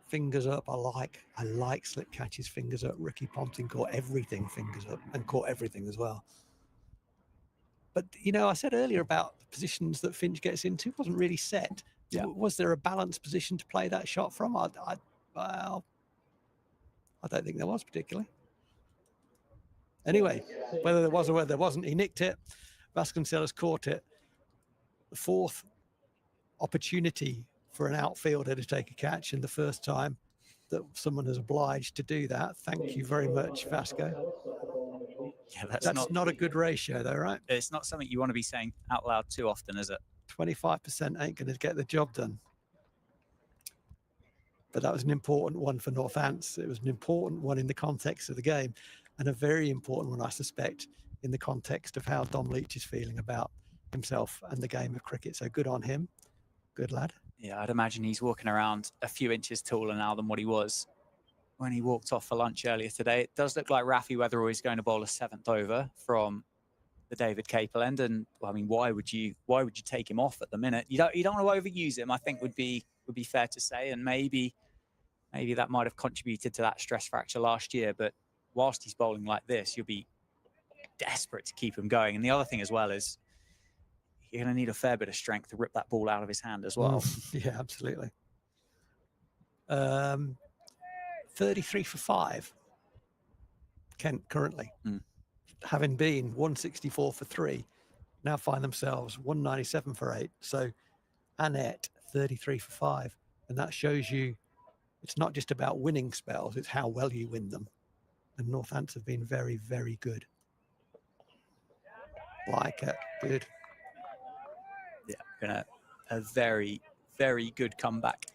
fingers up. I like slip catches, fingers up. Ricky Ponting caught everything fingers up and caught everything as well. But, you know, I said earlier about the positions that Finch gets into wasn't really set. Yeah. Was there a balanced position to play that shot from? Well, I don't think there was particularly. Anyway, whether there was or whether there wasn't, he nicked it. Vasconcelos caught it. The fourth opportunity for an outfielder to take a catch, and the first time that someone is obliged to do that. Thank you very much, Vasco. Yeah, that's not a good ratio, though, right? It's not something you want to be saying out loud too often, is it? 25% ain't going to get the job done. But that was an important one for Northampton. It was an important one in the context of the game, and a very important one, I suspect, in the context of how Dom Leach is feeling about himself and the game of cricket. So good on him. Good lad. Yeah, I'd imagine he's walking around a few inches taller now than what he was when he walked off for lunch earlier today. It does look like Rafi Weatherall is going to bowl a 7th over from the David Capel end, and well, I mean, why would you take him off at the minute? You don't want to overuse him, I think would be fair to say, and maybe that might have contributed to that stress fracture last year. But whilst he's bowling like this, you'll be desperate to keep him going. And the other thing as well is you're going to need a fair bit of strength to rip that ball out of his hand as well. Yeah, absolutely. 33 for 5. Kent currently. Having been 164 for 3, now find themselves 197 for 8. So Annette 33 for 5. And that shows you it's not just about winning spells, it's how well you win them. And Northampton have been very, very good. Like it. Good. Yeah, a very, very good comeback.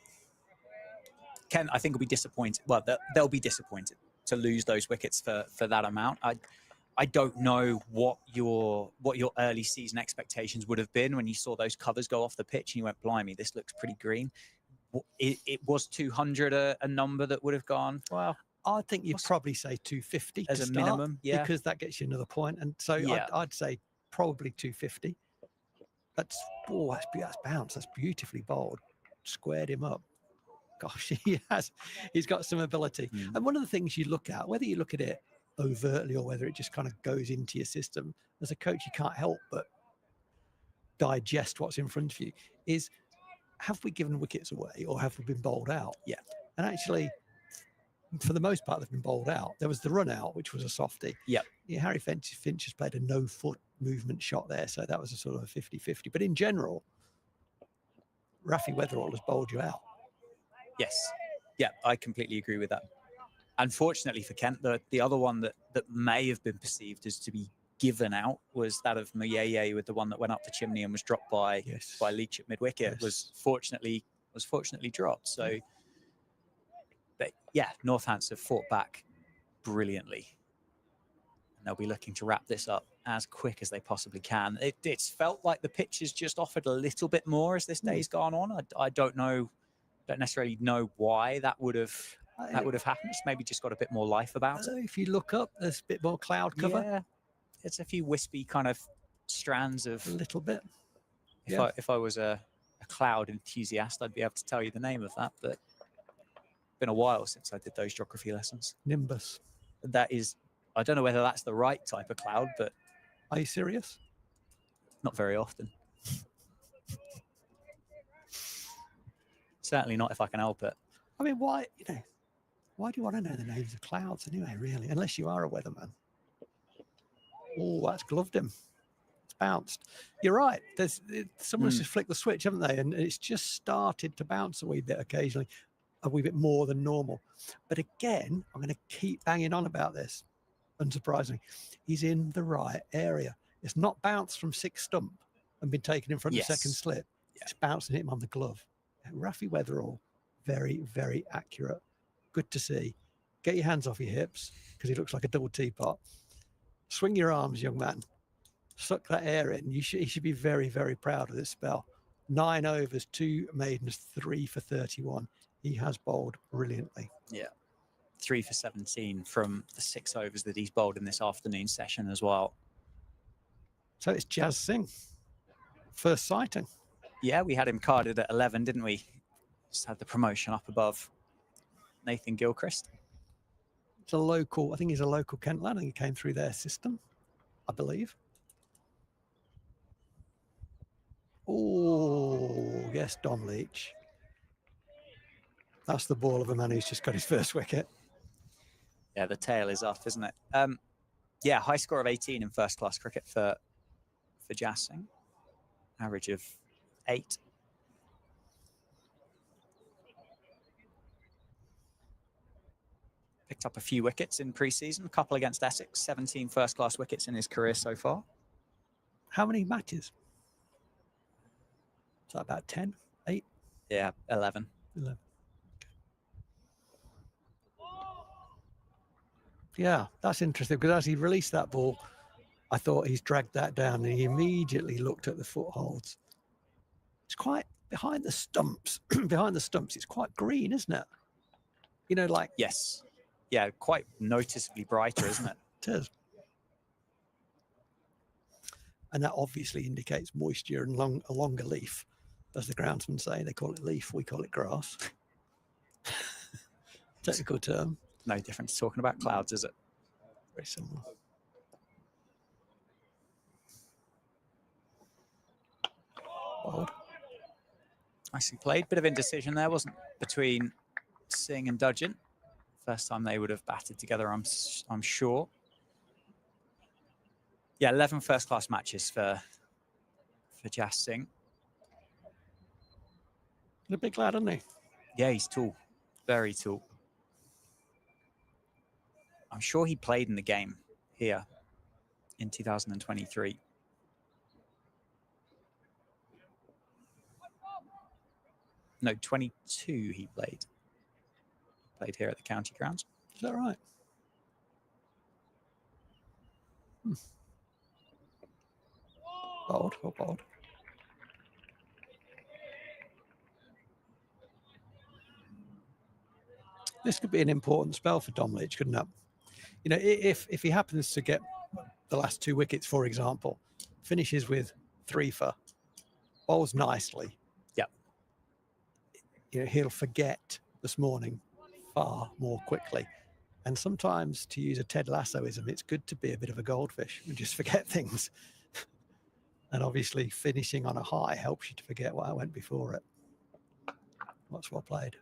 Kent, I think, will be disappointed. Well, they'll be disappointed to lose those wickets for that amount. I don't know what your early season expectations would have been when you saw those covers go off the pitch and you went, blimey, this looks pretty green. It was 200 a number that would have gone, well, I think you'd probably say 250 as a minimum, yeah, because that gets you another point. And so yeah. I'd say probably 250. That's bounce. That's beautifully bowled. Squared him up. Gosh, he's got some ability. And one of the things you look at, whether you look at it overtly or whether it just kind of goes into your system, as a coach, you can't help but digest what's in front of you, is have we given wickets away or have we been bowled out? Yeah. And actually, for the most part, they've been bowled out. There was the run out, which was a softie. Yeah. Harry Finch has played a no foot movement shot there. So that was a sort of a 50-50. But in general, Rafi Weatherall has bowled you out. Yes. Yeah, I completely agree with that. Unfortunately for Kent, the other one that may have been perceived as to be given out was that of Mayeye, with the one that went up the chimney and was dropped by Leach at mid-wicket. Yes. was fortunately dropped. So, but yeah, Northampton have fought back brilliantly. And they'll be looking to wrap this up as quick as they possibly can. It's felt like the pitch has just offered a little bit more as this day's gone on. I don't necessarily know why that would have happened. It's maybe just got a bit more life about it. If you look up, there's a bit more cloud cover. Yeah, it's a few wispy kind of strands of a little bit. If I was a cloud enthusiast, I'd be able to tell you the name of that, but it's been a while since I did those geography lessons. Nimbus. That is, I don't know whether that's the right type of cloud, but are you serious? Not very often. Certainly not if I can help it. I mean, why do you want to know the names of clouds anyway, really? Unless you are a weatherman. Oh, that's gloved him. It's bounced. You're right. Someone's just flicked the switch, haven't they? And it's just started to bounce a wee bit occasionally, a wee bit more than normal. But again, I'm going to keep banging on about this. Unsurprisingly, he's in the right area. It's not bounced from 6 stump and been taken in front of second slip. It's bouncing him on the glove. Rafi Weatherall, very, very accurate. Good to see. Get your hands off your hips because he looks like a double teapot. Swing your arms, young man. Suck that air in. He should be very, very proud of this spell. 9 overs, 2 maidens, 3 for 31. He has bowled brilliantly. Yeah. 3 for 17 from the 6 overs that he's bowled in this afternoon session as well. So it's Jazz Singh. First sighting. Yeah, we had him carded at 11, didn't we? Just had the promotion up above Nathan Gilchrist. It's a local, I think he's a local Kent lad. I think he came through their system, I believe. Oh, yes, Dom Leach. That's the ball of a man who's just got his first wicket. Yeah, the tail is off, isn't it? Yeah, high score of 18 in first class cricket for Jazz Singh. Average of 8. Picked up a few wickets in pre-season, a couple against Essex, 17 first class wickets in his career so far. How many matches? Is that about 10? 8? Yeah, 11. 11. Yeah, that's interesting because as he released that ball, I thought he's dragged that down and he immediately looked at the footholds. It's quite behind the stumps. Behind the stumps, it's quite green, isn't it? You know, like... Yes. Yeah, quite noticeably brighter, isn't it? It is. And that obviously indicates moisture and a longer leaf. As the groundsmen say, they call it leaf, we call it grass. Technical term. No difference to talking about clouds, is it? Very similar. Odd. Nicely played. Bit of indecision there, wasn't it? Between Singh and Dudgeon. First time they would have batted together, I'm sure. Yeah, 11 first-class matches for Jazz Singh. He's a big lad, isn't he? Yeah, he's tall. Very tall. I'm sure he played in the game here in 2023. No, 22 he played. Played here at the county grounds. Is that right? Bold, or bold. This could be an important spell for Dom Leach, couldn't it? You know, if he happens to get the last 2 wickets, for example, finishes with 3 for, bowls nicely. Yep. You know, he'll forget this morning far more quickly. And sometimes, to use a Ted Lassoism, it's good to be a bit of a goldfish and just forget things. And obviously finishing on a high helps you to forget what went before it. What's well played.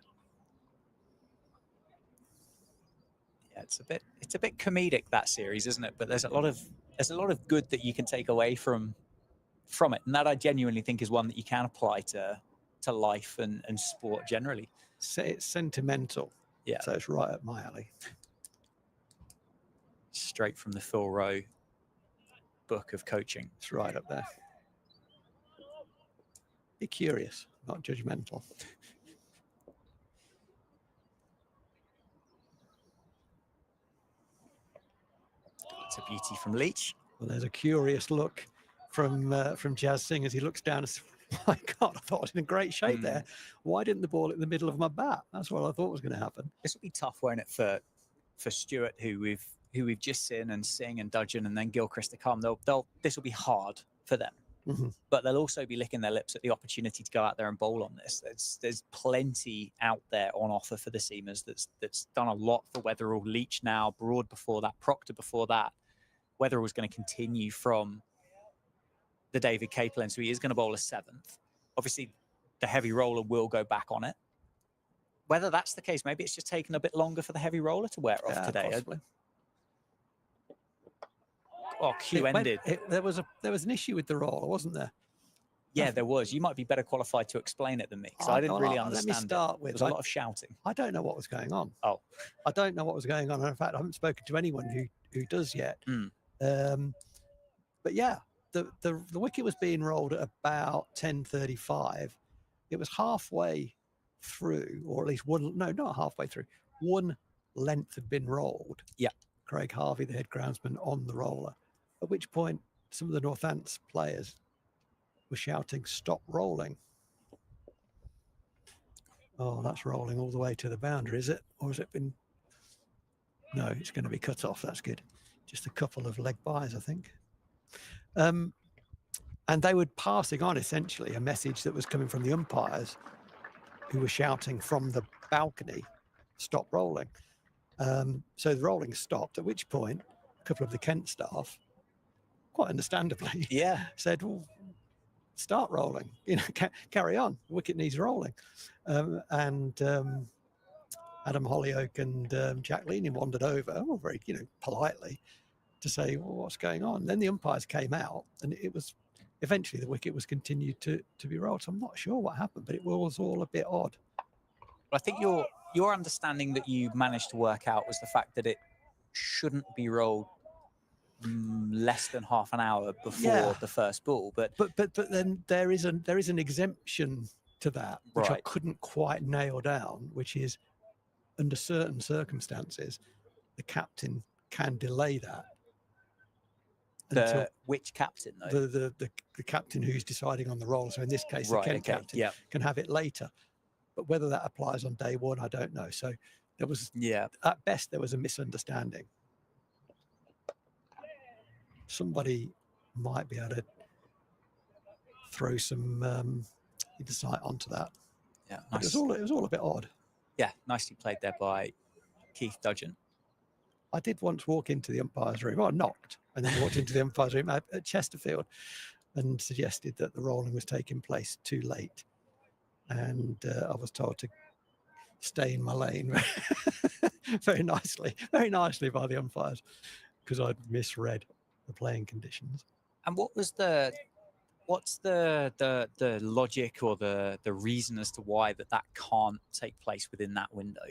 Yeah, it's a bit comedic, that series, isn't it? But there's a lot of good that you can take away from it. And that I genuinely think is one that you can apply to life and sport generally. It's sentimental. Yeah. So it's right up my alley. Straight from the Phil Rowe book of coaching. It's right up there. Be curious, not judgmental. It's a beauty from Leach. Well, there's a curious look from Jazz Singh as he looks down and says, my God, I thought I was in great shape there. Why didn't the ball hit the middle of my bat? That's what I thought was going to happen. This will be tough, won't it, for Stewart, who we've just seen, and Singh and Dudgeon and then Gilchrist to come. This will be hard for them. Mm-hmm. But they'll also be licking their lips at the opportunity to go out there and bowl on this. There's plenty out there on offer for the seamers that's done a lot for Weatherall. Leach now, Broad before that, Proctor before that. Weatherall's going to continue from the David Capelin, so he is going to bowl a 7th. Obviously, the heavy roller will go back on it. Whether that's the case, maybe it's just taken a bit longer for the heavy roller to wear off today. Possibly. Oh, Q ended. There was an issue with the roller, wasn't there? Yeah, there was. You might be better qualified to explain it than me, because I didn't really understand. Let me start it. with, There was a lot of shouting. I don't know what was going on. Oh. I don't know what was going on. In fact, I haven't spoken to anyone who does yet. But yeah, the wicket was being rolled at about 10:35. It was halfway through, or at least one. No, not halfway through. One length had been rolled. Yeah. Craig Harvey, the head groundsman, on the roller. At which point, some of the Northants players were shouting, "Stop rolling!" Oh, that's rolling all the way to the boundary, is it? Or has it been? No, it's going to be cut off. That's good. Just a couple of leg byes, I think. And they were passing on essentially a message that was coming from the umpires, who were shouting from the balcony, "Stop rolling." So the rolling stopped, at which point a couple of the Kent staff, quite understandably, said, "Well, start rolling, carry on, the wicket needs rolling." And Adam Hollyoake and Jack Leaning wandered over, very politely, to say, "Well, what's going on?" Then the umpires came out, and it was eventually the wicket was continued to be rolled. So I'm not sure what happened, but it was all a bit odd. I think your understanding that you managed to work out was the fact that it shouldn't be rolled less than half an hour before the first ball. But then there is an exemption to that, which I couldn't quite nail down, which is under certain circumstances, the captain can delay that. Which captain, though? The captain who's deciding on the roll. So in this case, the Kent captain can have it later. But whether that applies on day one, I don't know. So there was, at best, there was a misunderstanding. Somebody might be able to throw some insight onto that. Yeah, nice. It was all a bit odd. Yeah, nicely played there by Keith Dudgeon. I did once walk into the umpire's room. I knocked and then walked into the umpire's room at Chesterfield and suggested that the rolling was taking place too late. And I was told to stay in my lane very nicely by the umpires, because I'd misread the playing conditions. And what's the logic or the reason as to why that can't take place within that window?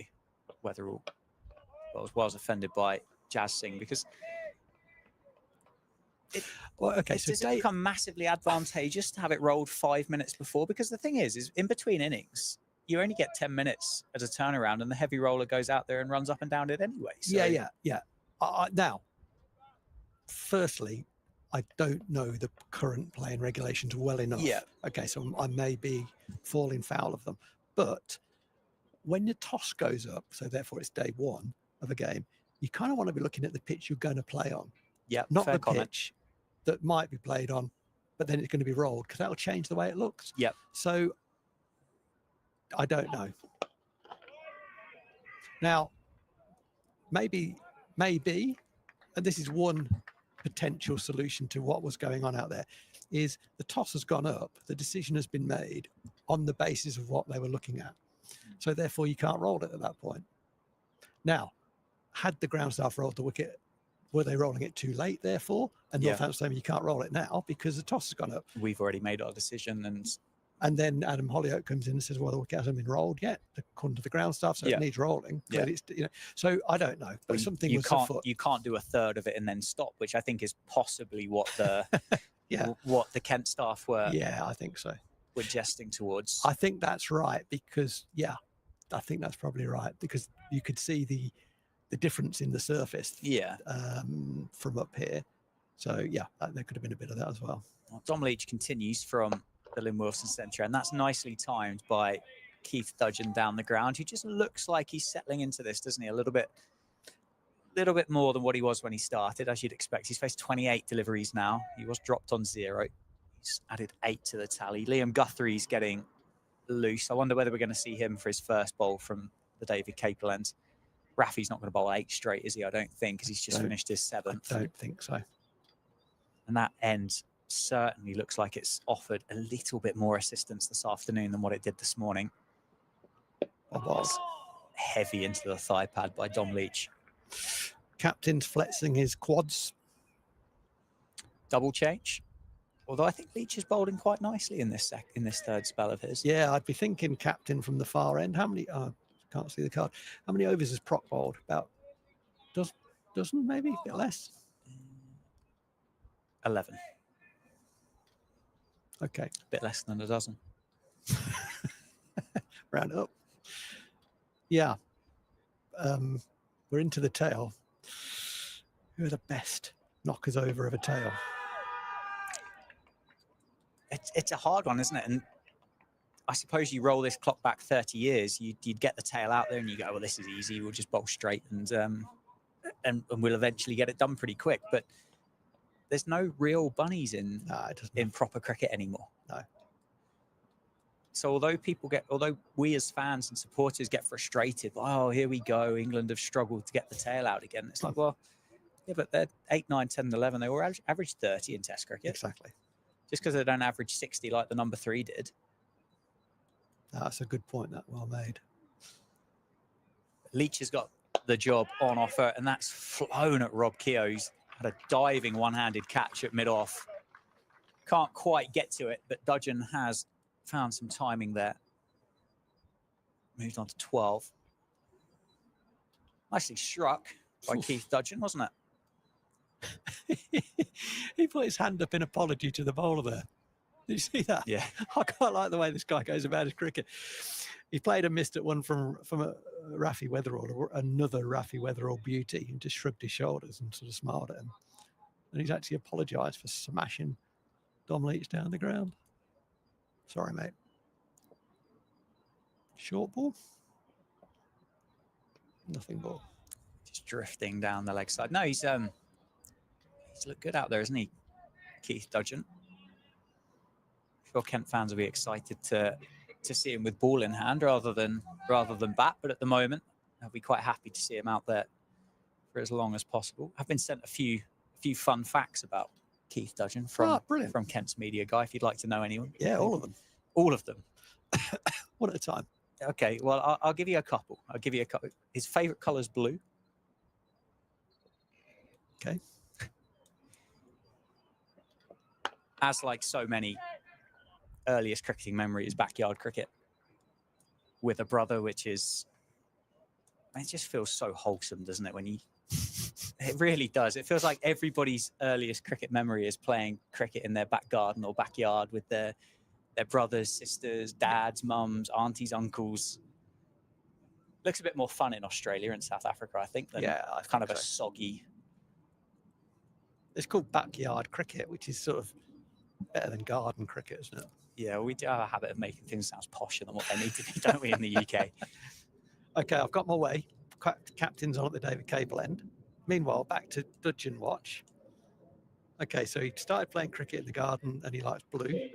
Whether was offended by Jazz Singh, because does it become massively advantageous to have it rolled 5 minutes before? Because the thing is in between innings, you only get 10 minutes as a turnaround, and the heavy roller goes out there and runs up and down it anyway. So. Yeah. Now, firstly, I don't know the current playing regulations well enough. Yeah. Okay, so I may be falling foul of them. But when your toss goes up, so therefore it's day one of a game, you kind of want to be looking at the pitch you're going to play on. Yeah, not the pitch that might be played on, but then it's going to be rolled, because that'll change the way it looks. Yep. So I don't know. Now, maybe, and this is one potential solution to what was going on out there, is the toss has gone up, the decision has been made on the basis of what they were looking at. So therefore you can't roll it at that point. Now, had the ground staff rolled the wicket, were they rolling it too late, therefore? And Northampton saying you can't roll it now because the toss has gone up. We've already made our decision. And then Adam Hollyoake comes in and says, well, the wicket hasn't been rolled yet, according to the ground staff, so it needs rolling. Yeah. It's, so I don't know, but something was afoot. You can't do a third of it and then stop, which I think is possibly what the what the Kent staff were. Yeah, I think so. Were jesting towards. I think that's right, because I think that's probably right, because you could see the difference in the surface from up here. So there could have been a bit of that as well. Dom Leach continues from the Lynn Wilson Centre, and that's nicely timed by Keith Dudgeon down the ground, who just looks like he's settling into this, doesn't he? A little bit more than what he was when he started, as you'd expect. He's faced 28 deliveries now. He was dropped on 0. He's added 8 to the tally. Liam Guthrie's getting loose. I wonder whether we're going to see him for his first bowl from the David Capel end. Rafi's not going to bowl 8 straight, is he? I don't think, because he's just finished his 7th. I don't think so. And that end certainly looks like it's offered a little bit more assistance this afternoon than what it did this morning. It was heavy into the thigh pad by Dom Leach. Captain's flexing his quads. double change. Although I think Leach is bowling quite nicely in this third spell of his. Yeah, I'd be thinking captain from the far end. How many? Can't see the card. How many overs has Proc bowled? About dozen, maybe a bit less. 11. Okay, A bit less than a dozen. round it up. Yeah, we're into the tail. Who are the best knockers over of a tail? It's a hard one, isn't it? And I suppose you roll this clock back 30 years, you'd get the tail out there and you go, well, this is easy. We'll just bowl straight and we'll eventually get it done pretty quick. But there's no real bunnies in proper cricket anymore. No. So although we as fans and supporters get frustrated, oh, here we go, England have struggled to get the tail out again. It's like, well, yeah, but they're 8, 9, 10, 11. They were average 30 in Test cricket. Exactly. Just because they don't average 60 like the number 3 did. That's a good point. That well made. Leach has got the job on offer, and that's flown at Rob Keogh. He's had a diving one-handed catch at mid-off. Can't quite get to it, but Dudgeon has found some timing there. Moved on to 12. Nicely struck by Keith Dudgeon, wasn't it? He put his hand up in apology to the bowler there. Did you see that? Yeah. I quite like the way this guy goes about his cricket. He played a missed at one from a Rafi Weatherall, another Rafi Weatherall beauty, and just shrugged his shoulders and sort of smiled at him. And he's actually apologised for smashing Dom Leach down the ground. Sorry, mate. Short ball? Nothing ball. Just drifting down the leg side. No, he's looked good out there, isn't he, Keith Dudgeon? I'm sure Kent fans will be excited to see him with ball in hand rather than bat. But at the moment, I'll be quite happy to see him out there for as long as possible. I've been sent a few fun facts about Keith Dudgeon from Kent's media guy. If you'd like to know anyone, yeah, all of them. All of them. One at a time. Okay, well, I'll give you a couple. His favourite colour is blue. Okay. As like so many earliest cricketing memory is backyard cricket with a brother, which is, it just feels so wholesome, doesn't it? When it really does. It feels like everybody's earliest cricket memory is playing cricket in their back garden or backyard with their brothers, sisters, dads, mums, aunties, uncles. Looks a bit more fun in Australia and South Africa, I think, than kind of a soggy. It's called backyard cricket, which is sort of better than garden cricket, isn't it? Yeah, we do have a habit of making things sound posher than what they need to be, don't we, in the UK? Okay, I've got my way. Captain's on at the David Cable end. Meanwhile, back to Dudgeon watch. Okay, so he started playing cricket in the garden and he likes blue.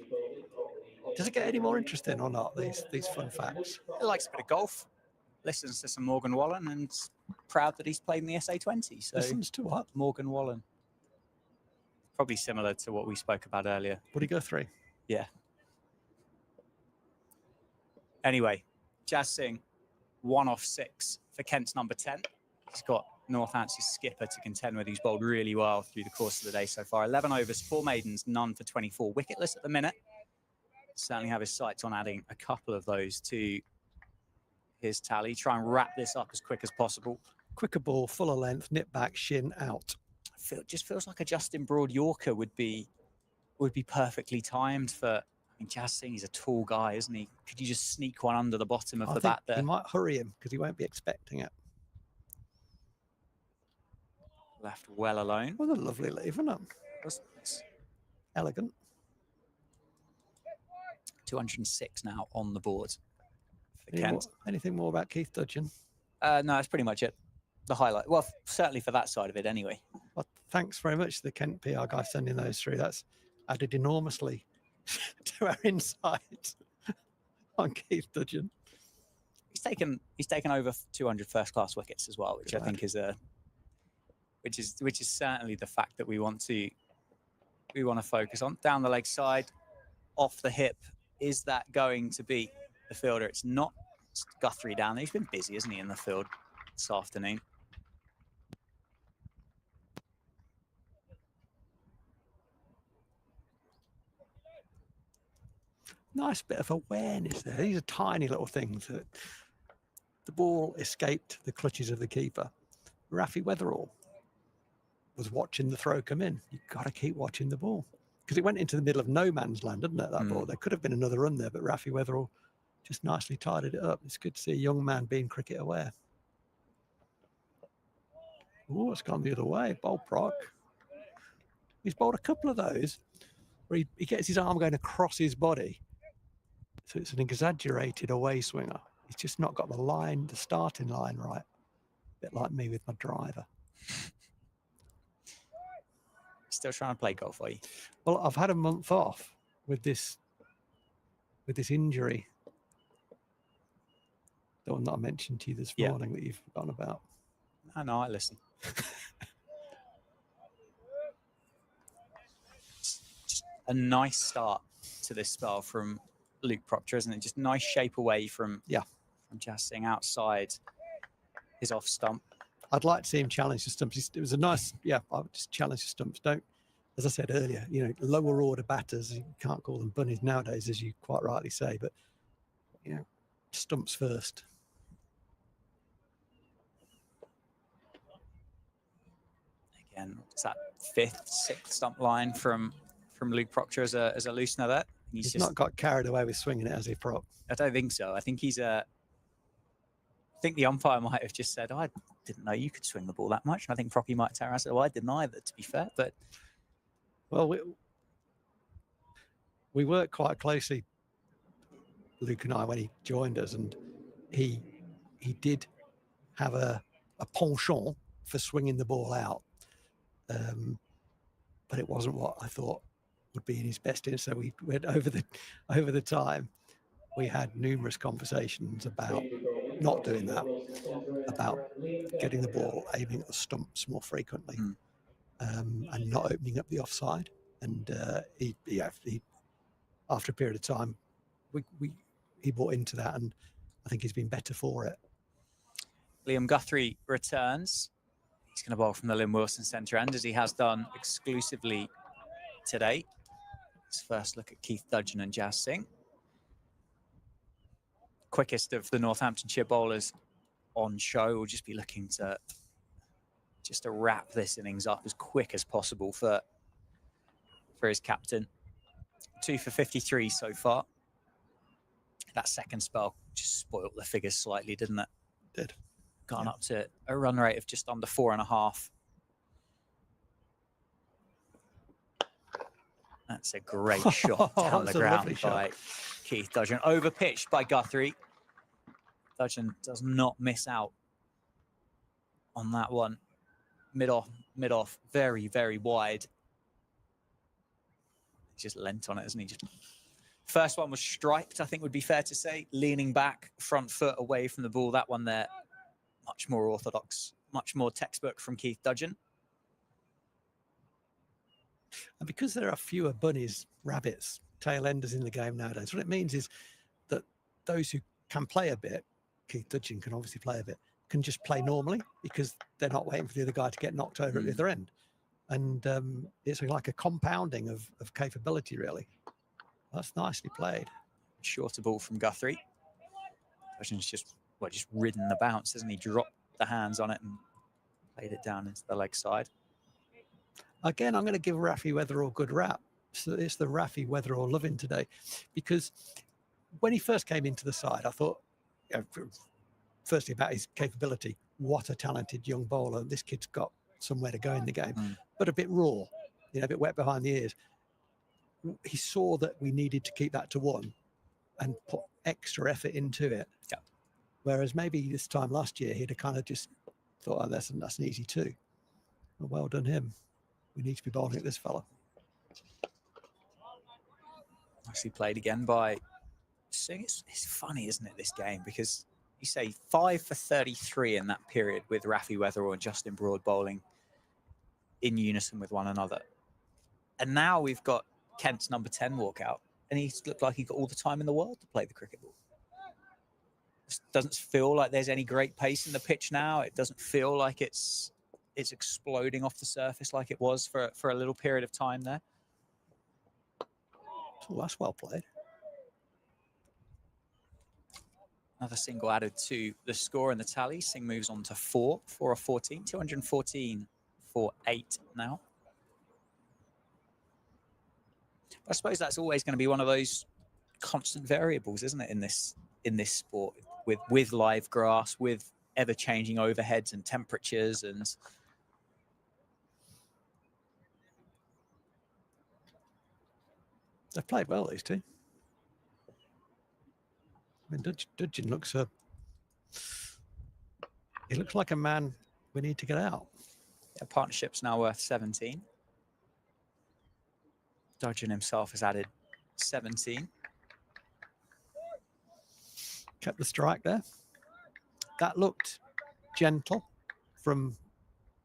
Does it get any more interesting or not, these fun facts? He likes a bit of golf, listens to some Morgan Wallen, and proud that he's played in the SA20. So listens to what? Morgan Wallen. Probably similar to what we spoke about earlier. Would he go 3? Yeah. Anyway, Jazz Singh, 1 off 6 for Kent's number 10. He's got Northamptonshire skipper to contend with, who's bowled really well through the course of the day so far. 11 overs, 4 maidens, none for 24. Wicketless at the minute. Certainly have his sights on adding a couple of those to his tally. Try and wrap this up as quick as possible. Quicker ball, fuller length, nip back, shin out. Just feels like a Justin Broad Yorker would be perfectly timed for. I mean, Jazz Singh, he's a tall guy, isn't he? Could you just sneak one under the bottom of the bat there? He might hurry him because he won't be expecting it. Left well alone. What a lovely leave, isn't it? It's elegant. 206 now on the board for Kent. Anything more about Keith Dudgeon? No, that's pretty much it. The highlight. Well, certainly for that side of it anyway. Well, thanks very much to the Kent PR guy sending those through. That's added enormously to our insight on Keith Dudgeon. He's taken over 200 first class wickets as well, which I think is which is certainly the fact that we want to focus on. Down the leg side, off the hip, is that going to be the fielder? It's not. It's Guthrie down there. He's been busy, isn't he, in the field this afternoon? nice bit of awareness there. These are tiny little things that the ball escaped the clutches of the keeper. Rafi Weatherall was watching the throw come in. You've got to keep watching the ball because it went into the middle of no man's land, didn't it, that ball? There could have been another run there, but Rafi Weatherall just nicely tidied it up. It's good to see a young man being cricket aware. Oh, it's gone the other way. Bold Proc. He's bowled a couple of those where he gets his arm going across his body. So it's an exaggerated away swinger. He's just not got the line, the starting line right. A bit like me with my driver. Still trying to play golf, are you? Well, I've had a month off with this injury. The one that I mentioned to you this morning that you've forgotten about. I know, I listen. Just a nice start to this spell from Luke Proctor, isn't it? Just nice shape away from Jazz Singh outside his off stump. I'd like to see him challenge the Stumps. It was a nice, I would just challenge the Stumps. Don't, as I said earlier, lower order batters, you can't call them bunnies nowadays, as you quite rightly say, but, Stumps first. Again, it's that 5th, 6th stump line from Luke Proctor as a loosener there. He's just not got carried away with swinging it as a prop. I don't think so. I think I think the umpire might have just said, I didn't know you could swing the ball that much. And I think Procky might turn around and say, well, I didn't either, to be fair. But well, we worked quite closely, Luke and I, when he joined us, and he did have a penchant for swinging the ball out, but it wasn't what I thought would be in his best interest. So we went over the time. We had numerous conversations about not doing that, about getting the ball aiming at the stumps more frequently, and not opening up the offside. And he after a period of time, he bought into that, and I think he's been better for it. Liam Guthrie returns. He's going to bowl from the Lynn Wilson centre end, as he has done exclusively today. His first look at Keith Dudgeon and Jazz Singh. Quickest of the Northamptonshire bowlers on show. Will just be looking to wrap this innings up as quick as possible for his captain. 2 for 53 so far. That second spell just spoilt the figures slightly, didn't it? Did. Gone up to a run rate of just under 4.5. That's a great shot down the ground by Keith Dudgeon. Overpitched by Guthrie. Dudgeon does not miss out on that one. Mid off, very, very wide. He's just leant on it, isn't he? First one was striped, I think would be fair to say. Leaning back, front foot away from the ball. That one there, much more orthodox, much more textbook from Keith Dudgeon. And because there are fewer bunnies, rabbits, tail enders in the game nowadays, what it means is that those who can play a bit, Keith Dudgeon can obviously play a bit, can just play normally because they're not waiting for the other guy to get knocked over at the other end. And it's like a compounding of capability, really. That's nicely played. Shorter ball from Guthrie. Dudgeon's just ridden the bounce, hasn't he? Dropped the hands on it and played it down into the leg side. Again, I'm going to give Rafi Weatherall a good rap. So it's the Rafi Weatherall loving today, because when he first came into the side, I thought, firstly about his capability, what a talented young bowler. This kid's got somewhere to go in the game, but a bit raw, a bit wet behind the ears. He saw that we needed to keep that to 1 and put extra effort into it. Yeah. Whereas maybe this time last year, he'd have kind of just thought, oh, that's an easy 2. Well done him. We need to be bowling at this fella. Nicely played again by Singh. It's funny, isn't it, this game? Because you say 5 for 33 in that period with Rafi Weatherall and Justin Broad bowling in unison with one another. And now we've got Kent's number 10 walk out, and he's looked like he got all the time in the world to play the cricket ball. It doesn't feel like there's any great pace in the pitch now. It doesn't feel like it's exploding off the surface like it was for a little period of time there. Oh, that's well played. Another single added to the score and the tally. Singh moves on to 4 of 14, 214 for 8 now. I suppose that's always going to be one of those constant variables, isn't it, in this sport, with live grass, with ever-changing overheads and temperatures. And they've played well, these two. I mean, Dudgeon looks he looks like a man we need to get out. Yeah, partnership's now worth 17. Dudgeon himself has added 17. Kept the strike there. That looked gentle from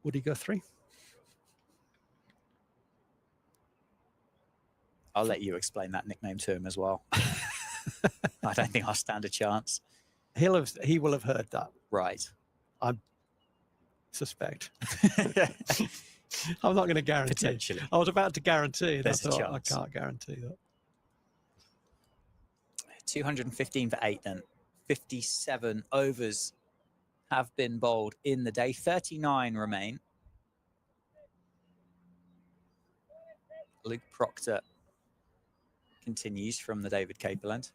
Woody Guthrie. I'll let you explain that nickname to him as well. I don't think I'll stand a chance. He will have heard that. Right. I suspect. I'm not going to guarantee. Potentially. I was about to guarantee. There's a chance. I can't guarantee that. 215 for 8 then. 57 overs have been bowled in the day. 39 remain. Luke Proctor continues from the David Capel end.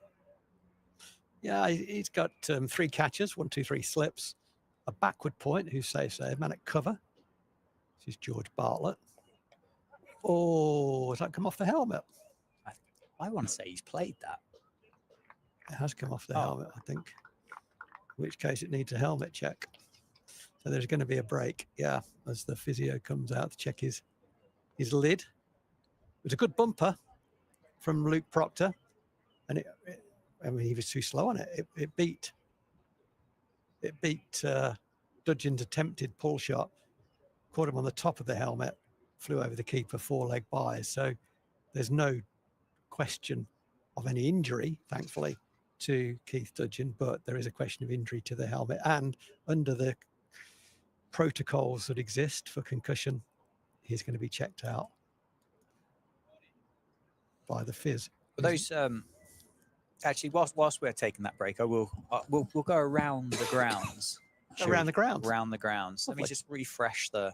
Yeah, he's got 3 catches, 1, 2, 3 slips, a backward point, who saves a man at cover. This is George Bartlett. Oh, has that come off the helmet? I want to say he's played that. It has come off the helmet, I think. In which case it needs a helmet check. So there's going to be a break, yeah, as the physio comes out to check his lid. It was a good bumper from Luke Proctor, and I mean, he was too slow on it. It beat Dudgeon's attempted pull shot, caught him on the top of the helmet, flew over the keeper 4-leg by. So there's no question of any injury, thankfully, to Keith Dudgeon, but there is a question of injury to the helmet. And under the protocols that exist for concussion, he's going to be checked out by the phys. But those actually, whilst we're taking that break, we'll go around the grounds. Around the grounds. Around the grounds. Lovely. Let me just refresh the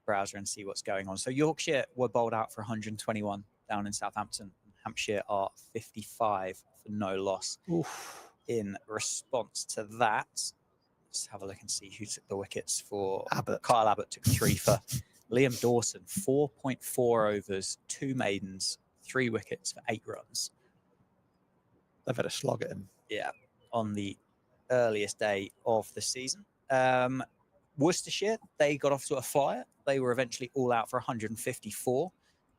browser and see what's going on. So Yorkshire were bowled out for 121 down in Southampton. Hampshire are 55 for no loss. Oof. In response to that, let's have a look and see who took the wickets for Abbott. Kyle Abbott took 3 for Liam Dawson, 4.4 overs, 2 maidens, 3 wickets for 8 runs. They've had a slog at him. Yeah, on the earliest day of the season. Worcestershire, they got off to a flyer. They were eventually all out for 154.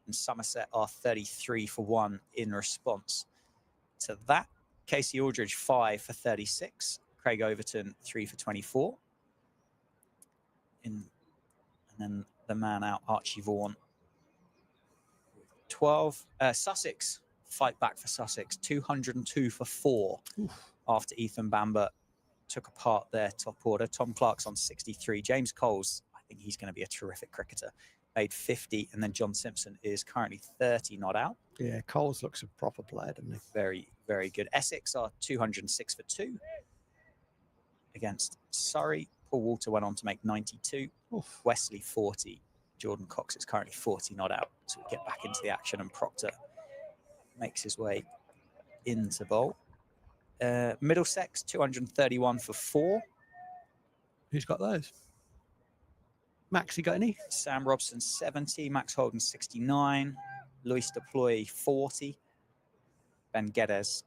And Somerset are 33 for 1 in response to that. Casey Aldridge, 5 for 36. Craig Overton, 3 for 24. And then the man out, Archie Vaughan, 12. Sussex, fight back for Sussex, 202 for 4. Oof. After Ethan Bamber took apart their top order. Tom Clark's on 63. James Coles, I think he's going to be a terrific cricketer, made 50. And then John Simpson is currently 30 not out. Yeah, Coles looks a proper player, doesn't he? Very, very good. Essex are 206 for 2 against Surrey. Paul Walter went on to make 92. Oof. Wesley, 40. Jordan Cox is currently 40 not out. So we get back into the action, and Proctor makes his way into bowl. Middlesex, 231 for 4. Who's got those? Max, you got any? Sam Robson, 70. Max Holden, 69. Luis Deploy, 40. Ben Geddes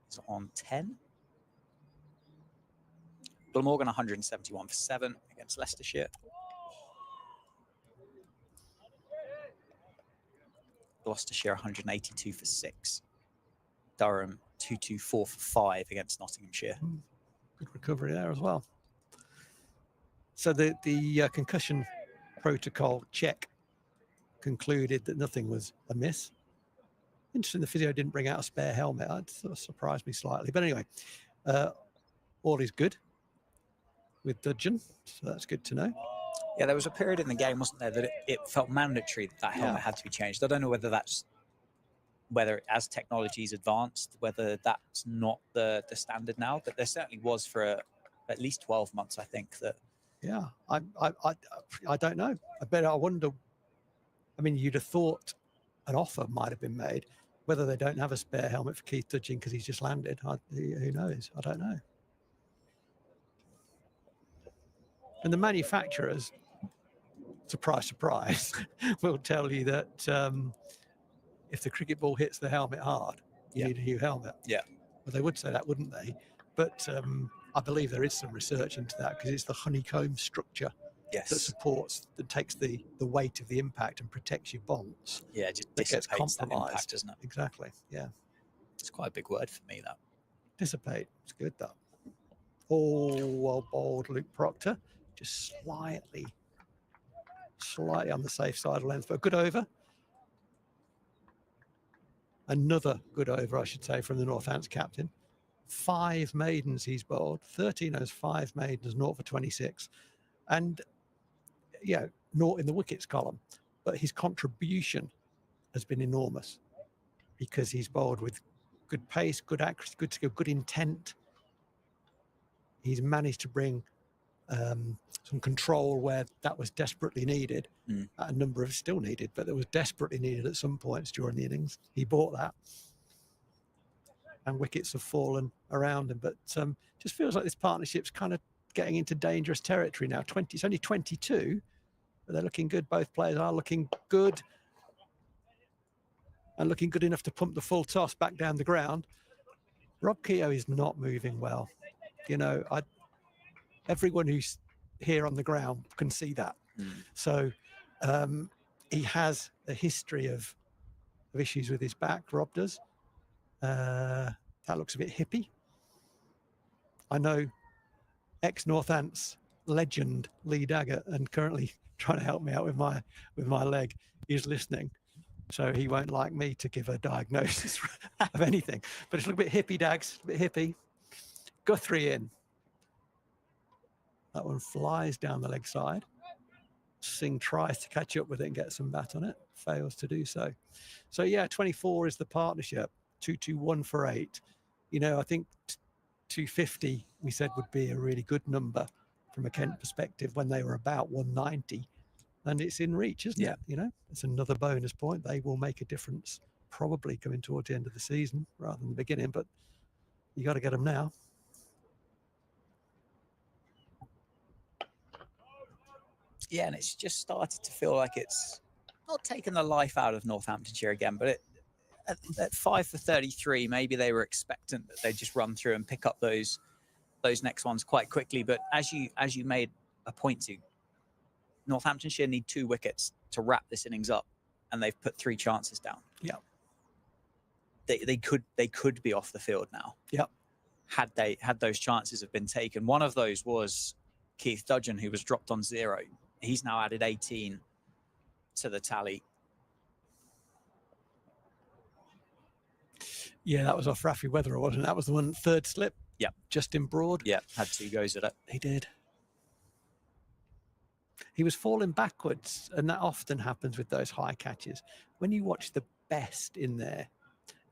is on 10. Glamorgan, 171 for 7 against Leicestershire. Gloucestershire, 182 for 6. Durham, 224 for 5 against Nottinghamshire. Good recovery there as well. So the concussion protocol check concluded that nothing was amiss. Interesting, the physio didn't bring out a spare helmet. That sort of surprised me slightly. But anyway, all is good with Dudgeon, so that's good to know. Yeah, there was a period in the game, wasn't there, that it felt mandatory that helmet had to be changed. I don't know whether that's whether as technology's advanced, whether that's not the standard now, but there certainly was for at least 12 months, I think that. Yeah, I don't know. I wonder. I mean, you'd have thought an offer might have been made. Whether they don't have a spare helmet for Keith Dudgeon because he's just landed, who knows? I don't know. And the manufacturers, surprise, surprise, will tell you that if the cricket ball hits the helmet hard, you need a new helmet. Yeah. Well, they would say that, wouldn't they? But I believe there is some research into that because it's the honeycomb structure that supports, that takes the weight of the impact and protects your bonds. Yeah, it just that gets dissipates that compromised, impact, doesn't it? Exactly. Yeah. It's quite a big word for me, that. Dissipate. It's good, that. Oh, well bowled, Luke Proctor. Just slightly on the safe side of length, but a good over. Another good over, I should say, from the Northants captain. 5 maidens he's bowled. 13 overs, 5 maidens, 0 for 26. And, yeah, 0 in the wickets column. But his contribution has been enormous because he's bowled with good pace, good accuracy, good skill, good intent. He's managed to bring some control where that was desperately needed. A number of still needed, but that was desperately needed at some points during the innings. He bought that. And wickets have fallen around him. But just feels like this partnership's kind of getting into dangerous territory now. It's only 22, but they're looking good. Both players are looking good. And looking good enough to pump the full toss back down the ground. Rob Keogh is not moving well. You know, everyone who's here on the ground can see that. So he has a history of issues with his back, Rob does. That looks a bit hippie. I know ex-Northants legend Lee Daggett, and currently trying to help me out with my leg, is listening. So he won't like me to give a diagnosis of anything. But it's a little bit hippie, Dags, a bit hippie. Guthrie in. That one flies down the leg side. Singh tries to catch up with it and get some bat on it. Fails to do so. So, yeah, 24 is the partnership. 221 for 8. You know, I think 250, we said, would be a really good number from a Kent perspective when they were about 190. And it's in reach, isn't it? You know, it's another bonus point. They will make a difference probably coming towards the end of the season rather than the beginning, but you got to get them now. Yeah, and it's just started to feel like it's not taken the life out of Northamptonshire again, but at 5 for 33, maybe they were expectant that they'd just run through and pick up those next ones quite quickly. But as you made a point to, Northamptonshire need 2 wickets to wrap this innings up, and they've put 3 chances down. Yeah, they could be off the field now. Yeah, had those chances have been taken. One of those was Keith Dudgeon, who was dropped on 0. He's now added 18 to the tally. Yeah, that was off Rafi Weatherall, wasn't it? That was the one, third slip. Yeah, Justin Broad. Yeah, had 2 goes at it. He did. He was falling backwards, and that often happens with those high catches. When you watch the best in there,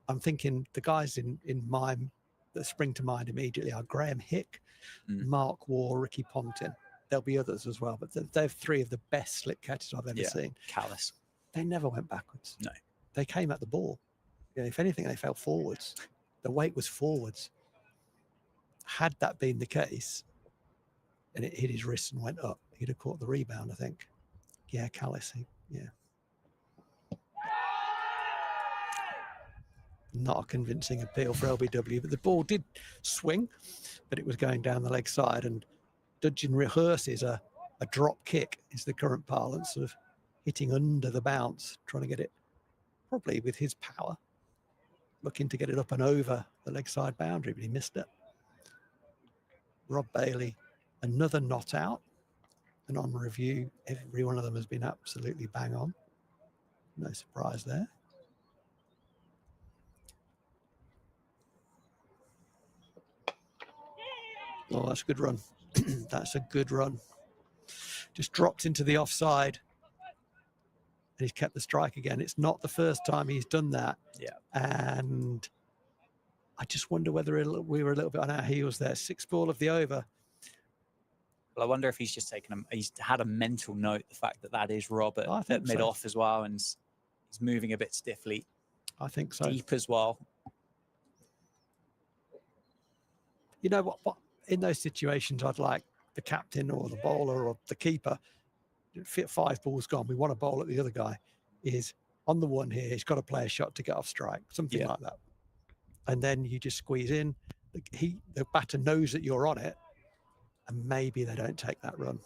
I'm thinking the guys in mine that spring to mind immediately are Graham Hick, Mark Waugh, Ricky Ponting. There'll be others as well, but they're 3 of the best slip catches I've ever seen. Callous. They never went backwards. No. They came at the ball. You know, if anything, they fell forwards. The weight was forwards. Had that been the case, and it hit his wrist and went up, he'd have caught the rebound, I think. Yeah, callous. Yeah. Not a convincing appeal for LBW, but the ball did swing, but it was going down the leg side, and Dudgeon rehearses a drop kick, is the current parlance, sort of hitting under the bounce, trying to get it probably with his power, looking to get it up and over the leg side boundary, but he missed it. Rob Bailey, another not out, and on review, every one of them has been absolutely bang on. No surprise there. Oh, that's a good run. That's a good run. Just dropped into the offside. he's kept the strike again. It's not the first time he's done that. Yeah. And I just wonder whether we were a little bit on our heels there. 6 ball of the over. Well, I wonder if he's just he's had a mental note, the fact that that is Rob at mid-off as well, and he's moving a bit stiffly. I think so. Deep as well. You know what? In those situations, I'd like the captain or the bowler or the keeper, 5 balls gone, we want to bowl at the other guy, is on the one here, he's got to play a shot to get off strike, something like that. And then you just squeeze in. The batter knows that you're on it, and maybe they don't take that run.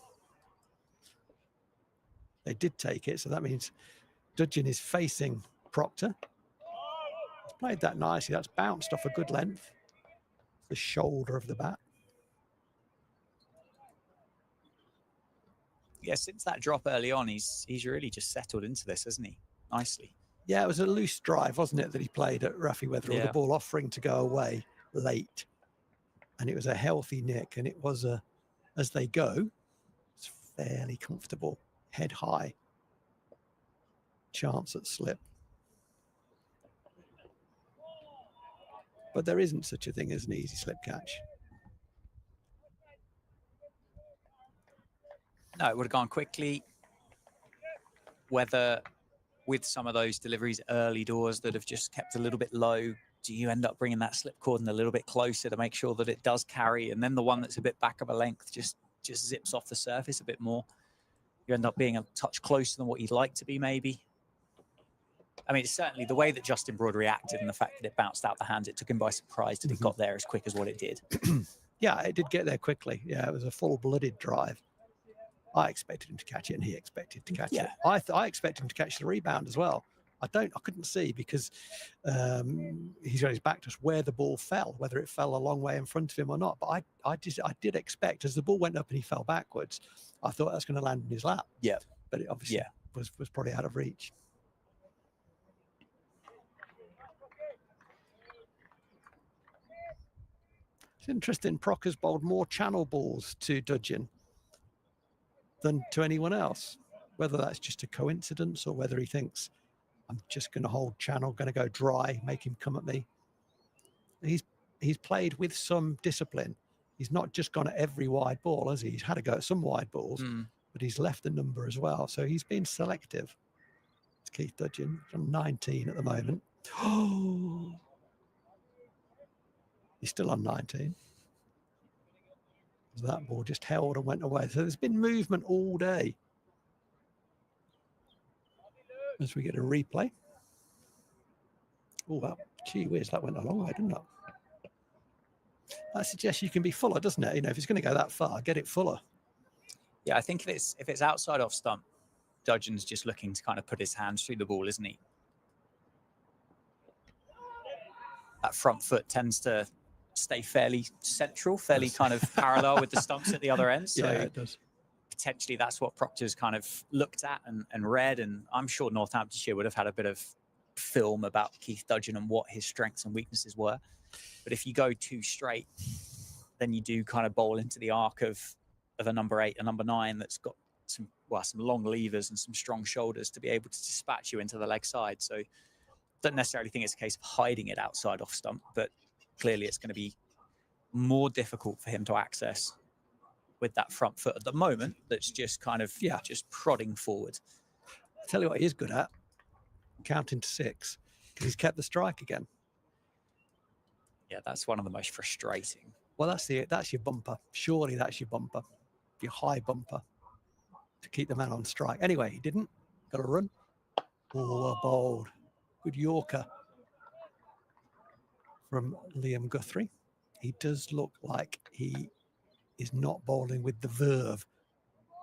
They did take it, so that means Dudgeon is facing Proctor. He's played that nicely. That's bounced off a good length. The shoulder of the bat. Yeah, since that drop early on, he's really just settled into this, hasn't he? Nicely. Yeah, it was a loose drive, wasn't it, that he played at Rafi Weatherall, the ball offering to go away late. And it was a healthy nick, and it was as they go, it's fairly comfortable, head high. Chance at slip. But there isn't such a thing as an easy slip catch. No, it would have gone quickly. Whether with some of those deliveries early doors that have just kept a little bit low, do you end up bringing that slip cordon a little bit closer to make sure that it does carry? And then the one that's a bit back of a length just zips off the surface a bit more. You end up being a touch closer than what you'd like to be, maybe. I mean, it's certainly the way that Justin Broad reacted and the fact that it bounced out the hands, it took him by surprise that it got there as quick as what it did. Yeah, it did get there quickly. Yeah, it was a full-blooded drive. I expected him to catch it, and he expected to catch it. I expected him to catch the rebound as well. I couldn't see because he's got his back to us where the ball fell, whether it fell a long way in front of him or not. But I did expect, as the ball went up and he fell backwards, I thought that's going to land in his lap. Yeah. But it obviously was probably out of reach. It's interesting. Proctor's bowled more channel balls to Dudgeon than to anyone else. Whether that's just a coincidence or whether he thinks, I'm just going to hold channel, going to go dry, make him come at me. He's played with some discipline. He's not just gone at every wide ball, has he? He's had a go at some wide balls, but he's left a number as well. So he's been selective. It's Keith Dudgeon. He's on 19 at the moment. Oh, he's still on 19. That ball just held and went away. So there's been movement all day. As we get a replay. Oh, gee whiz, that went a long way, didn't it? That suggests you can be fuller, doesn't it? You know, if it's going to go that far, get it fuller. Yeah, I think if it's outside off stump, Dudgeon's just looking to kind of put his hands through the ball, isn't he? That front foot tends to stay fairly central, fairly kind of parallel with the stumps at the other end. So yeah, it does. Potentially that's what Proctor's kind of looked at and read. And I'm sure Northamptonshire would have had a bit of film about Keith Dudgeon and what his strengths and weaknesses were. But if you go too straight, then you do kind of bowl into the arc of a number 8, a number 9 that's got some long levers and some strong shoulders to be able to dispatch you into the leg side. So don't necessarily think it's a case of hiding it outside off stump, but clearly it's going to be more difficult for him to access with that front foot at the moment. That's just kind of just prodding forward. I'll tell you what he is good at, counting to 6, because he's kept the strike again. Yeah, that's one of the most frustrating. Well, that's your bumper. Surely that's your bumper, your high bumper to keep the man on strike. Anyway, he didn't. Got a run. Oh, bold. Good Yorker from Liam Guthrie. He does look like he is not bowling with the verve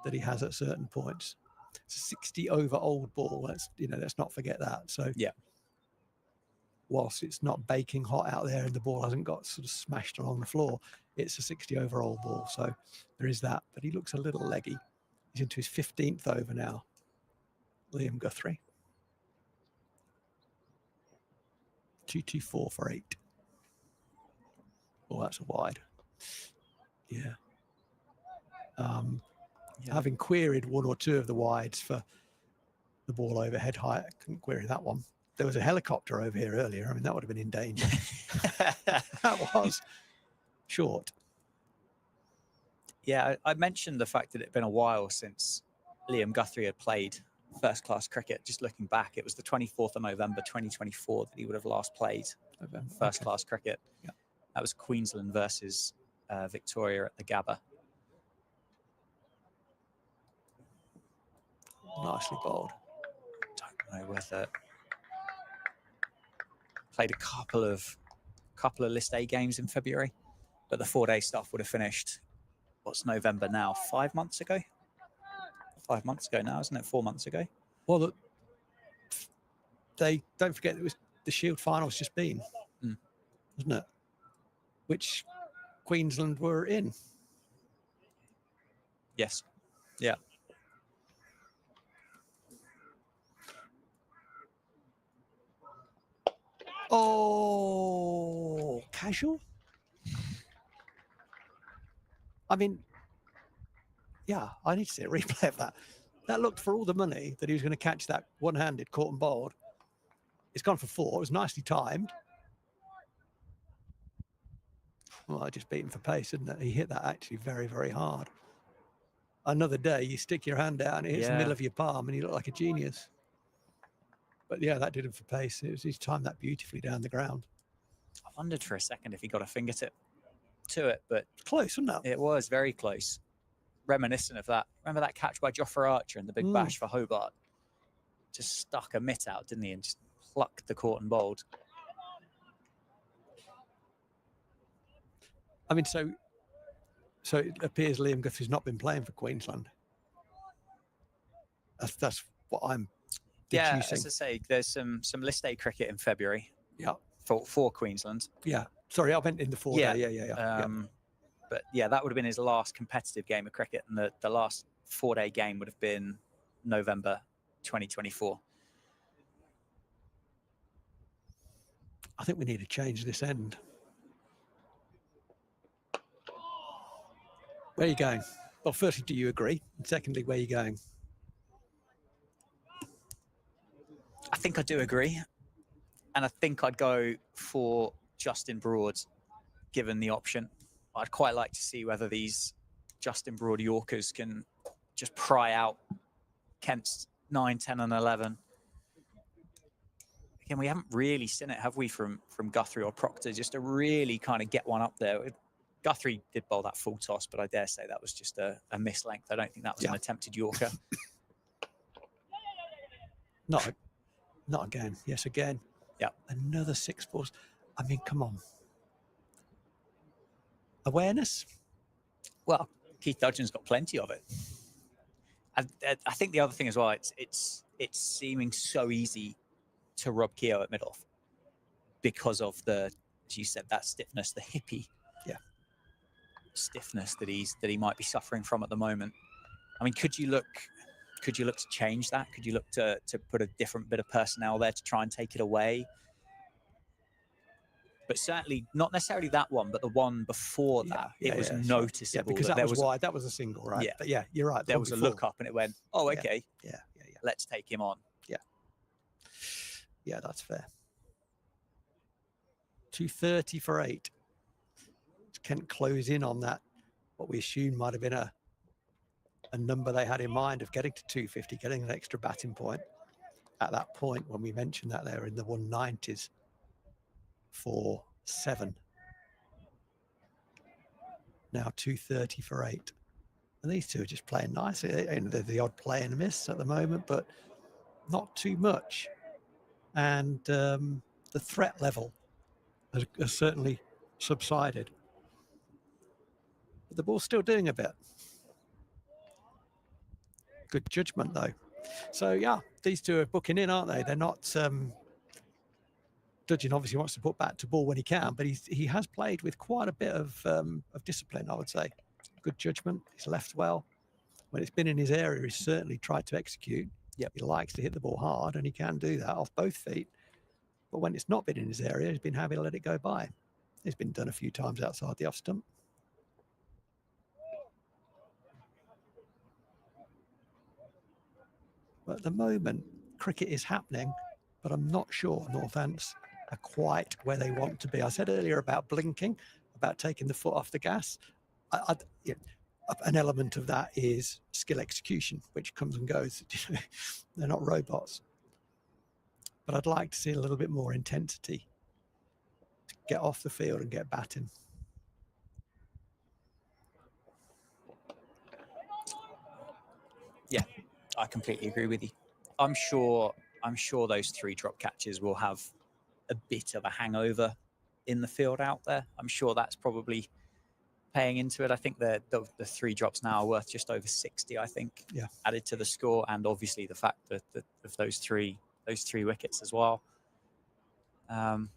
that he has at certain points. It's a 60 over old ball. Let's not forget that. So yeah, whilst it's not baking hot out there and the ball hasn't got sort of smashed along the floor, it's a 60 over old ball. So there is that, but he looks a little leggy. He's into his 15th over now, Liam Guthrie. 2-2-4 for 8. Oh, that's a wide. Yeah. Having queried one or two of the wides for the ball overhead high. I couldn't query that one. There was a helicopter over here earlier. I mean, that would have been in danger. That was short. Yeah, I mentioned the fact that it had been a while since Liam Guthrie had played first-class cricket. Just looking back, it was the 24th of November 2024 that he would have last played first-class cricket. Yeah. That was Queensland versus Victoria at the Gabba. Nicely bowled. Don't know whether played a couple of List A games in February, but the 4-day stuff would have finished. What's November now? 5 months ago. 5 months ago now, isn't it? 4 months ago. Well, they don't forget it was the Shield finals just been, wasn't it? Which Queensland were in. Yes. Yeah. Oh, casual. I mean, yeah, I need to see a replay of that. That looked for all the money that he was going to catch that one-handed caught and bowled. It's gone for 4. It was nicely timed. Well, I just beat him for pace, didn't it? He hit that actually very, very hard. Another day, you stick your hand out and it hits the middle of your palm and you look like a genius. But yeah, that did him for pace. He's timed that beautifully down the ground. I wondered for a second if he got a fingertip to it, but Close, wasn't it? it was very close. Reminiscent of that. Remember that catch by Jofra Archer in the big bash for Hobart? Just stuck a mitt out, didn't he? And just plucked the caught and bowled. I mean, so it appears Liam Guthrie's not been playing for Queensland. That's what I'm deducing. Yeah, as I say, there's some List A cricket in February. Yeah. For Queensland. Yeah. Sorry, I meant in the 4-day. Yeah. But yeah, that would have been his last competitive game of cricket, and the last 4-day game would have been November 2024. I think we need to change this end. Where are you going? Well, firstly, do you agree? And secondly, where are you going? I think I do agree. And I think I'd go for Justin Broad, given the option. I'd quite like to see whether these Justin Broad Yorkers can just pry out Kent's 9, 10 and 11. Again, we haven't really seen it, have we, from Guthrie or Proctor, just to really kind of get one up there. Guthrie did bowl that full toss, but I dare say that was just a miss length. I don't think that was an attempted Yorker. Not again. Yes, again. Yeah. Another 6 balls. I mean, come on. Awareness? Well, Keith Dudgeon's got plenty of it. I think the other thing as well, it's seeming so easy to rub Keogh at mid-off because of the, as you said, that stiffness, the hippie stiffness that he might be suffering from at the moment. I mean, could you look to change that? Could you look to put a different bit of personnel there to try and take it away? But certainly not necessarily that one, but the one before that, it was noticeable. Yeah, because that was wide. That was a single, right? Yeah, but yeah, you're right. There was a look up and it went, oh, okay. Yeah. Let's take him on. Yeah, that's fair. 230 for 8. Kent close in on that, what we assume might have been a number they had in mind of getting to 250, getting an extra batting point. At that point, when we mentioned that they were in the 190s for 7. Now 230 for 8. And these two are just playing nicely. And they're the odd play and miss at the moment, but not too much. And the threat level has certainly subsided. But the ball's still doing a bit. Good judgment, though. So, yeah, these two are booking in, aren't they? They're not... Dudgeon obviously wants to put back to ball when he can, but he has played with quite a bit of discipline, I would say. Good judgment. He's left well. When it's been in his area, he's certainly tried to execute. Yep. He likes to hit the ball hard, and he can do that off both feet. But when it's not been in his area, he's been happy to let it go by. It's been done a few times outside the off stump. But at the moment, cricket is happening, but I'm not sure Northants are quite where they want to be. I said earlier about blinking, about taking the foot off the gas. Yeah, an element of that is skill execution, which comes and goes. They're not robots. But I'd like to see a little bit more intensity to get off the field and get batting. Yeah, I completely agree with you. I'm sure those 3 drop catches will have a bit of a hangover in the field out there. I'm sure that's probably paying into it. I think the 3 drops now are worth just over 60, I think, yeah, added to the score, and obviously the fact that of those three wickets as well. And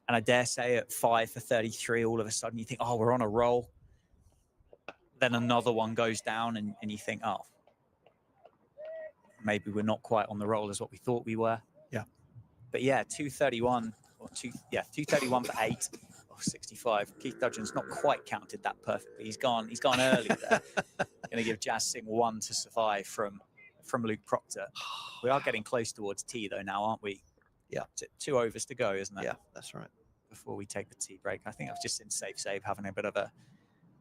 I dare say at 5 for 33, all of a sudden you think, oh, we're on a roll. Then another one goes down and you think, oh, maybe we're not quite on the roll as what we thought we were. Yeah. But yeah, 231 for 8 or 65. Keith Dudgeon's not quite counted that perfectly. He's gone early there. Going to give Jazz Singh 1 to survive from Luke Proctor. We are getting close towards tea though now, aren't we? Yeah. 2 overs to go, isn't it? Yeah, that's right. Before we take the tea break. I think I've just seen Safe Save having a bit of a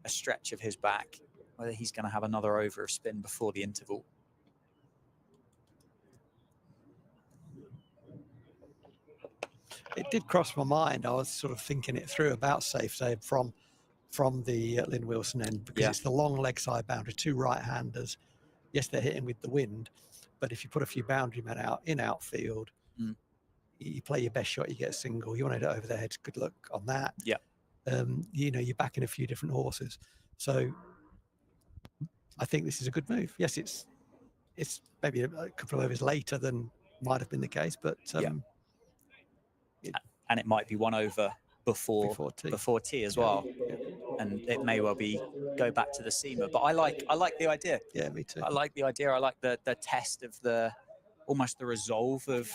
stretch of his back. Whether he's going to have another over of spin before the interval. It did cross my mind. I was sort of thinking it through about Safe Save from the Lynn Wilson end, because it's the long leg side boundary, 2 right-handers. Yes, they're hitting with the wind, but if you put a few boundary men out in outfield, you play your best shot, you get a single. You want to hit it over the head. Good luck on that. Yeah. You're backing a few different horses, so I think this is a good move. Yes, it's maybe a couple of overs later than might have been the case, but and it might be 1 over before tea as well. Yeah. And it may well be go back to the seamer. But I like the idea. Yeah, me too. I like the idea. I like the test of almost the resolve of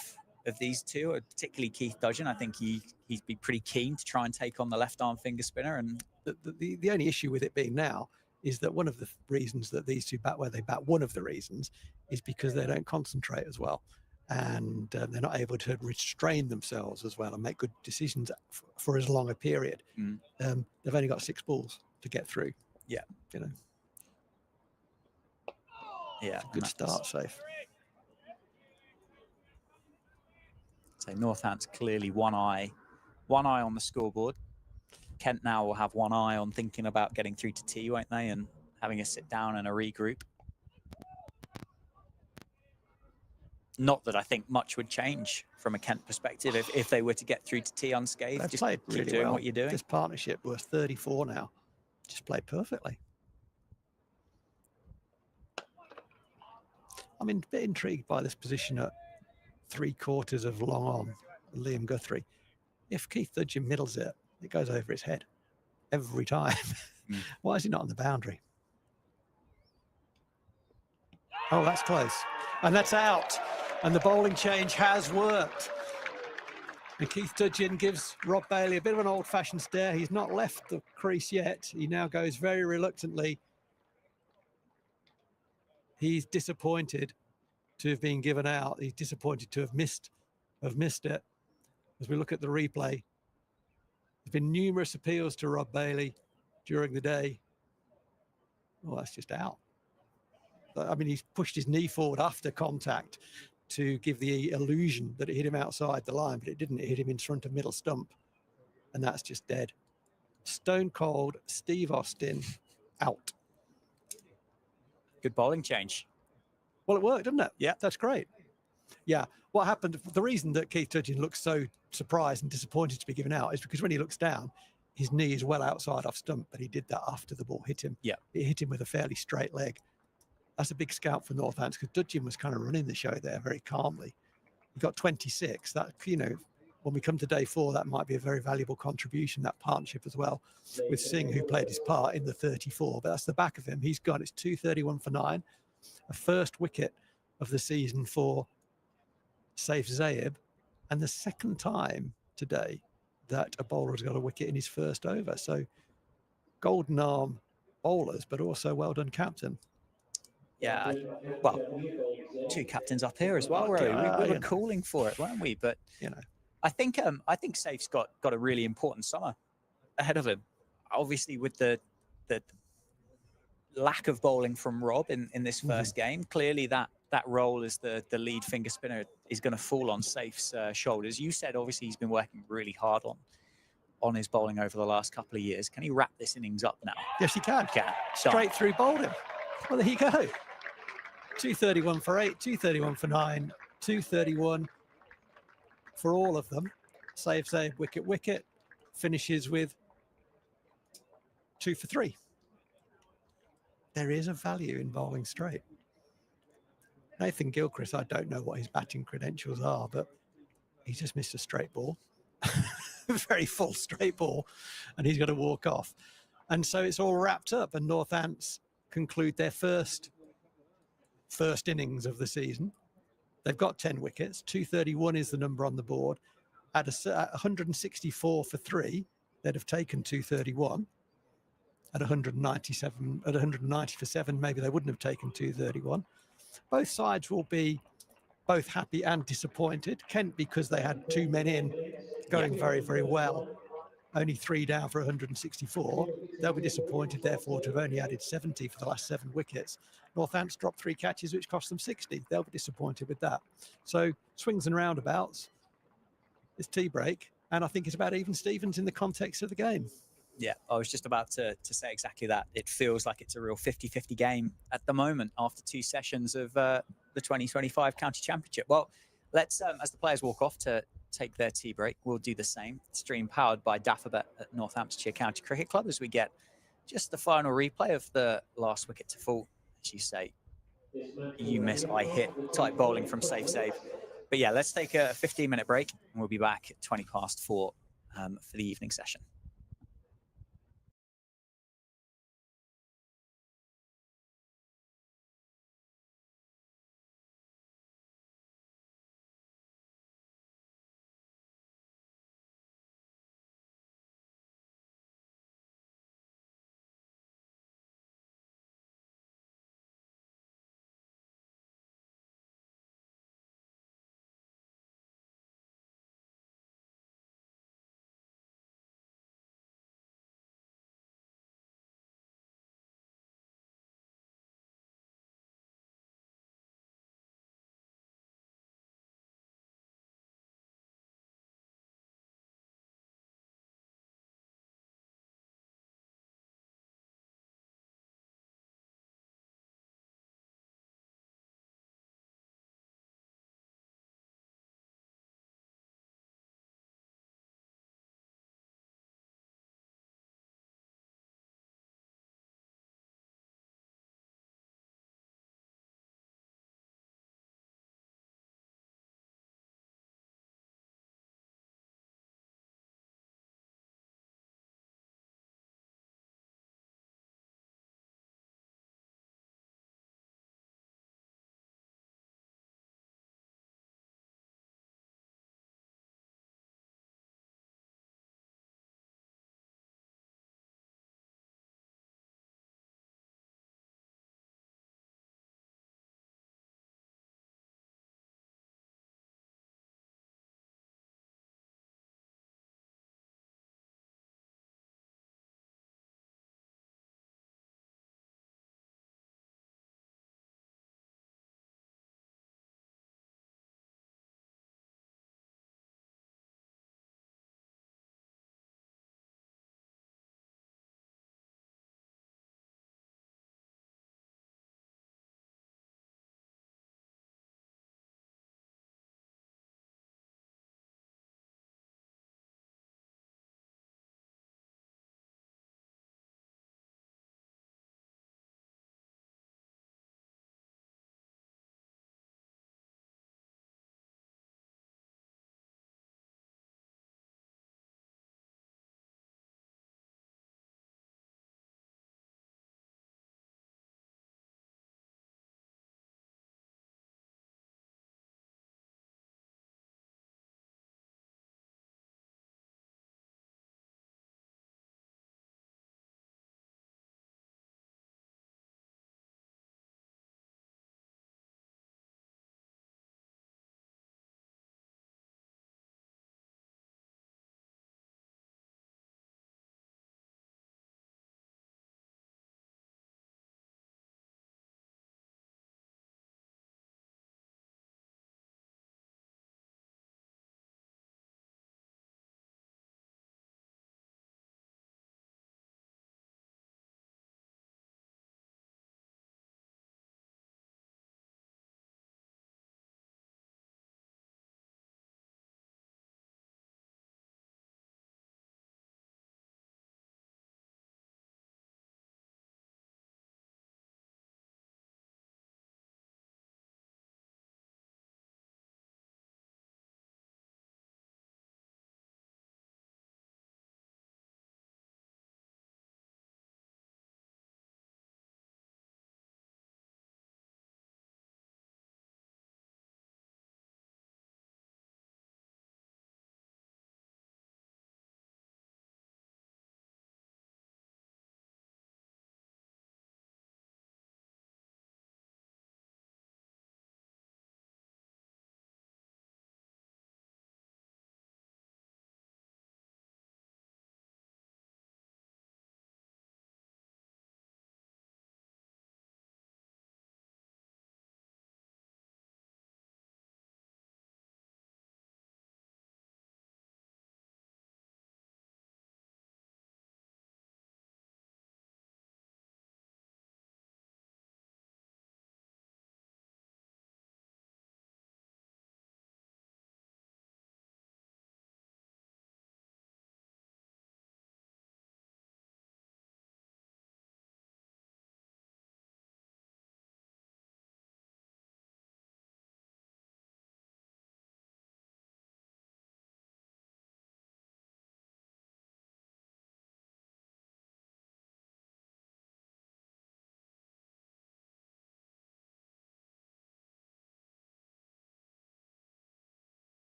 these two, particularly Keith Dudgeon. I think he'd be pretty keen to try and take on the left arm finger spinner. And the only issue with it being now is that one of the reasons that these two bat where they bat, one of the reasons is because they don't concentrate as well. And they're not able to restrain themselves as well and make good decisions for as long a period. They've only got 6 balls to get through. Yeah. Yeah. Good start, Safe. So Northants clearly one eye on the scoreboard. Kent now will have one eye on thinking about getting through to tea, won't they? And having a sit down and a regroup. Not that I think much would change from a Kent perspective if they were to get through to tea unscathed. They've just played keep really doing well. what you're doing. This partnership was 34 now. Just played perfectly. I'm a bit intrigued by this position at 3/4 of long on, Liam Guthrie. If Keith Dudgeon middles it, it goes over his head every time. Why is he not on the boundary? Oh, that's close. And that's out. And the bowling change has worked. And Keith Dudgeon gives Rob Bailey a bit of an old-fashioned stare. He's not left the crease yet. He now goes very reluctantly. He's disappointed to have been given out. He's disappointed to have missed it. As we look at the replay, there's been numerous appeals to Rob Bailey during the day. Well, that's just out. I mean, he's pushed his knee forward after contact to give the illusion that it hit him outside the line, but it didn't. It hit him in front of middle stump, and that's just dead. Stone cold Steve Austin out. Good bowling change. Well, it worked, didn't it? Yeah. That's great. Yeah. What happened, the reason that Keith Dudgeon looks so surprised and disappointed to be given out is because when he looks down, his knee is well outside off stump, but he did that after the ball hit him. Yeah. It hit him with a fairly straight leg. That's a big scalp for Northants because Dudgeon was kind of running the show there very calmly. He got 26. That, when we come to day 4, that might be a very valuable contribution, that partnership as well, with Singh, who played his part in the 34. But that's the back of him. He's got his 231 for 9, a first wicket of the season for Saif Zaib, and the second time today that a bowler has got a wicket in his first over. So golden arm bowlers, but also well done, captain. Yeah, well, two captains up here as well, Rory. We were calling for it, weren't we? But You know, I think Safe's got a really important summer ahead of him. Obviously, with the lack of bowling from Rob in this first game, clearly that role as the lead finger spinner is going to fall on Safe's shoulders. You said obviously he's been working really hard on his bowling over the last couple of years. Can he wrap this innings up now? yes, he can. Can. Straight through bowled him. Well, there you go. 231 for 8, 231 for 9, 231 for all of them. Save, wicket, wicket. Finishes with 2 for 3. There is a value in bowling straight. Nathan Gilchrist, I don't know what his batting credentials are, but he just missed a straight ball. Very full straight ball, and he's got to walk off. And so it's all wrapped up, and Northants conclude their first innings of the season. They've got 10 wickets. 231 is the number on the board. At 164 for 3, they'd have taken 231. At 197, at 190 for 7, maybe they wouldn't have taken 231. Both sides will be both happy and disappointed. Kent, because they had 2 men in, going very, very well. Only 3 down for 164. They'll be disappointed, therefore, to have only added 70 for the last 7 wickets. Northants dropped 3 catches, which cost them 60. They'll be disappointed with that. So swings and roundabouts. It's tea break, and I think it's about even Stevens in the context of the game. Yeah, I was just about to say exactly that. It feels like it's a real 50-50 game at the moment after 2 sessions of the 2025 County Championship. Well, let's, as the players walk off to take their tea break, we'll do the same. Stream powered by Daffabet at Northamptonshire County Cricket Club as we get just the final replay of the last wicket to fall. As you say, you miss, I hit type bowling from Safe. But yeah, let's take a 15-minute break and we'll be back at 4:20 for the evening session.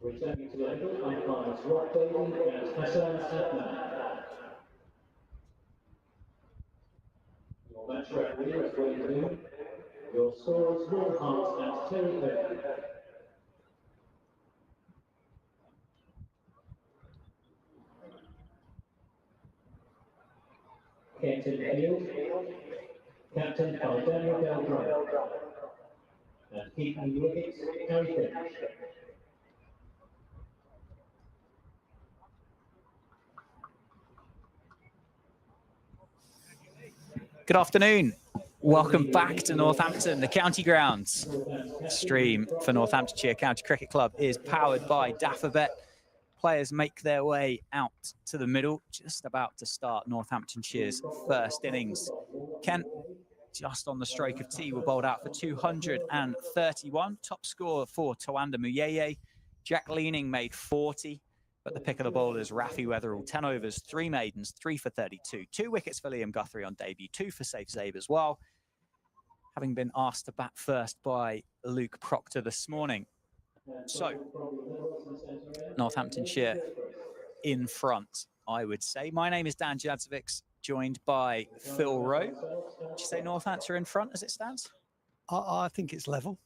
Returning to the middle, umpires Rothesay and Hassan. Your match referee is Wayne Boone. Your scorers Will Hart and Terry Perry. Kenton Field, captained by Daniel Belgrave. And keeping the wicket, Harry Finch. Good afternoon. Welcome back to Northampton, the county grounds. Stream for Northamptonshire County Cricket Club is powered by Daffabet. Players make their way out to the middle, just about to start Northamptonshire's first innings. Kent, just on the stroke of tea, were bowled out for 231. Top score for Tawanda Muyeye. Jack Leaning made 40. But the pick of the bowlers, Rafi Weatherall, 10 overs, 3 maidens, 3 for 32. 2 wickets for Liam Guthrie on debut, 2 for Safe Zabe as well. Having been asked to bat first by Luke Proctor this morning. So, Northamptonshire in front, I would say. My name is Dan Jadzovic, joined by Phil Rowe. Would you say Northamptonshire in front as it stands? I think it's level,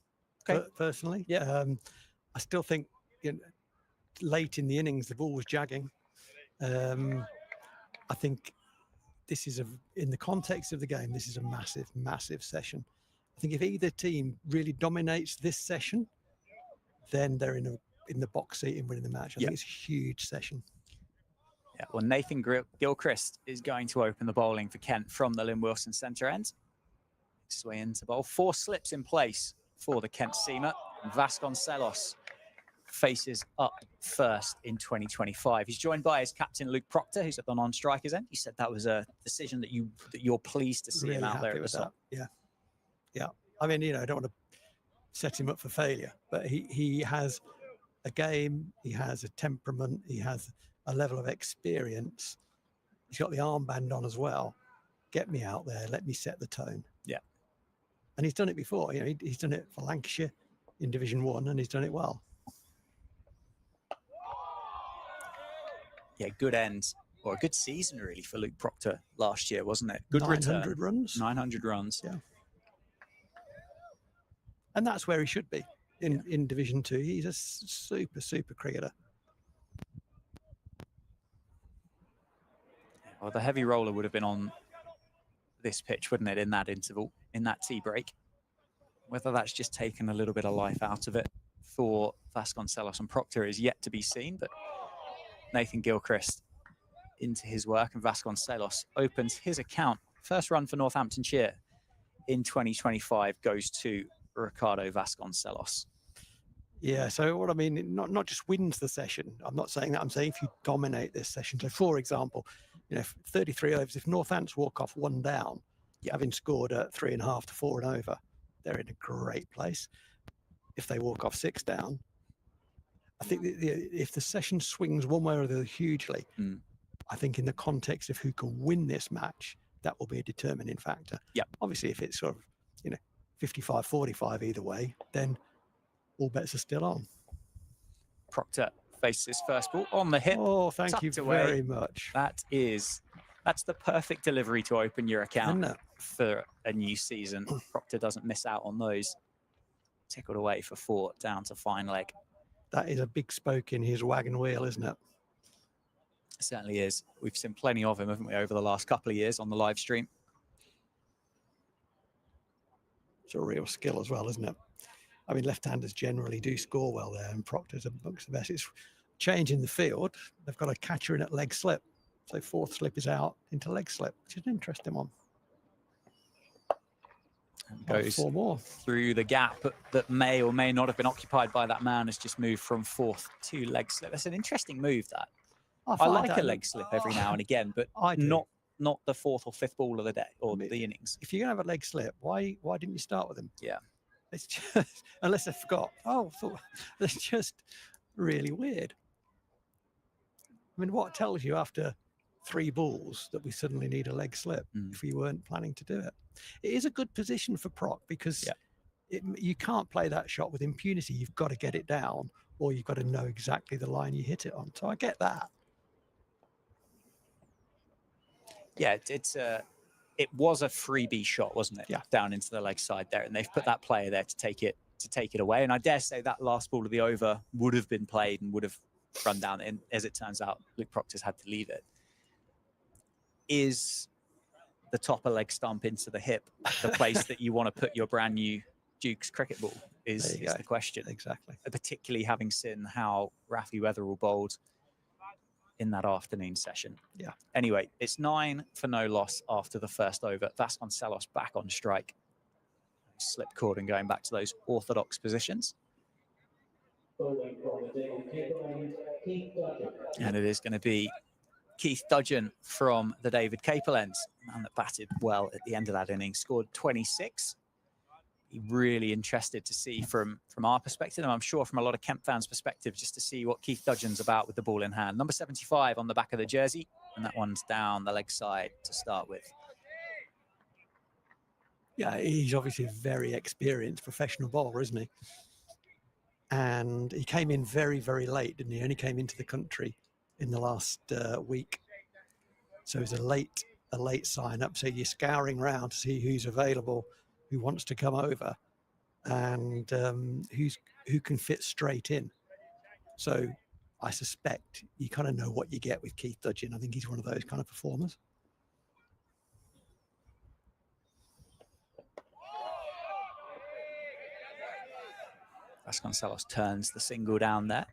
okay. Personally. Yeah. I still think late in the innings, the ball was jagging. I think this is, in the context of the game, this is a massive, massive session. I think if either team really dominates this session, then they're in the box seat and winning the match. I think it's a huge session. Yeah, well, Nathan Gilchrist is going to open the bowling for Kent from the Lynn Wilson centre end. Makes his way into bowl. 4 slips in place for the Kent seamer. Vasconcelos faces up first in 2025. He's joined by his captain Luke Proctor, who's at the non-strikers end. You said that was a decision that you're pleased to see really him out there at the top. Yeah. I mean, I don't want to set him up for failure, but he has a game, he has a temperament, he has a level of experience. He's got the armband on as well. Get me out there, let me set the tone. Yeah. And he's done it before. He's done it for Lancashire in Division 1, and he's done it well. Yeah, good end, or a good season really for Luke Proctor last year, wasn't it? Good 900 return. runs. 900 runs. Yeah. And that's where he should be in Division 2. He's a super, super cricketer. Well, the heavy roller would have been on this pitch, wouldn't it, in that interval, in that tea break? Whether that's just taken a little bit of life out of it for Vasconcelos and Proctor is yet to be seen, but Nathan Gilchrist into his work, and Vasconcelos opens his account. First run for Northamptonshire in 2025 goes to Ricardo Vasconcelos. Yeah, so what I mean, not just wins the session. I'm not saying that. I'm saying if you dominate this session. So, for example, 33 overs, if Northants walk off 1 down, having scored at 3.5 to 4 and over, they're in a great place. If they walk off 6 down, I think if the session swings one way or the other hugely, I think in the context of who can win this match, that will be a determining factor. Yeah. Obviously, if it's sort of 55-45 either way, then all bets are still on. Proctor faces his first ball on the hip. Oh, thank you tucked away. very much. That's the perfect delivery to open your account Isn't it? for a new season. Proctor doesn't miss out on those. Tickled away for 4 down to fine leg. That is a big spoke in his wagon wheel, isn't it? It certainly is. We've seen plenty of him, haven't we, over the last couple of years on the live stream. It's a real skill as well, isn't it? I mean, left-handers generally do score well there, and Proctor's amongst the best. It's changing the field. They've got a catcher in at leg slip. So 4th slip is out into leg slip, which is an interesting one. And goes 4 more through the gap that may or may not have been occupied by that man. Has just moved from 4th to leg slip. That's an interesting move, that. I like a leg slip every now and again, but not the 4th or 5th ball of the day or the innings. If you're going to have a leg slip, why didn't you start with him? Yeah. It's just, unless I forgot. That's just really weird. I mean, what tells you after 3 balls that we suddenly need a leg slip if we weren't planning to do it? It is a good position for Proc because you can't play that shot with impunity. You've got to get it down, or you've got to know exactly the line you hit it on. So I get that. Yeah, it was a freebie shot, wasn't it? Yeah. Down into the leg side there, and they've put that player there to take it away. And I dare say that last ball of the over would have been played and would have run down. And as it turns out, Luke Proctor's had to leave it. Is the topper leg stump into the hip the place that you want to put your brand new Duke's cricket ball? Is the question. Exactly. Particularly having seen how Rafi Weatherall bowled in that afternoon session. Yeah. Anyway, it's 9 for no loss after the first over. Vasconcelos back on strike. Slip cord and going back to those orthodox positions. And it is going to be Keith Dudgeon from the David Capel ends. Man that batted well at the end of that inning, scored 26. Really interested to see from our perspective, and I'm sure from a lot of Kent fans' perspective, just to see what Keith Dudgeon's about with the ball in hand. Number 75 on the back of the jersey, and that one's down the leg side to start with. Yeah, he's obviously a very experienced professional bowler, isn't he? And he came in very, very late, didn't he? He only came into the country in the last week. So it's a late sign up. So you're scouring around to see who's available, who wants to come over, and who can fit straight in. So I suspect you kind of know what you get with Keith Dudgeon. I think he's one of those kind of performers. Vasconcelos turns the single down there.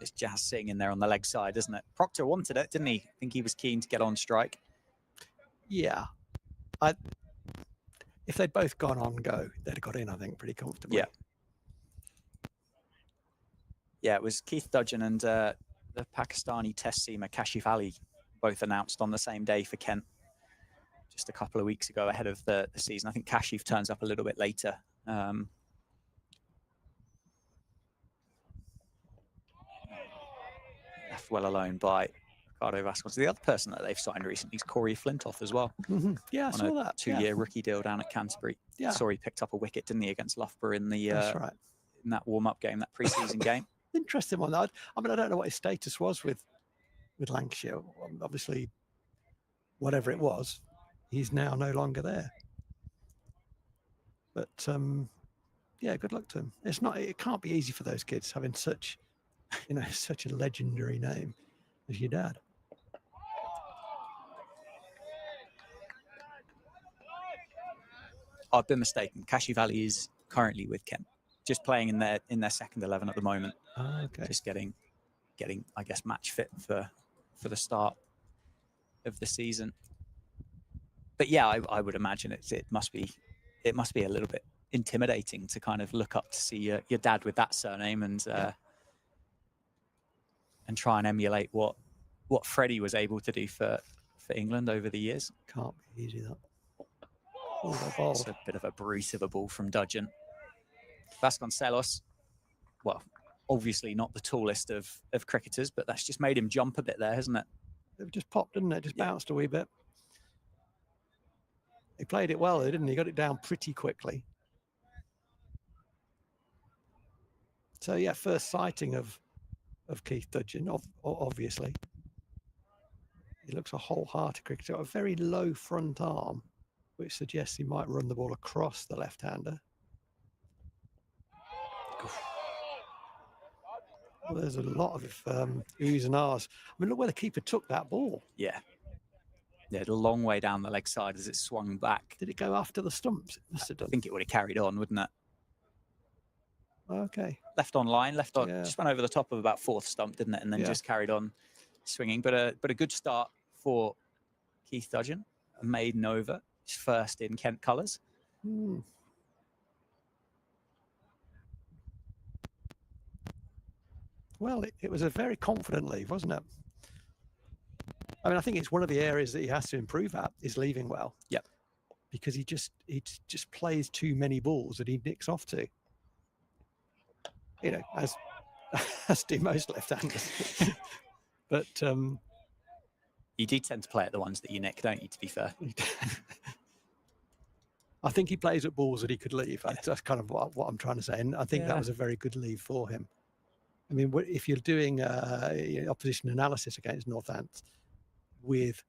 It's Jazz Singh in there on the leg side, isn't it? Proctor wanted it, didn't he? I think he was keen to get on strike. Yeah. If they'd both gone on go, they'd have got in, I think, pretty comfortably. Yeah. Yeah, it was Keith Dudgeon and the Pakistani test seamer Kashif Ali both announced on the same day for Kent just a couple of weeks ago ahead of the season. I think Kashif turns up a little bit later. Left well alone by Ricardo Vasconcelos. The other person that they've signed recently is Corey Flintoff as well. Mm-hmm. Yeah, I saw that. 2-year rookie deal down at Canterbury. Yeah. Saw he picked up a wicket, didn't he, against Loughborough in the That's right. in that warm-up game, that pre-season game. Interesting one. I mean, I don't know what his status was with Lancashire. Obviously, whatever it was, he's now no longer there. But yeah, good luck to him. It can't be easy for those kids having such a legendary name as your dad. I've been mistaken. Kashif Ali is currently with Kent, just playing in their second 11 at the moment. Oh, okay. Just getting, I guess, match fit for the start of the season. But yeah, I would imagine it must be a little bit intimidating to kind of look up to see your dad with that surname and try and emulate what Freddie was able to do for England over the years. Can't be easy, that. Oh, it's a bit of a brute of a ball from Dudgeon. Vasconcelos, well, obviously not the tallest of cricketers, but that's just made him jump a bit there, hasn't it? It just popped, didn't it? Just bounced a wee bit. He played it well, though, didn't he? He got it down pretty quickly. So, yeah, first sighting of Keith Dudgeon, obviously. He looks a wholehearted cricketer. Got a very low front arm, which suggests he might run the ball across the left-hander. Well, there's a lot of oohs and ahs. I mean, look where the keeper took that ball. Yeah. Yeah, a long way down the leg side as it swung back. Did it go after the stumps? It must have done. I think it would have carried on, wouldn't it? Okay. Left on line, just went over the top of about fourth stump, didn't it? And then just carried on swinging. But a good start for Keith Dudgeon. A maiden over, his first in Kent colours. Well, it was a very confident leave, wasn't it? I mean, I think it's one of the areas that he has to improve at is leaving well. Yep. Because he just plays too many balls that he nicks off to. You know, as do most left-handers. But you do tend to play at the ones that you nick, don't you? To be fair. I think he plays at balls that he could leave. That's kind of what I'm trying to say, and I think that was a very good leave for him. I mean, if you're doing opposition analysis against Northampton with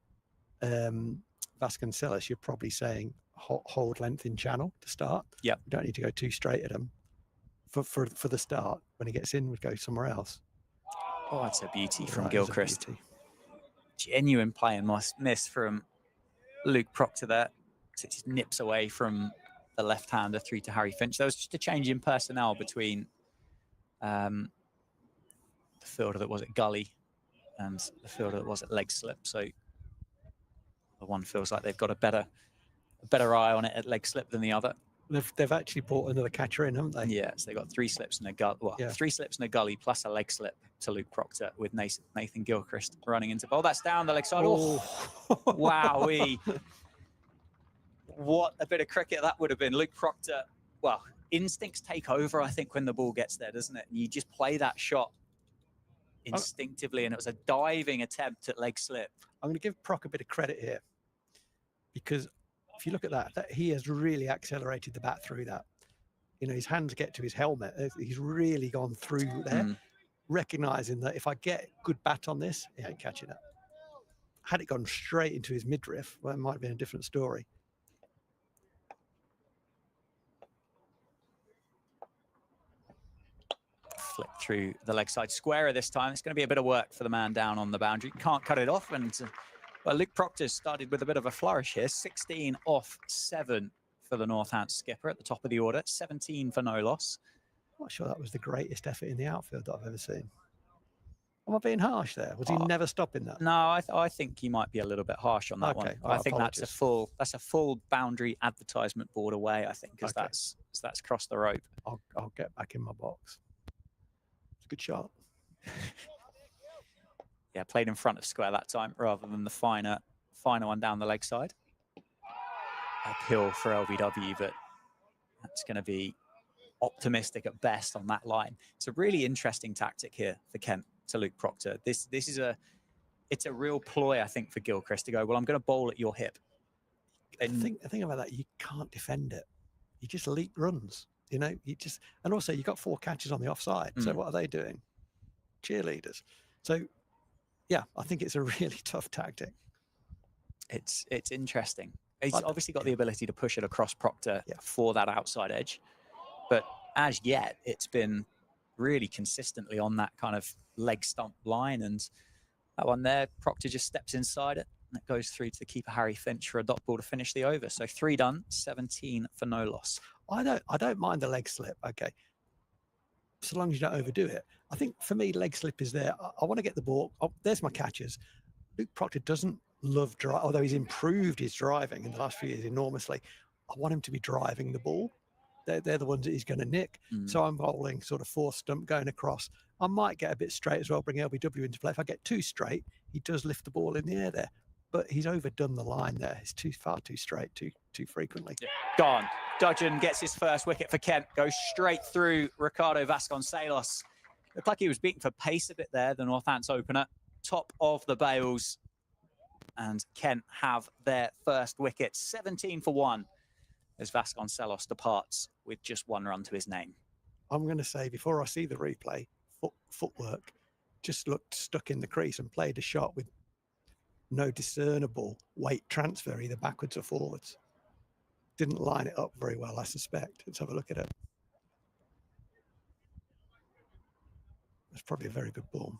Vasconcelos, you're probably saying hold length in channel to start. Yeah, you don't need to go too straight at him for the start. When he gets in, we'd go somewhere else. Oh, that's a beauty from Gilchrist. Genuine play and miss from Luke Proctor there. So it just nips away from the left-hander through to Harry Finch. There was just a change in personnel between the fielder that was at gully and the fielder that was at leg slip. So the one feels like they've got a better eye on it at leg slip than the other. They've actually brought another catcher in, haven't they? Yeah, so they got 3 slips and a gully. Well, 3 slips and a gully plus a leg slip to Luke Proctor with Nathan Gilchrist running into bowl. That's down the leg side. Oh, wowee. What a bit of cricket that would have been. Luke Proctor, well, instincts take over, I think, when the ball gets there, doesn't it? And you just play that shot instinctively, and it was a diving attempt at leg slip. I'm going to give Proc a bit of credit here, because if you look at that he has really accelerated the bat through that. You know, his hands get to his helmet. He's really gone through there, recognizing that if I get good bat on this, he ain't catching it. Had it gone straight into his midriff, well, it might have been a different story. Flip through the leg side squarer this time. It's going to be a bit of work for the man down on the boundary. Can't cut it off. And well, Luke Proctor started with a bit of a flourish here. 16 off 7 for the Northampton skipper at the top of the order. 17 for no loss. I'm not sure that was the greatest effort in the outfield that I've ever seen. Am I being harsh there? Was he never stopping that? No, I think he might be a little bit harsh on that one. I think that's a full boundary advertisement board away, I think, as that's crossed the rope. I'll get back in my box. It's a good shot. Yeah, played in front of square that time rather than the finer one down the leg side. Uphill for LBW, but that's going to be optimistic at best on that line. It's a really interesting tactic here for Kent to Luke Proctor. This is it's a real ploy, I think, for Gilchrist to go, well, I'm going to bowl at your hip. And the thing about that, you can't defend it. You just leap runs, you know, and also you got 4 catches on the offside. So what are they doing? Cheerleaders. So yeah, I think it's a really tough tactic. It's interesting. He's obviously got the ability to push it across Proctor for that outside edge. But as yet, it's been really consistently on that kind of leg stump line. And that one there, Proctor just steps inside it. And it goes through to the keeper, Harry Finch, for a dot ball to finish the over. So 3 done, 17 for no loss. I don't mind the leg slip, okay, so long as you don't overdo it. I think for me, leg slip is there. I want to get the ball. Oh, there's my catches. Luke Proctor doesn't love drive, although he's improved his driving in the last few years enormously. I want him to be driving the ball. they're the ones that he's going to nick. So I'm bowling sort of 4th stump going across. I might get a bit straight as well, bring LBW into play. If I get too straight, he does lift the ball in the air there. But he's overdone the line there. It's far too straight, too frequently. Yeah. Gone. Dudgeon gets his first wicket for Kent. Goes straight through Ricardo Vasconcelos. Looked like he was beaten for pace a bit there, the Northants opener. Top of the bails. And Kent have their first wicket. 17 for 1 as Vasconcelos departs with just 1 run to his name. I'm going to say, before I see the replay, footwork just looked stuck in the crease and played a shot with no discernible weight transfer, either backwards or forwards. Didn't line it up very well, I suspect. Let's have a look at it. It's probably a very good ball.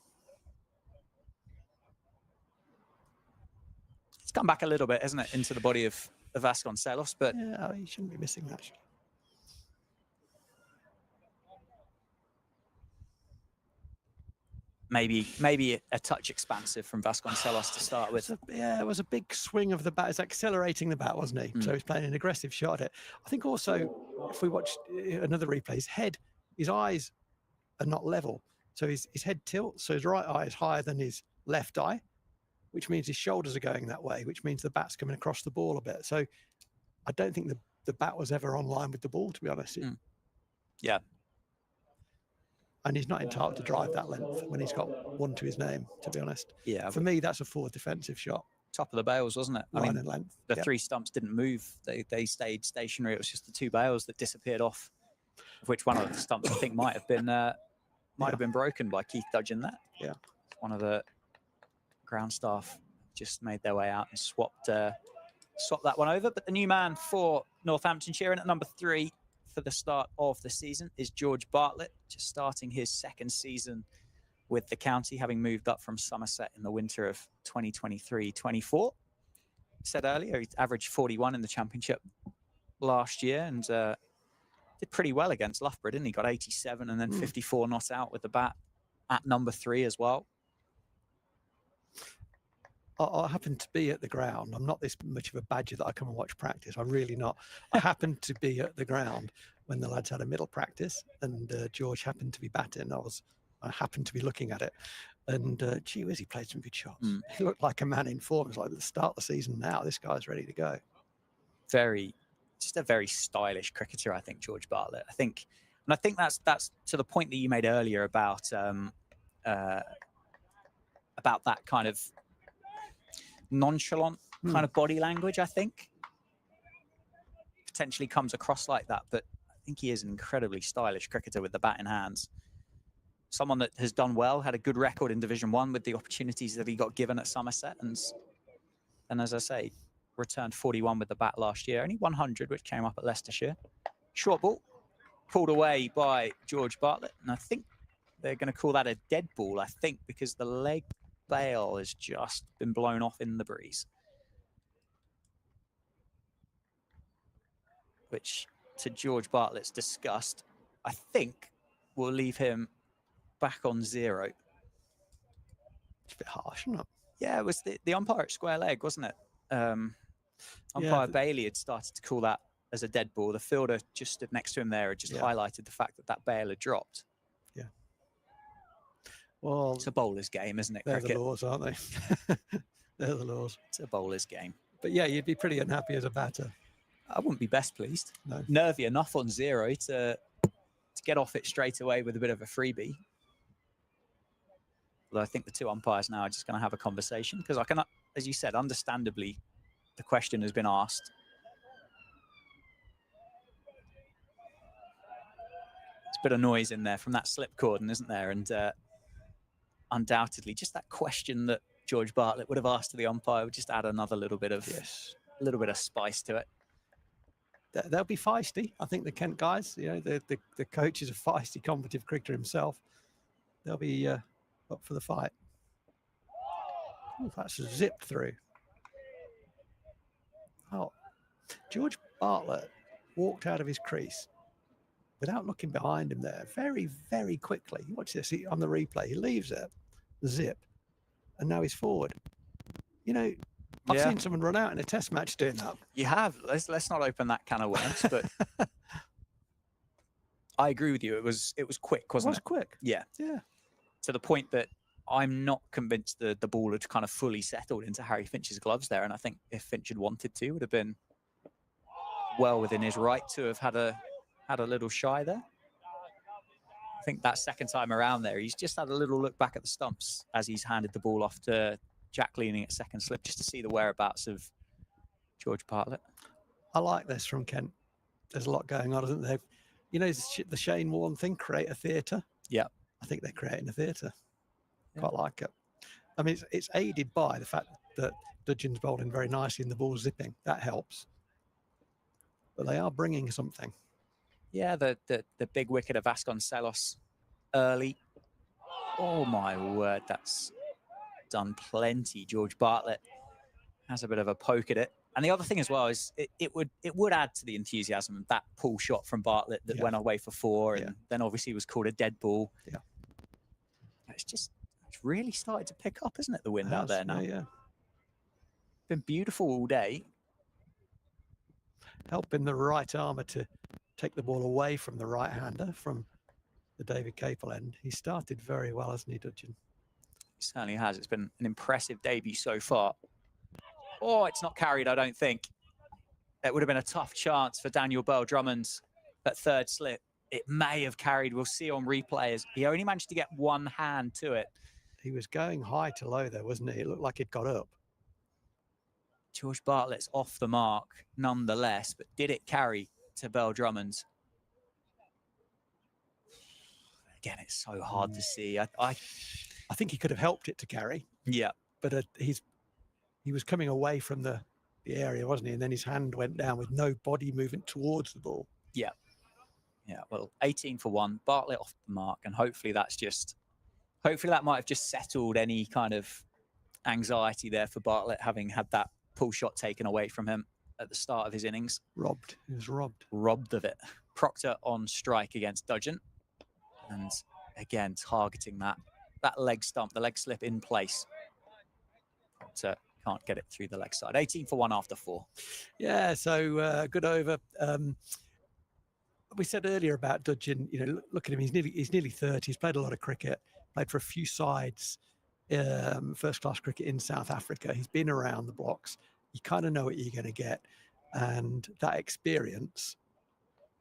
It's come back a little bit, hasn't it, into the body of Vasconcelos, but yeah, he shouldn't be missing that. Maybe a touch expansive from Vasconcelos to start with. It was a big swing of the bat. It's accelerating the bat, wasn't he? So he's playing an aggressive shot at it. I think also, if we watch another replay, his eyes are not level. So his head tilts. So his right eye is higher than his left eye, which means his shoulders are going that way, which means the bat's coming across the ball a bit. So I don't think the bat was ever on line with the ball, to be honest. Yeah. And he's not entitled to drive that length when he's got 1 to his name, to be honest. Yeah. For me, that's a forward defensive shot. Top of the bails, wasn't it? Line and length. The 3 stumps didn't move. They stayed stationary. It was just the 2 bails that disappeared off, of which one of the stumps I think might have been broken by Keith Dudgeon there. Yeah. One of the ground staff just made their way out and swapped that one over. But the new man for Northamptonshire, and at number 3 for the start of the season, is George Bartlett, just starting his 2nd season with the county, having moved up from Somerset in the winter of 2023-24. Said earlier, he averaged 41 in the championship last year and did pretty well against Loughborough, didn't he? Got 87 and then 54 not out with the bat at number 3 as well. I happened to be at the ground. I'm not this much of a badger that I come and watch practice. I'm really not. I happened to be at the ground when the lads had a middle practice, and George happened to be batting. I happened to be looking at it, and gee whiz, he played some good shots. He looked like a man in form. It's like at the start of the season now, this guy's ready to go. Just a very stylish cricketer, I think, George Bartlett. I think that's to the point that you made earlier about that kind of nonchalant kind of body language. I think potentially comes across like that, but I think he is an incredibly stylish cricketer with the bat in hands. Someone that has done well, had a good record in Division 1 with the opportunities that he got given at Somerset, and as I say, returned 41 with the bat last year, only 100, which came up at Leicestershire. Short ball, pulled away by George Bartlett, and I think they're going to call that a dead ball, I think, because the leg bail has just been blown off in the breeze. Which, to George Bartlett's disgust, I think will leave him back on 0. It's a bit harsh, isn't it? Yeah, it was the umpire at square leg, wasn't it? Umpire Bailey had started to call that as a dead ball. The fielder just stood next to him there and just highlighted the fact that bail had dropped. Yeah. Well, it's a bowler's game, isn't it? They're Cricket? the laws, aren't they? They're the laws. It's a bowler's game. But yeah, you'd be pretty unhappy as a batter. I wouldn't be best pleased. No. Nervy enough on 0 to get off it straight away with a bit of a freebie. Although I think the 2 umpires now are just going to have a conversation, because I cannot, as you said, understandably, the question has been asked. There's a bit of noise in there from that slip cordon, isn't there? And undoubtedly, just that question that George Bartlett would have asked to the umpire would just add another little bit of spice to it. They'll be feisty. I think the Kent guys, the coach is a feisty, combative cricketer himself. They'll be up for the fight. Ooh, that's zipped through. Oh, George Bartlett walked out of his crease without looking behind him there very, very quickly. You watch this on the replay. He leaves it, zip, and now he's forward. I've seen someone run out in a test match doing that. You have. Let's not open that can of worms, but I agree with you. It was quick, wasn't it? It was quick. Yeah. Yeah. To the point that I'm not convinced the ball had kind of fully settled into Harry Finch's gloves there. And I think if Finch had wanted to, would have been well within his right to have had a little shy there. I think that second time around there, he's just had a little look back at the stumps as he's handed the ball off to Jack Leaning at second slip, just to see the whereabouts of George Bartlett. I like this from Kent. There's a lot going on, isn't there? You know, the Shane Warne thing, create a theatre. Yeah. I think they're creating a theatre. Yeah. Quite like it. I mean, it's aided by the fact that Dudgeon's bowling very nicely and the ball's zipping. That helps. But they are bringing something. Yeah, the big wicket of Vasconcelos early. Oh, my word. That's done plenty. George Bartlett has a bit of a poke at it. And the other thing as well is it would add to the enthusiasm of that pull shot from Bartlett that went away for 4 and then obviously was called a dead ball. Yeah. It's really started to pick up, isn't it, the wind out there now? Yeah. Been beautiful all day. Helping the right armour to take the ball away from the right-hander from the David Capel end. He started very well, hasn't he, Dudgeon? He certainly has. It's been an impressive debut so far. Oh, it's not carried, I don't think. It would have been a tough chance for Daniel Bell-Drummond at third slip. It may have carried. We'll see on replay as he only managed to get one hand to it. He was going high to low there, wasn't he? It looked like it got up. George Bartlett's off the mark nonetheless, but did it carry to Bell-Drummond? Again, it's so hard to see. I think he could have helped it to carry. Yeah. But he was coming away from the area, wasn't he? And then his hand went down with no body movement towards the ball. Yeah. Yeah, well, 18 for 1, Bartlett off the mark, and hopefully that might have just settled any kind of anxiety there for Bartlett, having had that pull shot taken away from him at the start of his innings. Robbed. He was robbed. Robbed of it. Proctor on strike against Dudgeon. And again, targeting that leg stump, the leg slip in place. Proctor can't get it through the leg side. 18 for 1 after 4. Yeah, so good over. We said earlier about Dudgeon, you know, look at him, he's nearly 30. He's played a lot of cricket, played for a few sides, first-class cricket in South Africa. He's been around the blocks. You kind of know what you're going to get. And that experience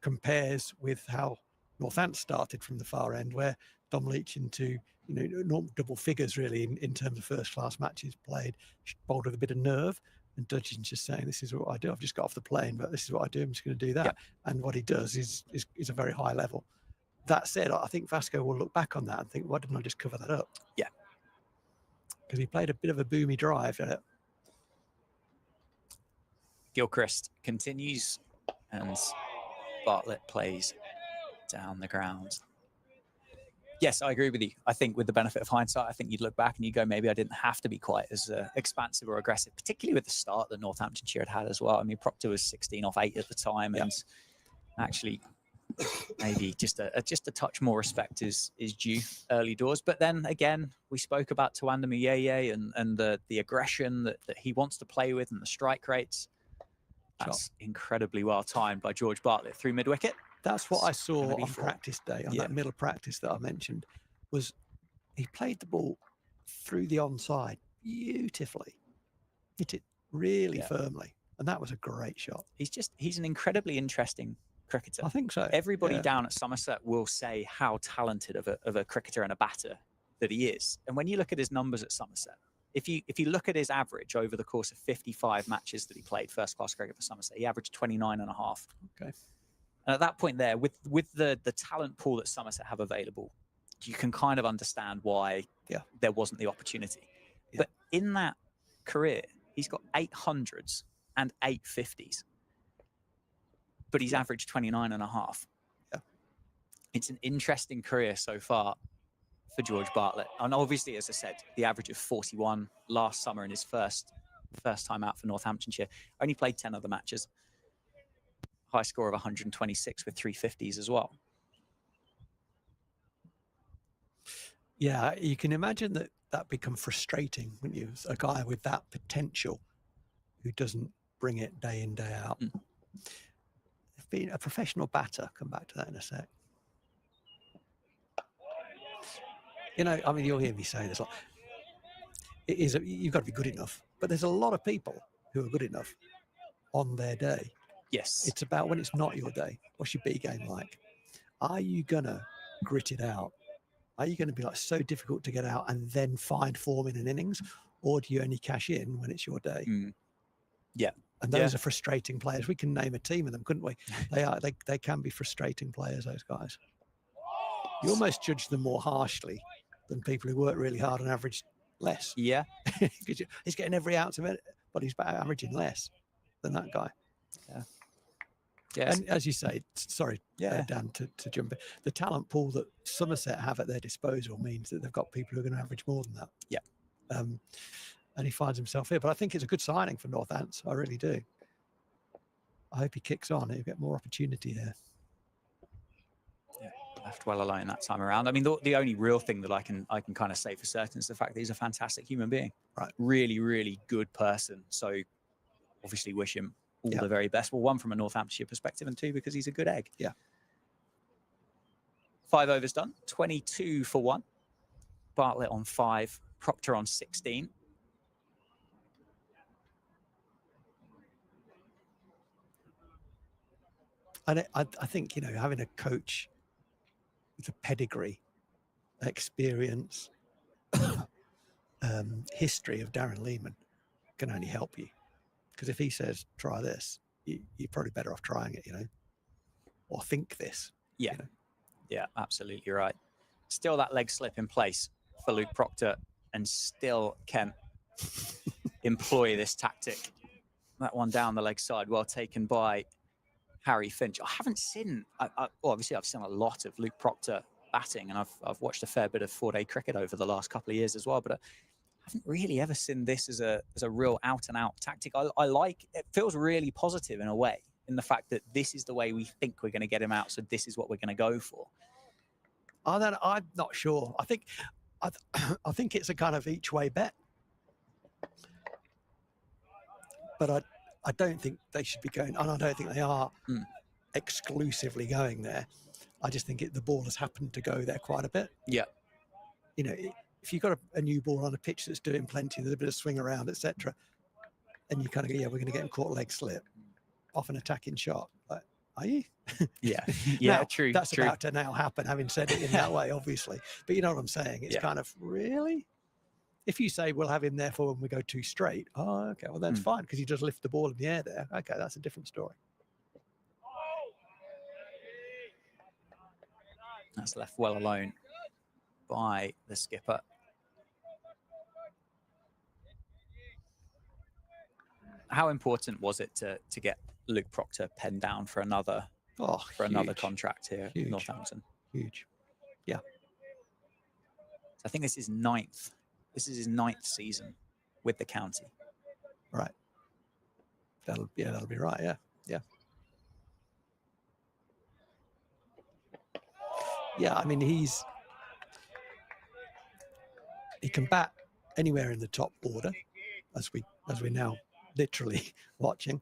compares with how Northampton started from the far end, where Dom Leach into, you know, double figures really in terms of first-class matches played, bowled with a bit of nerve. And Dudgeon's just saying, this is what I do. I've just got off the plane, but this is what I do. I'm just going to do that. Yeah. And what he does is a very high level. That said, I think Vasco will look back on that and think, why didn't I just cover that up? Yeah. Because he played a bit of a boomy drive. Gilchrist continues and Bartlett plays down the ground. Yes, I agree with you. I think with the benefit of hindsight, I think you'd look back and you go, maybe I didn't have to be quite as expansive or aggressive, particularly with the start that Northamptonshire had as well. I mean, Proctor was 16 off 8 at the time, and actually maybe just a touch more respect is due early doors. But then again, we spoke about Tawanda Muyeye and the aggression that he wants to play with and the strike rates. That's incredibly well timed by George Bartlett through mid-wicket. That's what I saw on practice day, on that middle practice that I mentioned, was he played the ball through the onside beautifully, hit it really firmly, and that was a great shot. He's an incredibly interesting cricketer. I think so. Everybody down at Somerset will say how talented of a cricketer and a batter that he is. And when you look at his numbers at Somerset, if you look at his average over the course of 55 matches that he played first-class cricket for Somerset, he averaged 29.5. Okay. And at that point there, with the talent pool that Somerset have available, you can kind of understand why there wasn't the opportunity. Yeah. But in that career, he's got 800s and 850s. But he's averaged 29.5. Yeah. It's an interesting career so far for George Bartlett. And obviously, as I said, the average of 41 last summer in his first time out for Northamptonshire. Only played 10 other matches. High score of 126 with 350s as well. Yeah, you can imagine that become frustrating when you, a guy with that potential who doesn't bring it day in, day out. Being a professional batter, come back to that in a sec. You know, I mean, you'll hear me say this. Like, you've got to be good enough, but there's a lot of people who are good enough on their day. Yes. It's about when it's not your day. What's your B game like? Are you gonna grit it out? Are you going to be like so difficult to get out and then find form in an innings, or do you only cash in when it's your day? Yeah. And those are frustrating players. We can name a team of them, couldn't we? They can be frustrating players, those guys. You almost judge them more harshly than people who work really hard and average less. Yeah. Because he's getting every out of it, but he's averaging less than that guy. Yeah. Yes. And as you say, sorry, Dan, to jump in, the talent pool that Somerset have at their disposal means that they've got people who are going to average more than that. Yeah. And he finds himself here. But I think it's a good signing for Northampton. I really do. I hope he kicks on. He'll get more opportunity here. Yeah, left well alone that time around. I mean, the only real thing that I can kind of say for certain is the fact that he's a fantastic human being. Right. Really, really good person. So obviously wish him all the very best. Well, one from a Northamptonshire perspective, and two because he's a good egg. Yeah. 5 overs done. 22 for 1. Bartlett on 5. Proctor on 16. And I think, you know, having a coach with a pedigree, experience, history of Darren Lehman can only help you. Because if he says, try this, you're probably better off trying it, you know, or think this. Yeah. You know? Yeah, absolutely right. Still that leg slip in place for Luke Proctor, and still Kent employ this tactic. That one down the leg side, well taken by Harry Finch. I haven't seen, well, obviously I've seen a lot of Luke Proctor batting, and I've watched a fair bit of 4-day cricket over the last couple of years as well, but I haven't really ever seen this as a real out and out tactic. I like, it feels really positive in a way, in the fact that this is the way we think we're going to get him out, so this is what we're going to go for. I'm not sure. I think it's a kind of each way bet, but I don't think they should be going, and I don't think they are exclusively going there. I just think the ball has happened to go there quite a bit. Yeah. You know, if you've got a new ball on a pitch that's doing plenty, there's a bit of swing around, etc., and you kind of go, yeah, we're going to get him caught leg slip off an attacking shot. Like, are you? Yeah. Yeah, now, true. That's true. about to now happen, having said it in that way, obviously. But you know what I'm saying? It's kind of, really? If you say we'll have him there for when we go too straight, oh, okay, well, that's fine, because he does lift the ball in the air there. Okay, that's a different story. That's left well alone by the skipper. How important was it to get Luke Proctor penned down for another contract here at Northampton? Huge. Yeah. So I think this is ninth. This is his 9th season with the county. Right. That'll be right. Yeah. Yeah. Yeah. I mean, he can bat anywhere in the top order, as we're now literally watching.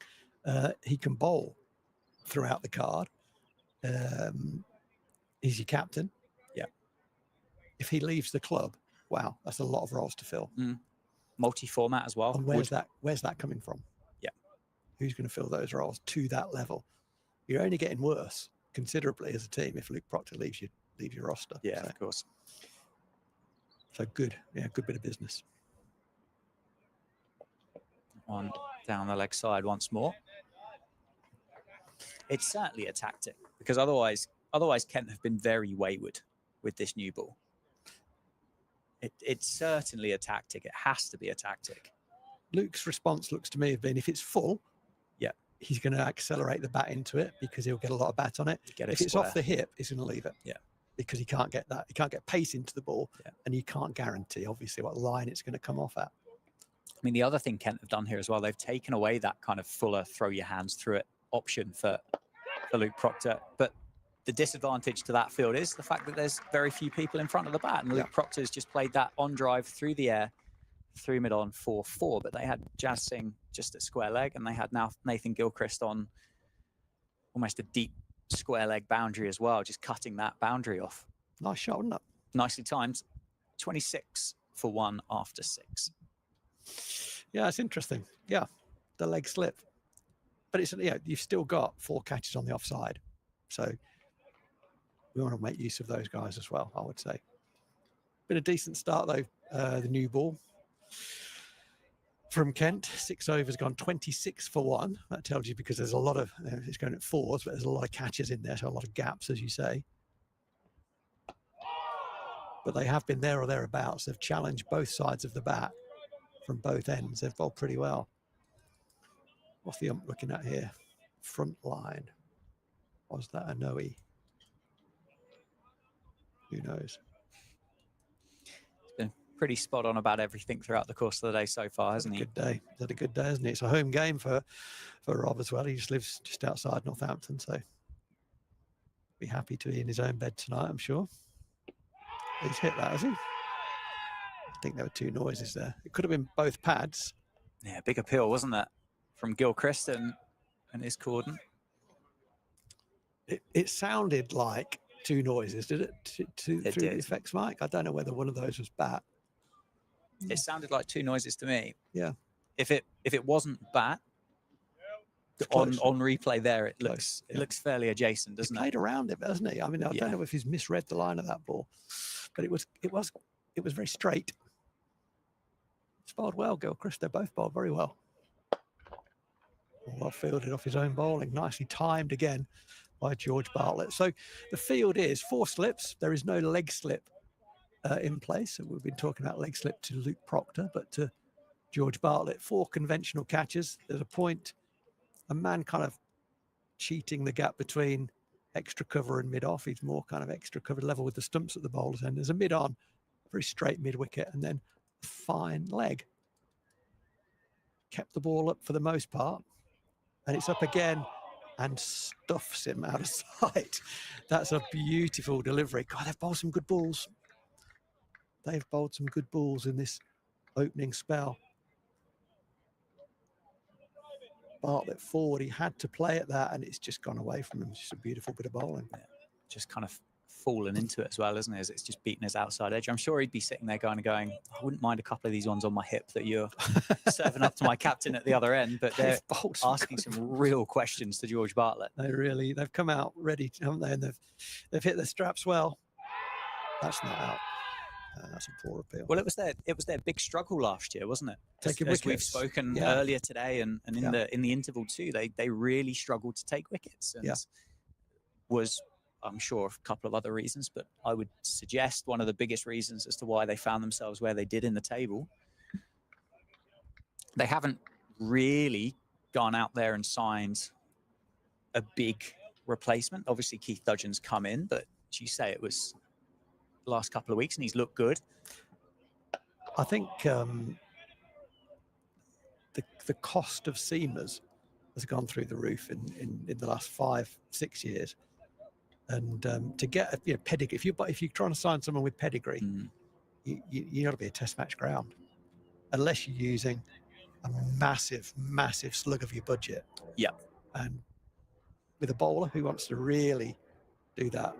He can bowl throughout the card. He's your captain. Yeah. If he leaves the club, wow, that's a lot of roles to fill. Multi-format as well. And where's that coming from? Yeah. Who's going to fill those roles to that level? You're only getting worse considerably as a team if Luke Proctor leaves your roster. Yeah, of course. So good. Yeah, good bit of business. One down the leg side once more. It's certainly a tactic, because otherwise Kent have been very wayward with this new ball. It's certainly a tactic. It has to be a tactic. Luke's response looks to me have been, if it's full, he's going to accelerate the bat into it because he'll get a lot of bat on it. If it's off the hip, he's going to leave it. Yeah. Because he can't get that. He can't get pace into the ball, and you can't guarantee, obviously, what line it's going to come off at. I mean, the other thing Kent have done here as well, they've taken away that kind of fuller throw your hands through it option for Luke Proctor. But the disadvantage to that field is the fact that there's very few people in front of the bat. And Luke Proctor's just played that on drive through the air, through mid-on 4-4. But they had Jazz Singh just at square leg, and they had now Nathan Gilchrist on almost a deep square leg boundary as well, just cutting that boundary off. Nice shot, wasn't it? Nicely timed. 26 for 1 after 6. Yeah, it's interesting. Yeah, the leg slip. But it's, yeah, you've still got 4 catches on the offside. So we want to make use of those guys as well, I would say. Been a decent start, though, the new ball from Kent. 6 overs, gone 26 for 1. That tells you, because there's a lot of, it's going at 4s, but there's a lot of catches in there, so a lot of gaps, as you say. But they have been there or thereabouts. They've challenged both sides of the bat from both ends. They've bowled pretty well. What's the ump looking at here? Front line. Was that a no-e? Who knows? It's been pretty spot on about everything throughout the course of the day so far, hasn't he? Good day. He's had a good day, hasn't he? It's a home game for Rob as well. He just lives just outside Northampton, so be happy to be in his own bed tonight, I'm sure. He's hit that, has he? I think there were 2 noises there. It could have been both pads. Yeah, big appeal, wasn't that? From Gilchrist and his cordon. It sounded like 2 noises, did it? Through did. the effects mic? I don't know whether one of those was bat. It sounded like 2 noises to me. Yeah. If it wasn't bat, on replay there, it looks fairly adjacent, doesn't it? He played around it, hasn't he? I mean, I don't know if he's misread the line of that ball, but it was very straight. It's bowled well, Gilchrist. They both bowled very well. Well fielded off his own bowling, nicely timed again by George Bartlett. So the field is 4 slips. There is no leg slip in place. So we've been talking about leg slip to Luke Proctor, but to George Bartlett, 4 conventional catches. There's a point, a man kind of cheating the gap between extra cover and mid off. He's more kind of extra cover level with the stumps at the bowler's end. There's a mid on, very straight mid wicket, and then a fine leg. Kept the ball up for the most part. And it's up again and stuffs him out of sight. That's a beautiful delivery. God, they've bowled some good balls. They've bowled some good balls in this opening spell. Bartlett forward, he had to play at that, and it's just gone away from him. It's just a beautiful bit of bowling. Yeah, just kind of fallen into it as well, isn't it? As it's just beaten his outside edge. I'm sure he'd be sitting there going, I wouldn't mind a couple of these ones on my hip that you're serving up to my captain at the other end, but they're asking some real questions to George Bartlett. They've come out ready, haven't they? And they've hit the straps well. That's not out. That's a poor appeal. Well, it was their big struggle last year, wasn't it? Taking as wickets. We've spoken earlier today, and in the interval too, they really struggled to take wickets, and was, I'm sure, a couple of other reasons, but I would suggest one of the biggest reasons as to why they found themselves where they did in the table. They haven't really gone out there and signed a big replacement. Obviously, Keith Dudgeon's come in, but as you say, it was the last couple of weeks and he's looked good. I think the cost of seamers has gone through the roof in the last 5-6 years. And to get a pedigree, if you're trying to sign someone with pedigree, you got to be a test match ground, unless you're using a massive slug of your budget. Yeah. And with a bowler who wants to really do that,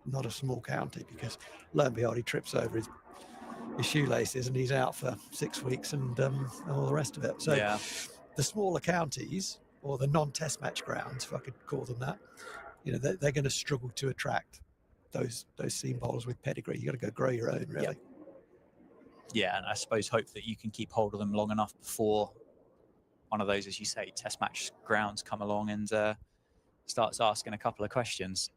not a small county, because lo and behold, he trips over his shoelaces and he's out for 6 weeks and all the rest of it. So the smaller counties, or the non-test match grounds, if I could call them that, they're going to struggle to attract those seam bowlers with pedigree. You got to go grow your own, really. Yeah, and I suppose hope that you can keep hold of them long enough before one of those, as you say, test match grounds come along and starts asking a couple of questions.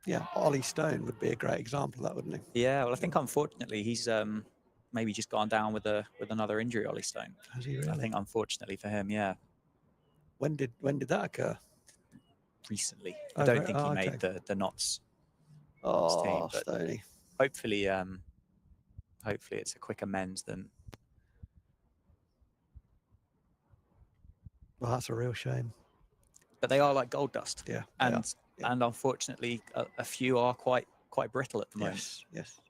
Yeah, Ollie Stone would be a great example of that, wouldn't he? Yeah, well, I think unfortunately he's maybe just gone down with another injury, Ollie Stone. Has he really? I think unfortunately for him, yeah. When did that occur? Recently. I don't think he made the Notts team. But Stoney. hopefully it's a quick amends than. Well, that's a real shame. But they are like gold dust. Yeah. And unfortunately, a few are quite brittle at the moment. Yes.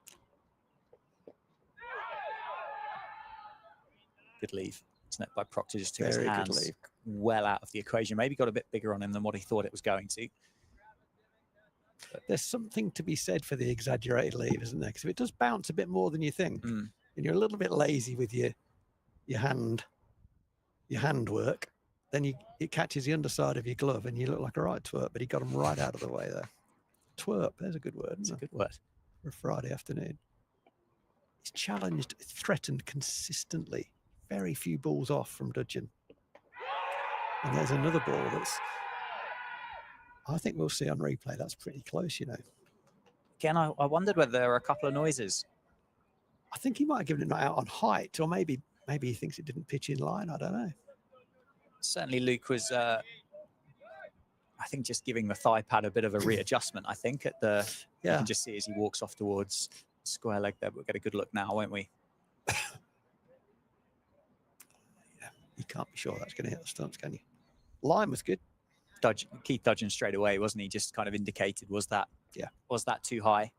Good leave, isn't it, by Proctor, just took his Very hands good leave. well out of the equation. Maybe got a bit bigger on him than what he thought it was going to. There's something to be said for the exaggerated leave, isn't there? Because if it does bounce a bit more than you think, and you're a little bit lazy with your hand work, then it catches the underside of your glove and you look like a right twerp, but he got them right out of the way there. Twerp, there's a good word. It's a good word. For a Friday afternoon. He's challenged, threatened consistently. Very few balls off from Dudgeon. And there's another ball that's, I think we'll see on replay. That's pretty close, you know. Again, I wondered whether there were a couple of noises. I think he might have given it out on height, or maybe he thinks it didn't pitch in line. I don't know. Certainly Luke was, I think, just giving the thigh pad a bit of a readjustment, I think, at the, you can just see as he walks off towards square leg there. We'll get a good look now, won't we? Yeah, you can't be sure that's going to hit the stumps, can you? Line was good. Keith Dudgeon straight away, wasn't he? Just kind of indicated, was that too high?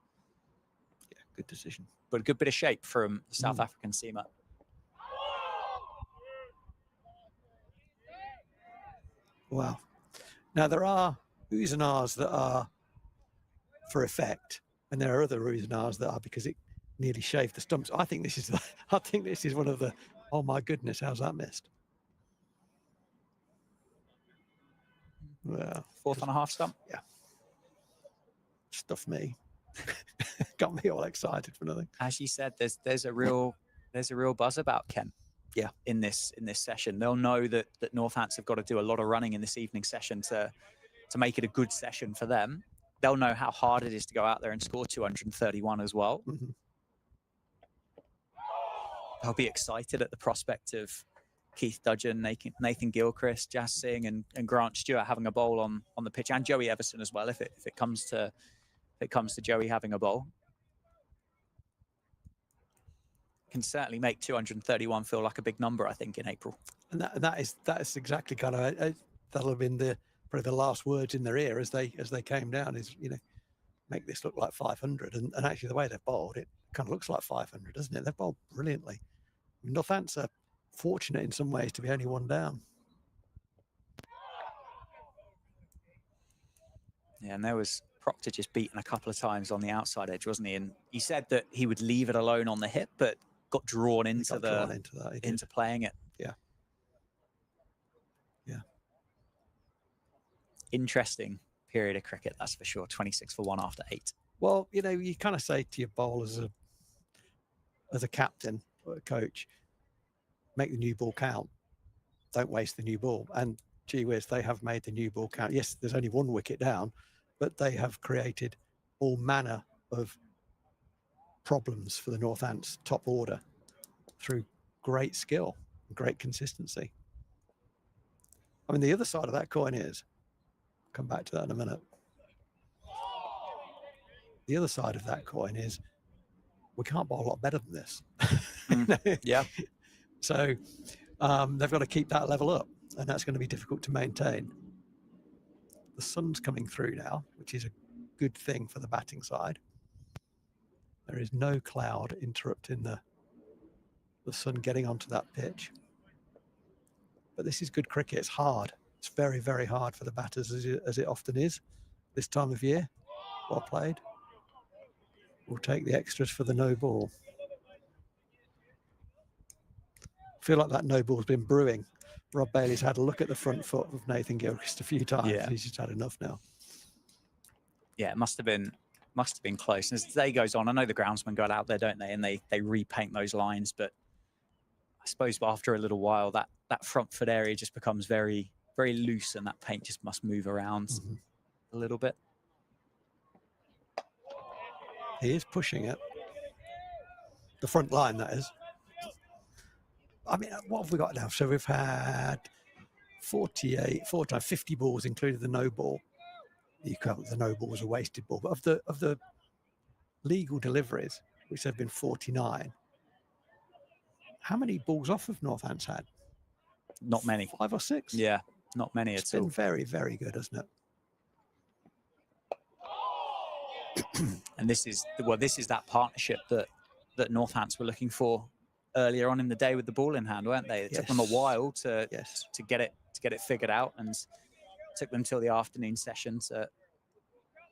Yeah, good decision. But a good bit of shape from the South African seamer. Wow. Now, there are oohs and ahs that are for effect, and there are other oohs and ahs that are because it nearly shaved the stumps. I think this is one of the, oh my goodness, how's that missed? Well, 4.5 stump. Yeah. Stuff me. Got me all excited for nothing. As you said, there's a real buzz about Kent. Yeah. In this session, they'll know that Northants have got to do a lot of running in this evening session to make it a good session for them. They'll know how hard it is to go out there and score 231 as well. They'll be excited at the prospect of Keith Dudgeon, Nathan Gilchrist, Jas Singh, and Grant Stewart having a bowl on the pitch, and Joey Everson as well. If it comes to Joey having a bowl, can certainly make 231 feel like a big number, I think, in April. And that is exactly kind of that'll have been probably the last words in their ear as they came down, is, you know, make this look like 500. And actually the way they've bowled, it kind of looks like 500, doesn't it? They've bowled brilliantly. Northants are fortunate in some ways to be only one down. Yeah, and there was Proctor just beaten a couple of times on the outside edge, wasn't he? And he said that he would leave it alone on the hip, but got drawn into playing it. Yeah. Interesting period of cricket, that's for sure. 26 for 1 after 8. Well, you know, you kind of say to your bowlers as a captain or a coach, make the new ball count. Don't waste the new ball. And gee whiz, they have made the new ball count. Yes, there's only 1 wicket down, but they have created all manner of problems for the Northants top order through great skill and great consistency. I mean, the other side of that coin is, come back to that in a minute. The other side of that coin is we can't bowl a lot better than this. Yeah. So they've got to keep that level up, and that's going to be difficult to maintain. The sun's coming through now, which is a good thing for the batting side. There is no cloud interrupting the sun getting onto that pitch. But this is good cricket. It's hard. It's very, very hard for the batters, as it often is this time of year. Well played. We'll take the extras for the no ball. I feel like that no ball's been brewing. Rob Bailey's had a look at the front foot of Nathan Gilchrist a few times. Yeah. He's just had enough now. Yeah, it must have been close. And as the day goes on, I know the groundsmen go out there, don't they? And they repaint those lines. But I suppose after a little while, that front foot area just becomes very, very loose, and that paint just must move around a little bit. He is pushing it. The front line, that is. I mean, what have we got now? So we've had 50 balls, including the no ball. You count the no ball as a wasted ball. But of the legal deliveries, which have been 49, how many balls off have Northants had? Not many. 5 or 6? Yeah, not many It's at all. been very, very good, hasn't it? And this is that partnership that Northants were looking for earlier on in the day with the ball in hand, weren't they? It took them a while to get it figured out, and took them till the afternoon session to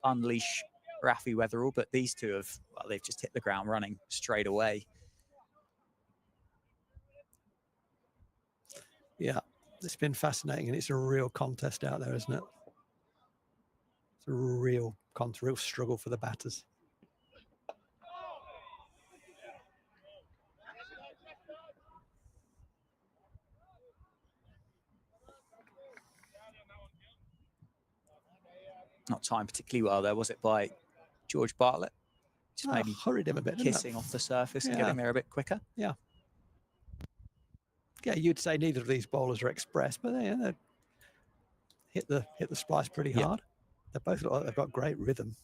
unleash Rafi Weatherall, but these two have, well, they've just hit the ground running straight away. Yeah, it's been fascinating, and it's a real contest out there, isn't it? It's a real struggle for the batters. Not timed particularly well there, was it, by George Bartlett? Just maybe hurried him a bit, kissing off the surface and getting there a bit quicker. Yeah. Yeah, you'd say neither of these bowlers are express, but they hit the splice pretty hard. They both look like they've got great rhythm.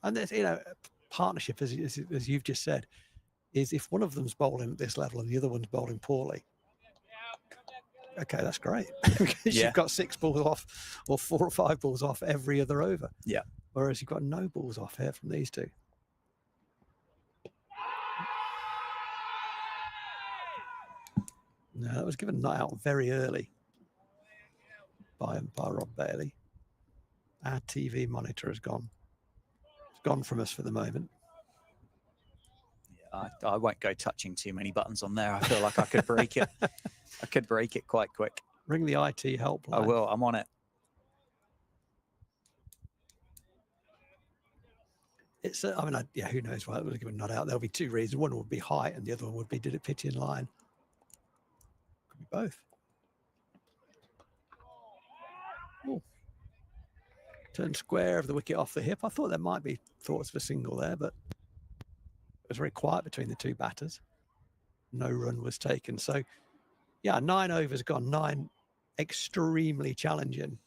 And there's, you know, partnership, as you've just said, is if one of them's bowling at this level and the other one's bowling poorly, okay, that's great. Because you've got 6 balls off or 4 or 5 balls off every other over. Yeah. Whereas you've got no balls off here from these two. No, that was given not out very early by Rob Bailey. Our TV monitor has gone. It's gone from us for the moment. Yeah, I won't go touching too many buttons on there. I feel like I could break it. I could break it quite quick. Ring the IT helpline. I will. I'm on it. It's, I mean, yeah, who knows why it was given not out. There'll be 2 reasons. One would be height, and the other one would be, did it pitch in line? Could be both. Oh. Turn square of the wicket off the hip. I thought there might be thoughts of a single there, but it was very quiet between the 2 batters. No run was taken. So, yeah, 9 overs gone. 9 extremely challenging,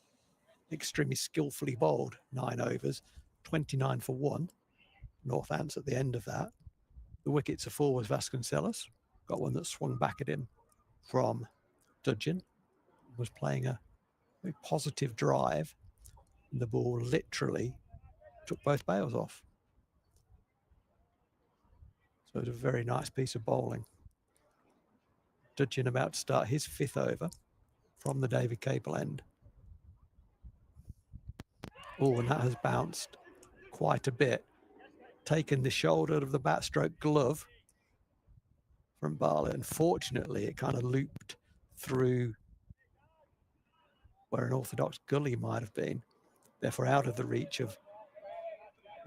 extremely skillfully bowled 9 overs. 29 for 1. Northants at the end of that. The wickets are 4 was Vasconcelos. Got one that swung back at him from Dudgeon. Was playing a very positive drive. And the ball literally took both bails off. So it was a very nice piece of bowling. Dudgeon about to start his 5th over from the David Capel end. Oh, and that has bounced quite a bit. Taken the shoulder of the backstroke glove from Bartlett. Unfortunately, it kind of looped through where an orthodox gully might have been, therefore out of the reach of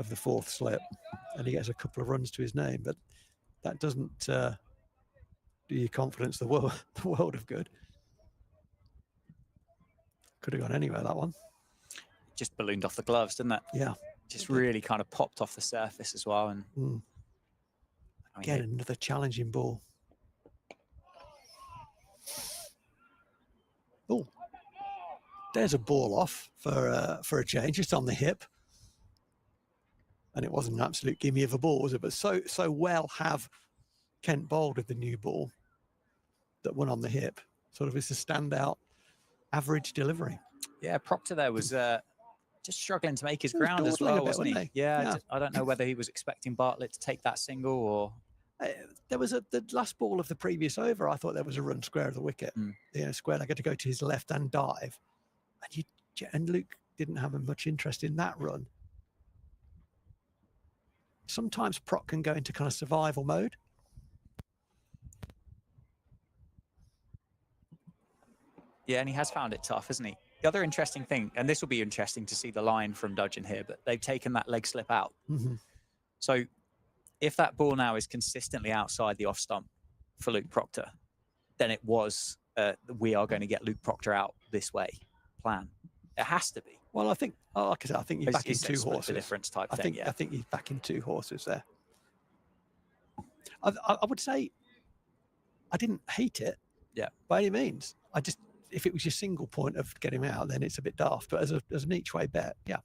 the 4th slip. And he gets a couple of runs to his name, but that doesn't do your confidence the world of good. Could have gone anywhere, that one. Just ballooned off the gloves, didn't it? Yeah. Just really kind of popped off the surface as well. And I mean, again, another challenging ball. Oh, there's a ball off for a change. It's on the hip, and it wasn't an absolute gimme of a ball, was it? But so well have Kent bowled with the new ball that one on the hip. Sort of is a standout average delivery. Yeah, Proctor there was just struggling to make his ground as well, wasn't he? Yeah, I don't know whether he was expecting Bartlett to take that single or... There was the last ball of the previous over. I thought there was a run square of the wicket. You know, square leg had to go to his left and dive. And Luke didn't have much interest in that run. Sometimes Proc can go into kind of survival mode. Yeah, and he has found it tough, hasn't he? The other interesting thing, and this will be interesting to see the line from Dudgeon here, but they've taken that leg slip out. So if that ball now is consistently outside the off stump for Luke Proctor, then it was, we are going to get Luke Proctor out this way plan. It has to be. Well, I think, like I said, I think you're back in 2 horses. The difference type thing, yeah. I think he's back in 2 horses there. I would say I didn't hate it by any means. I just, if it was your single point of getting him out, then it's a bit daft. But as an each way bet, yeah.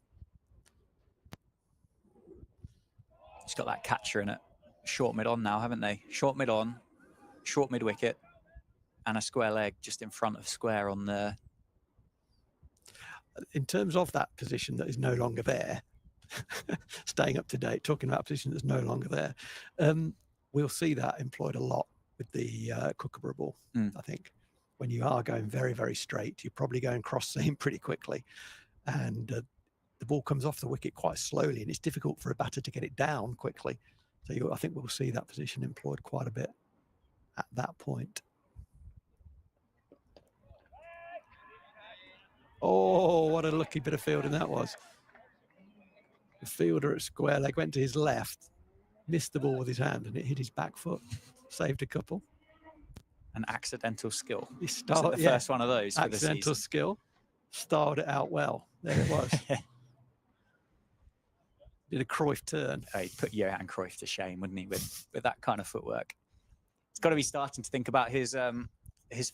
He's got that catcher in it. Short mid on now, haven't they? Short mid on, short mid wicket, and a square leg just in front of square on the... In terms of that position that is no longer there, staying up to date, talking about a position that's no longer there, we'll see that employed a lot with the Kookaburra ball, I think. When you are going very, very straight, you're probably going cross seam pretty quickly. and the ball comes off the wicket quite slowly, and it's difficult for a batter to get it down quickly. So I think we'll see that position employed quite a bit at that point. Oh, what a lucky bit of fielding that was. The fielder at square leg went to his left, missed the ball with his hand, and it hit his back foot. Saved a couple. An accidental skill. He Was it started the first one of those for the accidental season? skill. Starred it out well. There it was. Did a Cruyff turn. Oh, he'd put Johan Cruyff to shame, wouldn't he, with that kind of footwork? He's got to be starting to think about his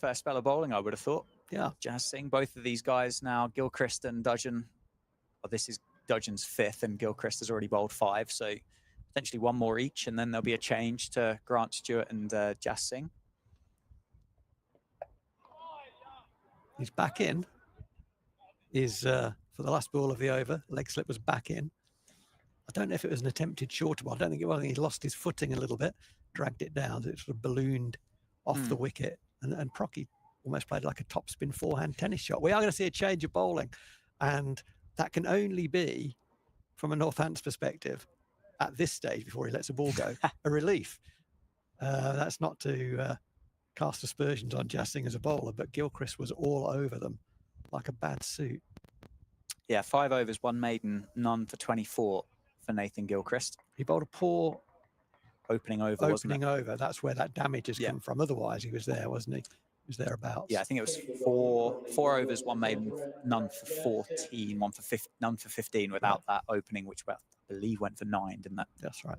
first spell of bowling, I would have thought. Yeah. Jazz Singh, both of these guys now, Gilchrist and Dudgeon. Well, this is Dudgeon's 5th, and Gilchrist has already bowled 5, so potentially one more each, and then there'll be a change to Grant Stewart and Jazz Singh. He's back in. Is for the last ball of the over. Leg slip was back in. I don't know if it was an attempted shorter ball. I don't think it was. I think he lost his footing a little bit, dragged it down. So it sort of ballooned off the wicket. And Procky almost played like a topspin forehand tennis shot. We are going to see a change of bowling. And that can only be, from a Northampton perspective, at this stage, before he lets the ball go, a relief. That's not to cast aspersions on Jazz Singh as a bowler, but Gilchrist was all over them like a bad suit. Yeah, 5 overs, 1 maiden, none for 24 for Nathan Gilchrist. He bowled a poor opening over, wasn't it? Over. That's where that damage has come from. Otherwise, he was there, wasn't he? He was thereabouts. Yeah, I think it was four overs, 1 maiden, none for 14, none for 15 without that opening, which I believe went for 9, didn't it? That's right.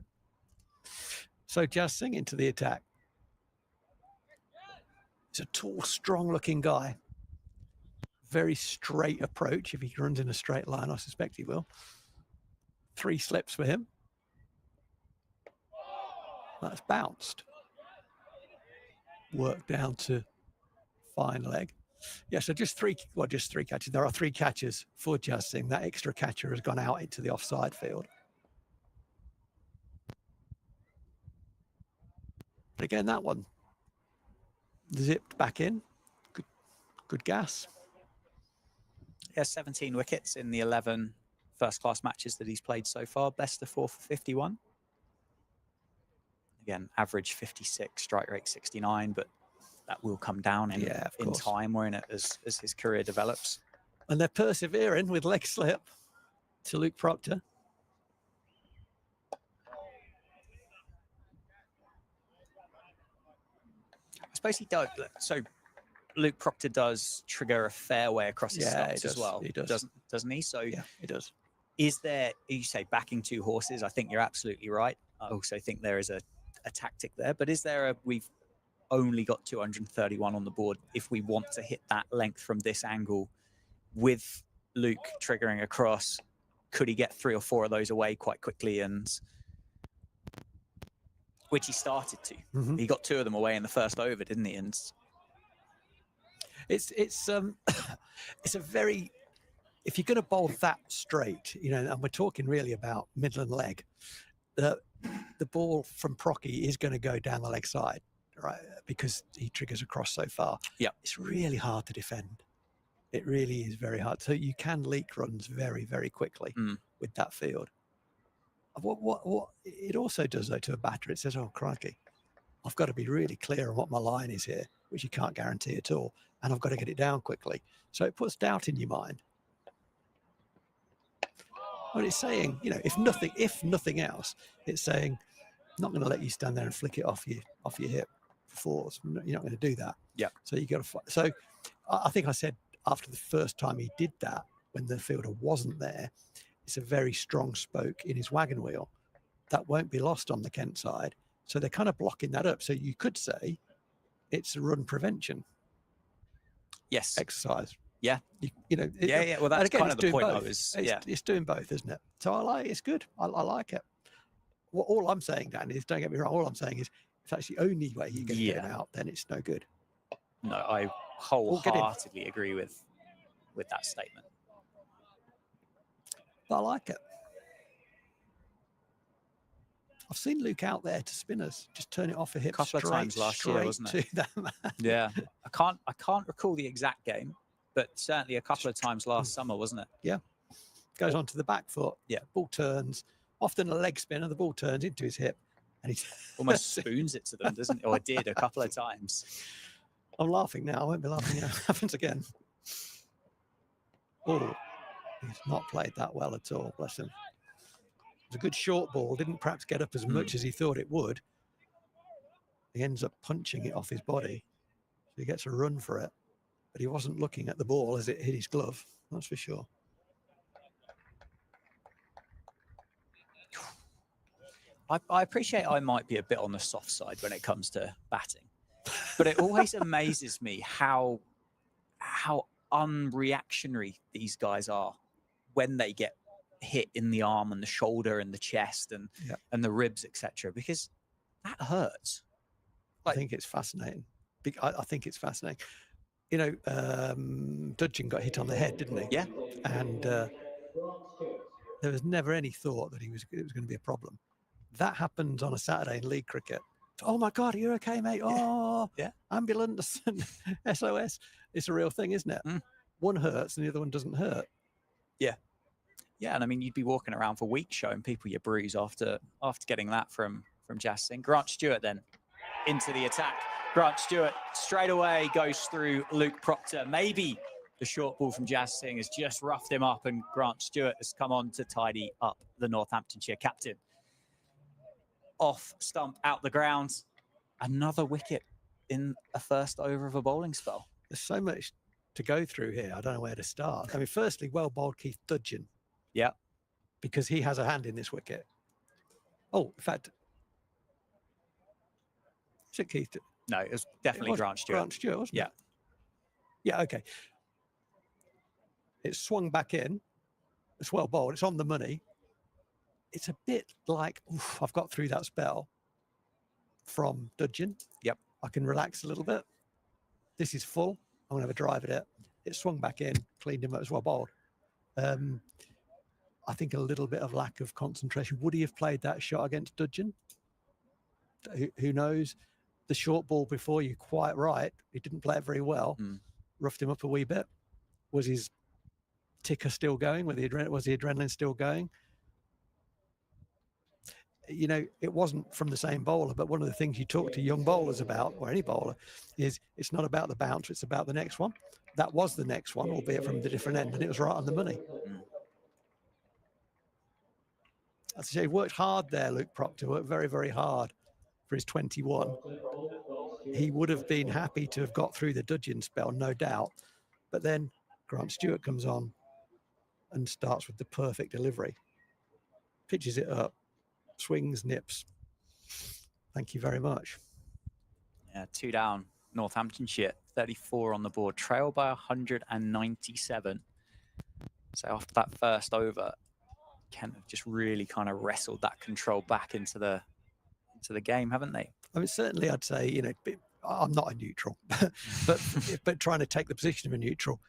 So Jazz Singh into the attack. He's a tall, strong-looking guy. Very straight approach. If he runs in a straight line, I suspect he will. 3 slips for him. That's bounced. Work down to fine leg. Yeah, so just three catches. There are 3 catches for Jazz Singh. That extra catcher has gone out into the offside field. But again, that one zipped back in. Good gas. He has 17 wickets in the 11 first-class matches that he's played so far. Best of 4 for 51. Again, average 56, strike rate 69, but that will come down in time, won't it, as his career develops. And they're persevering with leg slip to Luke Proctor. I suppose he does. So Luke Proctor does trigger a fairway across his stumps as well. He does. Doesn't he? So yeah, he does. Is there, you say backing 2 horses? I think you're absolutely right. I also think there is a tactic there, but is there we've only got 231 on the board. If we want to hit that length from this angle with Luke triggering across, could he get 3 or 4 of those away quite quickly? And which he started to. He got 2 of them away in the first over, didn't he? And it's a very, if you're going to bowl that straight, and we're talking really about middle and leg, the ball from Procky is going to go down the leg side, right? Because he triggers across so far. Yeah, it's really hard to defend. It really is very hard. So you can leak runs very, very quickly with that field. What it also does, though, to a batter, it says, oh, crikey, I've got to be really clear on what my line is here, which you can't guarantee at all. And I've got to get it down quickly. So it puts doubt in your mind. But it's saying, if nothing else, it's saying, I'm not going to let you stand there and flick it off your hip for 4s. You're not going to do that. Yeah. So you got to fight. So I think I said after the first time he did that, when the fielder wasn't there, it's a very strong spoke in his wagon wheel. That won't be lost on the Kent side. So they're kind of blocking that up. So you could say it's a run prevention. Yes. Exercise. Yeah. Yeah. Well, that's again, kind of the point both. I was. It's doing both, isn't it? So it's good. I like it. Well, all I'm saying, Dan, is don't get me wrong. All I'm saying is if that's the only way you can get him out, then it's no good. No, I wholeheartedly agree with that statement. But I like it. I've seen Luke out there to spinners, just turn it off a hip. A couple of times last year, wasn't it? To that man. Yeah, I can't recall the exact game, but certainly a couple of times last summer, wasn't it? Goes onto the back foot. Yeah. Ball turns, often a leg spin, and the ball turns into his hip. And he Almost spoons it to them, doesn't it? Or did a couple of times. I'm laughing now. I won't be laughing if it happens again. Oh, he's not played that well at all, bless him. It was a good short ball, didn't perhaps get up as much as he thought it would. He ends up punching it off his body. So he gets a run for it. But he wasn't looking at the ball as it hit his glove, that's for sure. I appreciate I might be a bit on the soft side when it comes to batting, but it always amazes me how unreactionary these guys are when they get hit in the arm and the shoulder and the chest and the ribs, etc. Because that hurts. I think it's fascinating. I think it's fascinating. You know, Dudgeon got hit on the head, didn't he? Yeah. And there was never any thought that it was going to be a problem. That happens on a Saturday in league cricket. Oh my God, are you okay, mate? Oh, yeah. Ambulance and SOS. It's a real thing, isn't it? One hurts and the other one doesn't hurt. Yeah. Yeah, and I mean, you'd be walking around for weeks showing people your bruise after getting that from Jas Singh. Grant Stewart then into the attack. Grant Stewart straight away goes through Luke Proctor. Maybe the short ball from Jas Singh has just roughed him up, and Grant Stewart has come on to tidy up the Northamptonshire captain. Off stump, out the ground. Another wicket in a first over of a bowling spell. There's so much to go through here. I don't know where to start. I mean, firstly, well bowled Keith Dudgeon. Yeah. Because he has a hand in this wicket. Oh, in fact, is it Keith? No, it was definitely Grant Stewart. Grant Stewart, wasn't it? Yeah, okay. It's swung back in. It's well bowled. It's on the money. It's a bit like, oof, I've got through that spell from Dudgeon. Yep. I can relax a little bit. This is full. I'm going to have a drive at it. It swung back in, cleaned him up as well bowled. I think a little bit of lack of concentration. Would he have played that shot against Dudgeon? Who knows? The short ball before, you're quite right. He didn't play it very well. Roughed him up a wee bit. Was his ticker still going? Was the adrenaline still going? You know, it wasn't from the same bowler, but one of the things you talk to young bowlers about, or any bowler, is it's not about the bouncer, it's about the next one. That was the next one, albeit from the different end, and it was right on the money. As I say, he worked hard there, Luke Proctor, worked very, very hard for his 21. He would have been happy to have got through the Dudgeon spell, no doubt. But then Grant Stewart comes on and starts with the perfect delivery. Pitches it up, swings, nips. Thank you very much. Yeah, 2 down, Northamptonshire, 34 on the board, trail by 197. So after that first over, Kent have just really kind of wrestled that control back into the game, haven't they? I mean, certainly I'd say, you know, I'm not a neutral, but trying to take the position of a neutral,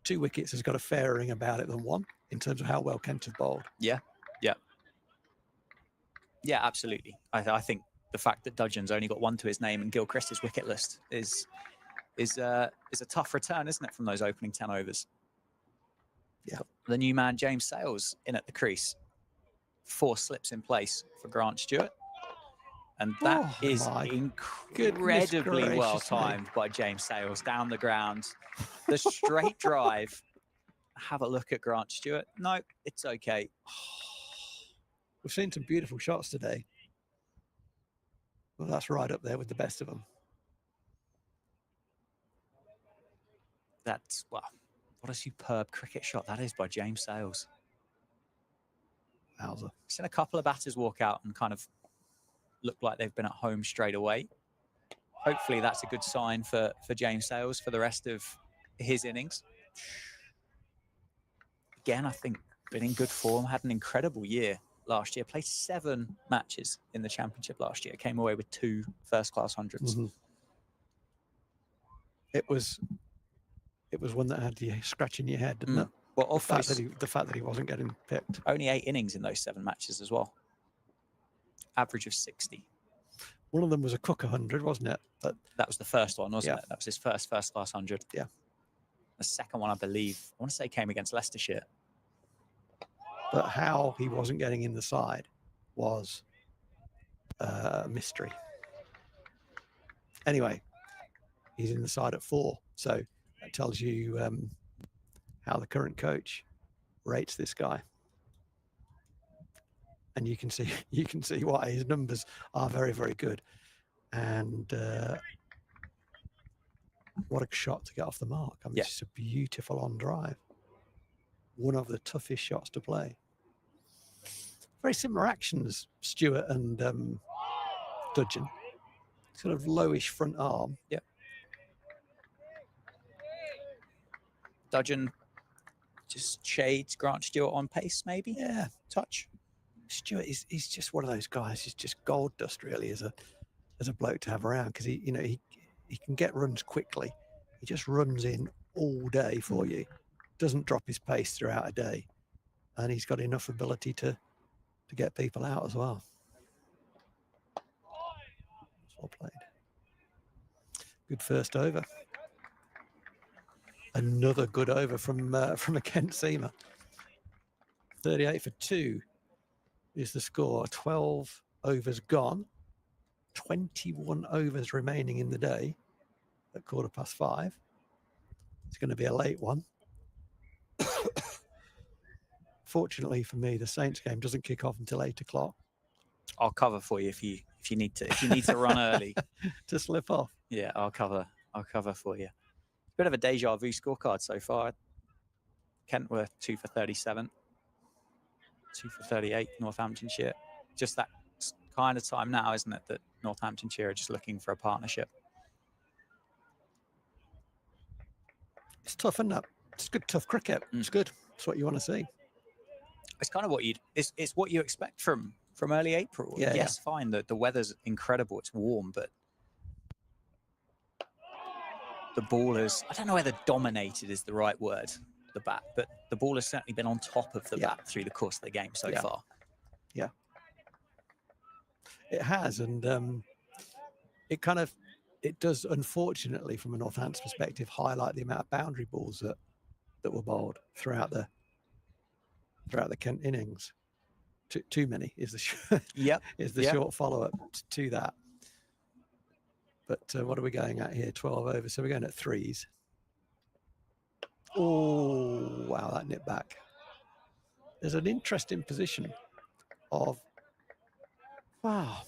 2 wickets has got a fairer ring about it than 1 in terms of how well Kent have bowled. Yeah, absolutely. I think the fact that Dudgeon's only got 1 to his name and Gilchrist is wicketless is a tough return, isn't it, from those opening 10 overs? Yeah. The new man, James Sales, in at the crease. 4 slips in place for Grant Stewart. And that is incredibly well timed by James Sales down the ground. The straight drive. Have a look at Grant Stewart. No, it's okay. We've seen some beautiful shots today. Well, that's right up there with the best of them. That's, well, what a superb cricket shot that is by James Sales. Wowza. I've seen a couple of batters walk out and kind of look like they've been at home straight away. Hopefully that's a good sign for James Sales for the rest of his innings. Again, I think been in good form, had an incredible year last year, played 7 matches in the championship last year, came away with 2 first-class hundreds. It was one that had you scratching your head, didn't it? Well, the fact that he wasn't getting picked. Only 8 innings in those 7 matches as well. Average of 60. One of them was a Cook 100, wasn't it? But that was the first one, wasn't it? That was his first class 100. Yeah. The second one, I believe, I want to say came against Leicestershire. But how he wasn't getting in the side was a mystery. Anyway, he's in the side at 4. So that tells you how the current coach rates this guy. And you can see why his numbers are very, very good. And what a shot to get off the mark. I mean, Yeah. It's just a beautiful on drive. One of the toughest shots to play. Very similar actions, Stewart and Dudgeon. Sort of lowish front arm. Yep. Dudgeon just shades Grant Stewart on pace, maybe. Yeah. Touch. Stewart he's just one of those guys. He's just gold dust, really, as a bloke to have around, because he can get runs quickly. He just runs in all day for you. Doesn't drop his pace throughout a day, and he's got enough ability to get people out as well. Well played. Good first over. Another good over from a Kent Seamer. 38 for 2 is the score. 12 overs gone. 21 overs remaining in the day at 5:15. It's going to be a late one. Fortunately for me, the Saints game doesn't kick off until 8 o'clock. I'll cover for you if you need to. If you need to run early to slip off. Yeah, I'll cover for you. Bit of a deja vu scorecard so far. Kent were 2 for 37, 2 for 38. Northamptonshire, just that kind of time now, isn't it? That Northamptonshire are just looking for a partnership. It's tough, isn't it? It's good, tough cricket. It's good. It's what you want to see. It's kind of what it's what you expect from early April. Yeah, yes, fine. The weather's incredible. It's warm, but the ball has, I don't know whether dominated is the right word, the bat, but the ball has certainly been on top of the bat through the course of the game so far. Yeah. It has, and it does, unfortunately, from a Northampton perspective, highlight the amount of boundary balls that were bowled throughout the Kent innings. Too many is the short follow-up to that. But what are we going at here? 12 overs, so we're going at 3s. Oh, wow, that nipped back. There's an interesting position of, wow,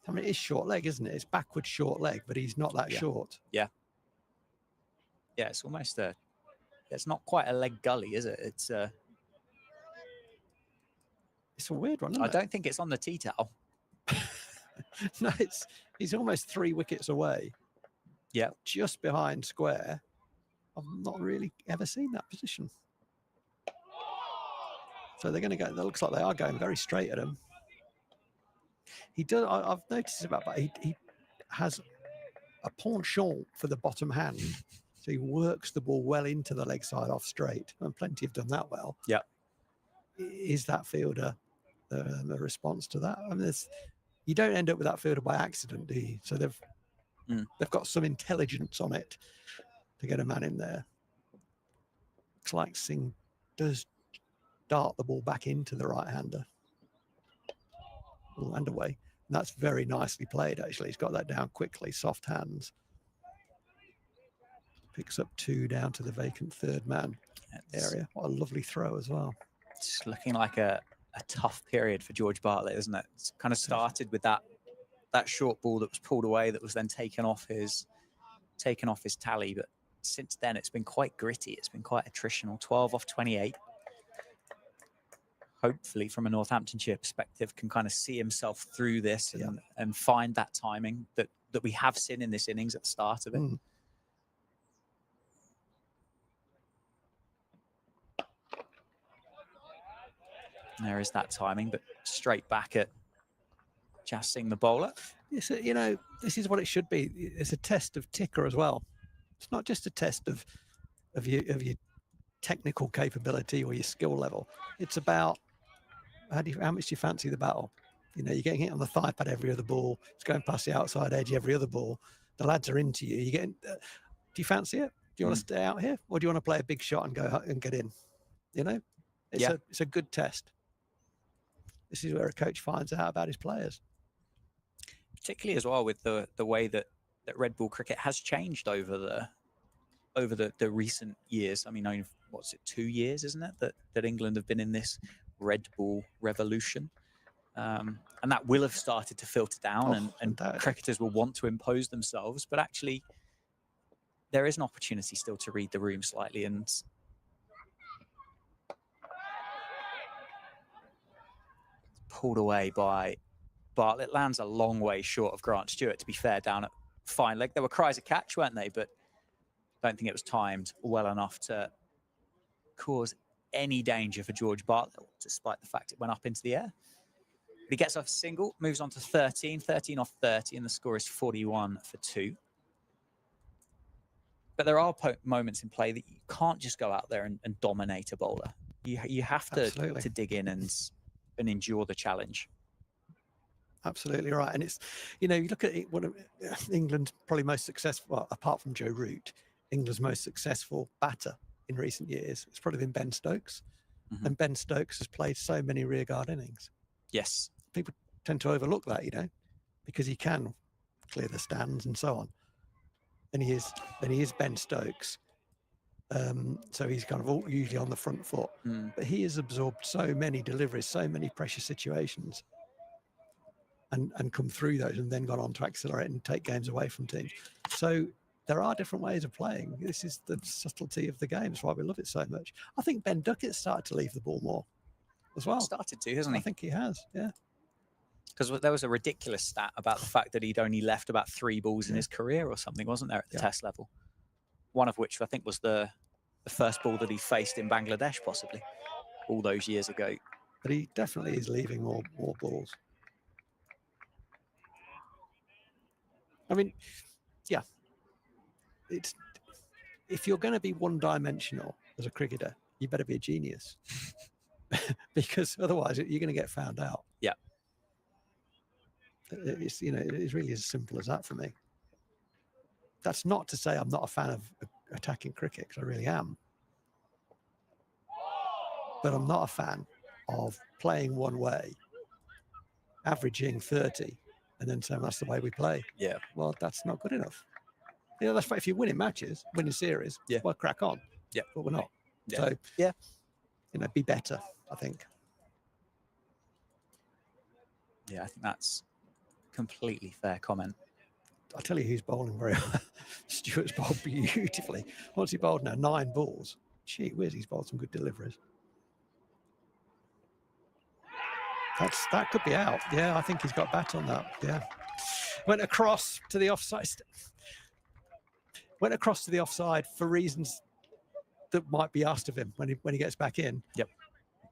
I mean, it's short leg, isn't it? It's backward short leg, but he's not that short. Yeah. Yeah, it's almost it's not quite a leg gully, is it? It's a weird one, isn't it? I don't think it's on the tea towel. No, he's almost 3 wickets away. Yeah. Just behind square. I've not really ever seen that position. So they're going to go, it looks like they are going very straight at him. He does, I've noticed about, but he has a penchant for the bottom hand. So he works the ball well into the leg side off straight, and plenty have done that well. Yeah. Is that fielder the response to that? I mean, you don't end up with that fielder by accident, do you? So they've got some intelligence on it to get a man in there. Looks like Singh does dart the ball back into the right-hander. And away. And that's very nicely played, actually. He's got that down quickly, soft hands. Picks up 2 down to the vacant third man area. What a lovely throw as well. It's looking like a tough period for George Bartlett, isn't it? It's kind of started with that short ball that was pulled away, that was then taken off his tally. But since then, it's been quite gritty. It's been quite attritional. 12 off 28. Hopefully, from a Northamptonshire perspective, can kind of see himself through this and find that timing that we have seen in this innings at the start of it. And there is that timing, but straight back at Jas Singh, the bowler. Yes, you know, this is what it should be. It's a test of ticker as well. It's not just a test of your technical capability or your skill level. It's about how much do you fancy the battle? You know, you're getting hit on the thigh pad every other ball. It's going past the outside edge every other ball. The lads are into you. You're getting. Do you fancy it? Do you want to stay out here, or do you want to play a big shot and go and get in? You know, it's a good test. This is where a coach finds out about his players. Particularly as well with the way that red ball cricket has changed over the recent years. I mean, only, what's it, 2 years, isn't it, that England have been in this red ball revolution? And that will have started to filter down, and cricketers will want to impose themselves. But actually, there is an opportunity still to read the room slightly. And pulled away by Bartlett. Lands a long way short of Grant Stewart, to be fair, down at fine leg. There were cries of catch, weren't they? But I don't think it was timed well enough to cause any danger for George Bartlett, despite the fact it went up into the air. But he gets off a single, moves on to 13 off 30, and the score is 41 for 2. But there are moments in play that you can't just go out there and dominate a bowler. You have to dig in and endure the challenge. Absolutely right. And it's, you look at it, one of England's probably most successful, well, apart from Joe Root, England's most successful batter in recent years, it's probably been Ben Stokes. And Ben Stokes has played so many rearguard innings. Yes. People tend to overlook that, because he can clear the stands and so on. And he is Ben Stokes. So he's kind of usually on the front foot. But he has absorbed so many deliveries, so many pressure situations, and come through those and then gone on to accelerate and take games away from teams. So there are different ways of playing. This is the subtlety of the game. That's why we love it so much. I think Ben Duckett started to leave the ball more as well. Started to, hasn't he? I think he has, yeah. Because there was a ridiculous stat about the fact that he'd only left about 3 balls in his career or something, wasn't there, at the test level? One of which I think was the first ball that he faced in Bangladesh, possibly, all those years ago. But he definitely is leaving more balls. I mean, yeah. It's, if you're going to be one-dimensional as a cricketer, you better be a genius. Because otherwise you're going to get found out. Yeah. It's, it's really as simple as that for me. That's not to say I'm not a fan of attacking cricket, because I really am. But I'm not a fan of playing one way, averaging 30, and then saying that's the way we play. Yeah. Well, that's not good enough. That's right. If you're winning matches, winning series, well, crack on. Yeah. But we're not. Yeah. So, be better, I think. Yeah, I think that's completely fair comment. I'll tell you who's bowling very well. Stewart's bowled beautifully. What's he bowled now? 9 balls. Gee whiz, he's bowled some good deliveries. That could be out. Yeah, I think he's got bat on that. Yeah. Went across to the offside. Went across to the offside for reasons that might be asked of him when he gets back in. Yep.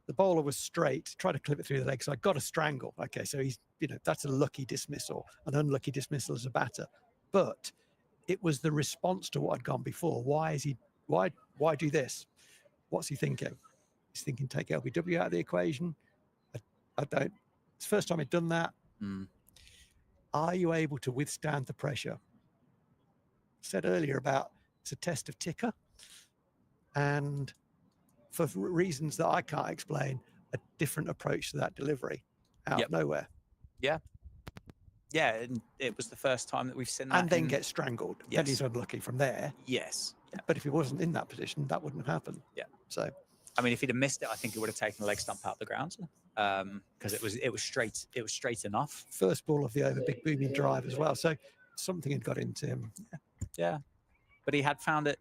The bowler was straight, tried to clip it through the legs. So I got a strangle. Okay, so he's, that's a lucky dismissal, an unlucky dismissal as a batter. But it was the response to what had gone before. Why do this? What's he thinking? He's thinking take LBW out of the equation. I don't. It's the first time he'd done that. Are you able to withstand the pressure? I said earlier about it's a test of ticker, and for reasons that I can't explain, a different approach to that delivery out of nowhere. Yeah. Yeah, and it was the first time that we've seen that. And then get strangled. Yes. Then he's unlucky from there. Yes. Yeah. But if he wasn't in that position, that wouldn't have happened. Yeah. So, I mean, if he'd have missed it, I think it would have taken the leg stump out the ground. Because it was straight enough. First ball of the over, big booming drive as well. So something had got into him. Yeah. But he had found it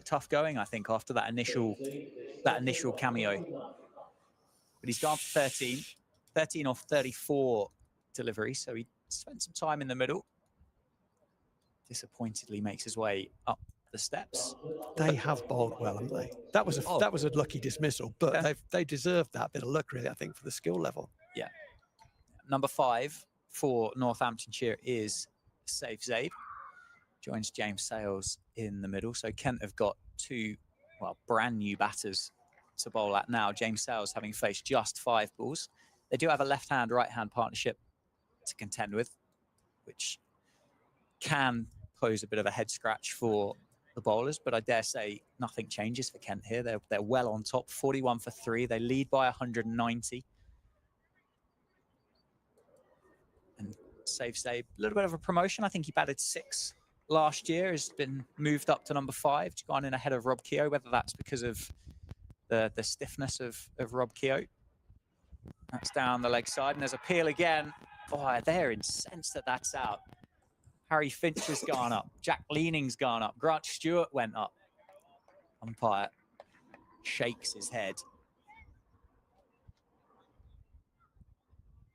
tough going, I think, after that initial cameo. But he's gone for 13 off 34 delivery, so he spent some time in the middle. Disappointedly makes his way up the steps. They have bowled well, haven't they? That was a lucky dismissal, but they deserved that bit of luck, really, I think, for the skill level. Yeah. Number 5 for Northamptonshire is Safe Zaid. Joins James Sales in the middle. So Kent have got 2, brand new batters to bowl at now. James Sales having faced just 5 balls. They do have a left-hand, right-hand partnership to contend with, which can pose a bit of a head scratch for the bowlers, but I dare say nothing changes for Kent here. They're well on top, 41 for 3. They lead by 190. And Save, a little bit of a promotion. I think he batted 6 last year, has been moved up to number 5, gone in ahead of Rob Keogh, whether that's because of the stiffness of Rob Keogh. That's down the leg side, and there's a peel again. Oh, they're incensed that that's out. Harry Finch has gone up. Jack Leaning's gone up. Grant Stewart went up. Umpire shakes his head.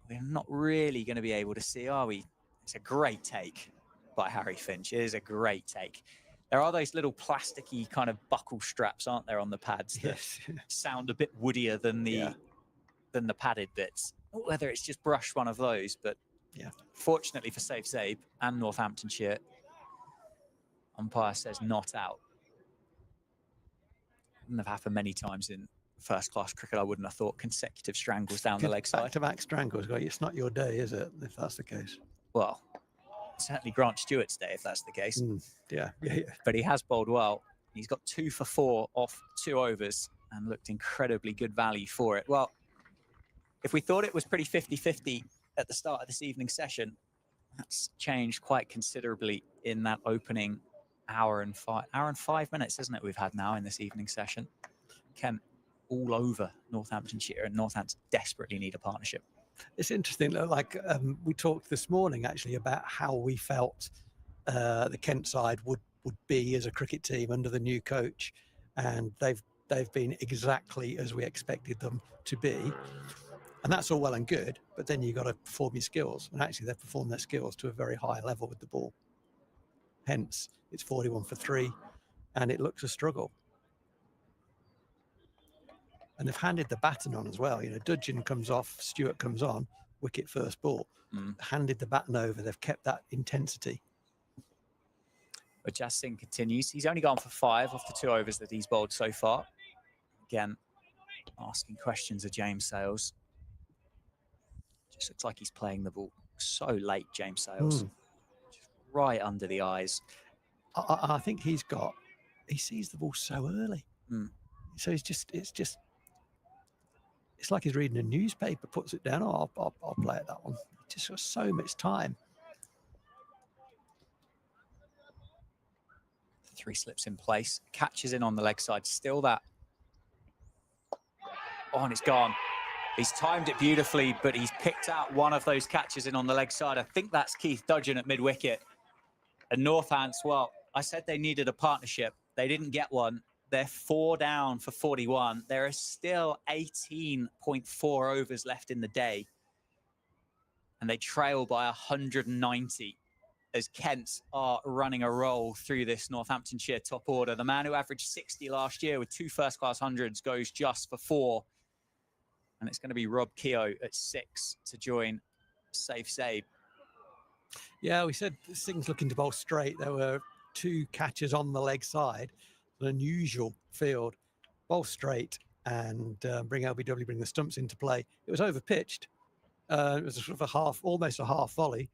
We're not really going to be able to see, are we? It's a great take by Harry Finch. It is a great take. There are those little plasticky kind of buckle straps, aren't there, on the pads that sound a bit woodier than the padded bits. Whether it's just brushed one of those, but fortunately for Save and Northamptonshire, umpire says not out. Wouldn't have happened many times in first-class cricket, I wouldn't have thought. Consecutive strangles down the leg side. Back-to-back strangles. It's not your day, is it, if that's the case? Well, certainly Grant Stewart's day, if that's the case. Yeah. But he has bowled well. He's got 2 for 4 off 2 overs and looked incredibly good value for it. Well, if we thought it was pretty 50-50 at the start of this evening session, that's changed quite considerably in that opening hour and 5 minutes, isn't it, we've had now in this evening session. Kent all over Northamptonshire, and Northampton desperately need a partnership. It's interesting, we talked this morning actually about how we felt the Kent side would be as a cricket team under the new coach, and they've been exactly as we expected them to be. And that's all well and good, but then you've got to perform your skills. And actually, they've performed their skills to a very high level with the ball. Hence, it's 41 for 3, and it looks a struggle. And they've handed the baton on as well. Dudgeon comes off, Stewart comes on, Wicket first ball. Handed the baton over. They've kept that intensity. But Jas Singh continues. He's only gone for 5 off the 2 overs that he's bowled so far. Again, asking questions of James Sales. Just looks like he's playing the ball so late, James Sales. Just right under the eyes. I think he sees the ball so early. So it's like he's reading a newspaper, puts it down. I'll play it, that one. Just got so much time. 3 slips in place. Catches in on the leg side. Still that. Oh, and it's gone. He's timed it beautifully, but he's picked out one of those catches in on the leg side. I think that's Keith Dudgeon at mid-wicket. And Northants, well, I said they needed a partnership. They didn't get one. They're 4 down for 41. There are still 18.4 overs left in the day. And they trail by 190 as Kent are running a roll through this Northamptonshire top order. The man who averaged 60 last year with 2 first-class hundreds goes just for 4. And it's going to be Rob Keogh at 6 to join Save. Yeah, we said Singh's looking to bowl straight. There were 2 catches on the leg side. An unusual field. Bowl straight and bring the stumps into play. It was overpitched. It was a sort of almost a half volley.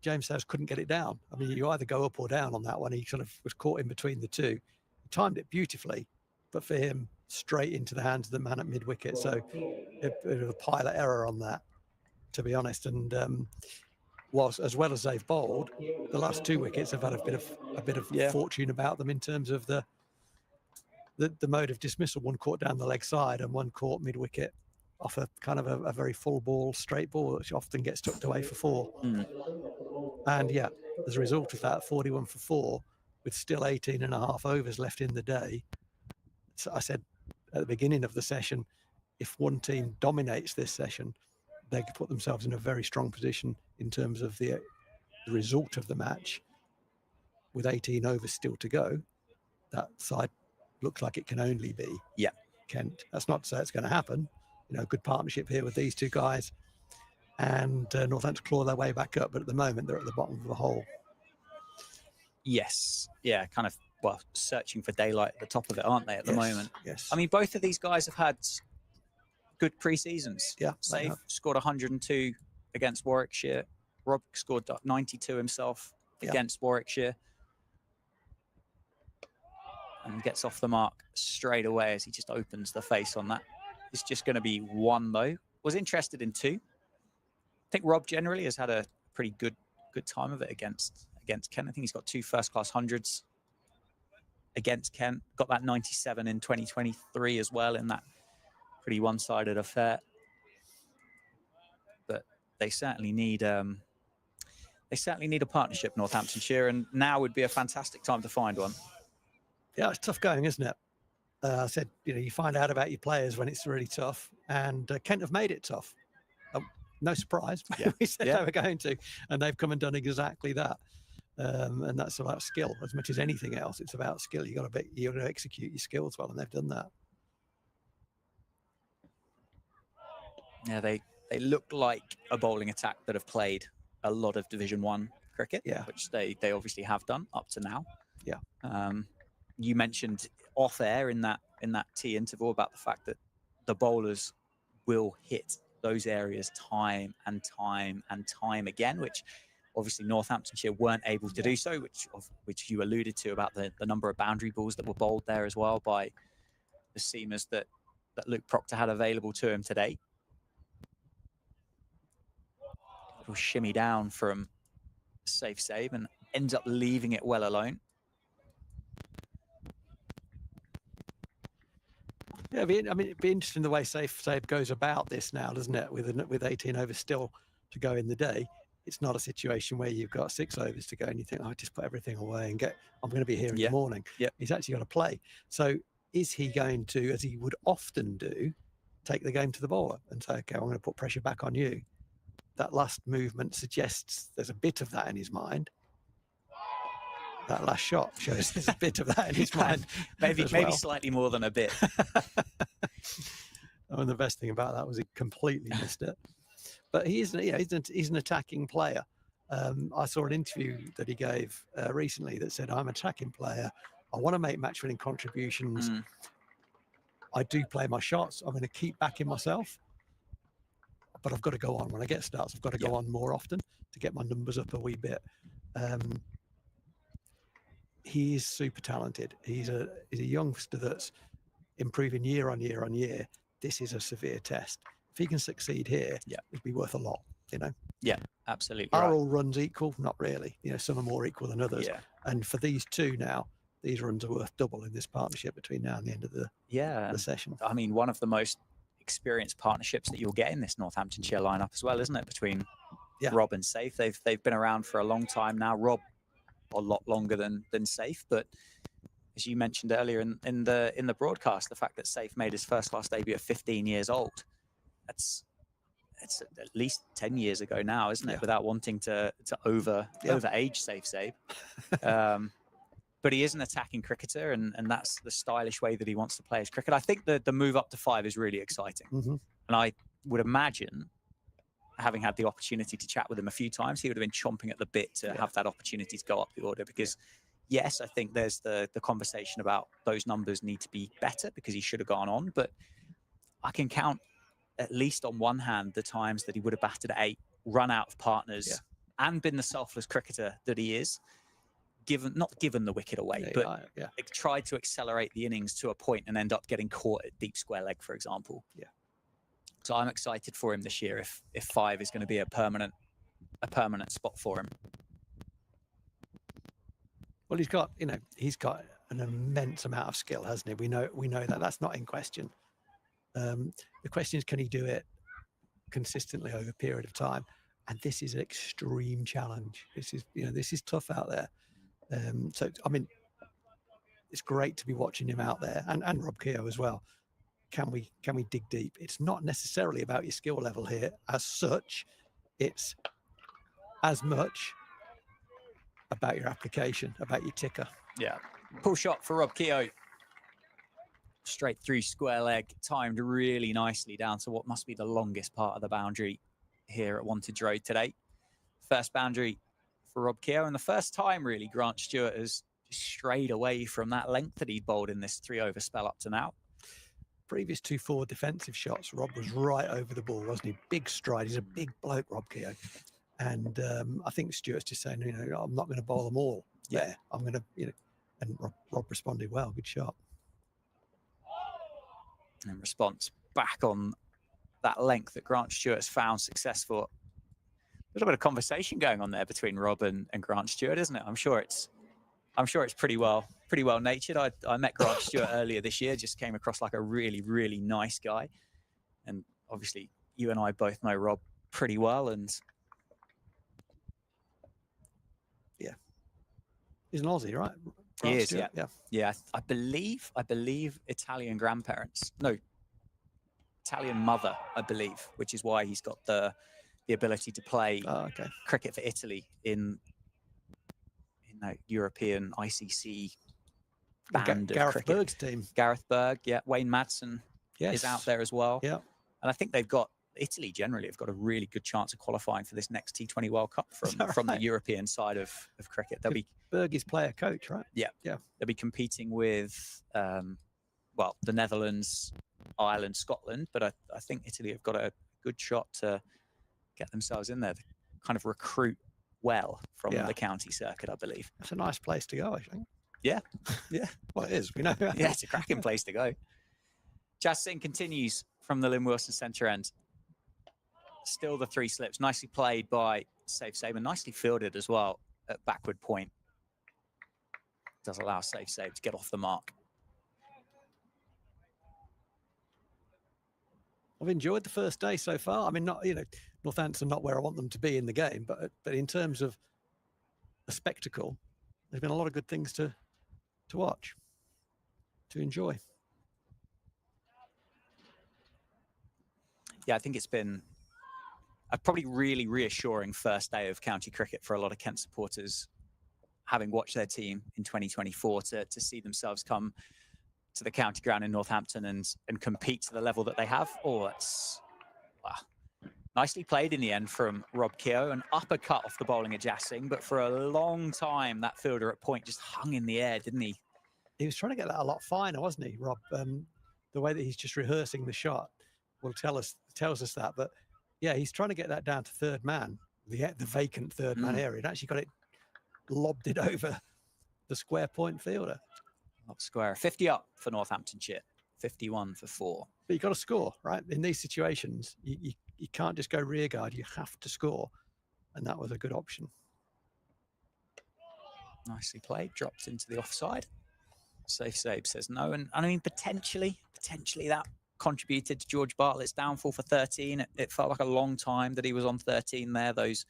James Sales couldn't get it down. I mean, you either go up or down on that one. He sort of was caught in between the 2. He timed it beautifully, but for him, straight into the hands of the man at mid-wicket. So a bit of a pilot error on that, to be honest. And whilst as well as they've bowled, the last 2 wickets have had a bit of fortune about them in terms of the mode of dismissal. One caught down the leg side and one caught mid-wicket off a kind of a very full ball, straight ball, which often gets tucked away for 4. And yeah, as a result of that, 41 for 4 with still 18.5 overs left in the day. So I said at the beginning of the session, if one team dominates this session, they could put themselves in a very strong position in terms of the result of the match. With 18 overs still to go, that side looks like it can only be Kent. That's not to say it's going to happen. Good partnership here with these 2 guys, and Northampton claw their way back up. But at the moment, they're at the bottom of the hole. Yes, yeah, kind of. Well, searching for daylight at the top of it, aren't they, at the moment? Yes. I mean, both of these guys have had good pre-seasons. Yeah. Save scored 102 against Warwickshire. Rob scored 92 himself against Warwickshire. and gets off the mark straight away as he just opens the face on that. It's just going to be one, though. Was interested in two. I think Rob generally has had a pretty good time of it against Kent. I think he's got 2 first-class hundreds against Kent. Got that 97 in 2023 as well in that pretty one-sided affair. But they certainly need a partnership, Northamptonshire, and now would be a fantastic time to find one. Yeah, it's tough going, isn't it? I said, you find out about your players when it's really tough, and Kent have made it tough. No surprise. Yeah. We said they were going to, and they've come and done exactly that. And that's about skill as much as anything else. It's about skill. You got to execute your skills well, and they've done that. Yeah, they look like a bowling attack that have played a lot of Division 1 cricket, which they obviously have done up to now. Yeah. You mentioned off air in that tea interval about the fact that the bowlers will hit those areas time and time and time again, which obviously Northamptonshire weren't able to do so, which you alluded to about the number of boundary balls that were bowled there as well by the seamers that Luke Proctor had available to him today. Little shimmy down from safe save and ends up leaving it well alone. Yeah, it'd be interesting the way safe save goes about this now, doesn't it? With 18 overs still to go in the day, it's not a situation where you've got 6 overs to go and you think, oh, just put everything away and I'm going to be here in the morning. Yeah. He's actually got to play. So is he going to, as he would often do, take the game to the bowler and say, okay, I'm going to put pressure back on you? That last movement suggests there's a bit of that in his mind. That last shot shows there's a bit of that in his mind. maybe slightly more than a bit. And the best thing about that was he completely missed it. But he's an attacking player. I saw an interview that he gave recently that said, I'm an attacking player. I want to make match-winning contributions. I do play my shots. I'm going to keep backing myself. But I've got to go on. When I get starts, I've got to go on more often to get my numbers up a wee bit. He is super talented. He's a youngster that's improving year on year on year. This is a severe test. If he can succeed here, it'd be worth a lot, Yeah, absolutely. Are all runs equal? Not really. Some are more equal than others. Yeah. And for these two now, these runs are worth double in this partnership between now and the end of the session. I mean, one of the most experienced partnerships that you'll get in this Northamptonshire lineup as well, isn't it? Between Rob and Safe. They've been around for a long time now. Rob a lot longer than Safe, but as you mentioned earlier in the broadcast, the fact that Safe made his first class debut at 15 years old, it's at least 10 years ago now, isn't it? Without wanting to over age Safe Save. But he is an attacking cricketer, and that's the stylish way that he wants to play his cricket. I think the move up to 5 is really exciting. And I would imagine, having had the opportunity to chat with him a few times, he would have been chomping at the bit to have that opportunity to go up the order, because yes, I think there's the conversation about those numbers need to be better because he should have gone on, but I can count at least on one hand the times that he would have batted at 8, run out of partners, and been the selfless cricketer that he is, not given the wicket away, but tried to accelerate the innings to a point and end up getting caught at deep square leg, for example. So I'm excited for him this year if 5 is going to be a permanent spot for him. Well, he's got an immense amount of skill, hasn't he? We know that. That's not in question. The question is, can he do it consistently over a period of time? And this is an extreme challenge. This is tough out there. So I mean, it's great to be watching him out there, and Rob Keogh as well. Can we dig deep? It's not necessarily about your skill level here as such. It's as much about your application, about your ticker. Yeah. Pull shot for Rob Keogh. Straight through square leg, timed really nicely down to what must be the longest part of the boundary here at Wantage Road today. First boundary for Rob Keogh, and the first time really Grant Stewart has just strayed away from that length that he'd bowled in this 3 over spell up to now. Previous 2 forward defensive shots, Rob was right over the ball, wasn't he? Big stride. He's a big bloke, Rob Keogh. And I think Stewart's just saying, I'm not going to bowl them all there. I'm going to, And Rob responded well. Good shot. In response, back on that length that Grant Stewart's found successful. A little bit of conversation going on there between Rob and Grant Stewart, isn't it? I'm sure it's pretty well natured. I met Grant Stewart earlier this year, just came across like a really, really nice guy. And obviously you and I both know Rob pretty well, and yeah. He's an Aussie, right? He is, Stewart? Yeah. I believe Italian grandparents. No, Italian mother, I believe, which is why he's got the ability to play cricket for Italy in that European ICC band of Gareth cricket. Berg's team. Gareth Berg, yeah. Wayne Madsen is out there as well. Yeah. And I think Italy generally have got a really good chance of qualifying for this next T20 World Cup from the European side of cricket. They'll be Berg is player coach, right? Yeah. They'll be competing with the Netherlands, Ireland, Scotland, but I think Italy have got a good shot to get themselves in there, to kind of recruit well from the county circuit, I believe. That's a nice place to go, I think. Yeah. Well, it is. We know. Yeah, it's a cracking place to go. Jas Singh continues from the Lynn Wilson centre end. Still the 3 slips. Nicely played by Safe Save, and nicely fielded as well at backward point. Does allow Safe Save to get off the mark. I've enjoyed the first day so far. I mean, Northampton not where I want them to be in the game, but in terms of a spectacle, there's been a lot of good things to watch, to enjoy. Yeah, I think it's been a probably really reassuring first day of county cricket for a lot of Kent supporters, having watched their team in 2024 to see themselves come to the county ground in Northampton and compete to the level that they have. Oh, that's nicely played in the end from Rob Keogh. An uppercut off the bowling of Jas Singh, but for a long time that fielder at point just hung in the air, didn't he? He was trying to get that a lot finer, wasn't he, Rob? The way that he's just rehearsing the shot tells us that. But yeah, he's trying to get that down to third man, the vacant third man area, and actually lobbed it over the square point fielder. Not square. 50 up for Northamptonshire, 51 for 4. But you've got to score, right? In these situations, you can't just go rear guard. You have to score, and that was a good option. Nicely played. Dropped into the offside. Safe Save says no, and I mean potentially that contributed to George Bartlett's downfall for 13. It felt like a long time that he was on 13 there. Those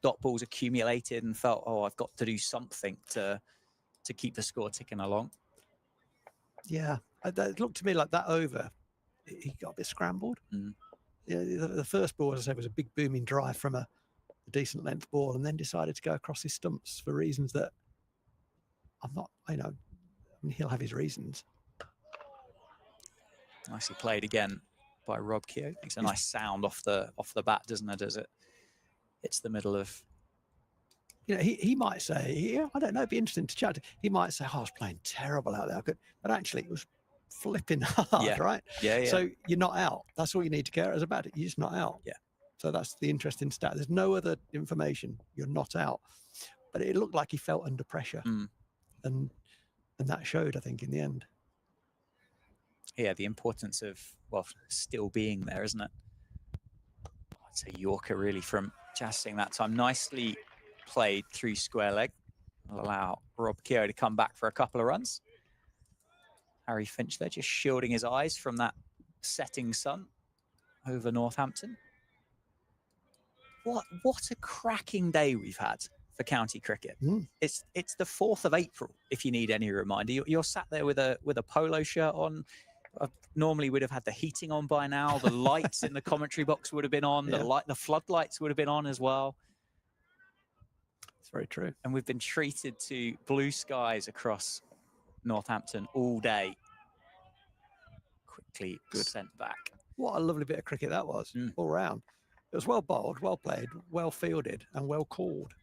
dot balls accumulated and felt, I've got to do something to keep the score ticking along. Yeah, it looked to me like that over, he got a bit scrambled. Yeah, the first ball, as I said, was a big booming drive from a decent length ball, and then decided to go across his stumps for reasons that he'll have his reasons. Nicely played again by Rob Keogh. Makes a nice sound off the bat, doesn't it? As it hits the middle of. He might say, I don't know, it'd be interesting to chat. He might say, I was playing terrible out there. But actually, it was flipping hard, right? Yeah. So you're not out. That's all you need to care about it. You're just not out. Yeah. So that's the interesting stat. There's no other information. You're not out. But it looked like he felt under pressure. And that showed, I think, in the end. Yeah, the importance of, still being there, isn't it? I'd say Yorker really from Jas Singh that time. Nicely played through square leg. Will allow Rob Keogh to come back for a couple of runs. Harry Finch there just shielding his eyes from that setting sun over Northampton. What a cracking day we've had for county cricket. It's the 4th of April, if you need any reminder. You're sat there with a polo shirt on. Normally would have had the heating on by now. The lights in the commentary box would have been on. The floodlights would have been on as well. It's very true. And we've been treated to blue skies across Northampton all day. Quickly sent back. What a lovely bit of cricket that was, all round. It was well bowled, well played, well fielded, and well called.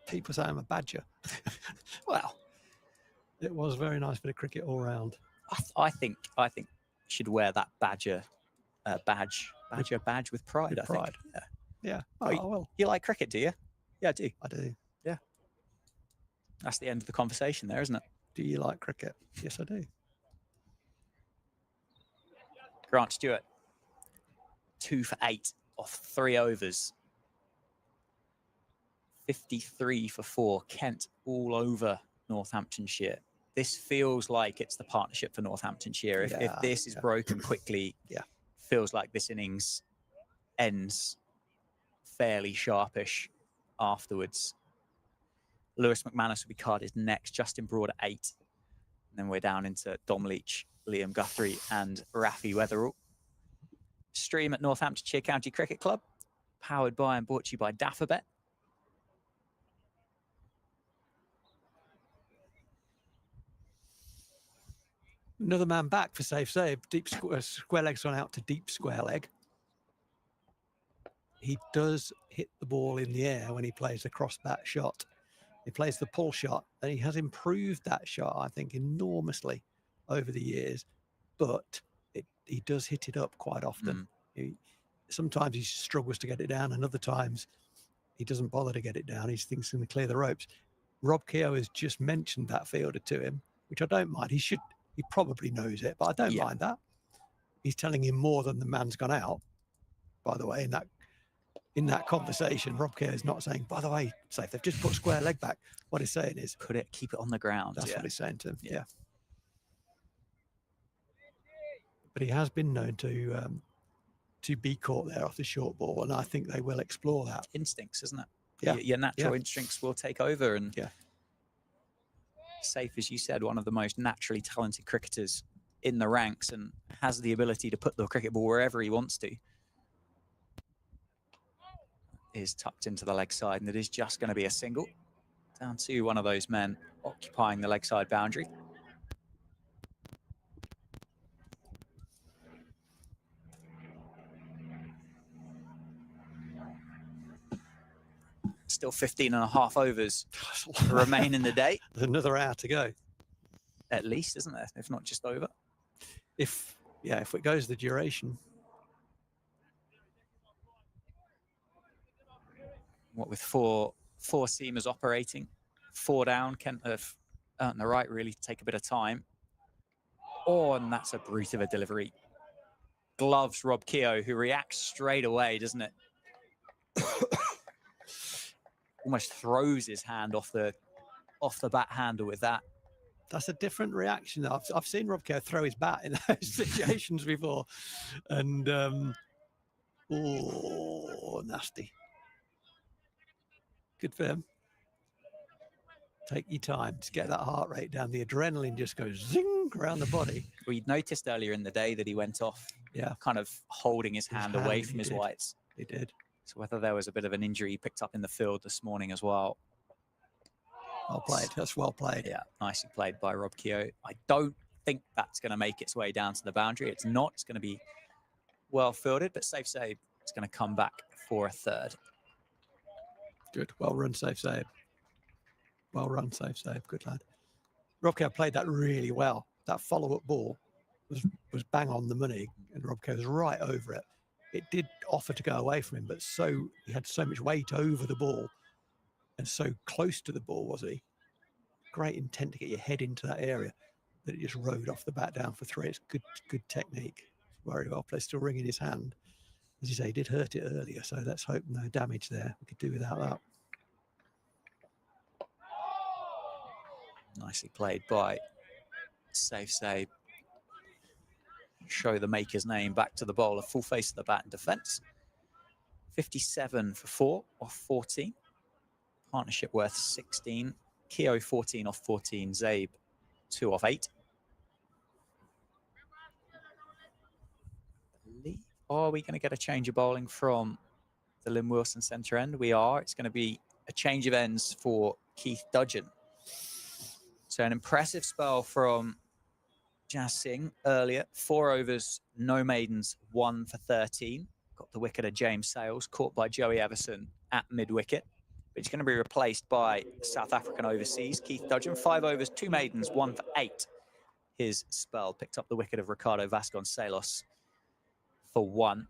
People say I'm a badger. Well, it was a very nice bit of cricket all round. I think you should wear that badger badge with pride. With pride. Yeah. Oh, well. You like cricket, do you? Yeah, I do. I do. Yeah. That's the end of the conversation there, isn't it? Do you like cricket? Yes, I do. Grant Stewart, 2 for 8 off 3 overs. 53 for 4. Kent all over Northamptonshire. This feels like it's the partnership for Northamptonshire. If this is broken quickly, feels like this innings ends fairly sharpish afterwards. Lewis McManus will be carded next. Justin Broad at 8. And then we're down into Dom Leach, Liam Guthrie, and Rafi Weatherall. Stream at Northamptonshire County Cricket Club, powered by and brought to you by Daffabet. Another man back for safe save. Deep square leg's gone out to deep square leg. He does hit the ball in the air when he plays the cross bat shot. He plays the pull shot, and he has improved that shot, I think, enormously over the years. But he does hit it up quite often. Sometimes he struggles to get it down, and other times he doesn't bother to get it down. He thinks he's going to clear the ropes. Rob Keogh has just mentioned that fielder to him, which I don't mind. He probably knows it, but I don't mind that. He's telling him more than the man's gone out. By the way, in that conversation, Rob Keogh is not saying, by the way, safe, they've just put square leg back. What he's saying is, keep it on the ground. That's what he's saying to him. Yeah. But he has been known to be caught there off the short ball, and I think they will explore that. Instincts, isn't it? Yeah. Your natural instincts will take over, and Safe, as you said, one of the most naturally talented cricketers in the ranks, and has the ability to put the cricket ball wherever he wants to. Is tucked into the leg side, and it is just going to be a single. Down to one of those men occupying the leg side boundary. Still 15 and a half overs remain in the day. There's another hour to go. At least, isn't there? If not just over. If it goes the duration. What with four seamers operating, 4 down, Kent have earned the right really to take a bit of time. Oh, and that's a brute of a delivery. Gloves Rob Keogh, who reacts straight away, doesn't it? Almost throws his hand off the bat handle with that. That's a different reaction. I've seen Rob Keogh throw his bat in those situations before, and nasty. Good for him. Take your time to get that heart rate down. The adrenaline just goes zing around the body. We'd noticed earlier in the day that he went off, kind of holding his hand away from his whites. He did. So whether there was a bit of an injury he picked up in the field this morning as well. Well played. That's well played. Yeah, nicely played by Rob Keogh. I don't think that's going to make its way down to the boundary. It's not. It's going to be well fielded, but safe save. It's going to come back for a third. Good. Well run, safe save. Well run, safe save. Good lad. Rob Keogh played that really well. That follow-up ball was bang on the money, and Rob Keogh was right over it. It did offer to go away from him, but he had so much weight over the ball and so close to the ball, was he? Great intent to get your head into that area that it just rode off the bat down for 3. It's good technique. Very well played. Still ringing his hand. As you say, he did hurt it earlier, so let's hope no damage there. We could do without that. Nicely played by safe save. Show the maker's name back to the bowler, full face of the bat in defence. 57 for 4 off 14. Partnership worth 16. Keogh 14 off 14. Zabe 2 off 8. Are we going to get a change of bowling from the Lynn Wilson centre end? We are. It's going to be a change of ends for Keith Dudgeon. So an impressive spell from Jas Singh earlier. 4 overs, no maidens, 1 for 13. Got the wicket of James Sales, caught by Joey Everson at mid-wicket. But he's going to be replaced by South African overseas, Keith Dudgeon. 5 overs, 2 maidens, 1 for 8. His spell picked up the wicket of Ricardo Vasconcelos for 1.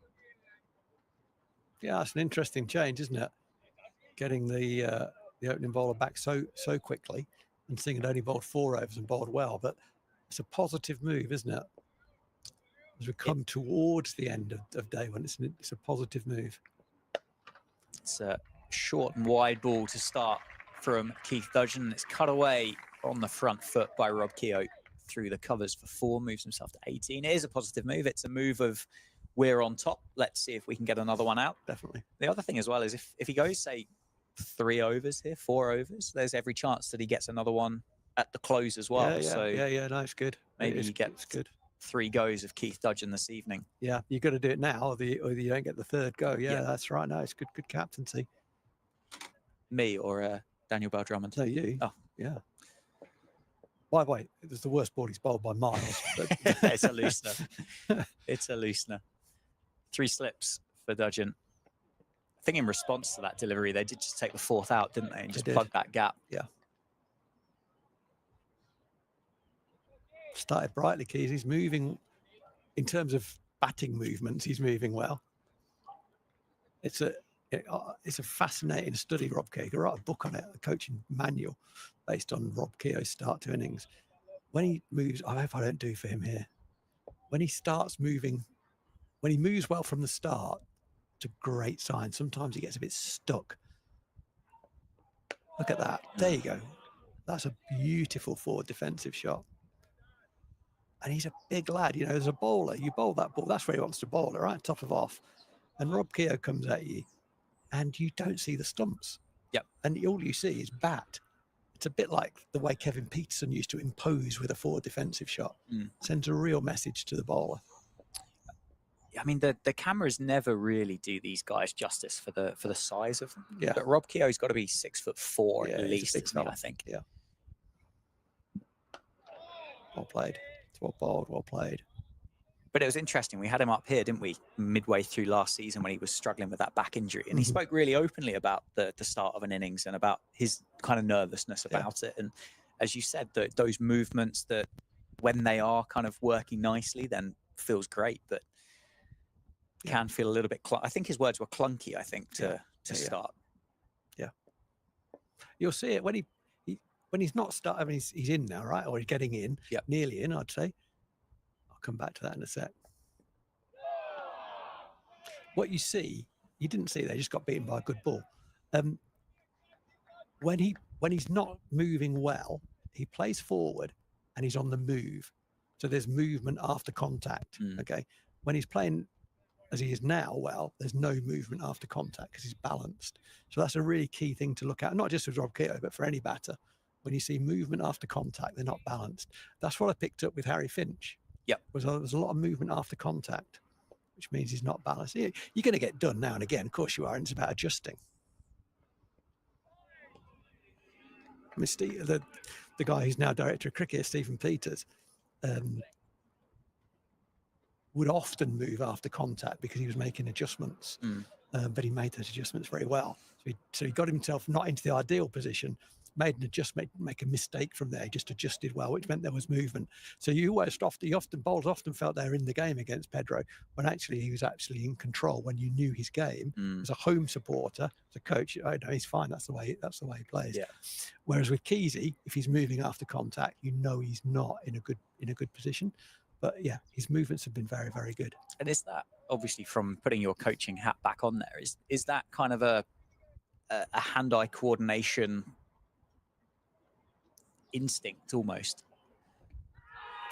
Yeah, that's an interesting change, isn't it? Getting the the opening bowler back so quickly, and Singh had only bowled 4 overs and bowled well. But it's a positive move, isn't it? As we come towards the end of day one, it's a positive move. It's a short and wide ball to start from Keith Dudgeon. It's cut away on the front foot by Rob Keogh through the covers for 4, moves himself to 18. It is a positive move. It's a move of we're on top. Let's see if we can get another one out. Definitely. The other thing as well is if he goes, say, 3 overs here, 4 overs, there's every chance that he gets another one at the close as well. No, it's good. Maybe he gets good. 3 goes of Keith Dudgeon this evening. Yeah, you've got to do it now, or you don't get the 3rd go. Yeah, Yeah. that's right. No, it's good captaincy. Me or Daniel Bell Drummond? No, you. Oh. Yeah. By the way, it was the worst ball he's bowled by miles. But It's a loosener. It's a loosener. 3 slips for Dudgeon. I think in response to that delivery, they did just take the 4th out, didn't they? And just plug that gap. Yeah. Started brightly, Keys. He's moving, in terms of batting movements, he's moving well. It's a fascinating study, Rob Keogh. You write a book on it, a coaching manual based on Rob Keogh's start to innings. When he moves, I hope I don't do for him here. When he starts moving, when he moves well from the start, it's a great sign. Sometimes he gets a bit stuck. Look at that. There you go. That's a beautiful forward defensive shot. And he's a big lad. You know, as a bowler, you bowl that ball. That's where he wants to bowl it, right? Top of off. And Rob Keogh comes at you and you don't see the stumps. Yep. And all you see is bat. It's a bit like the way Kevin Peterson used to impose with a forward defensive shot. Sends a real message to the bowler. I mean, the cameras never really do these guys justice for the size of them. Yeah. But Rob Keogh's got to be 6'4" Yeah, at he's a least, big isn't he, fella. I think. Yeah. Well played. It's well bowled, well played. But it was interesting. We had him up here, didn't we, midway through last season when he was struggling with that back injury. And he spoke really openly about the start of an innings and about his kind of nervousness about it. And as you said, those movements that when they are kind of working nicely, then feels great. But can feel a little bit, I think his words were clunky, I think, to start. Yeah. You'll see it when he's not starting. I mean, he's in now, right? Or he's getting in, nearly in, I'd say. I'll come back to that in a sec. What you see, you didn't see there, just got beaten by a good ball. When he's not moving well, he plays forward and he's on the move. So there's movement after contact. Okay. When he's playing as he is now, well, there's no movement after contact because he's balanced. So that's a really key thing to look at, not just with Rob Keogh, but for any batter. When you see movement after contact, they're not balanced. That's what I picked up with Harry Finch. Yep. There's a lot of movement after contact, which means he's not balanced. You're going to get done now and again. Of course you are. And it's about adjusting. I mean, Steve, the guy who's now director of cricket, Stephen Peters, would often move after contact because he was making adjustments, but he made those adjustments very well. So he got himself not into the ideal position, made an adjustment, make a mistake from there, just adjusted well, which meant there was movement. So bowlers often felt they were in the game against Pedro when actually he was actually in control when you knew his game. As a home supporter, as a coach, oh no, he's fine. That's the way he plays. Yeah. Whereas with Keezy, if he's moving after contact, you know he's not in a good position. But yeah, his movements have been very, very good. And is that, obviously, from putting your coaching hat back on there, is that kind of a hand-eye coordination instinct almost?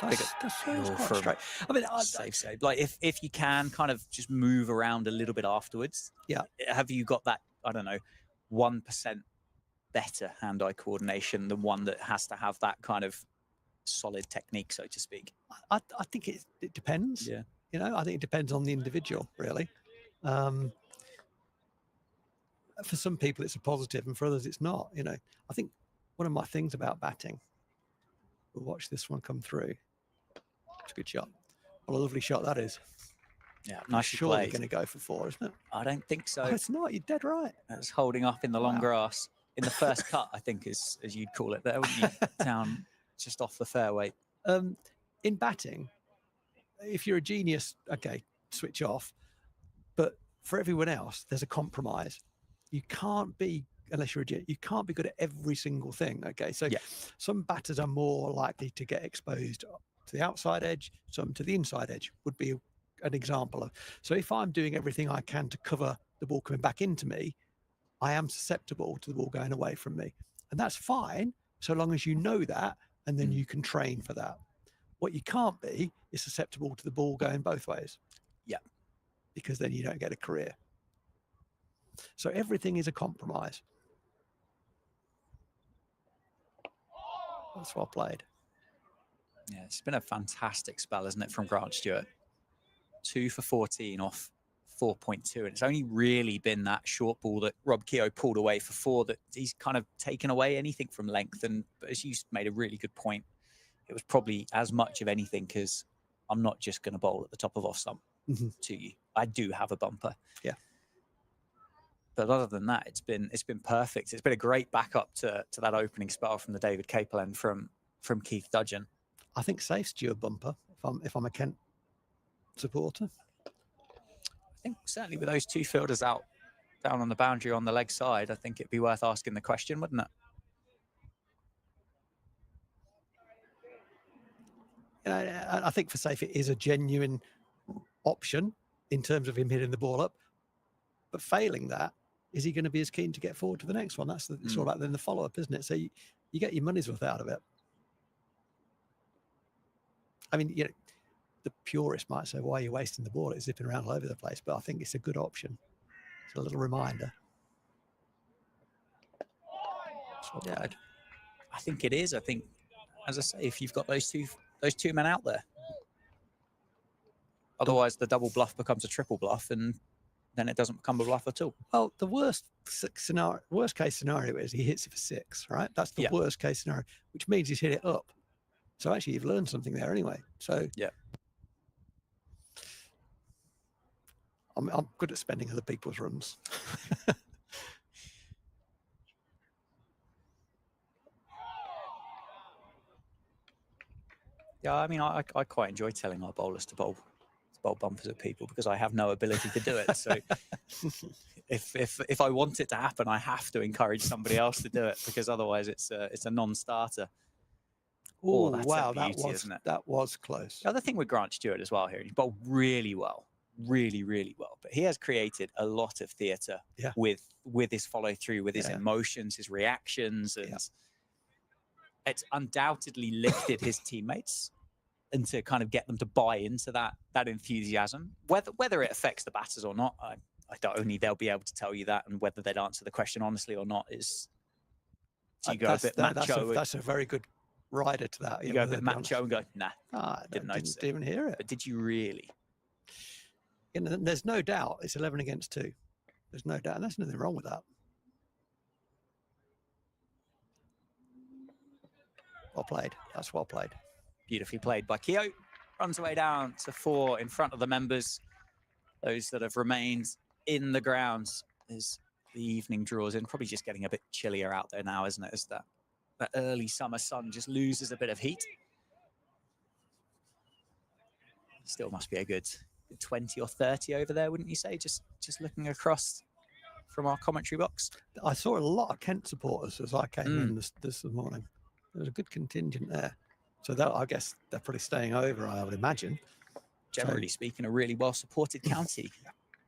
That's quite straight. I mean, save. Like if you can kind of just move around a little bit afterwards. Yeah. Have you got that, I don't know, 1% better hand-eye coordination than one that has to have that kind of solid technique, so to speak? I think it depends. Yeah. You know, I think it depends on the individual, really. For some people, it's a positive, and for others, it's not. You know, I think one of my things about batting. We'll watch this one come through. It's a good shot. What a lovely shot that is. Yeah, nice. Surely going to go for 4, isn't it? I don't think so. Oh, it's not. You're dead right. It's holding up in the long grass in the first cut, I think, as you'd call it there, wouldn't you? Down just off the fairway. In batting, if you're a genius, okay, switch off. But for everyone else, there's a compromise. You can't be unless you're you can't be good at every single thing. Okay, so some batters are more likely to get exposed to the outside edge, some to the inside edge would be an example of. So if I'm doing everything I can to cover the ball coming back into me, I am susceptible to the ball going away from me, and that's fine so long as you know that, and then you can train for that. What you can't be is susceptible to the ball going both ways. Yeah, because then you don't get a career. So everything is a compromise. That's well played. Yeah, it's been a fantastic spell, isn't it, from Grant Stewart? 2 for 14 off 4.2, and it's only really been that short ball that Rob Keogh pulled away for 4 that he's kind of taken away anything from length. And as you made a really good point, it was probably as much of anything because I'm not just going to bowl at the top of off stump to you. I do have a bumper. Yeah. But other than that, it's been perfect. It's been a great backup to that opening spell from the David Capel end from Keith Dudgeon. I think safe Stewart bumper if I'm a Kent supporter. I think certainly with those 2 fielders out down on the boundary on the leg side, I think it'd be worth asking the question, wouldn't it? I think for safe it is a genuine option in terms of him hitting the ball up, but failing that, is he going to be as keen to get forward to the next one? That's it's all about then the follow-up, isn't it? So you get your money's worth out of it. I mean, the purist might say, why are you wasting the ball? It's zipping around all over the place, but I think it's a good option. It's a little reminder. Yeah, I think it is. I think, as I say, if you've got those two men out there, otherwise the double bluff becomes a triple bluff, and then it doesn't become a bluff at all. Well, the worst case scenario is he hits it for 6, right? That's the worst case scenario, which means he's hit it up. So actually, you've learned something there anyway. So yeah, I'm good at spending other people's runs. Yeah, I mean, I quite enjoy telling our bowlers to bowl bumpers at people because I have no ability to do it. So if I want it to happen, I have to encourage somebody else to do it because otherwise it's a non-starter. Oh, wow, that was close. The other thing with Grant Stewart as well here, he bowled really well, really, really well. But he has created a lot of theatre with his follow through, with his emotions, his reactions, and it's undoubtedly lifted his teammates and to kind of get them to buy into that enthusiasm. Whether it affects the batters or not, I don't only they'll be able to tell you that, and whether they'd answer the question honestly or not is. So you go a bit macho. That's a very good rider to that. You go a bit macho and go, nah, didn't even hear it. But did you really? There's no doubt it's 11 against 2. There's no doubt, and there's nothing wrong with that. Well played. That's well played. Beautifully played by Keogh. Runs away down to 4 in front of the members. Those that have remained in the grounds as the evening draws in. Probably just getting a bit chillier out there now, isn't it? As that early summer sun just loses a bit of heat. Still must be a good 20 or 30 over there, wouldn't you say? Just looking across from our commentary box. I saw a lot of Kent supporters as I came in this morning. There was a good contingent there. So I guess they're probably staying over, I would imagine. Generally speaking, a really well-supported county.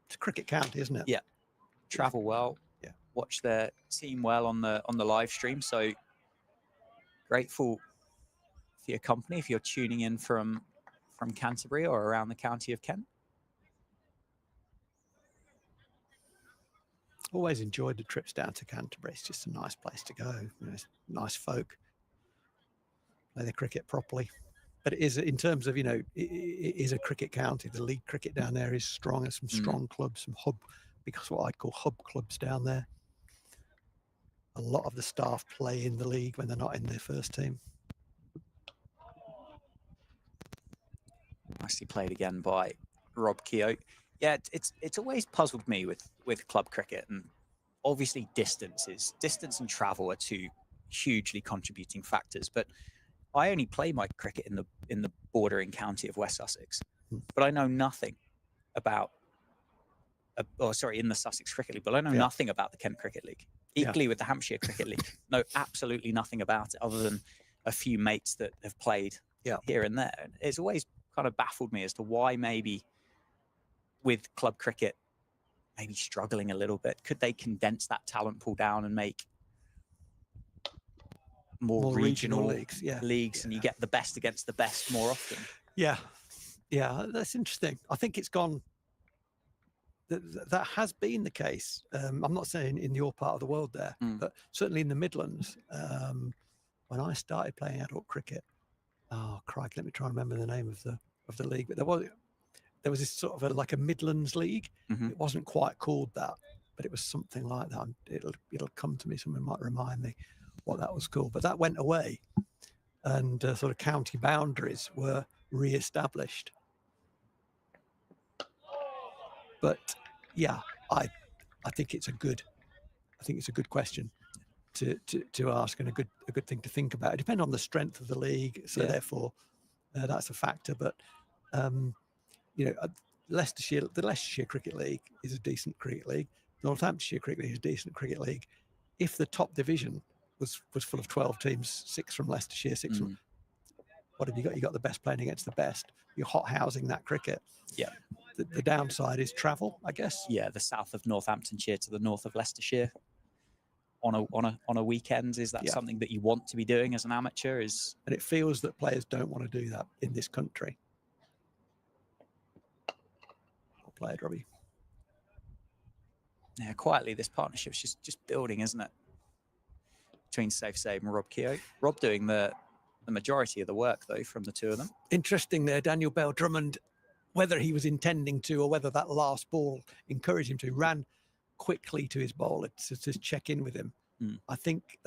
It's a cricket county, isn't it? Yeah. Travel well. Yeah. Watch their team well on the live stream. So grateful for your company if you're tuning in from Canterbury or around the county of Kent. Always enjoyed the trips down to Canterbury. It's just a nice place to go. Nice folk. Play the cricket properly. But it is, in terms of, it is a cricket county. The league cricket down there is strong. There's some strong clubs, some hub, because what I'd call hub clubs down there. A lot of the staff play in the league when they're not in their first team. Nicely played again by Rob Keogh. Yeah, it's always puzzled me with club cricket, and obviously distance and travel are 2 hugely contributing factors. But I only play my cricket in the bordering county of West Sussex, but I know nothing about in the Sussex Cricket League, but I know Yeah. nothing about the Kent Cricket League. Equally with the Hampshire Cricket League, know absolutely nothing about it other than a few mates that have played here and there. And it's always kind of baffled me as to why maybe with club cricket maybe struggling a little bit, could they condense that talent pool down and make more regional leagues, and you get the best against the best more often? Yeah, that's interesting. I think it's gone. That has been the case. I'm not saying in your part of the world there, but certainly in the Midlands. When I started playing adult cricket, oh crikey, let me try and remember the name of the league. But there was this sort of like a Midlands league. It wasn't quite called that, but it was something like that. It'll come to me. Someone might remind me what that was called. But that went away, and sort of county boundaries were re-established. But yeah, I think it's a good question to ask, and a good thing to think about. It depends on the strength of the league, so therefore that's a factor. But the Leicestershire Cricket League is a decent cricket league. Northamptonshire Cricket League is a decent cricket league. If the top division was full of 12 teams, 6 from Leicestershire, 6 from, what have you got? You got the best playing against the best. You're hot housing that cricket. Yeah. The downside is travel, I guess. Yeah, the south of Northamptonshire to the north of Leicestershire on a weekend, is that something that you want to be doing as an amateur? And it feels that players don't want to do that in this country. Well played, Robbie. Yeah, quietly this partnership's just building, isn't it? Between Safe Save and Rob Keogh. Rob doing the majority of the work though from the two of them. Interesting there, Daniel Bell Drummond, whether he was intending to or whether that last ball encouraged him to, ran quickly to his bowler to check in with him. I think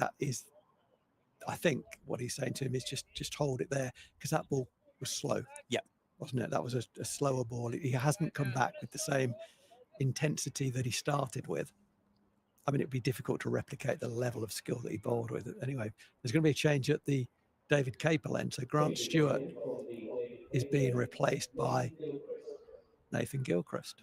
what he's saying to him is just hold it there, because that ball was slow. Yeah. Wasn't it? That was a slower ball. He hasn't come back with the same intensity that he started with. I mean, it'd be difficult to replicate the level of skill that he bowled with. Anyway, there's going to be a change at the David Capel end. So Grant Stewart is being replaced by Nathan Gilchrist.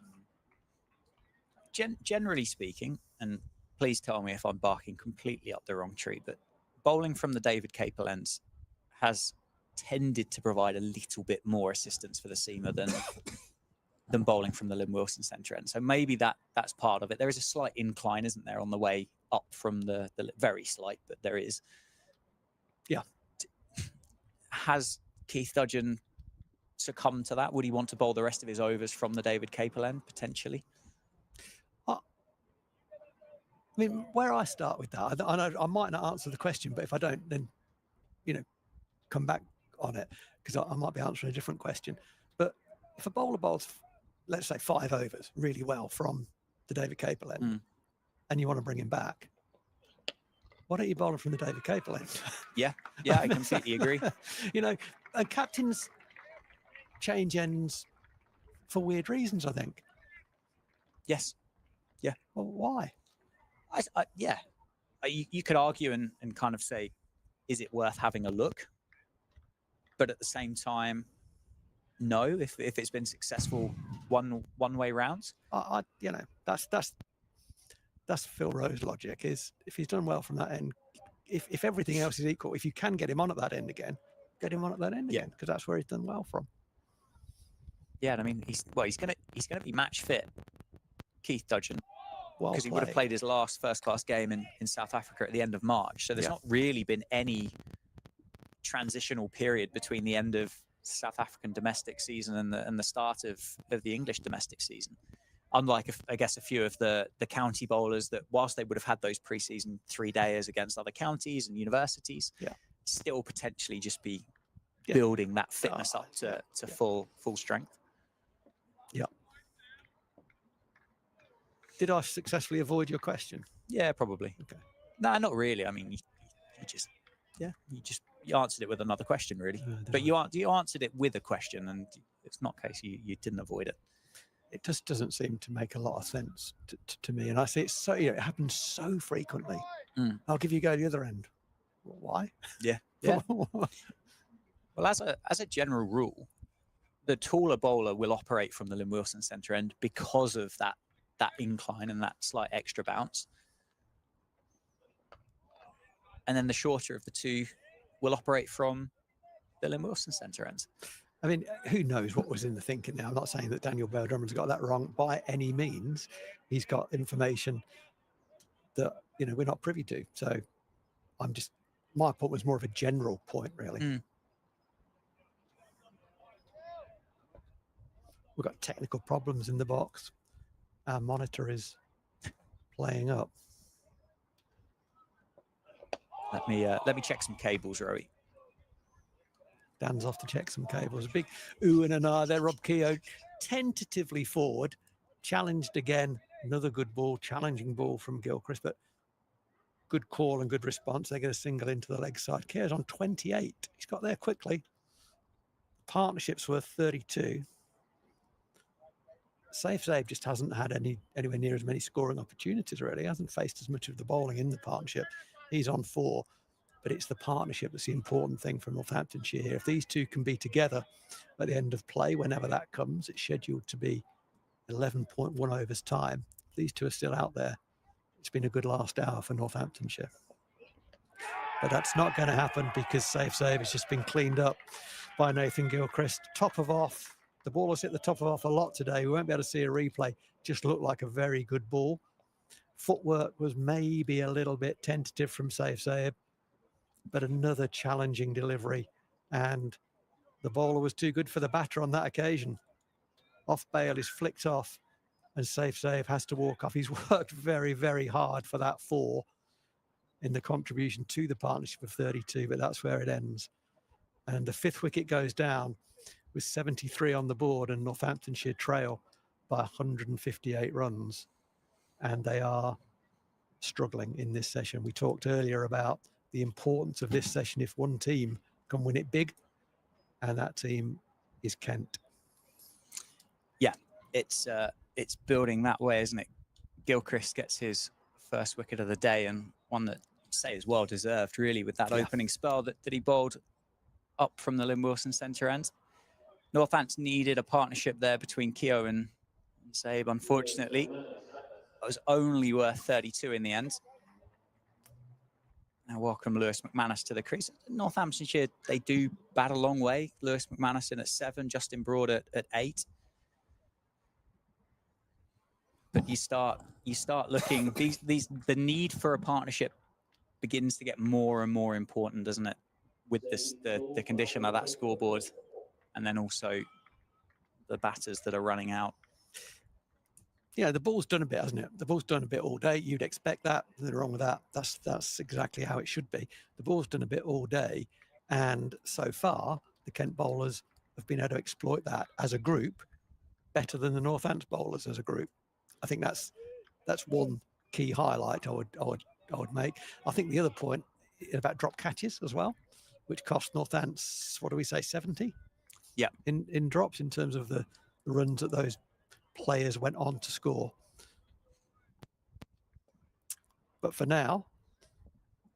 Generally speaking, and please tell me if I'm barking completely up the wrong tree, but bowling from the David Capel ends has tended to provide a little bit more assistance for the seamer than bowling from the Lynn Wilson centre end. So maybe that's part of it. There is a slight incline, isn't there, on the way up from the very slight, but there is. Yeah. Has Keith Dudgeon succumbed to that? Would he want to bowl the rest of his overs from the David Capel end, potentially? I mean, where I start with that, I know I might not answer the question, but if I don't, then, come back on it, because I might be answering a different question. But if a bowler bowls, let's say 5 overs really well from the David Capel end, and you want to bring him back, why don't you bowl him from the David Capel end? Yeah, I completely agree. And captains change ends for weird reasons, I think. Yes. Yeah. Well, why? You could argue and kind of say, is it worth having a look? But at the same time, no, if it's been successful one way rounds. That's Phil Rowe's logic, is if he's done well from that end, if everything else is equal, if you can get him on at that end again, get him on at that end again, because that's where he's done well from. Yeah, and I mean he's gonna be match fit, Keith Dudgeon. Because he would have played his last first-class game in South Africa at the end of March. So there's not really been any transitional period between the end of South African domestic season and the start of the English domestic season. Unlike, I guess, a few of the county bowlers that, whilst they would have had those pre-season 3-dayers against other counties and universities, still potentially just be building that fitness up to full strength. Yeah. Did I successfully avoid your question? Yeah, probably. Okay. No, not really. I mean, you answered it with another question, really. But you answered it with a question, and it's not the case you didn't avoid it. It just doesn't seem to make a lot of sense to me. And I see it's so, it happens so frequently. I'll give you a go the other end. Why? Yeah. Well, as a general rule, the taller bowler will operate from the Lynn Wilson centre end because of that that incline and that slight extra bounce. And then the shorter of the two will operate from the Lynn Wilson centre end. I mean, who knows what was in the thinking there? I'm not saying that Daniel Bell-Drummond's got that wrong by any means. He's got information that, you know, we're not privy to. So my point was more of a general point, really. We've got technical problems in the box. Our monitor is playing up. Let me check some cables, Rowie. Dan's off to check some cables. A big ooh and an ah there. Rob Keogh tentatively forward, challenged again. Another good ball, challenging ball from Gilchrist, but good call and good response. They get a single into the leg side. Keogh's on 28. He's got there quickly. Partnership's worth 32. Safe Save just hasn't had anywhere near as many scoring opportunities, really. He hasn't faced as much of the bowling in the partnership. He's on 4. But it's the partnership that's the important thing for Northamptonshire here. If these two can be together at the end of play, whenever that comes, it's scheduled to be 11.1 overs time. If these two are still out there, it's been a good last hour for Northamptonshire. But that's not going to happen because Safe Save has just been cleaned up by Nathan Gilchrist. Top of off. The ball has hit the top of off a lot today. We won't be able to see a replay. Just looked like a very good ball. Footwork was maybe a little bit tentative from Safe Save, but another challenging delivery, and the bowler was too good for the batter on that occasion. Off bail is flicked off, and Safe Save has to walk off. He's worked very, very hard for that 4 in the contribution to the partnership of 32, but that's where it ends. And the 5th wicket goes down with 73 on the board, and Northamptonshire trail by 158 runs, and they are struggling in this session. We talked earlier about the importance of this session if one team can win it big, and that team is Kent. Yeah, it's building that way, isn't it? Gilchrist gets his first wicket of the day, and one that, say, is well deserved, really, with that opening spell that he bowled up from the Lynn Wilson centre end. Northampton needed a partnership there between Keogh and Saib. Unfortunately, it was only worth 32 in the end. Now welcome Lewis McManus to the crease. Northamptonshire, they do bat a long way. Lewis McManus in at 7, Justin Broad at 8. But you start looking, the need for a partnership begins to get more and more important, doesn't it? With the condition of that scoreboard, and then also the batters that are running out. Yeah, the ball's done a bit, hasn't it? The ball's done a bit all day. You'd expect that. Nothing wrong with that. That's exactly how it should be. The ball's done a bit all day, and so far the Kent bowlers have been able to exploit that as a group better than the Northants bowlers as a group. I think that's one key highlight I would make. I think the other point about drop catches as well, which cost Northants, what do we say, 70? Yeah, in drops in terms of the runs that those players went on to score. But for now,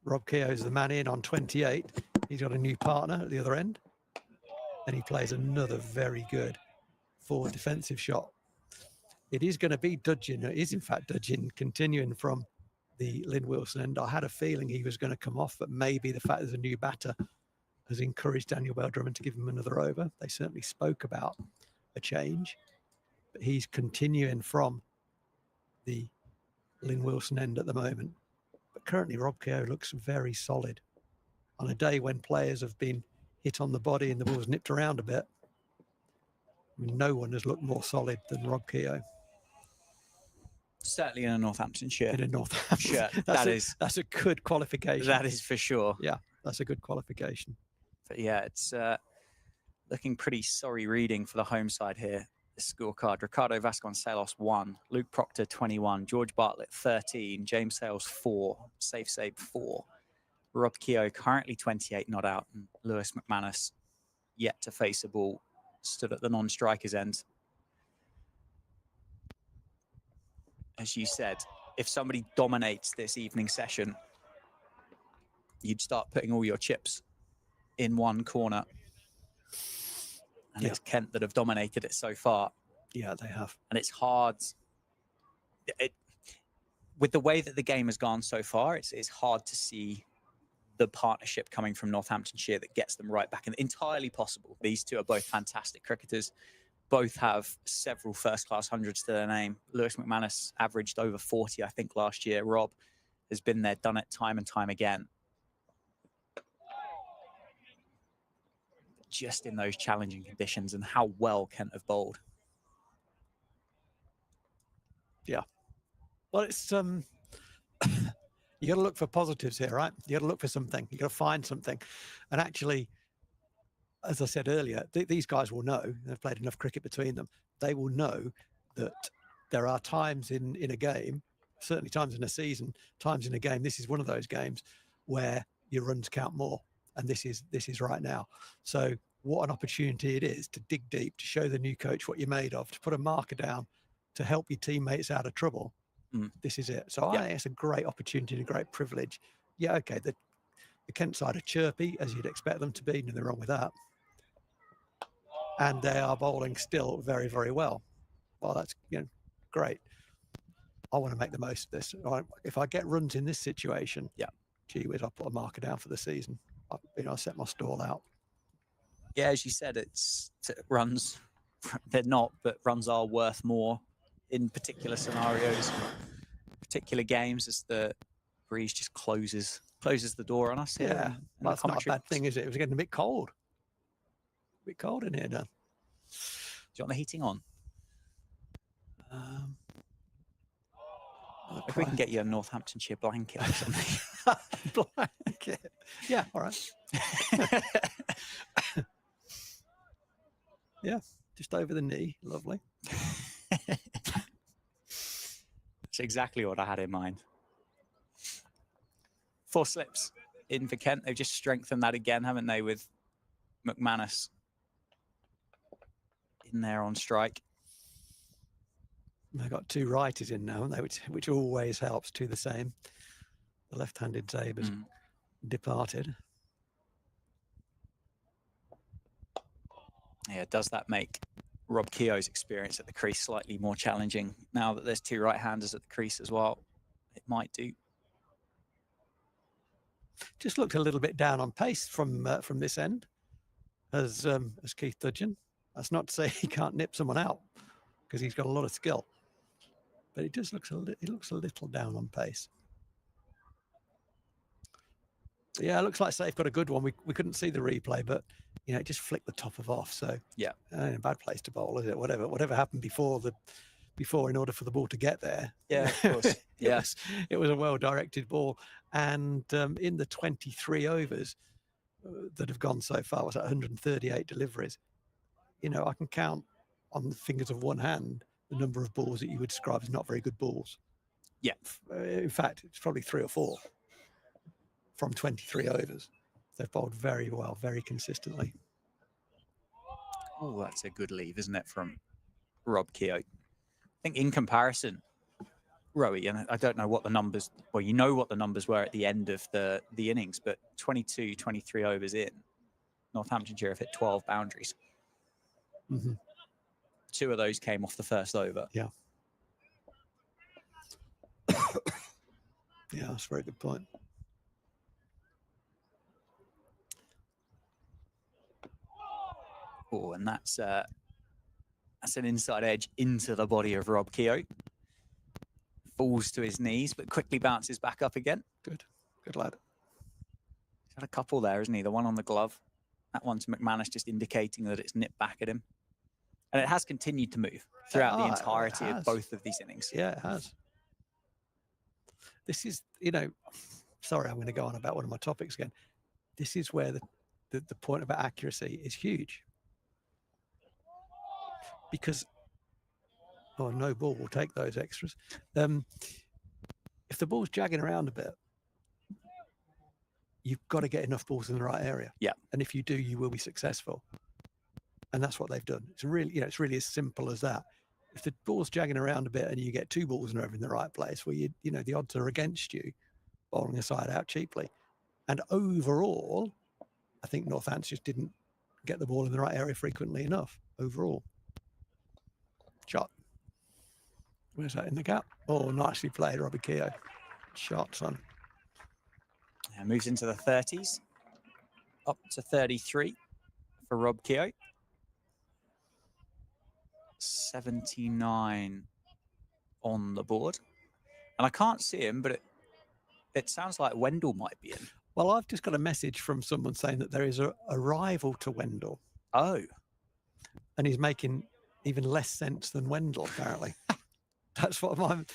Rob Keogh's the man in on 28. He's got a new partner at the other end, and he plays another very good forward defensive shot. It is going to be Dudgeon. It is in fact Dudgeon continuing from the Lynn Wilson end. I had a feeling he was going to come off, but maybe the fact there's a new batter has encouraged Daniel Bell-Drummond to give him another over. They certainly spoke about a change, but he's continuing from the Lynn Wilson end at the moment. But currently Rob Keogh looks very solid. On a day when players have been hit on the body and the ball's nipped around a bit, I mean, no one has looked more solid than Rob Keogh. Certainly in a Northamptonshire. In a Northamptonshire. That's a good qualification. That is for sure. Yeah, that's a good qualification. But yeah, it's looking pretty sorry reading for the home side here. The scorecard: Ricardo Vasconcelos 1, Luke Proctor 21, George Bartlett 13, James Sales 4, Safe Save 4, Rob Keogh currently 28 not out, and Lewis McManus yet to face a ball, stood at the non-strikers end. As you said, if somebody dominates this evening session, you'd start putting all your chips in one corner. And it's Kent that have dominated it so far. Yeah, they have. And it's hard with the way that the game has gone so far, it's hard to see the partnership coming from Northamptonshire that gets them right back in. Entirely possible. These two are both fantastic cricketers. Both have several first-class hundreds to their name. Lewis McManus averaged over 40, I think, last year. Rob has been there, done it time and time again. Just in those challenging conditions, and how well Kent have bowled. Yeah. Well, it's you got to look for positives here, right? You got to look for something. You got to find something. And actually, as I said earlier, these guys will know. They've played enough cricket between them. They will know that there are times in a game, certainly times in a season, times in a game. This is one of those games where your runs count more, and this is right now. So what an opportunity it is to dig deep, to show the new coach what you're made of, to put a marker down, to help your teammates out of trouble. This is it. So I think it's a great opportunity and a great privilege. Yeah, okay, the Kent side are chirpy, as you'd expect them to be. Nothing wrong with that. And they are bowling still very, very well. Well, that's great. I want to make the most of this. If I get runs in this situation, gee whiz, I'll put a marker down for the season. I set my stall out. Yeah, as you said, it's runs. They're not, but runs are worth more in particular scenarios, particular games, as the breeze just closes the door on us here. Yeah, well, that's not a bad thing, is it? It was getting a bit cold. A bit cold in here now. Do you want the heating on? If we can get you a Northamptonshire blanket or something. Blanket. Yeah, all right. Yeah, just over the knee. Lovely. That's exactly what I had in mind. 4 slips in for Kent. They've just strengthened that again, haven't they, with McManus in there on strike. They've got 2 righties in now, haven't they? Which always helps. 2 the same. The left-handed Sabres departed. Yeah, does that make Rob Keogh's experience at the crease slightly more challenging now that there's 2 right-handers at the crease as well? It might do. Just looked a little bit down on pace from this end, as Keith Dudgeon. That's not to say he can't nip someone out, because he's got a lot of skill. But it just looks a little down on pace. Yeah, it looks like Safe got a good one. We couldn't see the replay, but it just flicked the top of off. So yeah, ain't a bad place to bowl, is it? Whatever happened before in order for the ball to get there. Yeah, of course. Yes, it was a well-directed ball, and in the 23 overs that have gone so far, was that 138 deliveries? I can count on the fingers of one hand the number of balls that you would describe as not very good balls. Yeah, in fact, it's probably 3 or 4 from 23 overs. They've bowled very well, very consistently. Oh, that's a good leave, isn't it, from Rob Keogh? I think in comparison, Rowie, and I don't know what the numbers, well, you know what the numbers were at the end of the innings, but 22, 23 overs in, Northamptonshire have hit 12 boundaries. 2 of those came off the first over. Yeah. Yeah, that's a very good point. Oh, and that's an inside edge into the body of Rob Keogh. Falls to his knees, but quickly bounces back up again. Good lad. He's had a couple there, isn't he? The one on the glove. That one to McManus, just indicating that it's nipped back at him. And it has continued to move throughout the entirety of both of these innings. Yeah, it has. This is, sorry, I'm going to go on about one of my topics again. This is where the point about accuracy is huge. Because, no ball will take those extras. If the ball's jagging around a bit, you've got to get enough balls in the right area. Yeah. And if you do, you will be successful. And that's what they've done. It's really, it's really as simple as that. If the ball's jagging around a bit and you get 2 balls in the right place, where the odds are against you bowling a side out cheaply. And overall, I think Northampton just didn't get the ball in the right area frequently enough overall. Shot. Where's that in the gap? Oh, nicely played, Robbie Keogh. Shot, son. And moves into the 30s, up to 33 for Rob Keogh. 79 on the board. And I can't see him, but it sounds like Wendell might be in. Well, I've just got a message from someone saying that there is a rival to Wendell. Oh. And he's making even less sense than Wendell, apparently. That's what my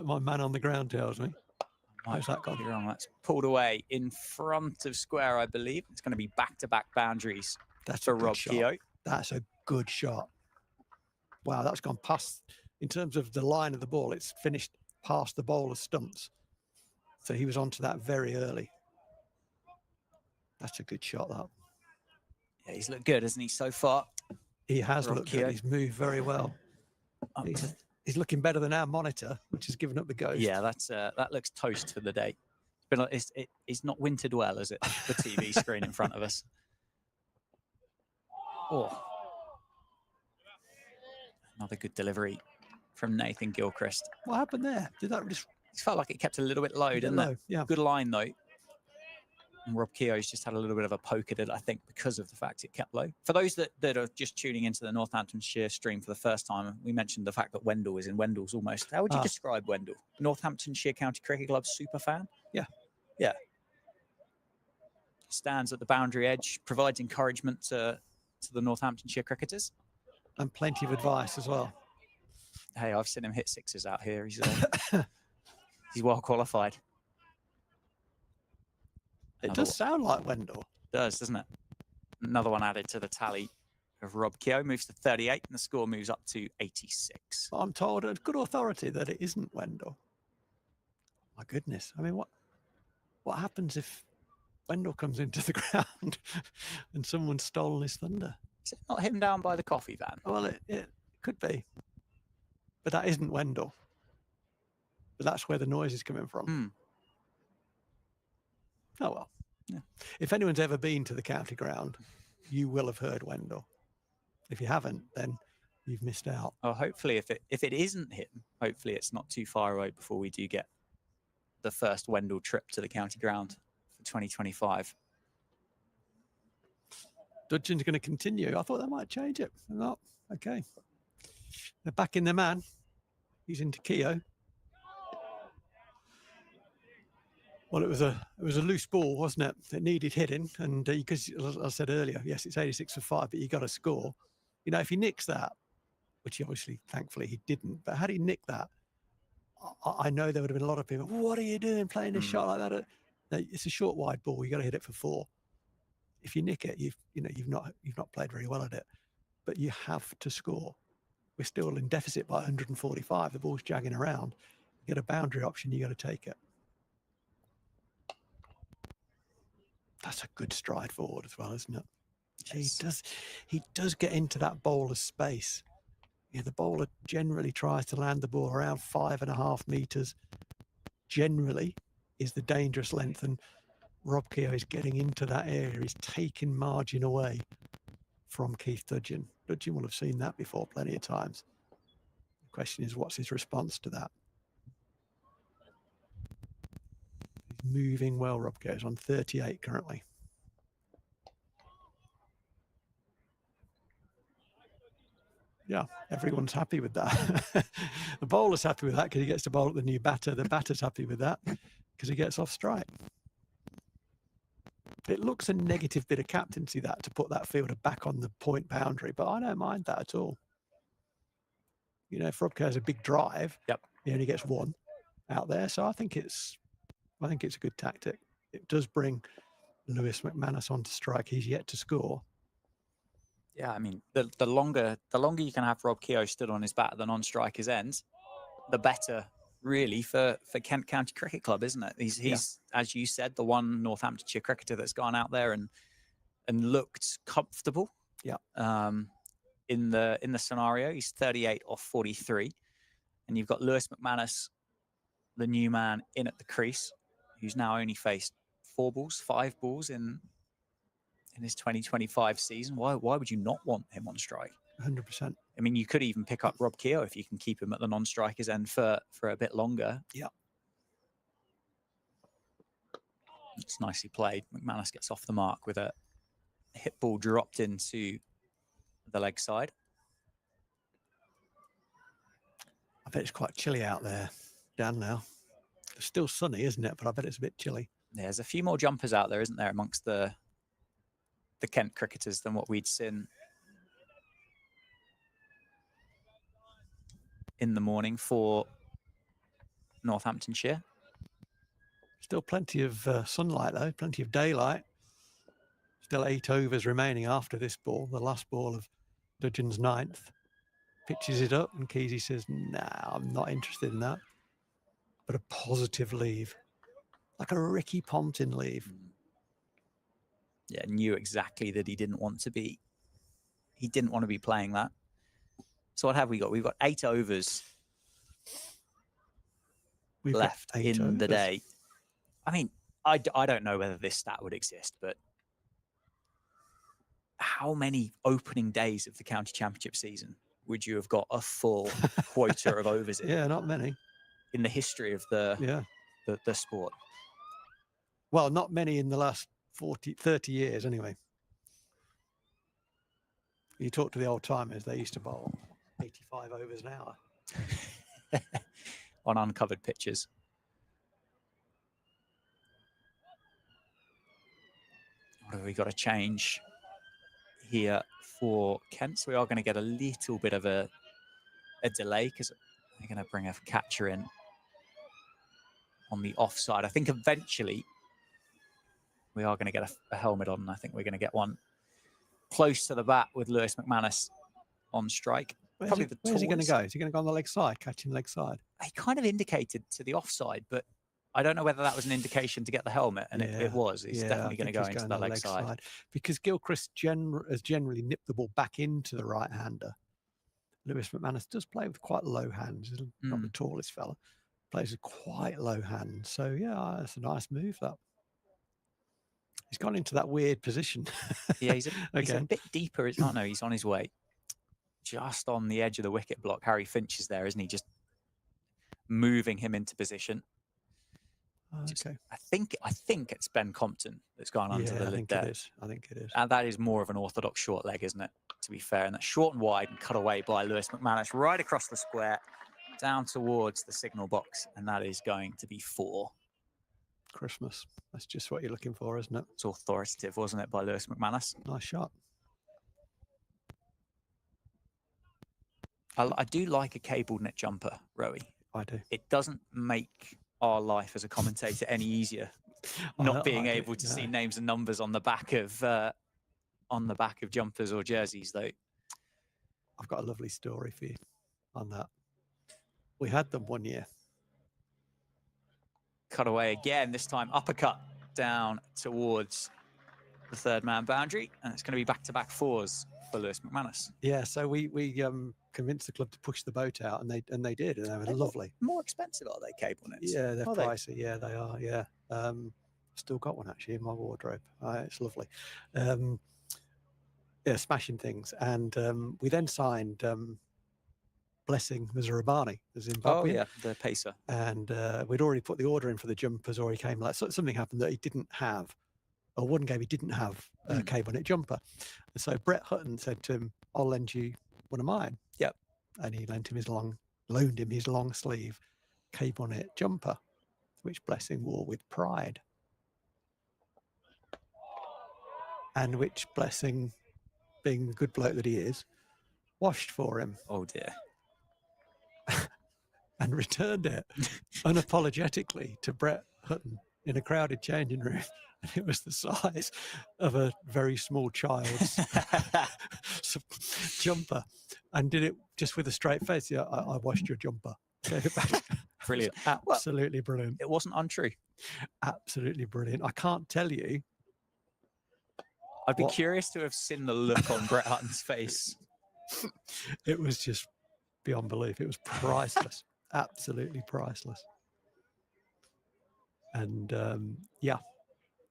my man on the ground tells me. How's that gone? Wrong. That's pulled away in front of square, I believe. It's going to be back-to-back boundaries for Rob Keogh. That's a good shot. Wow, that's gone past, in terms of the line of the ball, it's finished past the bowler's stumps. So he was onto that very early. That's a good shot, that. Yeah, he's looked good, hasn't he, so far? He has looked good. He's moved very well. He's looking better than our monitor, which has given up the ghost. Yeah, that looks toast for the day. It's not wintered well, is it? The TV screen in front of us. Oh, another good delivery from Nathan Gilchrist. What happened there? Did that just? It felt like it kept a little bit low, didn't it? Yeah. Good line though. And Rob Keogh's just had a little bit of a poke at it, I think, because of the fact it kept low. For those that are just tuning into the Northamptonshire stream for the first time, we mentioned the fact that Wendell is in Wendell's almost. How would you describe Wendell? Northamptonshire County Cricket Club super fan? Yeah. Yeah. Stands at the boundary edge, provides encouragement to the Northamptonshire cricketers. And plenty of advice as well. Hey, I've seen him hit sixes out here. He's well qualified. It does sound like Wendell. It does, doesn't it? Another one added to the tally of Rob Keogh. Moves to 38, and the score moves up to 86. Well, I'm told at good authority that it isn't Wendell. My goodness. I mean, what happens if Wendell comes into the ground and someone's stolen his thunder? Is it not him down by the coffee van? Well, it could be. But that isn't Wendell. But that's where the noise is coming from. Oh, well. Yeah. If anyone's ever been to the county ground, you will have heard Wendell. If you haven't, then you've missed out. Well, hopefully, if it isn't him, hopefully it's not too far away before we do get the first Wendell trip to the county ground for 2025. Dudgeon's going to continue. I thought they might change it. They're not. Okay. They're back in the man. He's into Keogh. Well, it was a loose ball, wasn't it? It needed hitting, and because as I said earlier, yes, it's 86 for 5, but you got to score. You know, if he nicks that, which he obviously, thankfully, he didn't. But had he nicked that, I know there would have been a lot of people. What are you doing playing a shot like that? No, it's a short wide ball. You got to hit it for 4. If you nick it, you've not played very well at it. But you have to score. We're still in deficit by 145. The ball's jagging around. You get a boundary option. You got to take it. That's a good stride forward as well, isn't it? Yes. He does get into that bowler's space. Yeah, the bowler generally tries to land the ball around 5.5 meters. Generally is the dangerous length, and Rob Keogh is getting into that area. He's taking margin away from Keith Dudgeon. Dudgeon will have seen that before plenty of times. The question is, what's his response to that? Moving well, Rob Keogh is on 38 currently. Yeah, everyone's happy with that. The bowler's happy with that because he gets to bowl at the new batter. The batter's happy with that because he gets off strike. It looks a negative bit of captaincy, that, to put that fielder back on the point boundary, but I don't mind that at all. You know, if Rob Keogh has a big drive, he only gets 1 out there, so I think it's a good tactic. It does bring Lewis McManus onto strike. He's yet to score. Yeah, I mean, the longer you can have Rob Keogh stood on his bat at the non-striker's end, the better, really, for Kent County Cricket Club, isn't it? He's as you said, the one Northamptonshire cricketer that's gone out there and looked comfortable. Yeah. In the scenario, he's 38 off 43, and you've got Lewis McManus, the new man, in at the crease, who's now only faced 5 balls in his 2025 season. Why would you not want him on strike? 100%. I mean, you could even pick up Rob Keogh if you can keep him at the non-strikers end for a bit longer. Yeah. It's nicely played. McManus gets off the mark with a hit ball dropped into the leg side. I bet it's quite chilly out there, Dan, now. It's still sunny, isn't it? But I bet it's a bit chilly. There's a few more jumpers out there, isn't there, amongst the Kent cricketers than what we'd seen in the morning for Northamptonshire. Still plenty of sunlight, though, plenty of daylight. Still 8 overs remaining after this ball, the last ball of Dudgeon's 9th. Pitches it up, and Kesey says, "Nah, I'm not interested in that." But a positive leave, like a Ricky Ponting leave. Yeah, knew exactly that he didn't want to be. He didn't want to be playing that. So what have we got? We've got 8 overs left in the day. I mean, I don't know whether this stat would exist, but how many opening days of the county championship season would you have got a full quota of overs in? Yeah, not many. In the history of the sport. Well, not many in the last 30 years, anyway. You talk to the old timers, they used to bowl 85 overs an hour. On uncovered pitches. What have we got to change here for Kent? So we are going to get a little bit of a delay because they're going to bring a catcher in on the offside. I think eventually we are going to get a helmet on, and I think we're going to get one close to the bat with Lewis McManus on strike. Where's he going to go? Is he going to go on the leg side, catching leg side? He kind of indicated to the offside, but I don't know whether that was an indication to get the helmet, and it was. He's definitely going to go into the leg side. Because Gilchrist has generally nipped the ball back into the right-hander. Lewis McManus does play with quite low hands. He's not the tallest fella. Plays with quite low hands. So, yeah, that's a nice move, that. He's gone into that weird position. Yeah, he's a bit deeper. No, he's on his way. Just on the edge of the wicket block. Harry Finch is there, isn't he? Just moving him into position. Okay. I think it's Ben Compton that's gone under the lid there. I think it is. And that is more of an orthodox short leg, isn't it? To be fair. And that's short and wide and cut away by Lewis McManus right across the square, down towards the signal box. And that is going to be 4. Christmas. That's just what you're looking for, isn't it? It's authoritative, wasn't it, by Lewis McManus? Nice shot. I do like a cabled net jumper, Rowie. I do. It doesn't make our life as a commentator any easier, not being able to see names and numbers on the back of jumpers or jerseys, though. I've got a lovely story for you on that. We had them one year. Cut away again, this time uppercut down towards the third man boundary, and it's going to be back-to-back 4s for Lewis McManus. Yeah, so we convinced the club to push the boat out, and they did, and they were lovely. More expensive, are they, cable nets? Yeah, they're pricey. Yeah, they are. Yeah, still got one actually in my wardrobe. It's lovely. Yeah, smashing things, and we then signed Blessing Muzarabani, the Zimbabwean. Oh yeah, the pacer. And we'd already put the order in for the jumpers, or he came like something happened that he didn't have, or one game he didn't have a cable net jumper. And so Brett Hutton said to him, "I'll lend you one of mine." Yep. And he loaned him his long sleeve cable net jumper, which Blessing wore with pride, and which Blessing, being the good bloke that he is, washed for him. Oh dear. And returned it unapologetically to Brett Hutton in a crowded changing room. And it was the size of a very small child's jumper, and did it just with a straight face. Yeah, I washed your jumper. Gave it back. Brilliant. Absolutely brilliant. It wasn't untrue. Absolutely brilliant. I can't tell you. I'd be curious to have seen the look on Brett Hutton's face. It was just beyond belief. It was priceless. Absolutely priceless. And yeah,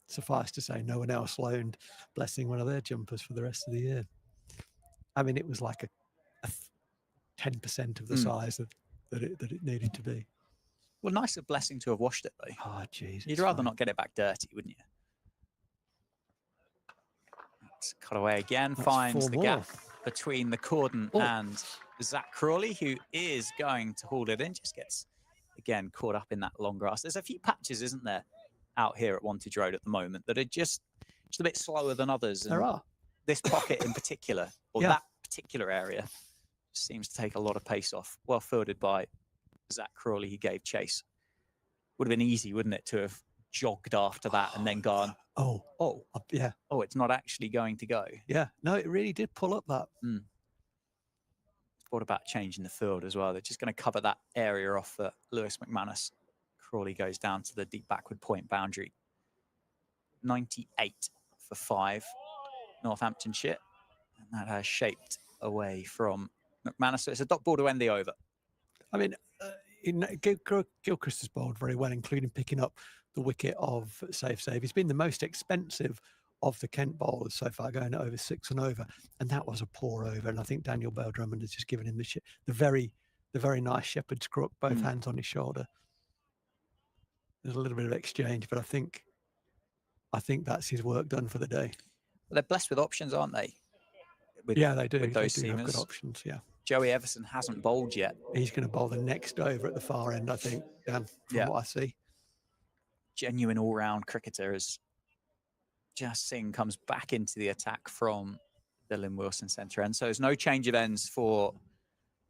suffice to say, no one else loaned Blessing one of their jumpers for the rest of the year. I mean, it was like a 10% of the size that it needed to be. Well, nice a blessing to have washed it, though. Oh, jeez. You'd rather not get it back dirty, wouldn't you? Let's cut away again. That's finds the more. gap between the cordon and Zach Crawley, who is going to hold it in. Just gets, again, caught up in that long grass. There's a few patches, isn't there, out here at Wantage Road at the moment that are just a bit slower than others. There are. This pocket in particular, or that particular area, seems to take a lot of pace off. Well fielded by Zach Crawley, he gave chase. Would have been easy, wouldn't it, to have jogged after that and then gone, yeah. Oh, it's not actually going to go. Yeah. No, it really did pull up that. Thought about changing the field as well. They're just going to cover that area off for Lewis McManus. Crawley goes down to the deep backward point boundary. 98 for 5, Northamptonshire. And that has shaped away from McManus. So it's a dot ball to end the over. I mean, Gilchrist has bowled very well, including picking up the wicket of Save. He's been the most expensive of the Kent bowlers so far, going over 6 and over, and that was a poor over. And I think Daniel Bell-Drummond has just given him the very nice shepherd's crook, both hands on his shoulder. There's a little bit of exchange, but I think that's his work done for the day. Well, they're blessed with options, aren't they? They do. With those they do have seamers. good options. Yeah. Joey Everson hasn't bowled yet. He's going to bowl the next over at the far end, I think, Dan, from what I see. Genuine all-round cricketer as Jas Singh comes back into the attack from the Lynn Wilson centre end. So there's no change of ends for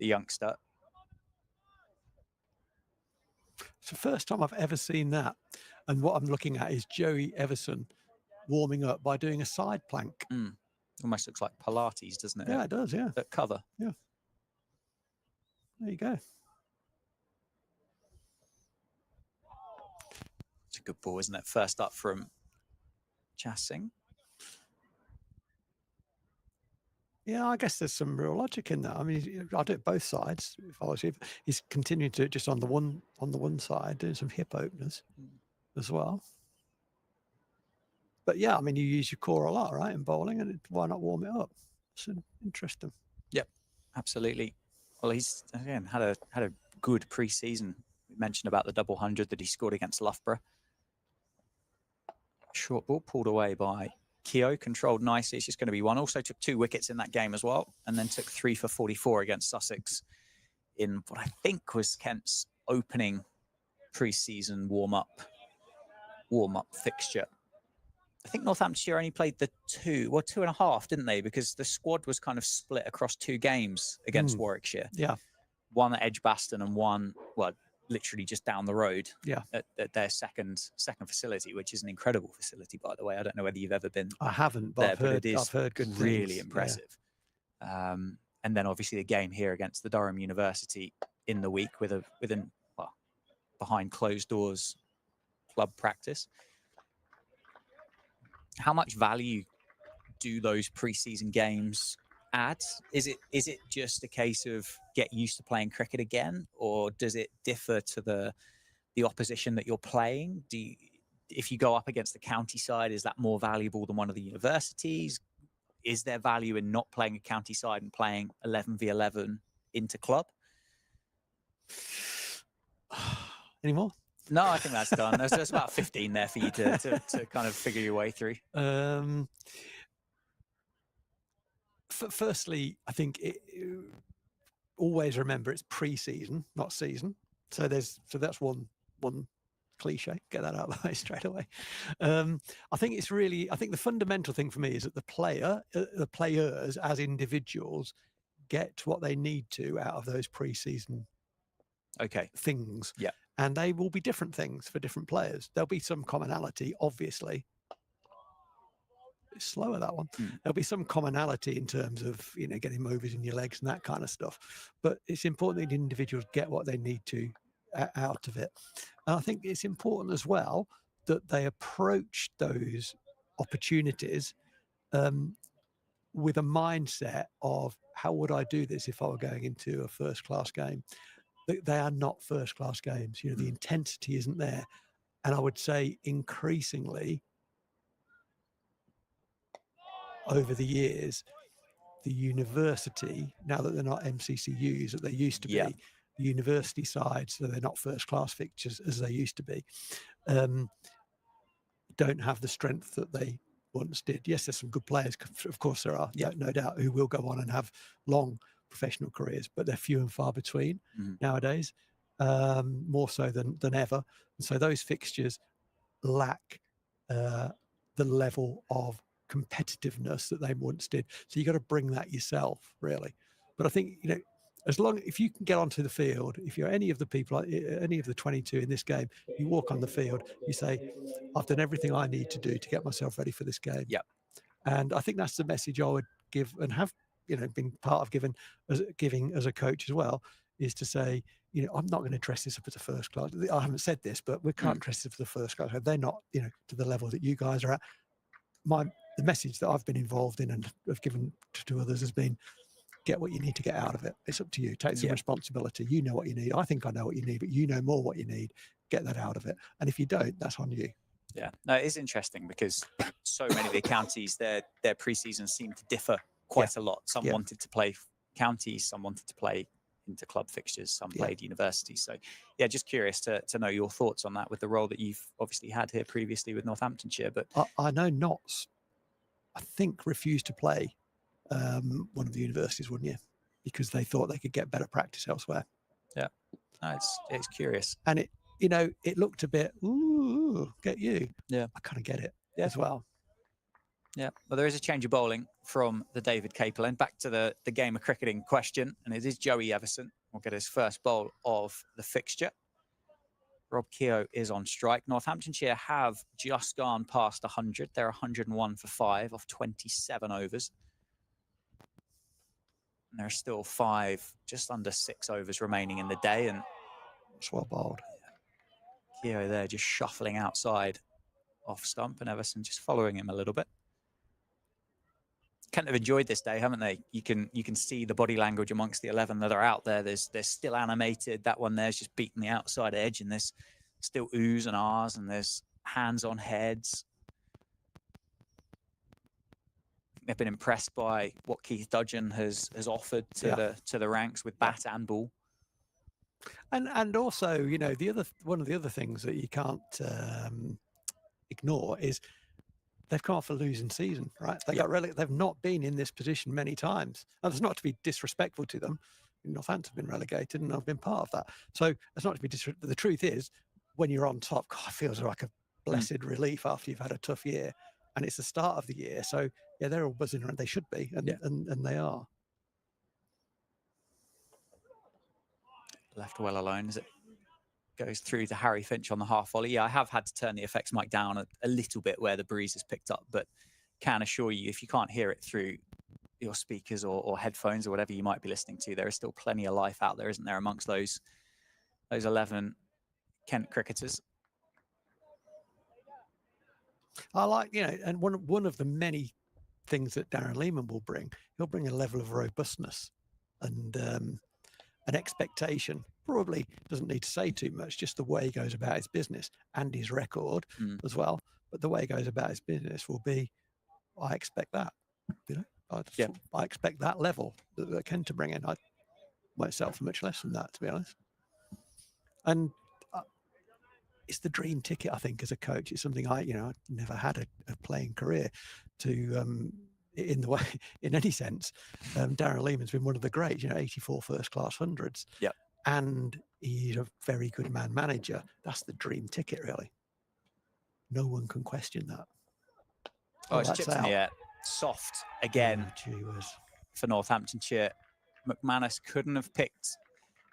the youngster. It's the first time I've ever seen that. And what I'm looking at is Joey Everson warming up by doing a side plank. Almost looks like Pilates, doesn't it? Yeah, it does, yeah. At cover. Yeah. There you go. It's a good ball, isn't it? First up from Jas Singh. Yeah, I guess there's some real logic in that. I mean, I'll do it both sides. If I was you, he's continuing to just on the one side, doing some hip openers as well. But yeah, I mean, you use your core a lot, right, in bowling, and why not warm it up? It's interesting. Yep, absolutely. Well, he's again had a good pre-season. We mentioned about the double 100 that he scored against Loughborough. Short ball pulled away by Keogh, controlled nicely. It's just going to be one. Also took 2 wickets in that game as well, and then took 3 for 44 against Sussex in what I think was Kent's opening pre-season warm-up fixture. I think Northamptonshire only played the 2.5, didn't they? Because the squad was kind of split across 2 games against Warwickshire. Yeah. One at Edgbaston and one, literally just down the road. Yeah. At their second facility, which is an incredible facility, by the way. I don't know whether you've ever been. I haven't, but I've heard good things. Really impressive. Yeah. And then obviously the game here against the Durham University in the week with behind closed doors club practice. How much value do those preseason games add? Is it just a case of get used to playing cricket again, or does it differ to the opposition that you're playing? If you go up against the county side, is that more valuable than one of the universities? Is there value in not playing a county side and playing 11v11 inter club? Any more? No, I think that's done. There's about 15 there for you to kind of figure your way through. Firstly, I think always remember it's pre-season, not season. So that's one cliche. Get that out of the way straight away. I think the fundamental thing for me is that the players as individuals get what they need to out of those pre-season things. Yeah. And they will be different things for different players. There'll be some commonality, obviously. It's slower, that one. There'll be some commonality in terms of, getting movers in your legs and that kind of stuff. But it's important that individuals get what they need to out of it. And I think it's important as well that they approach those opportunities with a mindset of, how would I do this if I were going into a first-class game? They are not first-class games. The intensity isn't there. And I would say increasingly over the years, the university, now that they're not MCCUs that they used to Yeah. be, the university side, so they're not first class fixtures as they used to be, don't have the strength that they once did. Yes, there's some good players, of course there are, no doubt, who will go on and have long professional careers, but they're few and far between nowadays, more so than ever. And so those fixtures lack the level of competitiveness that they once did. So you got to bring that yourself, really. But I think, you know, if you can get onto the field, if you're any of the people, any of the 22 in this game, you walk on the field, you say, I've done everything I need to do to get myself ready for this game. Yeah. And I think that's the message I would give, and have, you know, been part of giving as a coach as well, is to say, you know, I'm not going to dress this up as a first class. I haven't said this, but we can't dress this up as a first class. They're not, you know, to the level that you guys are at. The message that I've been involved in and have given to others has been, get what you need to get out of it. It's up to you. Take some responsibility. You know what you need. I think I know what you need, but you know more what you need. Get that out of it. And if you don't, that's on you. Yeah, no, it is interesting because so many of the counties, their pre-seasons seem to differ quite a lot. Some wanted to play counties, some wanted to play into club fixtures, some played universities. So yeah, just curious to know your thoughts on that with the role that you've obviously had here previously with Northamptonshire. But I know Notts, I think, refused to play one of the universities, wouldn't you? Because they thought they could get better practice elsewhere. Yeah, no, it's curious. And it, you know, it looked a bit, ooh, get you. Yeah. I kind of get it as well. Yeah, well, there is a change of bowling from the David Capel end. Back to the game of cricketing question, and it is Joey Everson will get his first bowl of the fixture. Rob Keogh is on strike. Northamptonshire have just gone past 100. They're 101 for 5 off 27 overs. And there are still 5, just under 6 overs remaining in the day. And it's well bowled. Keogh there just shuffling outside off stump, and Everson just following him a little bit. Kent have enjoyed this day, haven't they? You can see the body language amongst the 11 that are out there. They're still animated. That one there's just beating the outside edge, and there's still oohs and ahs, and there's hands on heads. They've been impressed by what Keith Dudgeon has offered to the ranks with bat and ball. And also, you know, one of the other things that you can't ignore is they've come off a losing season, right? They got relegated. They've not been in this position many times. And it's not to be disrespectful to them. Northampton have been relegated, and I've been part of that. So it's not to be disrespectful. The truth is, when you're on top, God, it feels like a blessed relief after you've had a tough year. And it's the start of the year. So, yeah, they're all buzzing around. They should be, and they are. Left well alone as it goes through to Harry Finch on the half volley. Yeah, I have had to turn the effects mic down a little bit where the breeze has picked up, but can assure you, if you can't hear it through your speakers or headphones or whatever you might be listening to, there is still plenty of life out there, isn't there, amongst those 11 Kent cricketers. I like, you know, and one of the many things that Darren Lehman will bring, he'll bring a level of robustness and an expectation. Probably doesn't need to say too much, just the way he goes about his business and his record as well. But the way he goes about his business will be, I expect that, you know, I expect that level that Ken to bring in. I won't settle for much less than that, to be honest. And it's the dream ticket, I think, as a coach. It's something I never had a playing career to, in any sense. Darren Lehman's been one of the greats, 84 first class hundreds. Yeah. And he's a very good man manager. That's the dream ticket, really. No one can question that. Oh, it's chipped in the air. Soft again for Northamptonshire. McManus couldn't have picked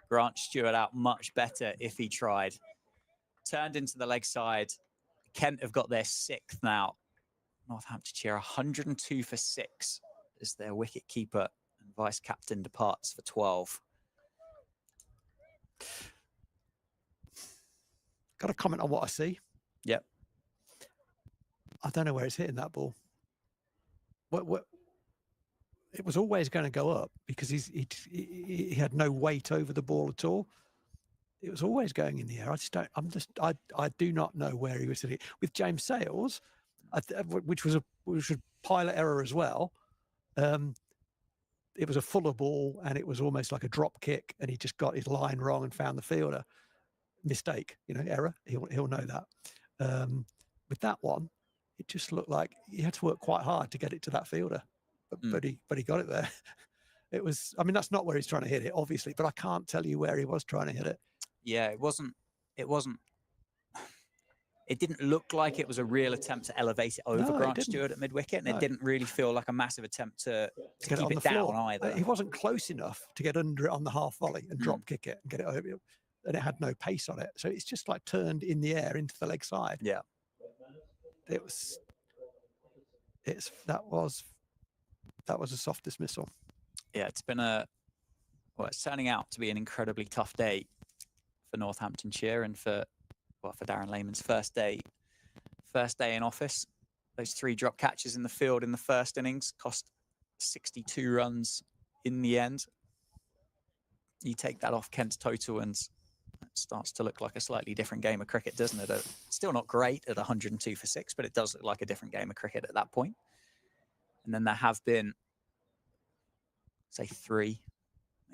Grant Stewart out much better if he tried. Turned into the leg side. Kent have got their 6th now. Northamptonshire 102 for 6 as their wicket keeper and vice captain departs for 12. Got a comment on what I see? Yep. I don't know where it's hitting that ball. What? It was always going to go up because he had no weight over the ball at all. It was always going in the air. I do not know where he was sitting. With James Sales, which was a pilot error as well. was a fuller ball and it was almost like a drop kick, and he just got his line wrong and found the fielder. Mistake, error. He'll know that. With that one, it just looked like he had to work quite hard to get it to that fielder, but he got it there. It was, I mean, that's not where he's trying to hit it, obviously, but I can't tell you where he was trying to hit it. Yeah, it wasn't. It didn't look like it was a real attempt to elevate it over Grant Stewart at mid-wicket, and it didn't really feel like a massive attempt to get keep it on it the down floor either. He wasn't close enough to get under it on the half volley and drop kick it and get it over, and it had no pace on it. So it's just like turned in the air into the leg side. Yeah, that was a soft dismissal. Yeah, it's turning out to be an incredibly tough day for Northamptonshire and for Darren Lehmann's first day in office. Those 3 drop catches in the field in the first innings cost 62 runs in the end. You take that off Kent's total and it starts to look like a slightly different game of cricket, doesn't it? Still not great at 102 for 6, but it does look like a different game of cricket at that point. And then there have been, say, 3,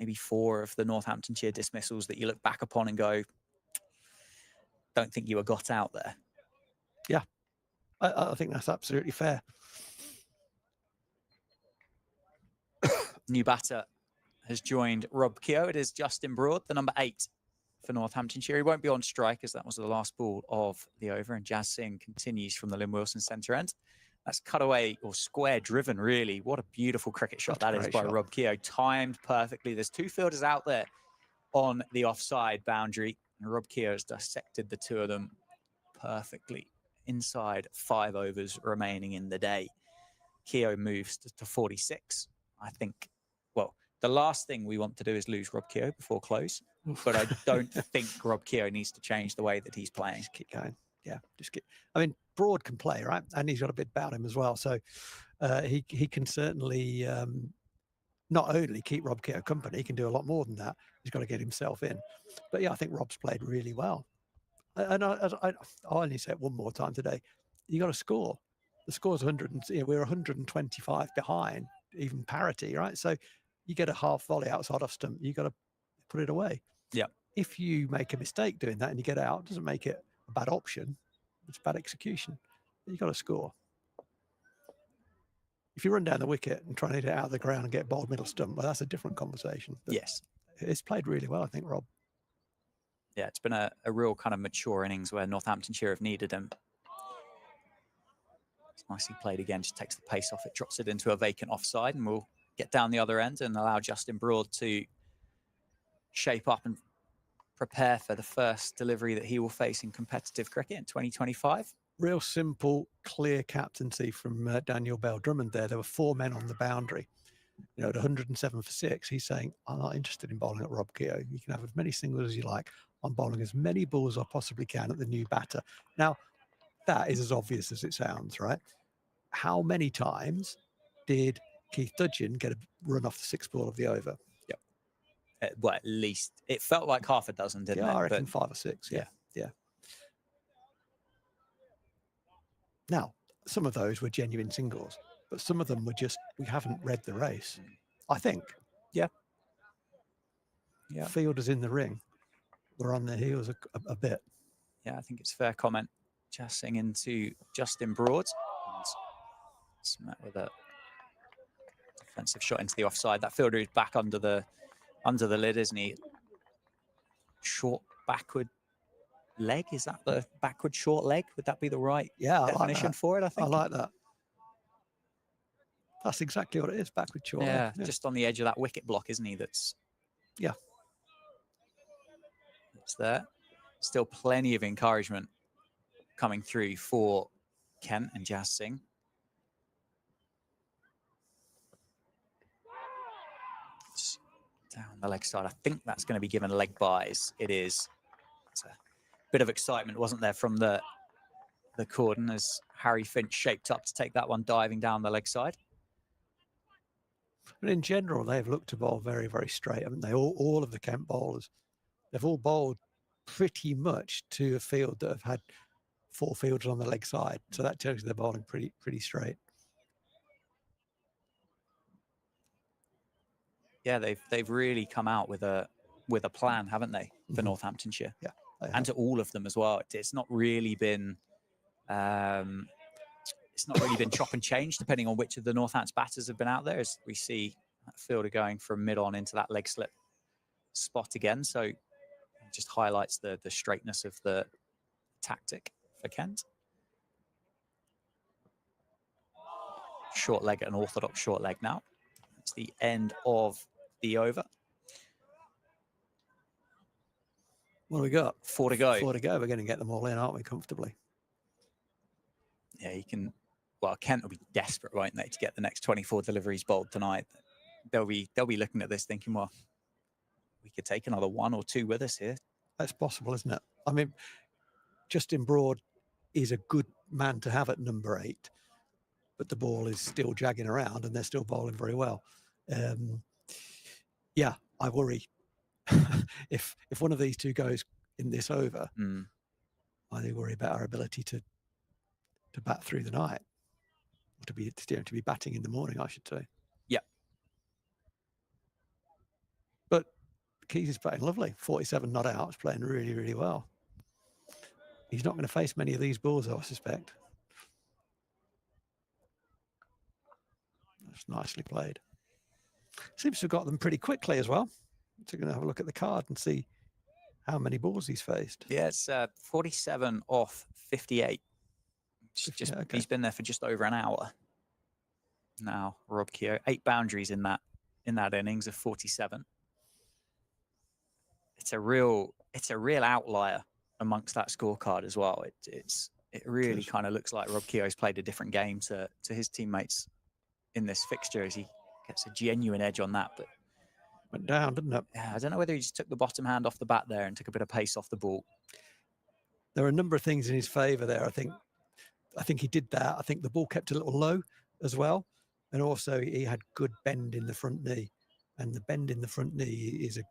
maybe 4 of the Northamptonshire dismissals that you look back upon and go, don't think you were got out there. Yeah, I think that's absolutely fair. New batter has joined Rob Keogh. It is Justin Broad, the number 8 for Northamptonshire. He won't be on strike as that was the last ball of the over, and Jazz Singh continues from the Lynn Wilson centre end. That's cutaway or square driven, really. What a beautiful cricket shot that is by Rob Keogh. Timed perfectly. There's 2 fielders out there on the offside boundary, and Rob Keogh has dissected the 2 of them perfectly inside 5 overs remaining in the day. Keogh moves to 46. I think, well, the last thing we want to do is lose Rob Keogh before close, but I don't think Rob Keogh needs to change the way that he's playing. Just keep going. Yeah, just keep. I mean, Broad can play, right? And he's got a bit about him as well. So he can certainly not only keep Rob Keogh company, he can do a lot more than that. He's got to get himself in. But yeah, I think Rob's played really well. And I'll only say it one more time today. You got to score. The score's 100, and we're 125 behind, even parity, right? So you get a half volley outside off stump, you got to put it away. Yeah. If you make a mistake doing that and you get out, it doesn't make it a bad option. It's bad execution. You got to score. If you run down the wicket and try to hit it out of the ground and get bowled middle stump, well, that's a different conversation. But yes. It's played really well, I think, Rob. Yeah, it's been a real kind of mature innings where Northamptonshire have needed him. It's nicely played again, just takes the pace off it, drops it into a vacant offside, and we'll get down the other end and allow Justin Broad to shape up and prepare for the first delivery that he will face in competitive cricket in 2025. Real simple, clear captaincy from Daniel Bell Drummond there. There were 4 men on the boundary. You know, at 107 for 6, he's saying, I'm not interested in bowling at Rob Keogh. You can have as many singles as you like. I'm bowling as many balls as I possibly can at the new batter. Now, that is as obvious as it sounds, right? How many times did Keith Dudgeon get a run off the 6th ball of the over? Yep. Well, at least it felt like half a dozen, didn't it? I reckon 5 or 6. Yeah. Now, some of those were genuine singles, but some of them were just, we haven't read the race, I think. Yeah. Fielders in the ring were on their heels a bit. Yeah, I think it's a fair comment. Chasing into Justin Broad. Met with a defensive shot into the offside. That fielder is back under the lid, isn't he? Short backward leg. Is that the backward short leg? Would that be the right definition for it? I think. I like that. That's exactly what it is. Backward short leg. Yeah, just on the edge of that wicket block, isn't he? That's there. Still plenty of encouragement coming through for Kent and Jazz Singh. Down the leg side. I think that's going to be given leg byes. It is. It's a bit of excitement, wasn't there, from the cordon as Harry Finch shaped up to take that one diving down the leg side. But in general, they've looked to bowl very, very straight, haven't they? All of the Kent bowlers, they've all bowled pretty much to a field that have had 4 fielders on the leg side. So that tells you they're bowling pretty straight. Yeah, they've really come out with a plan, haven't they, for Northamptonshire? Yeah, and to all of them as well. It's not really been chop and change depending on which of the Northants batters have been out there. As we see that fielder going from mid on into that leg slip spot again, so it just highlights the straightness of the tactic for Kent. Short leg, an orthodox short leg now. It's the end of the over. What do we got? 4 to go. 4 to go. We're going to get them all in, aren't we, comfortably? Yeah, you can. Well, Kent will be desperate, won't they, to get the next 24 deliveries bowled tonight. They'll be looking at this thinking, well, we could take another 1 or 2 with us here. That's possible, isn't it? I mean, Justin Broad is a good man to have at number 8, but the ball is still jagging around and they're still bowling very well. Yeah, I worry. if one of these two goes in this over, I do worry about our ability to bat through the night, or to be batting in the morning, I should say. Yeah. But Keys is playing lovely. 47 not out. He's playing really, really well. He's not going to face many of these balls, I suspect. That's nicely played. Seems to have got them pretty quickly as well. So we're going to have a look at the card and see how many balls he's faced. Yeah, it's 47 off 58. He's been there for just over an hour now. Rob Keogh, 8 boundaries in that innings of 47. It's a real outlier amongst that scorecard as well. It really kind of looks like Rob Keogh's played a different game to his teammates in this fixture, as he gets a genuine edge on that. But went down, didn't it? Yeah, I don't know whether he just took the bottom hand off the bat there and took a bit of pace off the ball. There are a number of things in his favour there. I think he did that. I think the ball kept a little low as well, and also he had good bend in the front knee, and the bend in the front knee is a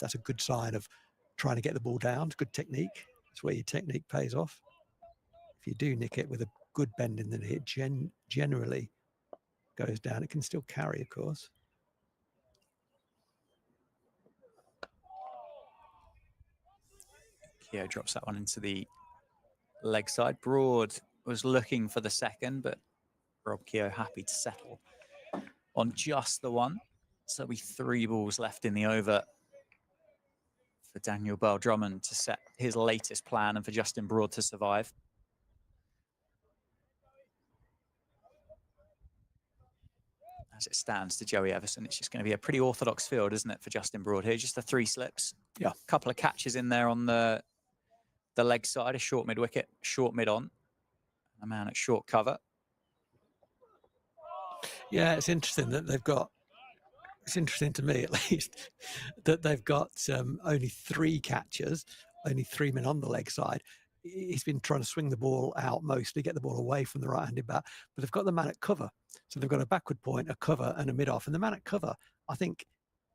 that's a good sign of trying to get the ball down. It's good technique. That's where your technique pays off. If you do nick it with a good bend in the knee, it generally goes down. It can still carry, of course. Keogh drops that one into the leg side. Broad was looking for the second, but Rob Keogh happy to settle on just the one. So there'll be 3 balls left in the over for Daniel Bell-Drummond to set his latest plan and for Justin Broad to survive. As it stands to Joey Everson, it's just going to be a pretty orthodox field, isn't it, for Justin Broad here? Just the 3 slips. Yeah. A couple of catches in there on the leg side, a short mid wicket, short mid on, a man at short cover. Yeah, it's interesting that they've got, it's interesting to me at least, that they've got only 3 catchers, only 3 men on the leg side. He's been trying to swing the ball out mostly, get the ball away from the right-handed bat, but they've got the man at cover. So they've got a backward point, a cover and a mid-off. And the man at cover, I think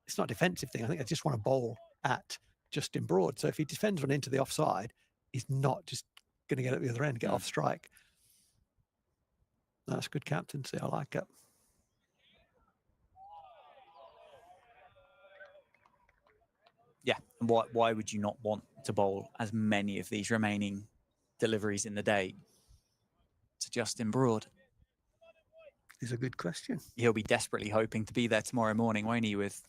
it's not a defensive thing. I think they just want to bowl at Justin Broad. So if he defends one into the offside, he's not just going to get at the other end, get off strike. That's good captaincy. I like it. Yeah, and why would you not want to bowl as many of these remaining deliveries in the day to Justin Broad? Is a good question. He'll be desperately hoping to be there tomorrow morning, won't he, with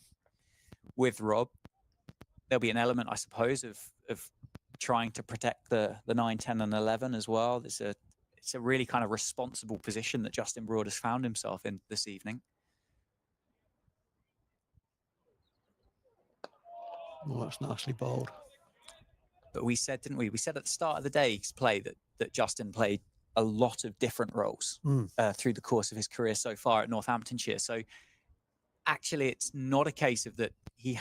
Rob? There'll be an element, I suppose, of trying to protect the 9, 10 and 11 as well. It's a really kind of responsible position that Justin Broad has found himself in this evening. Well, that's nicely bowled. But we said, didn't we? We said at the start of the day's play that Justin played a lot of different roles through the course of his career so far at Northamptonshire. So actually, it's not a case of that he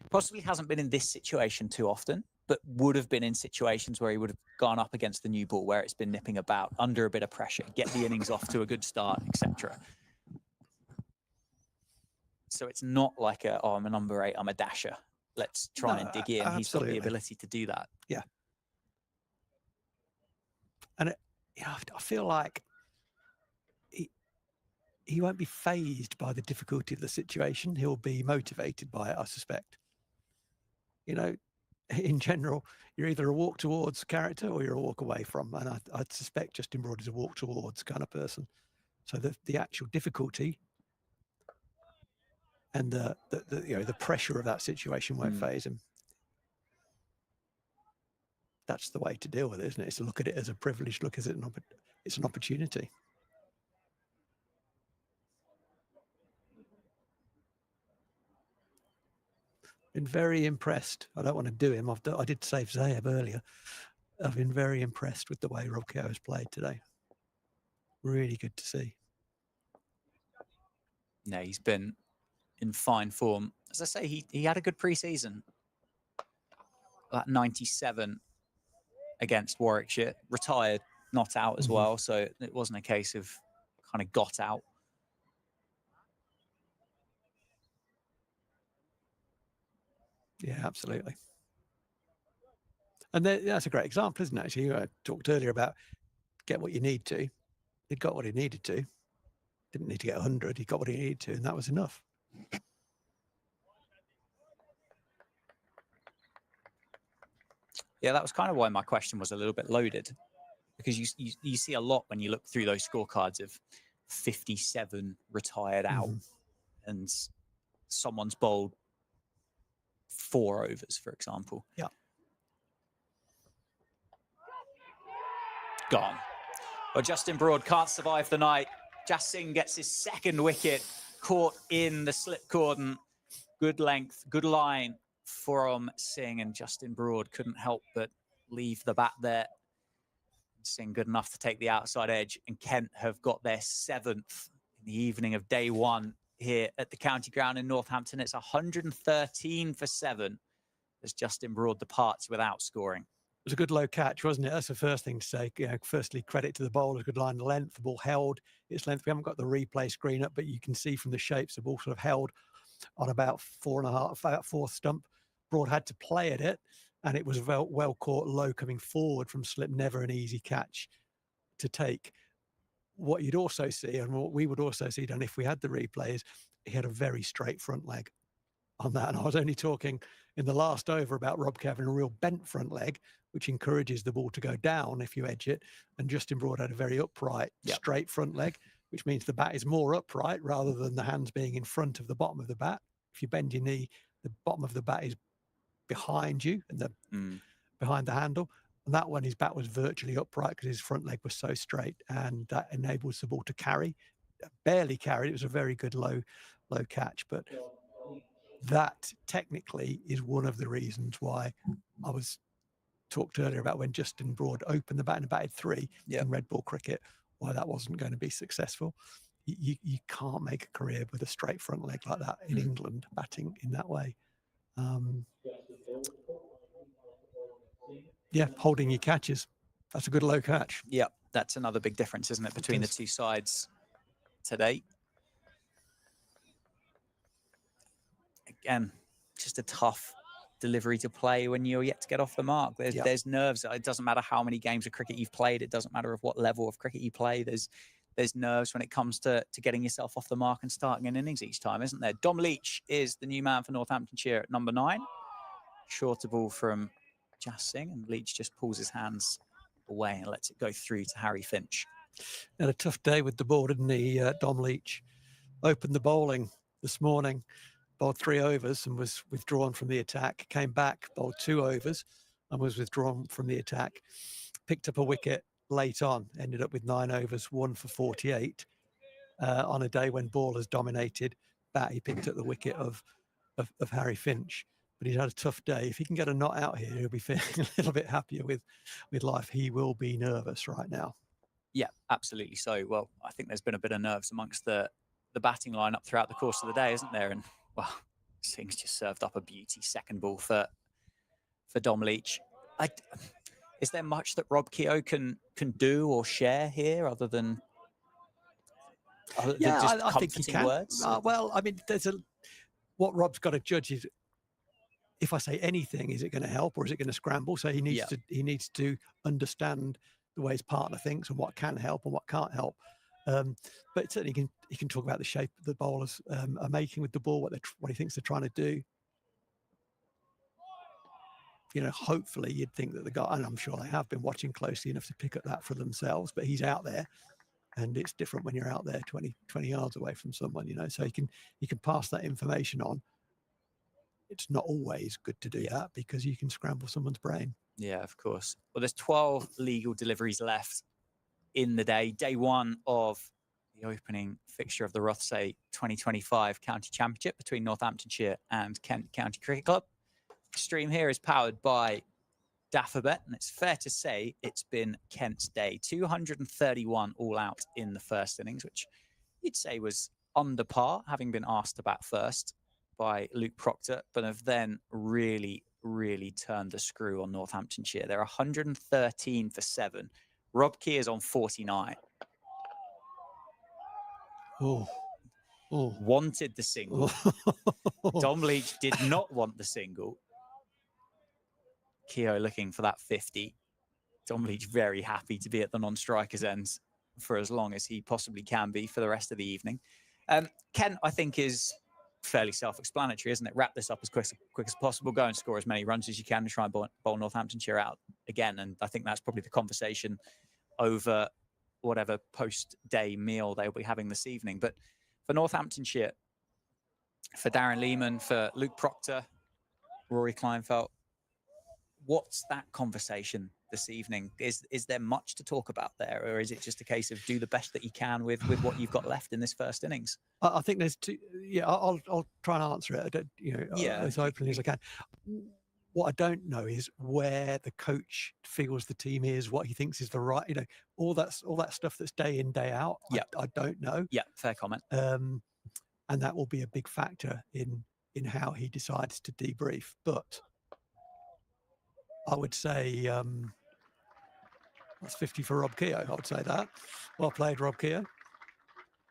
possibly hasn't been in this situation too often, but would have been in situations where he would have gone up against the new ball, where it's been nipping about under a bit of pressure, get the innings off to a good start, etc. So it's not like I'm a number 8, I'm a dasher. Let's try and dig in. Absolutely. He's got the ability to do that. Yeah. And I feel like he won't be phased by the difficulty of the situation. He'll be motivated by it, I suspect. You know, in general, you're either a walk towards character or you're a walk away from. And I'd suspect Justin Broad is a walk towards kind of person. So the actual difficulty and the pressure of that situation won't phase him. That's the way to deal with it, isn't it? It's to look at it as a privilege, look at it it's an opportunity. Been very impressed. I don't want to do him. I did save Zayev earlier. I've been very impressed with the way Rob Keogh has played today. Really good to see. No, he's been in fine form. As I say, he had a good pre-season. That 97 against Warwickshire, retired, not out as well. So it wasn't a case of kind of got out. Yeah, absolutely. And that's a great example, isn't it? Actually, I talked earlier about get what you need to. He got what he needed to. Didn't need to get 100. He got what he needed to, and that was enough. Yeah, that was kind of why my question was a little bit loaded, because you see a lot when you look through those scorecards of 57 retired out, and someone's bowled 4 overs, for example. Yeah. Gone. Well, Justin Broad can't survive the night. Jas Singh gets his 2nd wicket, caught in the slip cordon. Good length, good line from Singh, and Justin Broad couldn't help but leave the bat there. Singh good enough to take the outside edge, and Kent have got their 7th in the evening of day 1 here at the county ground in Northampton. It's 113 for 7 as Justin Broad departs without scoring. It was a good low catch, wasn't it? That's the first thing to say. You know, firstly, credit to the bowler, good line of length. The ball held its length. We haven't got the replay screen up, but you can see from the shapes the ball sort of held on about 4.5, about 4th stump. Broad had to play at it, and it was well caught low coming forward from slip. Never an easy catch to take. What you'd also see, and what we would also see done if we had the replays, he had a very straight front leg on that. And I was only talking in the last over about Rob Keogh having a real bent front leg, which encourages the ball to go down if you edge it. And Justin Broad had a very upright, straight front leg, which means the bat is more upright rather than the hands being in front of the bottom of the bat. If you bend your knee, the bottom of the bat is behind you and behind the handle. And that one, his bat was virtually upright because his front leg was so straight, and that enables the ball to carry. Barely carried. It was a very good low catch, but that technically is one of the reasons why I was talked earlier about when Justin Broad opened the bat and batted 3 in red ball cricket, why that wasn't going to be successful. You can't make a career with a straight front leg like that in England, batting in that way. Yeah, holding your catches. That's a good low catch. Yeah, that's another big difference, isn't it, between the two sides today? Again, just a tough delivery to play when you're yet to get off the mark. There's nerves. It doesn't matter how many games of cricket you've played. It doesn't matter of what level of cricket you play. There's nerves when it comes to getting yourself off the mark and starting an innings each time, isn't there? Dom Leach is the new man for Northamptonshire at number 9. Shorter ball from Jas Singh, and Leach just pulls his hands away and lets it go through to Harry Finch. Had a tough day with the ball, didn't he, Dom Leach? Opened the bowling this morning, bowled 3 overs and was withdrawn from the attack. Came back, bowled 2 overs and was withdrawn from the attack. Picked up a wicket late on, ended up with 9 overs, 1 for 48. On a day when ballers dominated bat, he picked up the wicket of Harry Finch. But he's had a tough day. If he can get a not out here, he'll be feeling a little bit happier with life. He will be nervous right now. Yeah, absolutely so. Well, I think there's been a bit of nerves amongst the batting lineup throughout the course of the day, isn't there? And, well, Singh's just served up a beauty second ball for Dom Leach. Is there much that Rob Keogh can do or share here other than just I think he can. Words? Well, I mean, what Rob's got to judge is, if I say anything, is it going to help or is it going to scramble? So he needs to understand the way his partner thinks and what can help and what can't help. But certainly he can talk about the shape the bowlers are making with the ball, what he thinks they're trying to do. You know, hopefully you'd think that the guy, and I'm sure they have been watching closely enough to pick up that for themselves, but he's out there, and it's different when you're out there 20 yards away from someone, you know, so he can pass that information on. It's not always good to do that because you can scramble someone's brain. Yeah, of course. Well, there's 12 legal deliveries left in the day. Day one of the opening fixture of the Rothesay 2025 County Championship between Northamptonshire and Kent County Cricket Club. The stream here is powered by Daffabet, and it's fair to say it's been Kent's day. 231 all out in the first innings, which you'd say was under par, having been asked about first by Luke Proctor, but have then really turned the screw on Northamptonshire. They're 113 for 7. Rob Key is on 49. Oh. Wanted the single. Dom Leach did not want the single. Keogh looking for that 50. Dom Leach very happy to be at the non-strikers ends for as long as he possibly can be for the rest of the evening. Kent, I think, is fairly self-explanatory, isn't it? Wrap this up as quick as possible, go and score as many runs as you can to try and bowl Northamptonshire out again. And I think that's probably the conversation over whatever post-day meal they'll be having this evening. But for Northamptonshire, for Darren Lehman, for Luke Proctor, Rory Kleinfeld, what's that conversation this evening? Is there much to talk about there, or is it just a case of do the best that you can with what you've got left in this first innings? I think there's two. Yeah, I'll try and answer it. As openly as I can. What I don't know is where the coach feels the team is, what he thinks is the right, all that stuff that's day in, day out. Yeah, I don't know. Yeah, fair comment. And that will be a big factor in how he decides to debrief. But I would say that's 50 for Rob Keogh. I would say that. Well played, Rob Keogh.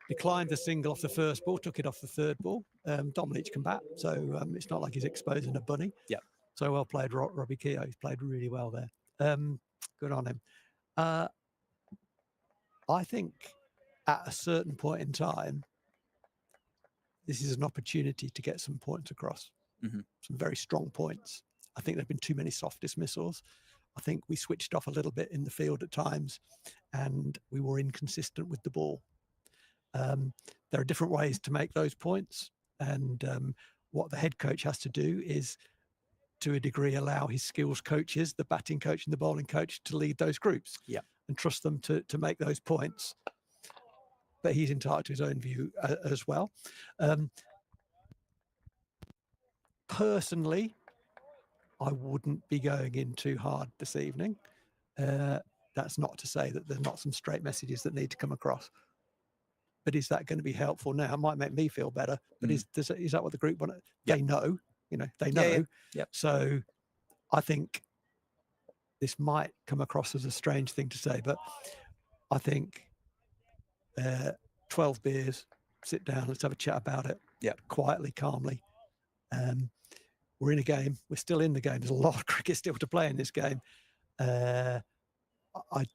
Declined the single off the first ball, took it off the third ball. Dom Leach can bat, so it's not like he's exposing a bunny. Yeah. So well played, Robbie Keogh. He's played really well there. Good on him. I think at a certain point in time, this is an opportunity to get some points across. Mm-hmm. Some very strong points. I think there have been too many soft dismissals. I think we switched off a little bit in the field at times, and we were inconsistent with the ball. There are different ways to make those points, and what the head coach has to do is, to a degree, allow his skills coaches, the batting coach and the bowling coach, to lead those groups. Yeah, and trust them to make those points. But he's entitled to his own view as well. Personally, I wouldn't be going in too hard this evening. That's not to say that there's not some straight messages that need to come across. But is that going to be helpful now? It might make me feel better. But is that what the group want? They know, they know. Yeah. Yep. So I think this might come across as a strange thing to say, but I think 12 beers, sit down, let's have a chat about it. Yeah. Quietly, calmly. We're in a game. We're still in the game. There's a lot of cricket still to play in this game. I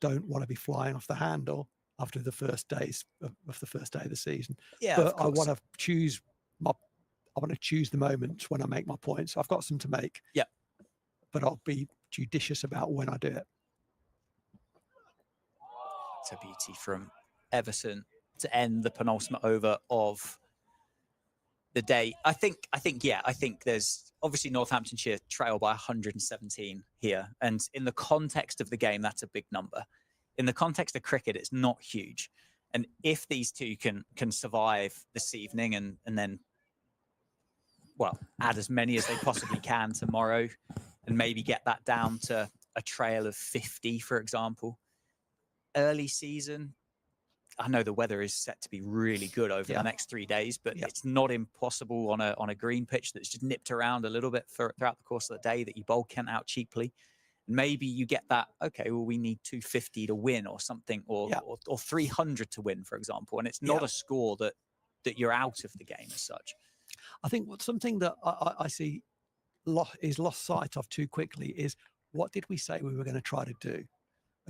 don't want to be flying off the handle after the first days of the first day of the season. Yeah, but I want to choose the moments when I make my points. I've got some to make. Yeah. But I'll be judicious about when I do it. It's a beauty from Everson to end the penultimate over of the day. I think there's obviously Northamptonshire trail by 117 here. And in the context of the game, that's a big number. In the context of cricket, it's not huge. And if these two can survive this evening and then, well, add as many as they possibly can tomorrow and maybe get that down to a trail of 50, for example. Early season, I know the weather is set to be really good over the next 3 days, but it's not impossible on a green pitch that's just nipped around a little bit throughout the course of the day that you bowl Kent out cheaply. Maybe you get that, okay, well, we need 250 to win or something, or 300 to win, for example. And it's not a score that you're out of the game as such. I think something that I see is lost sight of too quickly is, what did we say we were going to try to do?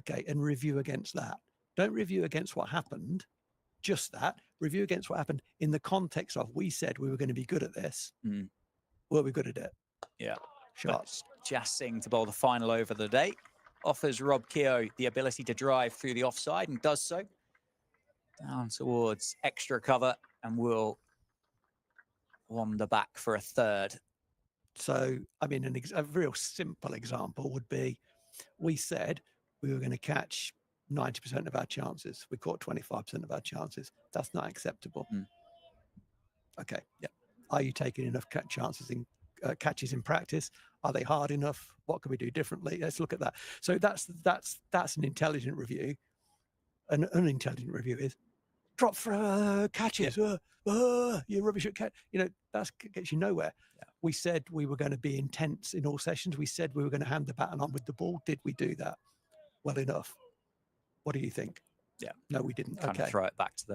Okay, and review against that. Don't review against what happened. just that. Review against what happened in the context of, we said we were going to be good at this. Were we good at it? Yeah. Shots. Jas Singh to bowl the final over of the day. Offers Rob Keogh the ability to drive through the offside and does so. Down towards extra cover and will wander back for a third. So, I mean, a real simple example would be, we said we were going to catch 90% of our chances. We caught 25% of our chances. That's not acceptable. Okay. Yeah. Are you taking enough catches in practice? Are they hard enough? What can we do differently? Let's look at that. So that's an intelligent review. An unintelligent review is drop for catches. You're rubbish at catch. That gets you nowhere. Yeah. We said we were going to be intense in all sessions. We said we were going to hand the baton on with the ball. Did we do that well enough? What do you think? Yeah. No, we didn't. Kind of throw it back to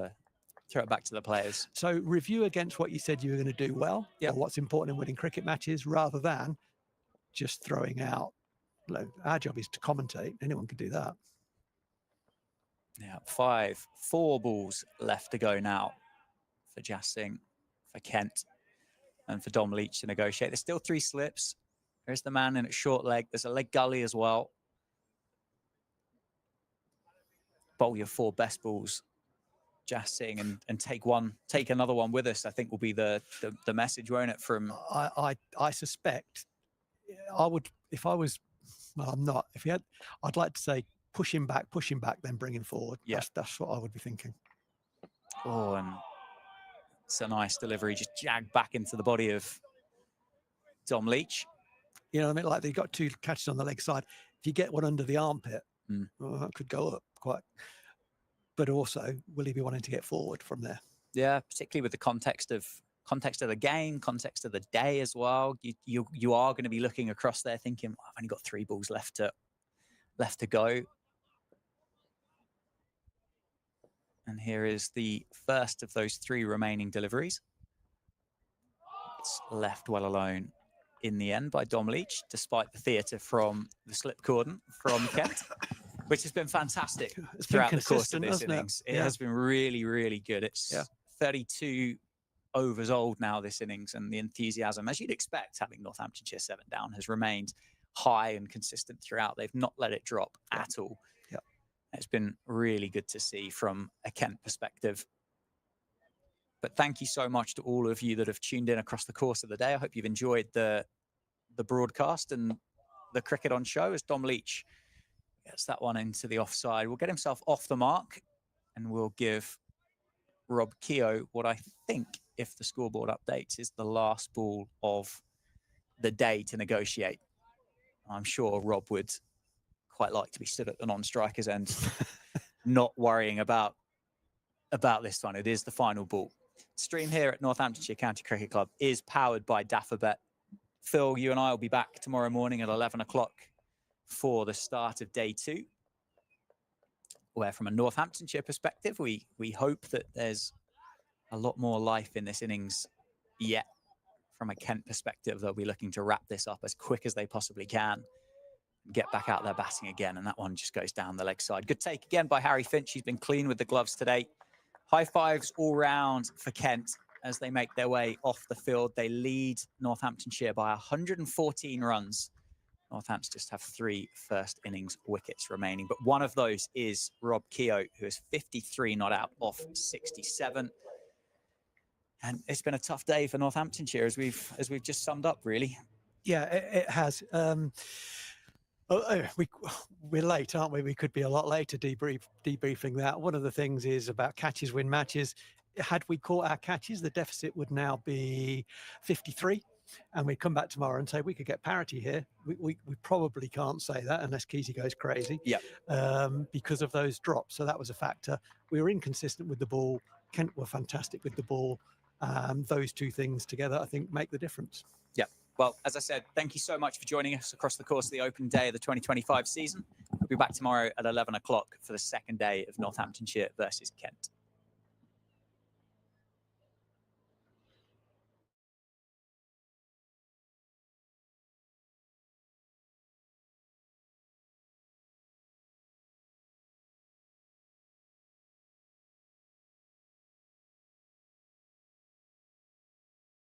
the players. So review against what you said you were going to do well, or what's important in winning cricket matches, rather than just throwing out. Our job is to commentate. Anyone can do that. Yeah, 4 balls left to go now for Jas Singh, for Kent, and for Dom Leach to negotiate. There's still 3 slips. There's the man in at short leg. There's a leg gully as well. Bowl your 4 best balls, Jas Singh, and take another one with us, I think will be the message, won't it? From I suspect I would, if I was, well, I'm not. If he had, I'd like to say push him back, then bring him forward. Yeah. That's what I would be thinking. Oh, and it's a nice delivery, just jagged back into the body of Dom Leach. You know what I mean? Like, they've got 2 catches on the leg side. If you get one under the armpit, well, that could go up quite. But also, will he be wanting to get forward from there? Yeah, particularly with the context of the game, context of the day as well. You are going to be looking across there thinking, I've only got 3 balls left to go. And here is the first of those 3 remaining deliveries. It's left well alone in the end by Dom Leach, despite the theatre from the slip cordon from Kent, which has been fantastic throughout the course of this innings. It has been really, really good. It's 32 overs old now, this innings, and the enthusiasm, as you'd expect, having Northamptonshire 7 down, has remained high and consistent throughout. They've not let it drop at all. It's been really good to see from a Kent perspective. But thank you so much to all of you that have tuned in across the course of the day. I hope you've enjoyed the broadcast and the cricket on show as Dom Leach gets that one into the offside. Will get himself off the mark and we'll give Rob Keogh what I think, if the scoreboard updates, is the last ball of the day to negotiate. I'm sure Rob would quite like to be stood at the non-striker's end, not worrying about this one. It is the final ball. Stream here at Northamptonshire County Cricket Club is powered by Daffabet. Phil, you and I will be back tomorrow morning at 11 o'clock for the start of day 2, where from a Northamptonshire perspective, we hope that there's a lot more life in this innings yet. From a Kent perspective, they'll be looking to wrap this up as quick as they possibly can, get back out there batting again, and that one just goes down the leg side. Good take again by Harry Finch. He's been clean with the gloves today. High fives all round for Kent as they make their way off the field. They lead Northamptonshire by 114 runs. Northampton just have 3 first innings wickets remaining, but one of those is Rob Keogh, who is 53 not out off 67. And it's been a tough day for Northamptonshire, as we've just summed up, really. Yeah, it has. We're late, aren't we? We could be a lot later debriefing that. One of the things is about catches win matches. Had we caught our catches, the deficit would now be 53, and we'd come back tomorrow and say we could get parity here. We probably can't say that unless Keezy goes crazy. Because of those drops. So that was a factor. We were inconsistent with the ball. Kent were fantastic with the ball. Those 2 things together, I think, make the difference. Well, as I said, thank you so much for joining us across the course of the opening day of the 2025 season. We'll be back tomorrow at 11 o'clock for the second day of Northamptonshire versus Kent.